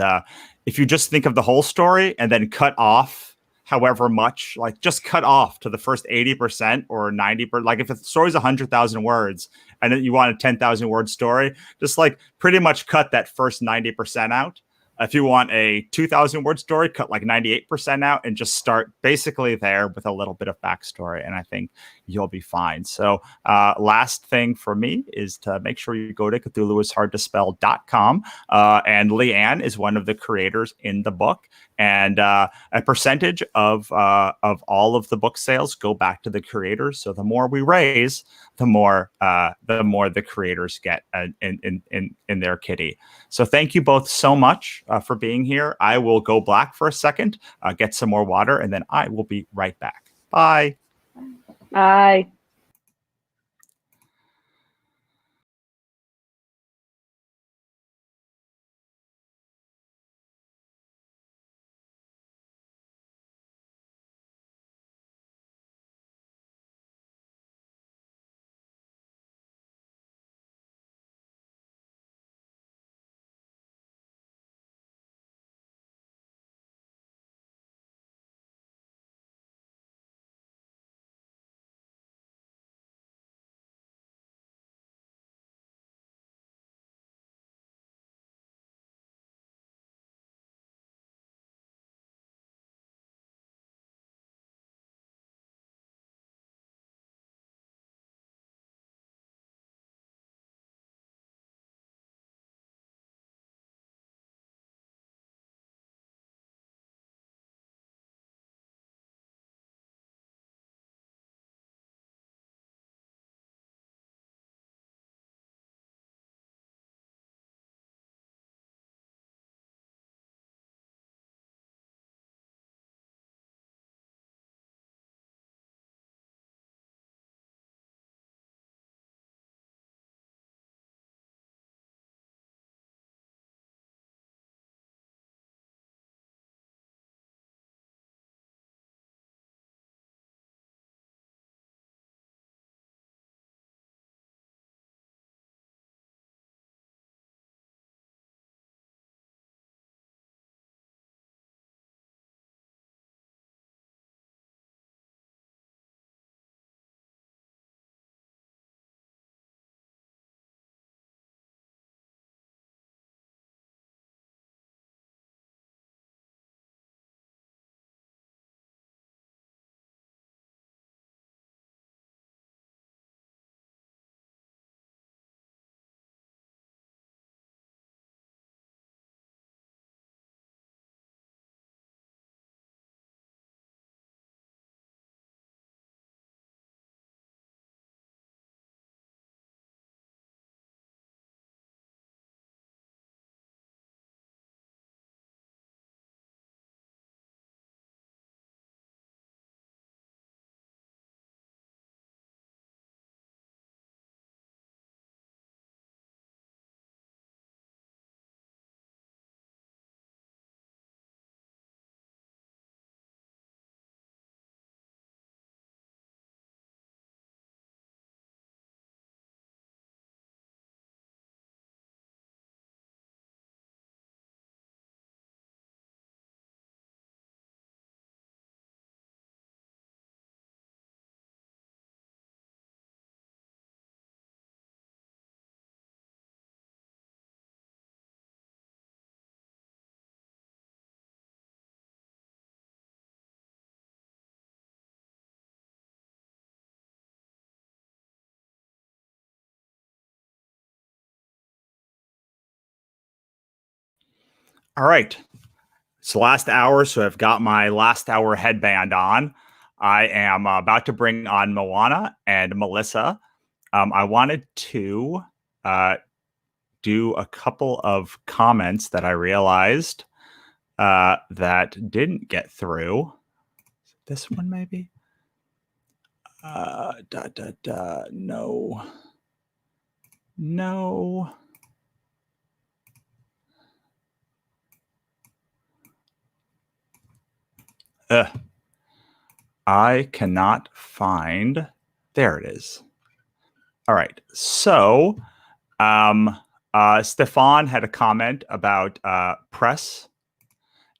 A: if you just think of the whole story and then cut off however much, like just cut off to the first 80% or 90%. Like if the story's 100,000 words and then you want a 10,000 word story, just like pretty much cut that first 90% out. If you want a 2,000 word story, cut like 98% out and just start basically there with a little bit of backstory. And I think you'll be fine. So last thing for me is to make sure you go to CthulhuIsHardToSpell.com. And Leanne is one of the creators in the book. And a percentage of all of the book sales go back to the creators. So the more we raise, the more the creators get in their kitty. So thank you both so much for being here. I will go black for a second, get some more water, and then I will be right back. Bye.
G: Bye.
A: All right. It's the last hour, so I've got my last hour headband on. I am about to bring on Moana and Melissa. I wanted to do a couple of comments that I realized that didn't get through. This one, maybe? No. No. I cannot find. There it is. All right. So, Stefan had a comment about press,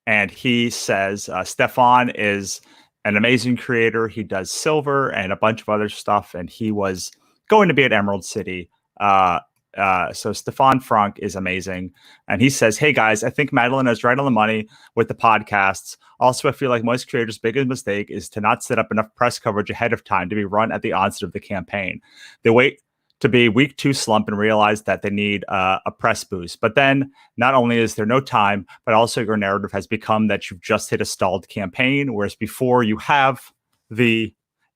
A: and he says Stefan is an amazing creator. He does silver and a bunch of other stuff, and he was going to be at Emerald City. So Stefan Frank is amazing. And he says, hey guys, I think Madeleine is right on the money with the podcasts. Also, I feel like most creators' biggest mistake is to not set up enough press coverage ahead of time to be run at the onset of the campaign. They wait to be week 2 slump and realize that they need a press boost. But then not only is there no time, but also your narrative has become that you've just hit a stalled campaign, whereas before you have the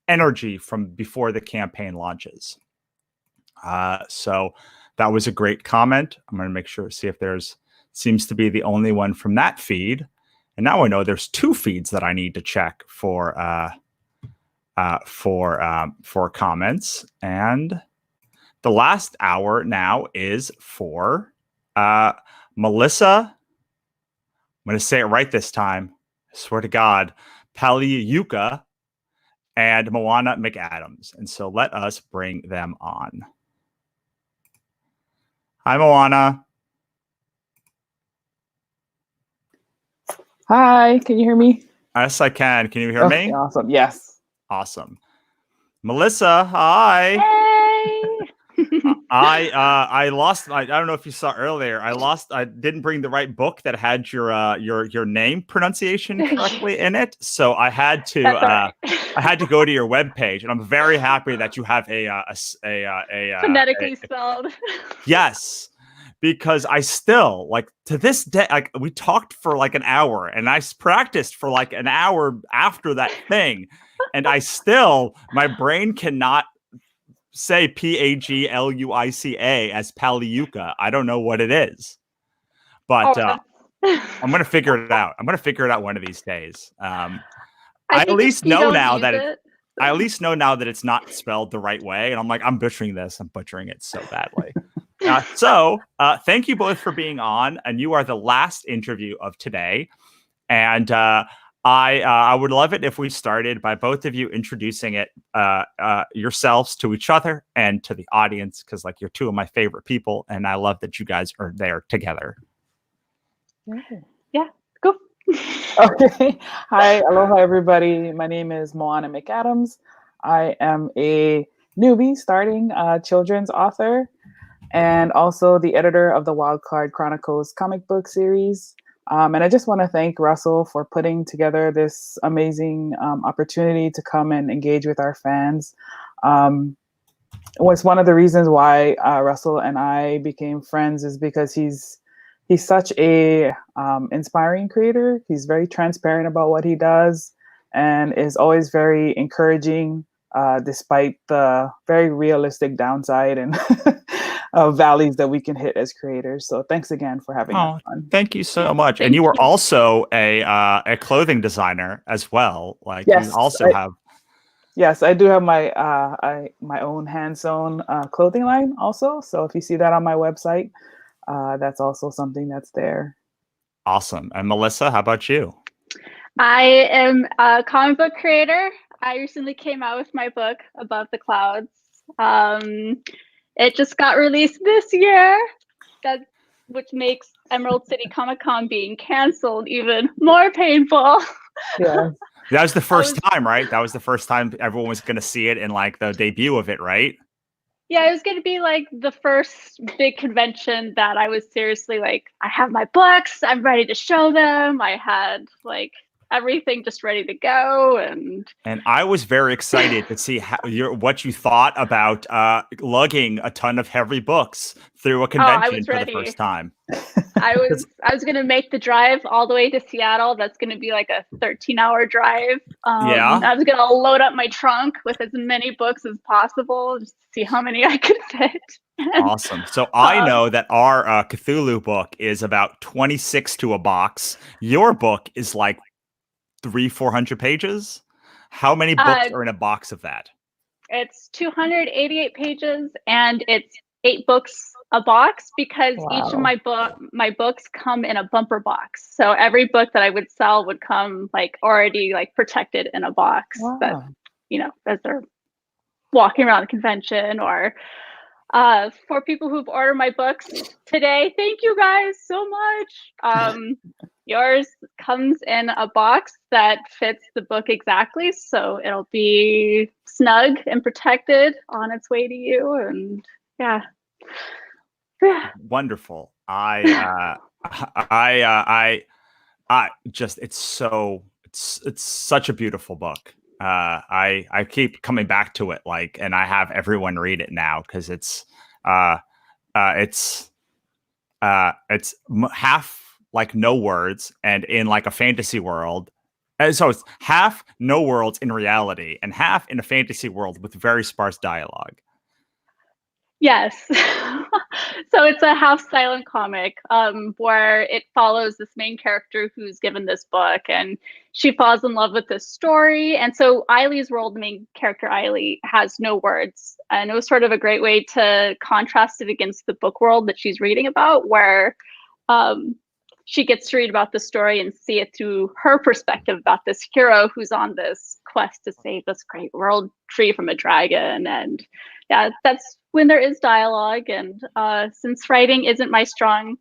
A: energy from before the campaign launches. So that was a great comment. I'm going to make sure, see if seems to be the only one from that feed. And now I know there's 2 feeds that I need to check for comments. And the last hour now is for Melissa. I'm going to say it right this time. I swear to God. Pagluica and Moana McAdams. And so let us bring them on. Hi, Moana.
I: Hi, can you hear me?
A: Yes, I can. Can you hear me?
I: Awesome. Yes.
A: Awesome. Melissa, hi.
G: Hey.
A: I lost. I don't know if you saw earlier. I didn't bring the right book that had your name pronunciation correctly in it. So I had to go to your webpage, and I'm very happy that you have a
G: phonetically spelled.
A: Yes. Because I still, like, to this day, like, we talked for like an hour and I practiced for like an hour after that thing. And I still, my brain cannot say Pagluica as Pagluica. I don't know what it is. But I'm going to figure it out. I'm going to figure it out one of these days. I at least know now that I at least know now that it's not spelled the right way. And I'm like, I'm butchering this. I'm butchering it so badly. So thank you both for being on. And you are the last interview of today. And I would love it if we started by both of you introducing it yourselves to each other and to the audience, because like you're 2 of my favorite people. And I love that you guys are there together.
G: Yeah, go.
I: Okay. Hi, aloha, everybody. My name is Moana McAdams. I am a newbie starting children's author and also the editor of the Wildcard Chronicles comic book series. And I just want to thank Russell for putting together this amazing opportunity to come and engage with our fans. Was one of the reasons why Russell and I became friends is because he's such a inspiring creator. He's very transparent about what he does and is always very encouraging despite the very realistic downside and valleys that we can hit as creators. So thanks again for having us on.
A: Thank you so much. And you were also a clothing designer as well. Like
I: yes,
A: you also have.
I: Yes, I do have my my own hand-sewn clothing line also. So if you see that on my website, that's also something that's there.
A: Awesome. And Melissa, how about you?
G: I am a comic book creator. I recently came out with my book, Above the Clouds. It just got released this year, which makes Emerald City Comic Con being canceled even more painful.
I: Yeah.
A: That was the first time, right? That was the first time everyone was going to see it in like the debut of it, right?
G: Yeah, it was going to be like the first big convention that I was seriously like, I have my books, I'm ready to show them. I had like
J: everything just ready to go.
A: And I was very excited to see what you thought about lugging a ton of heavy books through a convention for the first time.
J: I was gonna make the drive all the way to Seattle. That's gonna be like a 13-hour drive.
A: Yeah.
J: I was gonna load up my trunk with as many books as possible, just to see how many I could fit.
A: Awesome. So I know that our Cthulhu book is about 26 to a box. Your book is like 300-400 pages. How many books are in a box of that?
J: It's 288 pages, and it's 8 books a box, because each of my books come in a bumper box. So every book that I would sell would come like already like protected in a box that, you know, as they're walking around the convention. Or for people who've ordered my books today, thank you guys so much. Yours comes in a box that fits the book exactly, so it'll be snug and protected on its way to you. And yeah.
A: Wonderful. I just, it's such a beautiful book. I keep coming back to it, like, and I have everyone read it now, because it's half like no words, and in like a fantasy world. So it's half no worlds in reality and half in a fantasy world with very sparse dialogue.
J: Yes. So it's a half silent comic where it follows this main character who's given this book, and she falls in love with this story. And so Eileen's world, the main character Eileen, has no words. And it was sort of a great way to contrast it against the book world that she's reading about, where she gets to read about the story and see it through her perspective about this hero who's on this quest to save this great world free from a dragon. And yeah, that's when there is dialogue. And since writing isn't my strong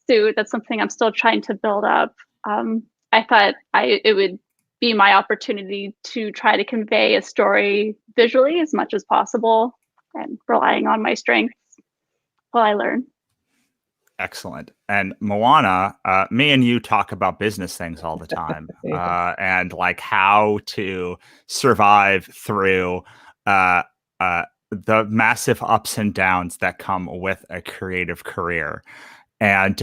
J: suit, that's something I'm still trying to build up. I thought it would be my opportunity to try to convey a story visually as much as possible, and relying on my strengths while I learn.
A: Excellent. And Moana, me and you talk about business things all the time, and like how to survive through the massive ups and downs that come with a creative career. And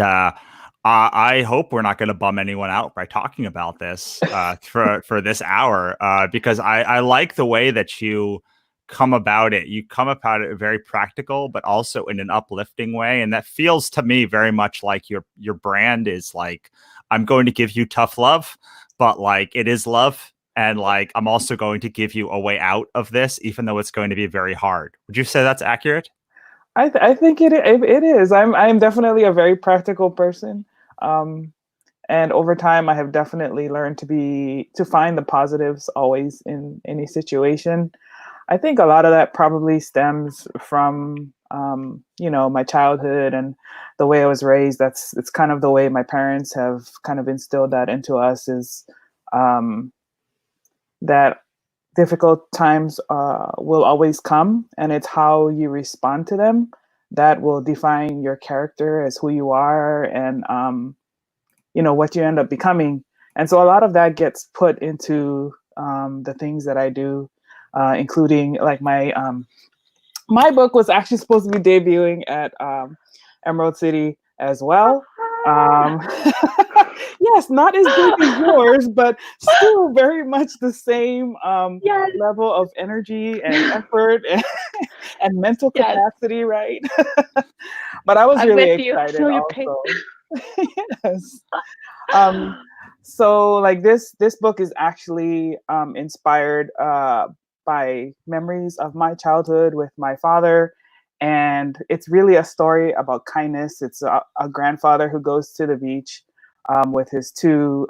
A: I hope we're not going to bum anyone out by talking about this for this hour, because I like the way that you come about it. You come about it very practical, but also in an uplifting way. And that feels to me very much like your brand is like, I'm going to give you tough love, but like it is love. And like, I'm also going to give you a way out of this, even though it's going to be very hard. Would you say that's accurate?
I: I think it is. I'm definitely a very practical person. And over time, I have definitely learned to find the positives always in any situation. I think a lot of that probably stems from, my childhood and the way I was raised. It's kind of the way my parents have kind of instilled that into us, is that difficult times will always come, and it's how you respond to them that will define your character as who you are, and what you end up becoming. And so a lot of that gets put into the things that I do, including like my book was actually supposed to be debuting at Emerald City as well. Yes, not as big as yours, but still very much the same level of energy and effort and mental capacity, right? But I was really excited also. Yes. So like this book is actually inspired by memories of my childhood with my father. And it's really a story about kindness. It's a grandfather who goes to the beach with his 2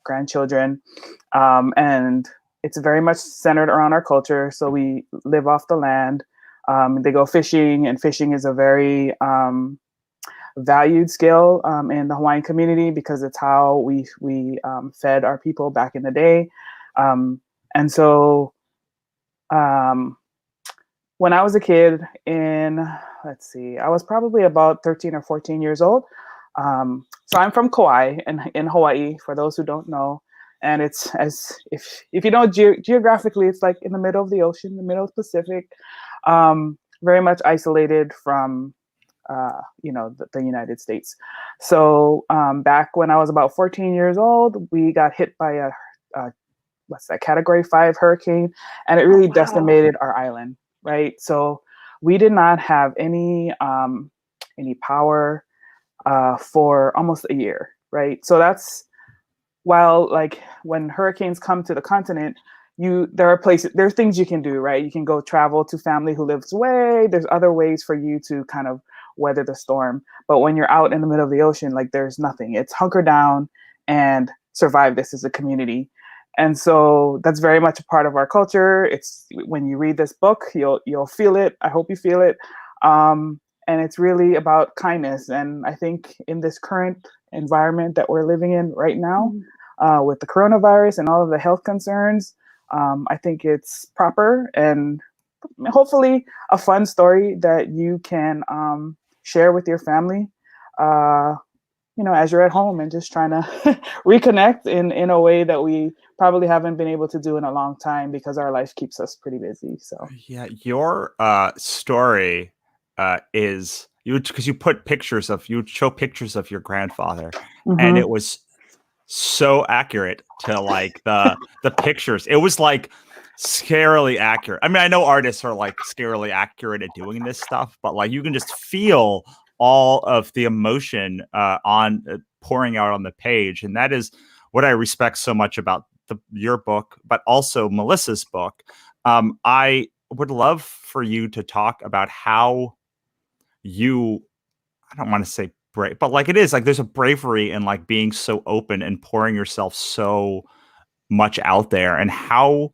I: grandchildren. And it's very much centered around our culture. So we live off the land. They go fishing, and fishing is a very valued skill in the Hawaiian community, because it's how we fed our people back in the day. And so when I was a kid I was probably about 13 or 14 years old. So I'm from Kauai in Hawaii, for those who don't know. and it's as if you know geographically, it's like in the middle of the ocean, the middle of the Pacific, very much isolated from the United States. So back when I was about 14 years old, we got hit by a Category 5 hurricane, and it really decimated our island, right? So we did not have any power for almost a year, right? So that's while like when hurricanes come to the continent, there are things you can do, right? You can go travel to family who lives away. There's other ways for you to kind of weather the storm. But when you're out in the middle of the ocean, like there's nothing. It's hunker down and survive this as a community. And so that's very much a part of our culture. It's when you read this book, you'll feel it. I hope you feel it. And it's really about kindness. And I think in this current environment that we're living in right now, with the coronavirus and all of the health concerns, I think it's proper and hopefully a fun story that you can share with your family, as you're at home and just trying to reconnect in a way that we probably haven't been able to do in a long time because our life keeps us pretty busy. So
A: yeah, your story is because you show pictures of your grandfather, and it was so accurate to like the pictures. It was like scarily accurate. I mean, I know artists are like scarily accurate at doing this stuff, but like you can just feel all of the emotion pouring out on the page, and that is what I respect so much about your book, but also Melissa's book. I would love for you to talk about how I don't want to say brave, but like it is like there's a bravery in like being so open and pouring yourself so much out there, and how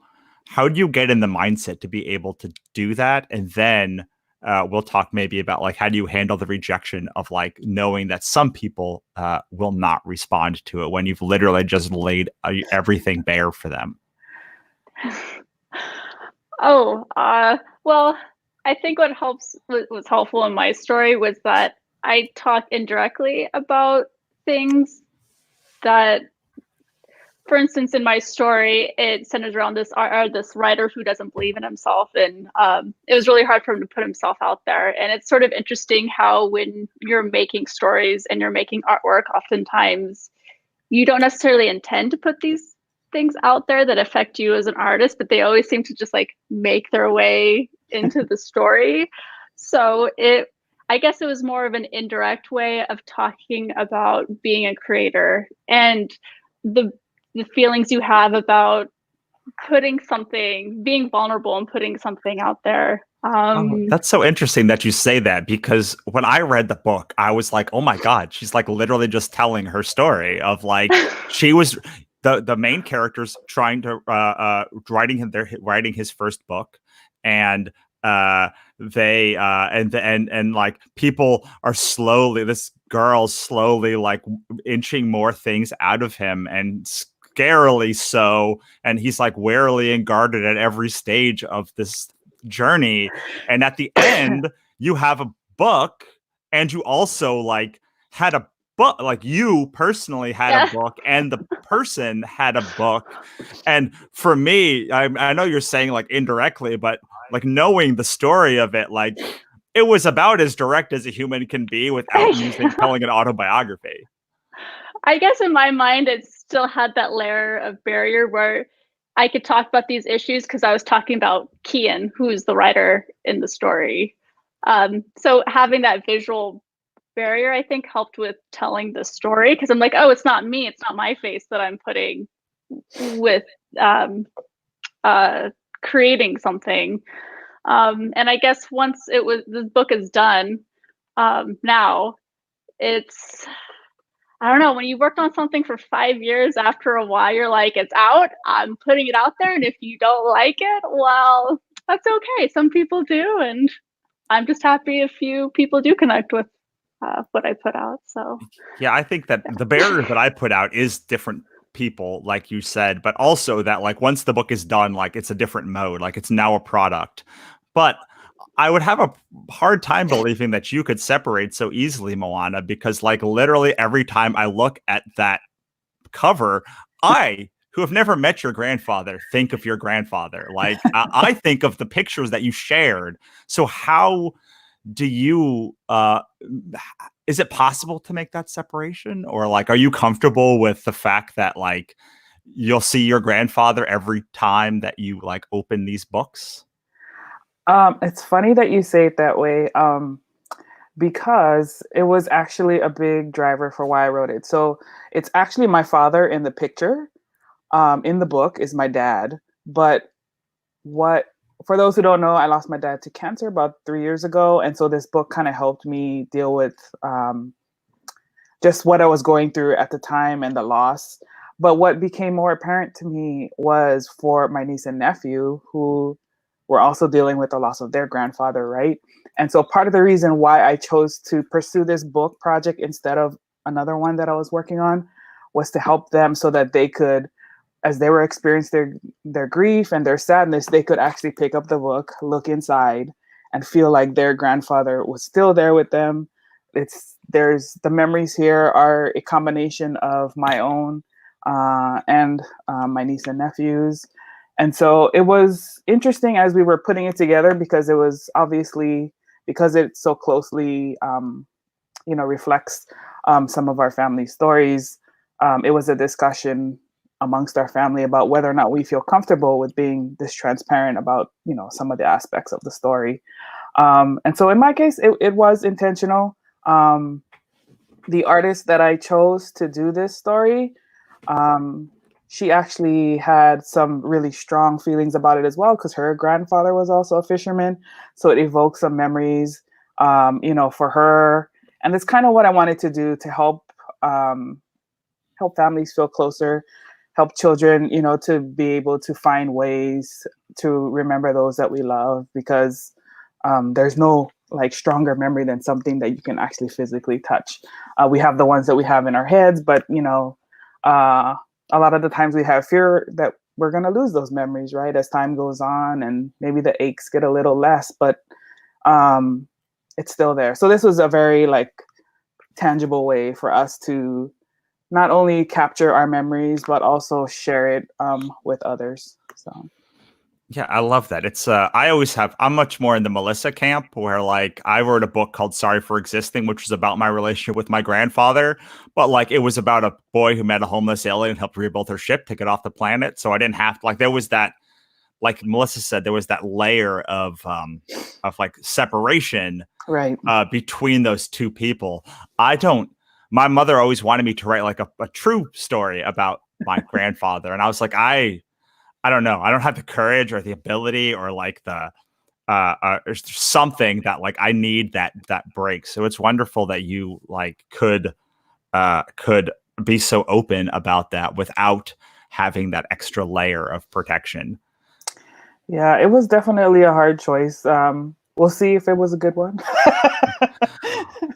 A: do you get in the mindset to be able to do that? And then we'll talk maybe about like how do you handle the rejection of like knowing that some people will not respond to it when you've literally just laid everything bare for them.
J: Well, I think what was helpful in my story was that I talk indirectly about things that, for instance, in my story, it centers around this writer who doesn't believe in himself, and it was really hard for him to put himself out there. And it's sort of interesting how when you're making stories and you're making artwork, oftentimes you don't necessarily intend to put these things out there that affect you as an artist, but they always seem to just like make their way into the story. So I guess it was more of an indirect way of talking about being a creator and the feelings you have about being vulnerable and putting something out there.
A: That's so interesting that you say that, because when I read the book, I was like, oh my God, she's like literally just telling her story of like, she was the main character's trying to writing his first book, and they and like people are this girl's slowly like inching more things out of him, and scarily so, and he's like warily and guarded at every stage of this journey. And at the end you have a book, and you also like had a book, like you personally had a book, and the person had a book. And for me, I know you're saying like indirectly, but like knowing the story of it, like it was about as direct as a human can be without telling an autobiography.
J: I guess in my mind, it still had that layer of barrier where I could talk about these issues because I was talking about Kian, who's the writer in the story. So having that visual barrier, I think, helped with telling the story, because I'm like, oh, it's not me, it's not my face that I'm putting with creating something. And I guess once this book is done, now it's, I don't know, when you worked on something for 5 years, after a while, you're like, it's out, I'm putting it out there. And if you don't like it, well, that's okay. Some people do. And I'm just happy a few people do connect with what I put out. So,
A: yeah, I think that the barrier that I put out is different people, like you said, but also that like once the book is done, like it's a different mode, like it's now a product. But I would have a hard time believing that you could separate so easily, Moana, because like literally every time I look at that cover, who have never met your grandfather think of your grandfather? Like, I think of the pictures that you shared. So how do you, is it possible to make that separation? Or like, are you comfortable with the fact that like, you'll see your grandfather every time that you like open these books?
I: It's funny that you say it that way, because it was actually a big driver for why I wrote it. So it's actually my father in the picture. In the book is my dad. But for those who don't know, I lost my dad to cancer about 3 years ago. And so this book kind of helped me deal with just what I was going through at the time and the loss. But what became more apparent to me was for my niece and nephew, who were also dealing with the loss of their grandfather, right? And so part of the reason why I chose to pursue this book project instead of another one that I was working on was to help them so that they could, as they were experiencing their grief and their sadness, they could actually pick up the book, look inside, and feel like their grandfather was still there with them. The memories here are a combination of my own and my niece and nephews. And so it was interesting as we were putting it together, because it was obviously, because it so closely, reflects some of our family stories. It was a discussion amongst our family about whether or not we feel comfortable with being this transparent about, some of the aspects of the story. And so in my case, it was intentional. The artist that I chose to do this story, she actually had some really strong feelings about it as well, because her grandfather was also a fisherman. So it evokes some memories, for her. And it's kind of what I wanted to do to help families feel closer, help children, to be able to find ways to remember those that we love, because there's no like stronger memory than something that you can actually physically touch. We have the ones that we have in our heads, but a lot of the times we have fear that we're going to lose those memories, right? As time goes on, and maybe the aches get a little less, but it's still there. So this was a very like tangible way for us to not only capture our memories, but also share it with others. So.
A: Yeah, I love that. I'm much more in the Melissa camp, where like I wrote a book called Sorry for Existing, which was about my relationship with my grandfather. But like it was about a boy who met a homeless alien and helped rebuild her ship to get off the planet. So I didn't have to, like, there was that, like Melissa said, there was that layer of like separation
I: right
A: between those two people. My mother always wanted me to write like a true story about my grandfather. And I was like, I don't know. I don't have the courage or the ability or like there's something that like I need that break. So it's wonderful that you like could be so open about that without having that extra layer of protection.
I: Yeah, it was definitely a hard choice. We'll see if it was a good one.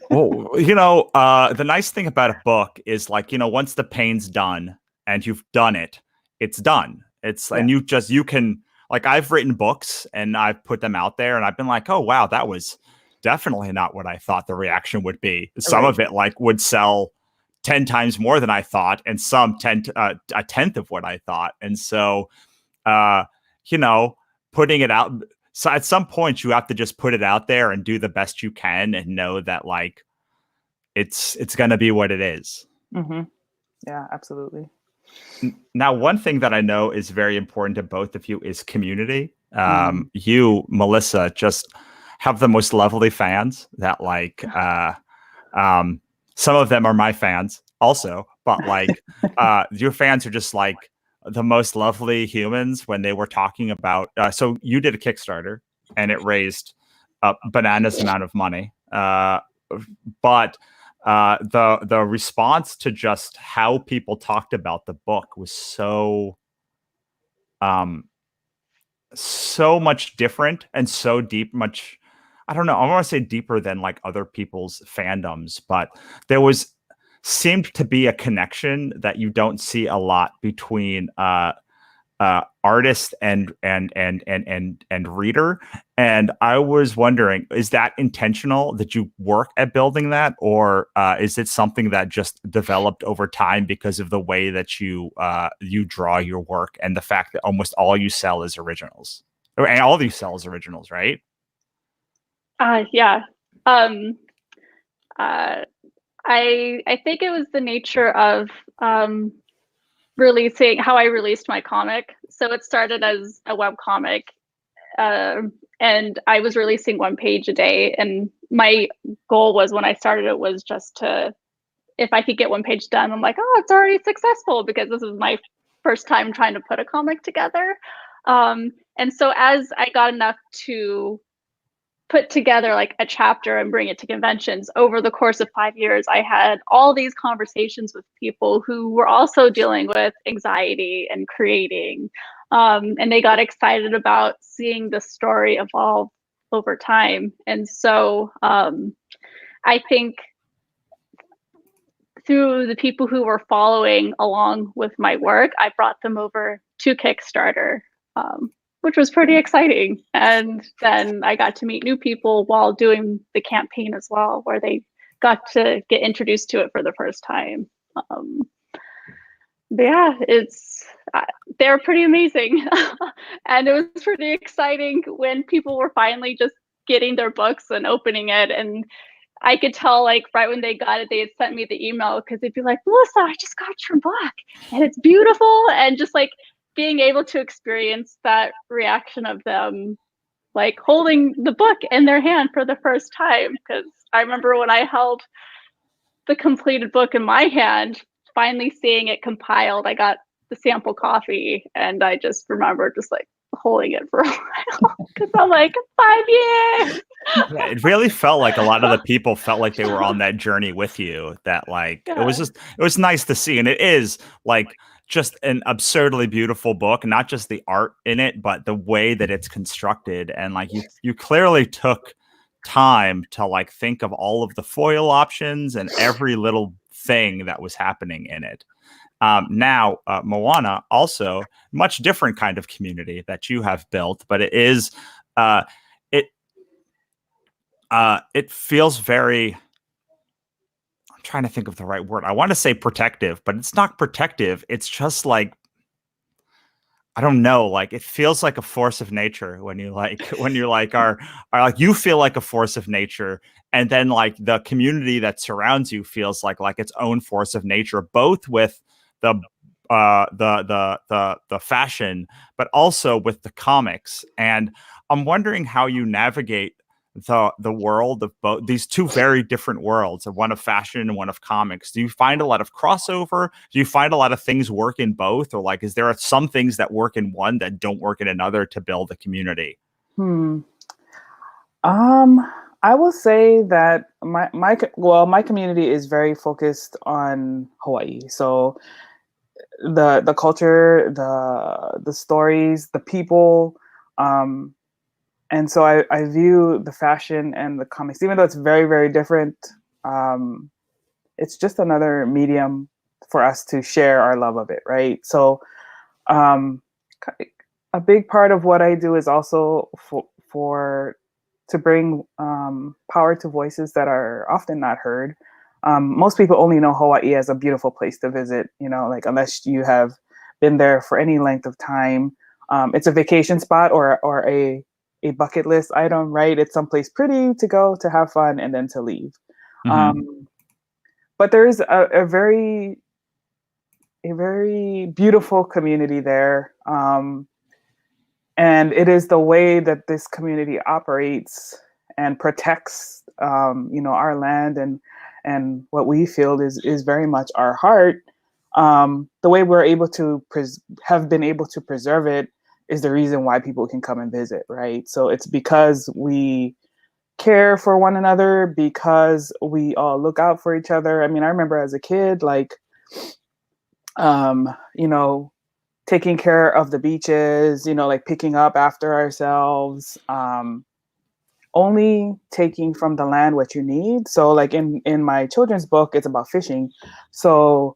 A: Well, the nice thing about a book is like, once the pain's done and you've done it, it's done. And you can, like, I've written books and I've put them out there and I've been like, oh, wow, that was definitely not what I thought the reaction would be. Some of it like would sell 10 times more than I thought, and some a tenth of what I thought. And so, putting it out. So at some point you have to just put it out there and do the best you can and know that like, it's going to be what it is.
I: Mm-hmm. Yeah, absolutely.
A: Now, one thing that I know is very important to both of you is community. You, Melissa, just have the most lovely fans that like, some of them are my fans also, but like, your fans are just like the most lovely humans. When they were talking about, so you did a Kickstarter and it raised a bananas amount of money. But the response to just how people talked about the book was so much different and so deep, much, I don't know, I want to say deeper than like other people's fandoms, but there seemed to be a connection that you don't see a lot between artist and reader. And I was wondering, is that intentional? Did you work at building that, or is it something that just developed over time because of the way that you draw your work and the fact that almost all you sell is originals, and all you sell is originals, right?
J: Yeah. I think it was the nature of releasing how I released my comic. So it started as a web comic, and I was releasing one page a day. And my goal was, when I started it, was just to, if I could get one page done, I'm like, oh, it's already successful, because this is my first time trying to put a comic together. And so as I got enough to put together like a chapter and bring it to conventions, over the course of 5 years, I had all these conversations with people who were also dealing with anxiety and creating, and they got excited about seeing the story evolve over time. And so I think through the people who were following along with my work, I brought them over to Kickstarter, which was pretty exciting. And then I got to meet new people while doing the campaign as well, where they got to get introduced to it for the first time. But yeah, they're pretty amazing. And it was pretty exciting when people were finally just getting their books and opening it. And I could tell, like, right when they got it, they had sent me the email, because they'd be like, Melissa, I just got your book and it's beautiful. And just like being able to experience that reaction of them, like holding the book in their hand for the first time. Because I remember when I held the completed book in my hand, finally seeing it compiled, I got the sample copy, and I just remember just like holding it for a while, because I'm like, 5 years.
A: Yeah, it really felt like a lot of the people felt like they were on that journey with you, that like
J: Yeah.
A: it was nice to see. And it is like just an absurdly beautiful book, not just the art in it, but the way that it's constructed. And like you clearly took time to like think of all of the foil options and every little thing that was happening in it. Now, Moana, also much different kind of community that you have built, but it is it feels very, I'm trying to think of the right word. I want to say protective, but it's not protective. It's just like, I don't know, like it feels like a force of nature when you are like, you feel like a force of nature, and then like the community that surrounds you feels like its own force of nature, both with the fashion, but also with the comics. And I'm wondering how you navigate the world of both these two very different worlds, of one of fashion and one of comics. Do you find a lot of crossover? Do you find a lot of things work in both, or like is there some things that work in one that don't work in another to build a community?
I: I will say that my community is very focused on Hawaii. So the culture, the stories, the people, and so I view the fashion and the comics, even though it's very, very different, it's just another medium for us to share our love of it, right? So a big part of what I do is also to bring power to voices that are often not heard. Most people only know Hawaii as a beautiful place to visit, like unless you have been there for any length of time. It's a vacation spot or a bucket list item, right? It's someplace pretty to go, to have fun, and then to leave. Mm-hmm. But there's a very beautiful community there. And it is the way that this community operates and protects, our land and what we feel is very much our heart. The way we're able to have been able to preserve it is the reason why people can come and visit, right? So it's because we care for one another, because we all look out for each other. I mean, I remember as a kid, like, taking care of the beaches, like picking up after ourselves, only taking from the land what you need. So like in my children's book, it's about fishing. So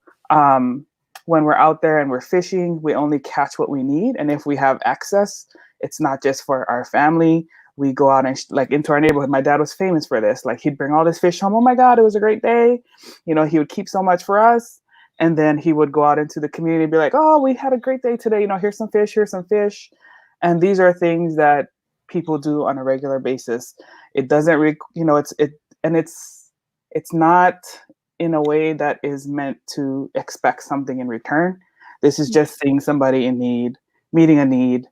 I: when we're out there and we're fishing, we only catch what we need. And if we have access, it's not just for our family. We go out and like into our neighborhood. My dad was famous for this. Like he'd bring all this fish home. Oh my God, it was a great day. You know, he would keep so much for us. And then he would go out into the community and be like, oh, we had a great day today. You know, here's some fish, here's some fish. And these are things that people do on a regular basis. It doesn't, you know, it's not in a way that is meant to expect something in return. This is just seeing somebody in need, meeting a need,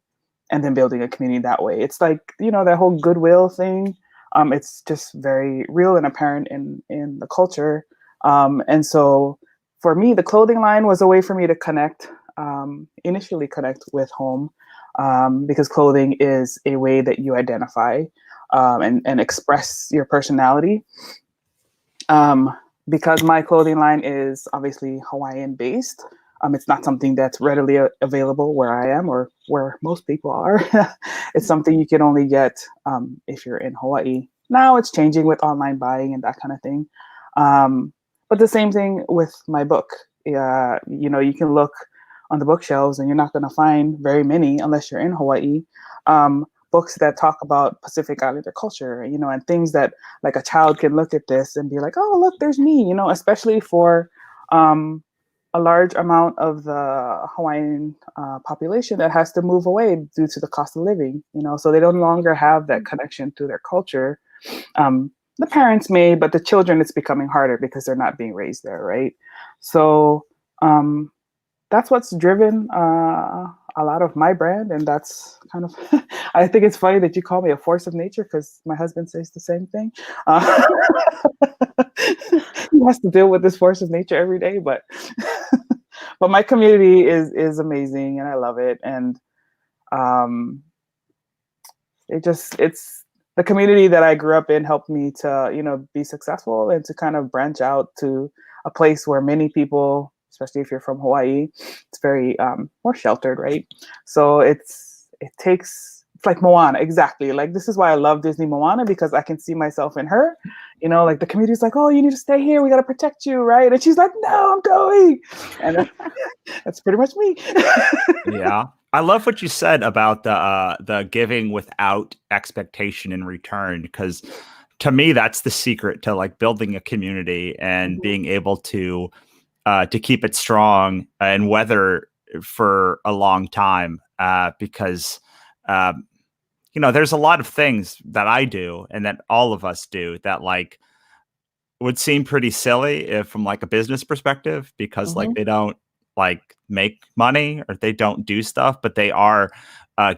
I: and then building a community that way. It's like, you know, that whole goodwill thing. It's just very real and apparent in the culture. And so for me, the clothing line was a way for me to connect, initially connect with home, because clothing is a way that you identify and express your personality. Because my clothing line is obviously Hawaiian based, it's not something that's readily available where I am or where most people are. It's something you can only get if you're in Hawaii. Now it's changing with online buying and that kind of thing. But the same thing with my book. You know, you can look on the bookshelves and you're not going to find very many unless you're in Hawaii. Books that talk about Pacific Islander culture, you know, and things that like a child can look at this and be like, oh, look, there's me, you know, especially for a large amount of the Hawaiian population that has to move away due to the cost of living, you know, so they no longer have that connection to their culture. The parents may, but the children, it's becoming harder because they're not being raised there, right? So that's what's driven a lot of my brand. And that's kind of, I think it's funny that you call me a force of nature because my husband says the same thing. He has to deal with this force of nature every day, but my community is amazing and I love it. And it's the community that I grew up in helped me to, you know, be successful and to kind of branch out to a place where many people, especially if you're from Hawaii, it's very more sheltered, right? So it's like Moana, exactly. Like this is why I love Disney Moana, because I can see myself in her. You know, like the community's like, oh, you need to stay here. We got to protect you, right? And she's like, no, I'm going. And that's pretty much me.
A: Yeah. I love what you said about the giving without expectation in return, because to me, that's the secret to like building a community and being able to keep it strong and weather for a long time. Because, you know, there's a lot of things that I do and that all of us do that like would seem pretty silly if from like a business perspective, because like they don't like make money or they don't do stuff, but they are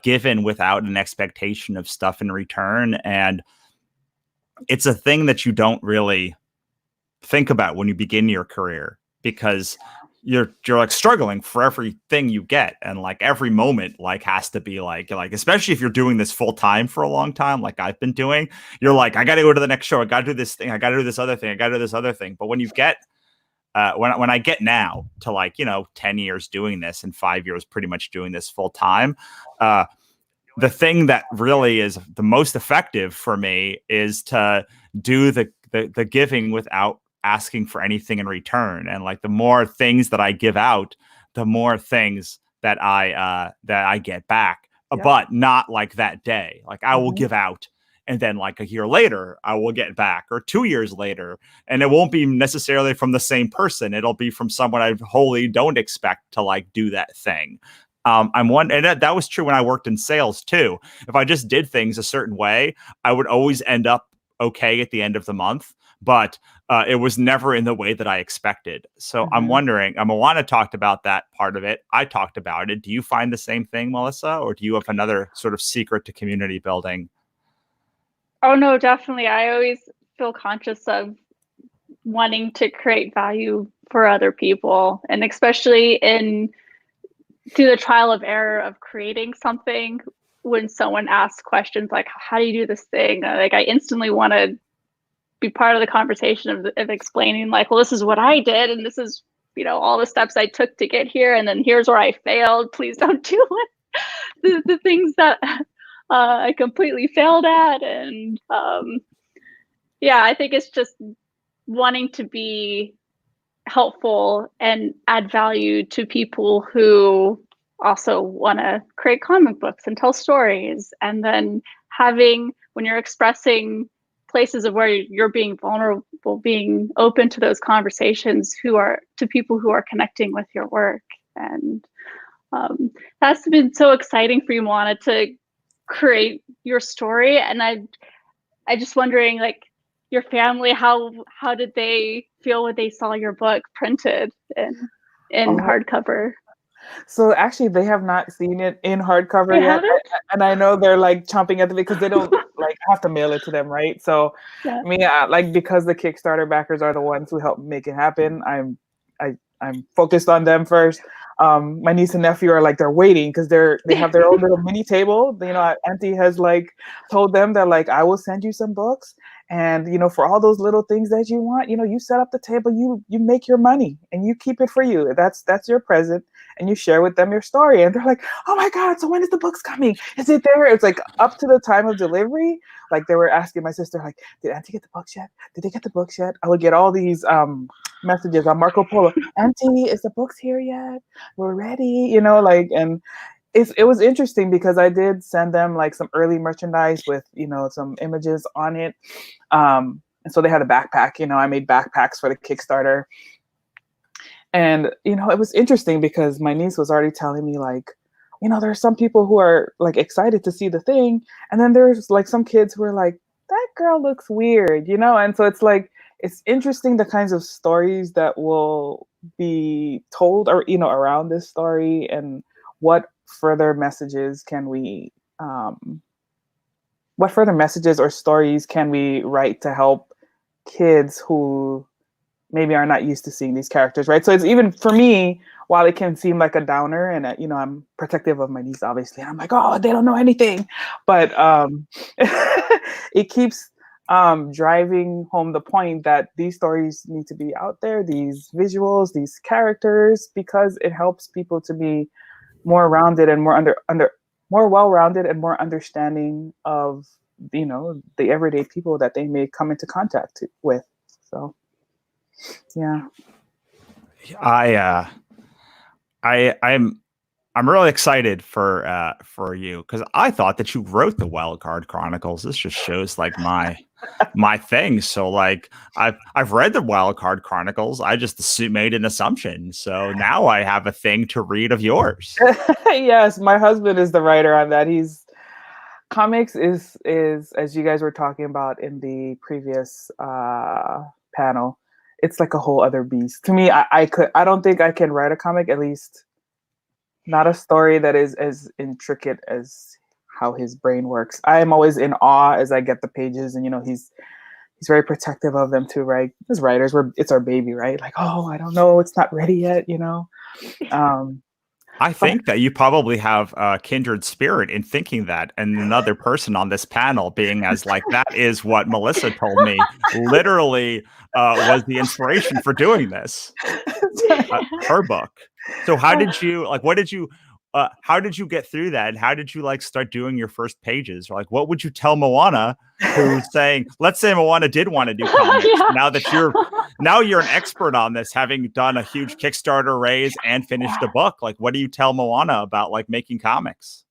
A: given without an expectation of stuff in return. And it's a thing that you don't really think about when you begin your career, because you're like struggling for everything you get, and like every moment like has to be like especially if you're doing this full time for a long time like I've been doing, you're like, I got to go to the next show, I got to do this thing, I got to do this other thing, I got to do this other thing. But when you get when I get now to like, you know, 10 years doing this and 5 years pretty much doing this full time, the thing that really is the most effective for me is to do the giving without asking for anything in return. And like the more things that I give out, the more things that I get back, but not like that day. Like I will give out, and then like a year later, I will get back, or 2 years later. And it won't be necessarily from the same person. It'll be from someone I wholly don't expect to like do that thing. I'm one, and that was true when I worked in sales too. If I just did things a certain way, I would always end up okay at the end of the month, but it was never in the way that I expected. So I'm wondering, Moana talked about that part of it. I talked about it. Do you find the same thing, Melissa, or do you have another sort of secret to community building?
J: Oh, no, definitely. I always feel conscious of wanting to create value for other people, and especially through the trial of error of creating something. When someone asks questions like, how do you do this thing? Like I instantly want to be part of the conversation of explaining like, well, this is what I did. And this is, you know, all the steps I took to get here. And then here's where I failed. Please don't do it. The things that I completely failed at. And yeah, I think it's just wanting to be helpful and add value to people who also want to create comic books and tell stories. And then having, when you're expressing places of where you're being vulnerable, being open to those conversations to people who are connecting with your work. And that's been so exciting for you, Moana, to create your story. And I just wondering, like, your family, how did they feel when they saw your book printed in hardcover?
I: So actually, they have not seen it in hardcover
J: They
I: yet,
J: haven't?
I: and I know they're like chomping at the bit because they don't like have to mail it to them, right? So,
J: Yeah.
I: I mean, like because the Kickstarter backers are the ones who help make it happen. I'm focused on them first. My niece and nephew are like they're waiting because they have their own little mini table. You know, Auntie has like told them that like I will send you some books, and you know, for all those little things that you want, you know, you set up the table, you make your money, and you keep it for you. That's your present, and you share with them your story. And they're like, oh my God, so when is the books coming? Is it there? It's like up to the time of delivery. Like they were asking my sister, like, did Auntie get the books yet? Did they get the books yet? I would get all these messages on Marco Polo. Auntie, is the books here yet? We're ready, you know, like, and it was interesting because I did send them like some early merchandise with, you know, some images on it. And so they had a backpack, you know, I made backpacks for the Kickstarter. And, you know, it was interesting because my niece was already telling me like, you know, there are some people who are like excited to see the thing. And then there's like some kids who are like, that girl looks weird, you know? And so it's like, it's interesting the kinds of stories that will be told or, you know, around this story, and what further messages or stories can we write to help kids who maybe are not used to seeing these characters, right? So it's even for me, while it can seem like a downer, and you know, I'm protective of my niece, obviously, and I'm like, oh, they don't know anything, but it keeps driving home the point that these stories need to be out there, these visuals, these characters, because it helps people to be more rounded and more more well-rounded and more understanding of, you know, the everyday people that they may come into contact with. So, yeah.
A: I'm really excited for you because I thought that you wrote the Wild Card Chronicles. This just shows like my thing. So like I've read the Wild Card Chronicles. I just made an assumption. So now I have a thing to read of yours.
I: Yes, my husband is the writer on that. Comics is as you guys were talking about in the previous panel. It's like a whole other beast to me. I don't think I can write a comic, at least not a story that is as intricate as how his brain works. I am always in awe as I get the pages, and you know, he's very protective of them too, right? As writers, it's our baby, right? Like, oh, I don't know, it's not ready yet, you know.
A: I think that you probably have a kindred spirit in thinking that, and another person on this panel being as like, that is what Melissa told me literally was the inspiration for doing this, her book. So how did you how did you get through that? And how did you like start doing your first pages? Or like, what would you tell Moana, who's saying, let's say Moana did want to do comics.
J: Yeah.
A: Now you're an expert on this, having done a huge Kickstarter raise and finished a book. Like, what do you tell Moana about like making comics?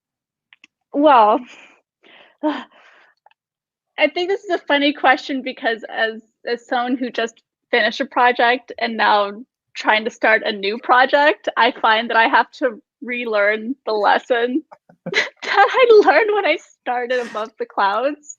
J: Well, I think this is a funny question because as someone who just finished a project and now trying to start a new project, I find that I have to relearn the lesson that I learned when I started Above the Clouds.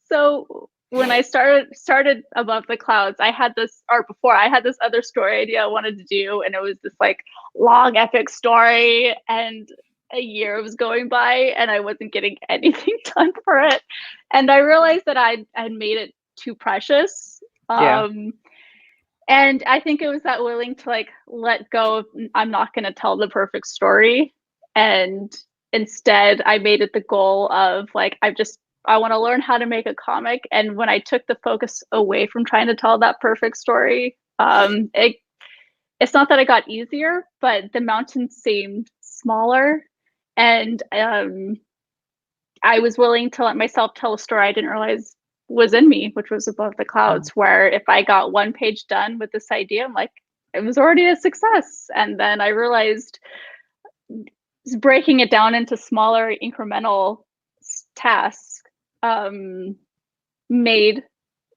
J: So when I started Above the Clouds, I had this other story idea I wanted to do, and it was this like long epic story, and a year was going by and I wasn't getting anything done for it. And I realized that I'd made it too precious.
I: Yeah.
J: And I think it was that willing to like let go of, I'm not going to tell the perfect story. And instead I made it the goal of like, I want to learn how to make a comic. And when I took the focus away from trying to tell that perfect story, it's not that it got easier, but the mountain seemed smaller. And I was willing to let myself tell a story I didn't realize was in me, which was Above the Clouds, where if I got one page done with this idea, I'm like, it was already a success. And then I realized breaking it down into smaller incremental tasks made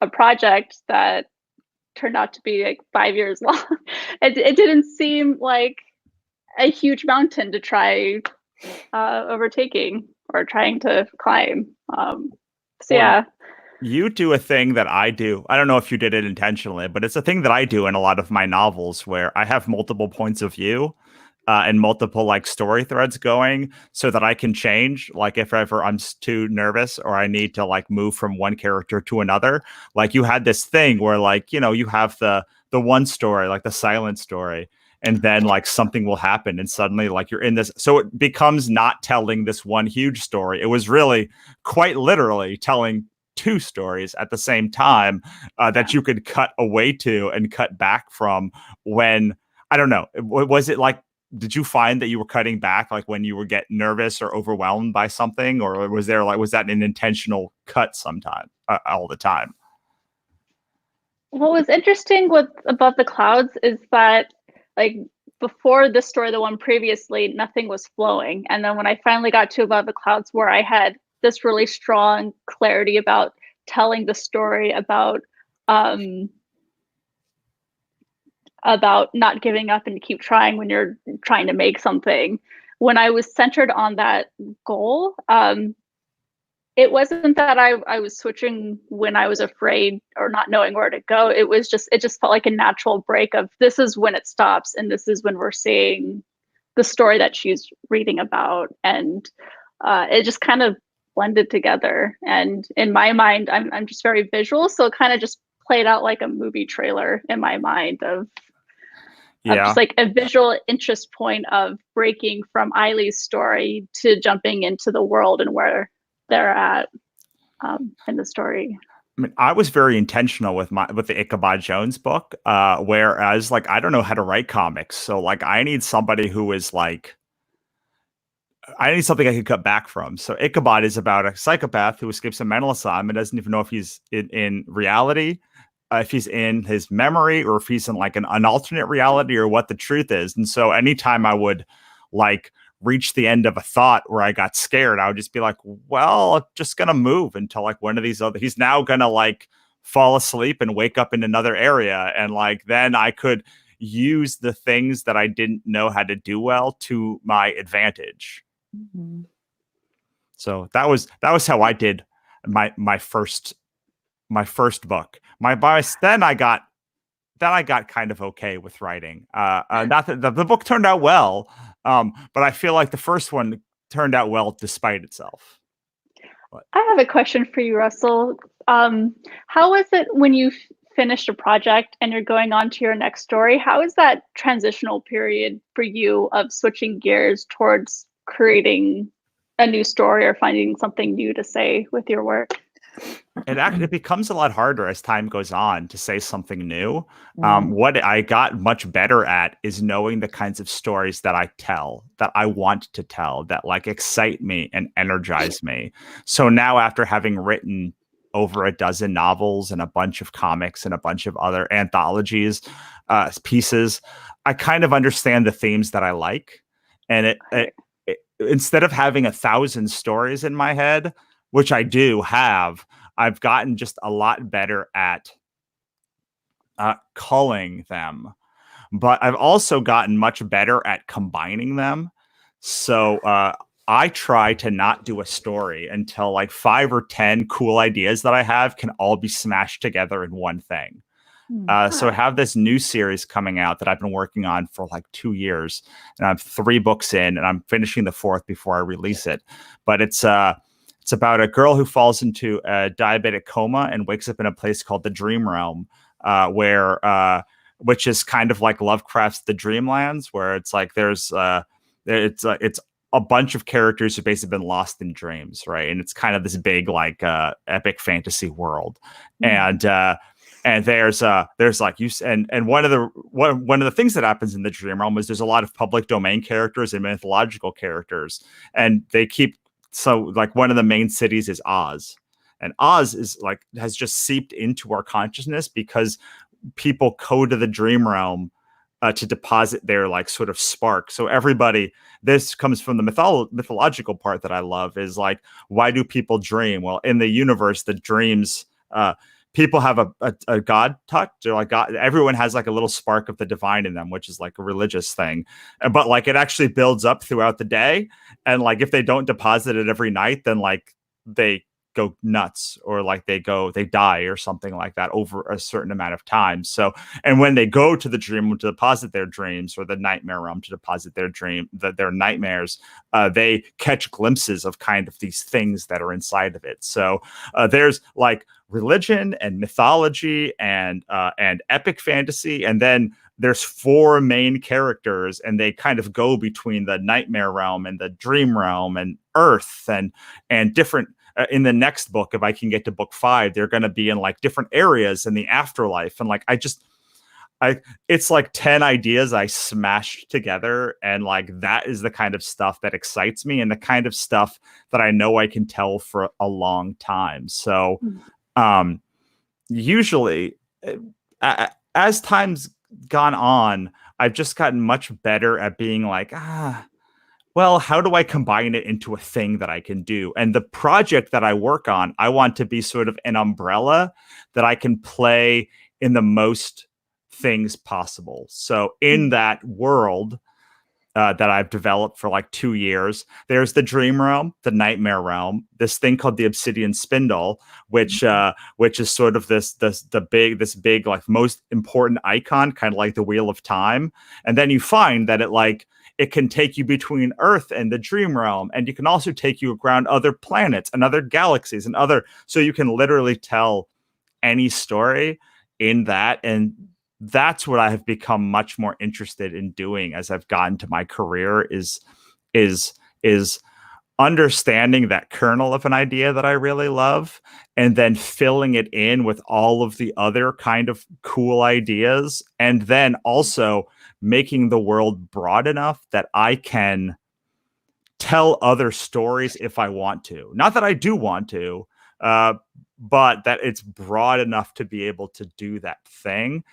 J: a project that turned out to be like 5 years long. It didn't seem like a huge mountain to try overtaking or trying to climb. Yeah.
A: You do a thing that I do. I don't know if you did it intentionally, but it's a thing that I do in a lot of my novels where I have multiple points of view and multiple like story threads going so that I can change. Like if ever I'm too nervous or I need to like move from one character to another, like you had this thing where like, you have the one story, like the silent story, and then like something will happen and suddenly like you're in this. So it becomes not telling this one huge story. It was really quite literally telling two stories at the same time that you could cut away to and cut back from when, I don't know, was it like, did you find that you were cutting back like when you were getting nervous or overwhelmed by something, or was that an intentional cut sometime all the time?
J: What was interesting with Above the Clouds is that like before this story, the one previously, nothing was flowing. And then when I finally got to Above the Clouds, where I had this really strong clarity about telling the story, about not giving up and keep trying when you're trying to make something. When I was centered on that goal, it wasn't that I was switching when I was afraid or not knowing where to go. It just felt like a natural break of this is when it stops and this is when we're seeing the story that she's reading about. And it just kind of blended together. And in my mind, I'm just very visual. So it kind of just played out like a movie trailer in my mind of just like a visual interest point of breaking from Eileen's story to jumping into the world and where they're at in the story.
A: I mean, I was very intentional with the Ichabod Jones book, whereas like I don't know how to write comics, so like I need somebody who is like, I need something I can cut back from. So Ichabod is about a psychopath who escapes a mental asylum and doesn't even know if he's in reality, if he's in his memory, or if he's in like an alternate reality, or what the truth is. And so anytime I would like reach the end of a thought where I got scared, I would just be like, well, I'm just going to move until like one of these other, he's now going to like fall asleep and wake up in another area. And like, then I could use the things that I didn't know how to do well to my advantage. Mm-hmm. So that was how I did my first book. Then I got kind of okay with writing. Not that the book turned out well, but I feel like the first one turned out well despite itself. But
J: I have a question for you, Russell. How is it when you finished a project and you're going on to your next story? How is that transitional period for you of switching gears towards creating a new story or finding something new to say with your work?
A: It becomes a lot harder as time goes on to say something new. What I got much better at is knowing the kinds of stories that I tell, that I want to tell, that like excite me and energize me. So now, after having written over a dozen novels and a bunch of comics and a bunch of other anthologies, pieces, I kind of understand the themes that I like. And instead of having 1,000 stories in my head, which I do have, I've gotten just a lot better at culling them. But I've also gotten much better at combining them. So I try to not do a story until like 5 or 10 cool ideas that I have can all be smashed together in one thing. So I have this new series coming out that I've been working on for like 2 years, and I'm 3 books in, and I'm finishing the 4th before I release it. But it's about a girl who falls into a diabetic coma and wakes up in a place called the Dream Realm, which is kind of like Lovecraft's The Dreamlands, where it's like there's it's a bunch of characters who've basically been lost in dreams, right? And it's kind of this big like epic fantasy world, and there's like you and one of the things that happens in the Dream Realm is there's a lot of public domain characters and mythological characters, and they keep. So like one of the main cities is Oz, and Oz is like has just seeped into our consciousness because people go to the Dream Realm to deposit their like sort of spark. So everybody, this comes from the mythological part that I love, is like, why do people dream? Well, in the universe, the dreams, people have a God touch, or like God, everyone has like a little spark of the divine in them, which is like a religious thing. But like it actually builds up throughout the day. And like if they don't deposit it every night, then like they go nuts, or like they die or something like that over a certain amount of time. So, and when they go to the dream room to deposit their dreams, or the nightmare realm to deposit their their nightmares, they catch glimpses of kind of these things that are inside of it. So there's like religion and mythology and epic fantasy, and then there's 4 main characters, and they kind of go between the nightmare realm and the dream realm and Earth and different. In the next book, if I can get to book 5, they're going to be in like different areas in the afterlife. And like, it's like 10 ideas I smashed together. And like, that is the kind of stuff that excites me, and the kind of stuff that I know I can tell for a long time. So, usually as time's gone on, I've just gotten much better at being like, well, how do I combine it into a thing that I can do? And the project that I work on, I want to be sort of an umbrella that I can play in the most things possible. So in that world that I've developed for like 2 years, there's the dream realm, the nightmare realm, this thing called the obsidian spindle, which is sort of this big like most important icon, kind of like the wheel of time. And then you find that it can take you between Earth and the dream realm, and you can also take you around other planets and other galaxies and so you can literally tell any story in that. And that's what I have become much more interested in doing as I've gotten to my career, is understanding that kernel of an idea that I really love, and then filling it in with all of the other kind of cool ideas, and then also making the world broad enough that I can tell other stories if I want to. Not that I do want to, but that it's broad enough to be able to do that thing.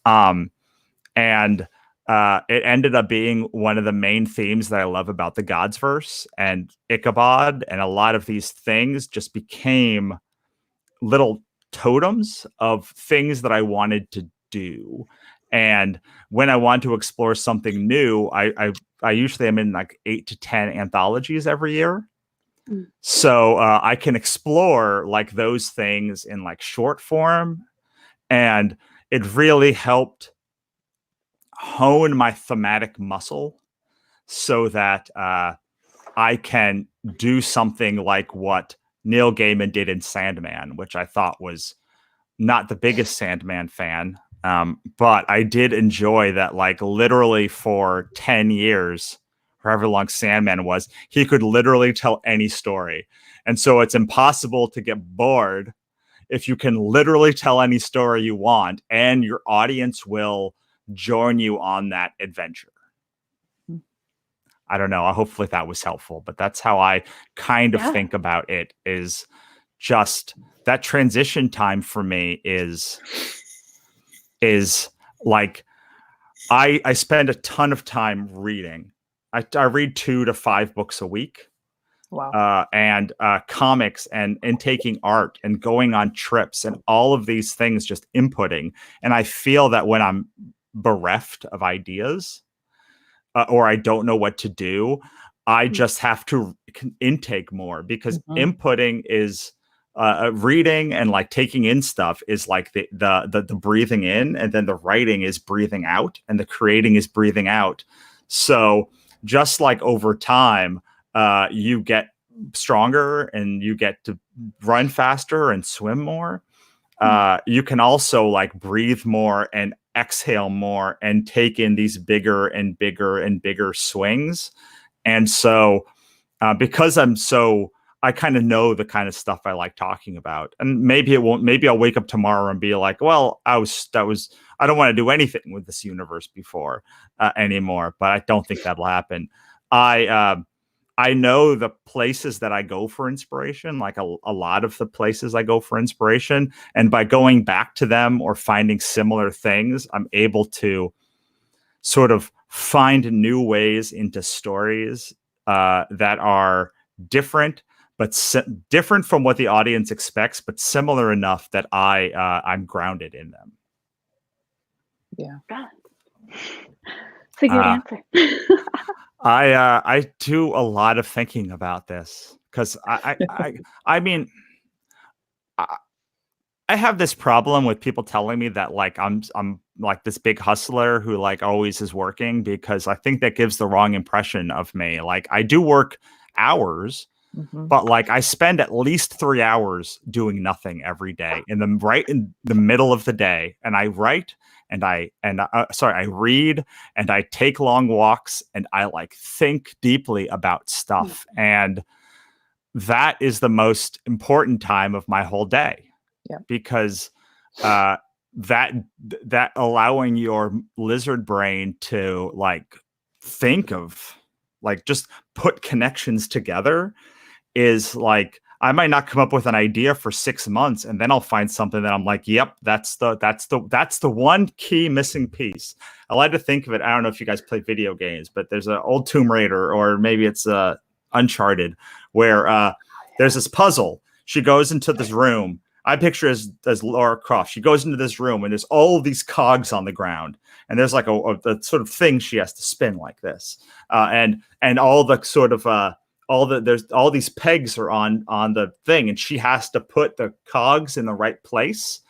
A: And it ended up being one of the main themes that I love about the Godsverse and Ichabod, and a lot of these things just became little totems of things that I wanted to do. And when I want to explore something new, I usually am in like 8 to 10 anthologies every year. So I can explore like those things in like short form, and it really helped hone my thematic muscle so that I can do something like what Neil Gaiman did in Sandman, which I thought was not the biggest Sandman fan. But I did enjoy that, like literally for 10 years, however long Sandman was, he could literally tell any story. And so it's impossible to get bored if you can literally tell any story you want, and your audience will join you on that adventure. I don't know. Hopefully that was helpful, but that's how I kind of think about it, is just that transition time for me is like, I spend a ton of time reading. I read 2 to 5 books a week.
I: Wow.
A: And comics and taking art and going on trips and all of these things, just inputting. And I feel that when I'm bereft of ideas or I don't know what to do, I just have to intake more, because inputting is reading and like taking in stuff is like the breathing in, and then the writing is breathing out, and the creating is breathing out. So just like over time, you get stronger and you get to run faster and swim more. You can also like breathe more and exhale more and take in these bigger and bigger and bigger swings. And so because I kind of know the kind of stuff I like talking about, and maybe I'll wake up tomorrow and be like, well, I don't want to do anything with this universe anymore, but I don't think that'll happen. I know the places that I go for inspiration, like a lot of the places I go for inspiration, and by going back to them or finding similar things, I'm able to sort of find new ways into stories that are different, but different from what the audience expects, but similar enough that I'm grounded in them.
I: Yeah.
J: It's a good answer.
A: I do a lot of thinking about this because I mean, I have this problem with people telling me that like I'm like this big hustler who like always is working, because I think that gives the wrong impression of me. Like I do work hours, but like I spend at least 3 hours doing nothing every day in the middle of the day, and I write and I read and I take long walks and I like think deeply about stuff, and that is the most important time of my whole day.
I: Yeah.
A: Because that allowing your lizard brain to like think of, like, just put connections together is like, I might not come up with an idea for 6 months, and then I'll find something that I'm like, yep, that's the one key missing piece. I like to think of it. I don't know if you guys play video games, but there's an old Tomb Raider, or maybe it's Uncharted, where there's this puzzle. She goes into this room. I picture as Lara Croft. She goes into this room and there's all these cogs on the ground, and there's like a sort of thing she has to spin like this, and all the sort of there's all these pegs are on the thing, and she has to put the cogs in the right place,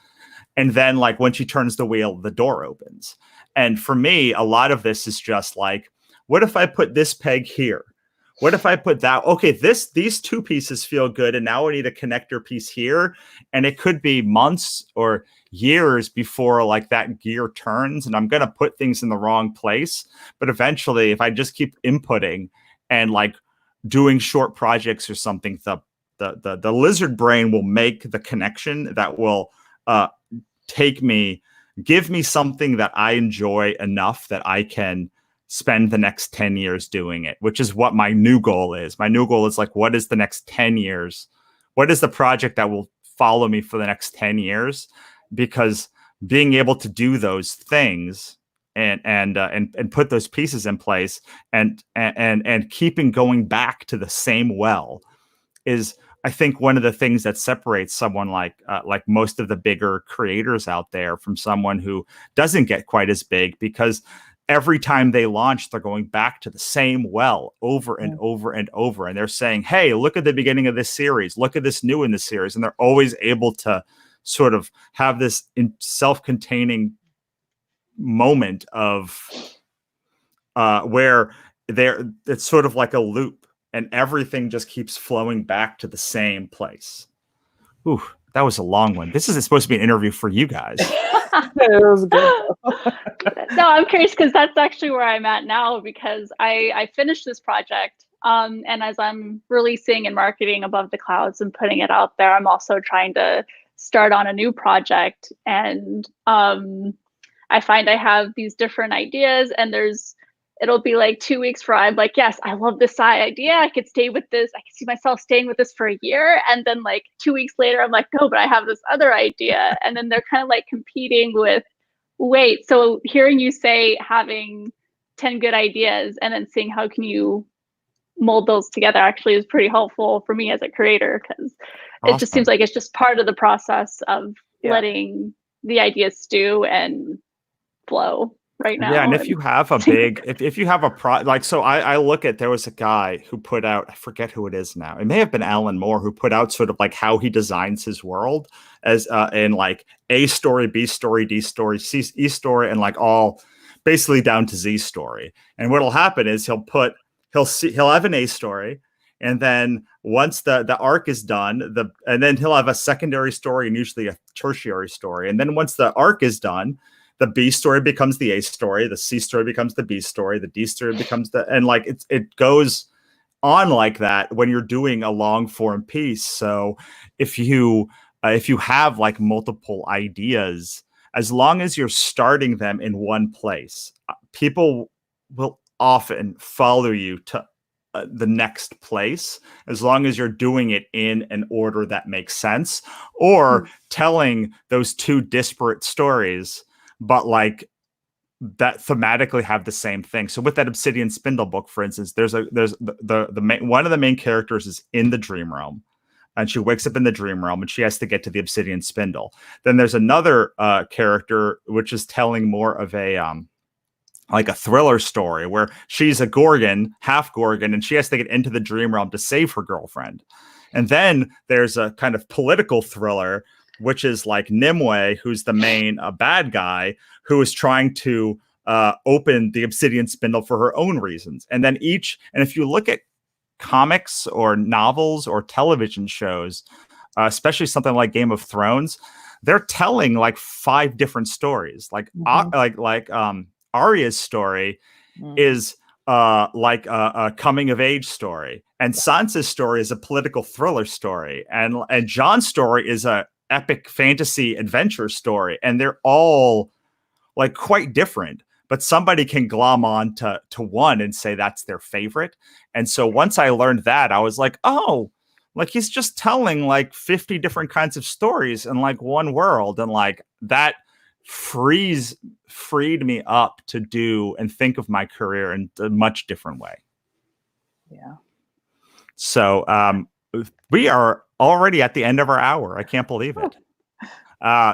A: and then like when she turns the wheel, the door opens. And for me, a lot of this is just like, what if I put this peg here? What if I put that? Okay, these two pieces feel good, and now I need a connector piece here. And it could be months or years before like that gear turns, and I'm gonna put things in the wrong place. But eventually, if I just keep inputting and like doing short projects or something, the lizard brain will make the connection that will give me something that I enjoy enough that I can spend the next 10 years doing it, which is what my new goal is. My new goal is like, what is the next 10 years? What is the project that will follow me for the next 10 years? Because being able to do those things and put those pieces in place and keeping going back to the same well is, I think, one of the things that separates someone like most of the bigger creators out there from someone who doesn't get quite as big, because every time they launch, they're going back to the same well over and over and over. And they're saying, hey, look at the beginning of this series. Look at this new in the series. And they're always able to sort of have this self-containing moment of where it's sort of like a loop, and everything just keeps flowing back to the same place. Ooh, that was a long one. This isn't supposed to be an interview for you guys.
I: It was good.
J: No, I'm curious because that's actually where I'm at now, because I finished this project. And as I'm releasing and marketing Above the Clouds and putting it out there, I'm also trying to start on a new project. And I find I have these different ideas, and it'll be like 2 weeks where I'm like, yes, I love this idea. I could stay with this. I can see myself staying with this for a year. And then like 2 weeks later, I'm like, no, but I have this other idea. And then they're kind of like competing with, wait, so hearing you say having 10 good ideas and then seeing how can you mold those together actually is pretty helpful for me as a creator, because it just seems like it's just part of the process of letting the ideas stew and flow right now.
A: Yeah, and if you have a big, if you have a like, so I look at, there was a guy who put out, I forget who it is now. It may have been Alan Moore, who put out sort of like how he designs his world as in like A story, B story, D story, E story, and like all basically down to Z story. And what'll happen is he'll have an A story, and then once the arc is done, and then he'll have a secondary story and usually a tertiary story. And then once the arc is done, the B story becomes the A story, the C story becomes the B story, the D story becomes and like it goes on like that when you're doing a long form piece. So if you have like multiple ideas, as long as you're starting them in one place, people will often follow you to the next place, as long as you're doing it in an order that makes sense, or telling those two disparate stories, but like that thematically have the same thing. So with that Obsidian Spindle book, for instance, there's the main, one of the main characters is in the dream realm, and she wakes up in the dream realm and she has to get to the Obsidian Spindle. Then there's another character which is telling more of a like a thriller story where she's a Gorgon, half Gorgon, and she has to get into the dream realm to save her girlfriend. And then there's a kind of political thriller, which is like Nimue, who's the main bad guy, who is trying to open the Obsidian Spindle for her own reasons. And then and if you look at comics or novels or television shows, especially something like Game of Thrones, they're telling like 5 different stories. Like Arya's story is like a coming of age story, and Sansa's story is a political thriller story, and Jon's story is a epic fantasy adventure story, and they're all like quite different, but somebody can glom on to one and say that's their favorite. And so once I learned that, I was like, oh, like he's just telling like 50 different kinds of stories in like one world, and like that freed me up to do and think of my career in a much different way.
I: Yeah.
A: So we are already at the end of our hour. I can't believe it.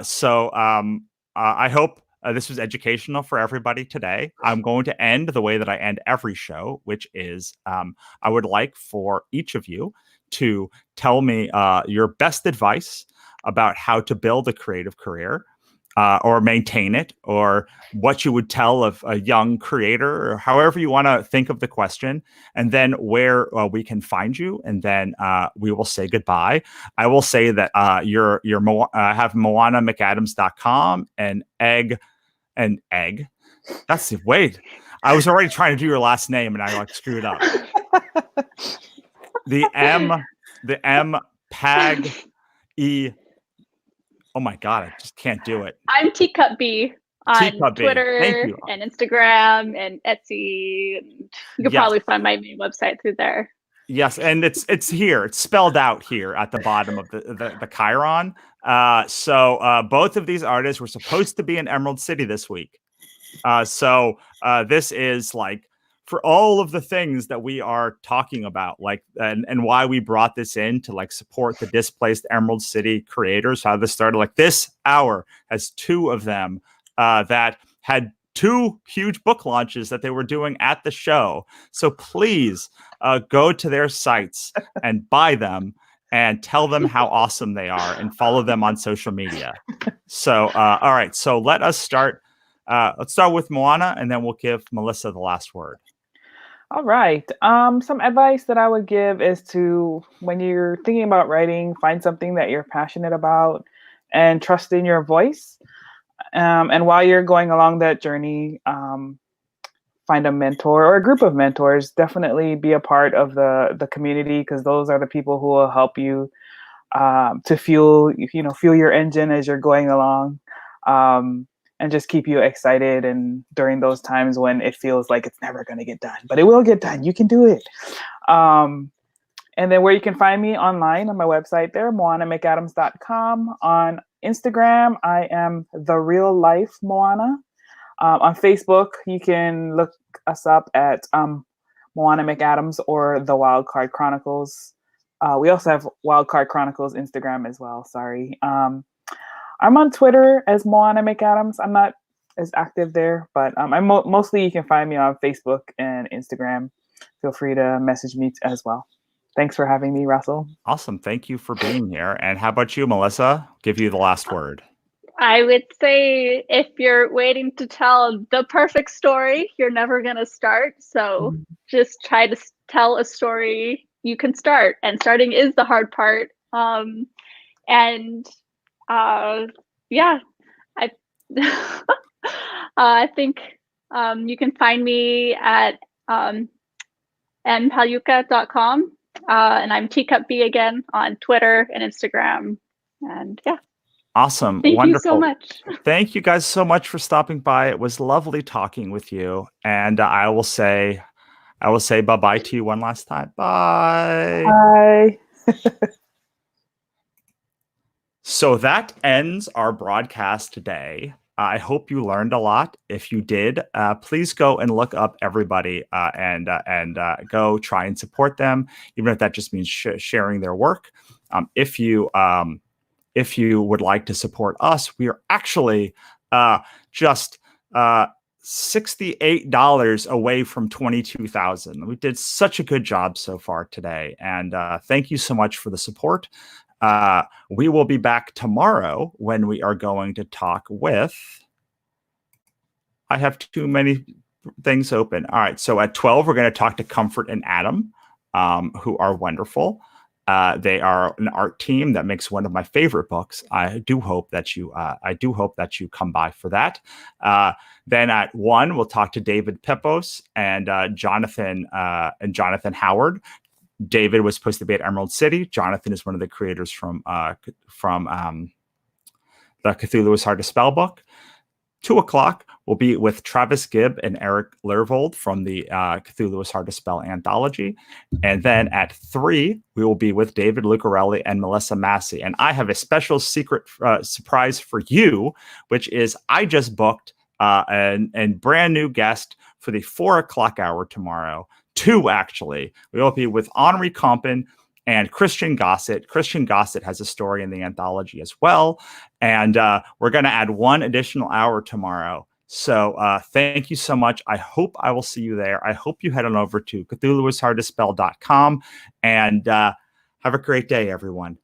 A: So I hope this was educational for everybody today. I'm going to end the way that I end every show, which is I would like for each of you to tell me your best advice about how to build a creative career. Or maintain it, or what you would tell of a young creator, or however you want to think of the question, and then where we can find you, and then we will say goodbye. I will say that have MoanaMcAdams.com and egg. That's wait. I was already trying to do your last name, and I like screwed up. the M Pag E. Oh my God, I just can't do it.
J: I'm Teacup B on
A: Teacup B.
J: Twitter and Instagram and Etsy. You can probably find my main website through there.
A: Yes, and it's here. It's spelled out here at the bottom of the Chiron. So both of these artists were supposed to be in Emerald City this week. So this is like for all of the things that we are talking about, like, and why we brought this in to like support the displaced Emerald City creators, how this started. Like this hour has 2 of them that had 2 huge book launches that they were doing at the show. So please go to their sites and buy them and tell them how awesome they are and follow them on social media. So, all right. So let us start. Let's start with Moana, and then we'll give Melissa the last word.
I: All right. Some advice that I would give is to, when you're thinking about writing, find something that you're passionate about and trust in your voice. And while you're going along that journey, find a mentor or a group of mentors. Definitely be a part of the community, because those are the people who will help you to fuel your engine as you're going along. And just keep you excited, and during those times when it feels like it's never going to get done, but it will get done. You can do it. And then where you can find me online on my website there, MoanaMcAdams.com. On Instagram, I am The Real Life Moana. On Facebook, you can look us up at Moana McAdams or The Wildcard Chronicles. We also have Wildcard Chronicles Instagram as well. Sorry. I'm on Twitter as Moana McAdams. I'm not as active there, but I'm mostly you can find me on Facebook and Instagram. Feel free to message me as well. Thanks for having me, Russell.
A: Awesome. Thank you for being here. And how about you, Melissa? Give you the last word.
J: I would say if you're waiting to tell the perfect story, you're never going to start. So just try to tell a story you can start. And starting is the hard part. I think you can find me at Pagluica.com. And I'm Teacup B again on Twitter and Instagram. And yeah.
A: Awesome.
J: Thank
A: Wonderful.
J: you so much.
A: Thank you guys so much for stopping by. It was lovely talking with you. And I will say bye-bye to you one last time. Bye.
I: Bye.
A: So that ends our broadcast today. I hope you learned a lot. If you did, please go and look up everybody and go try and support them, even if that just means sharing their work. If you would like to support us, we are actually just $68 away from 22,000. We did such a good job so far today, and thank you so much for the support. We will be back tomorrow when we are going to talk with. I have too many things open. All right, so at 12 we're going to talk to Comfort and Adam, who are wonderful. They are an art team that makes one of my favorite books. I do hope that you come by for that. Then at 1 we'll talk to David Pepos and Jonathan Howard. David was supposed to be at Emerald City. Jonathan is one of the creators from the Cthulhu is Hard to Spell book. 2 o'clock we'll be with Travis Gibb and Eric Lervold from the Cthulhu is Hard to Spell anthology. And then at 3, we will be with David Lucarelli and Melissa Massey. And I have a special secret surprise for you, which is I just booked a brand new guest for the 4 o'clock hour tomorrow. 2, actually. We will be with Henri Compton and Christian Gossett. Christian Gossett has a story in the anthology as well. And we're going to add 1 additional hour tomorrow. So thank you so much. I hope I will see you there. I hope you head on over to CthulhuIsHardToSpell.com and have a great day, everyone.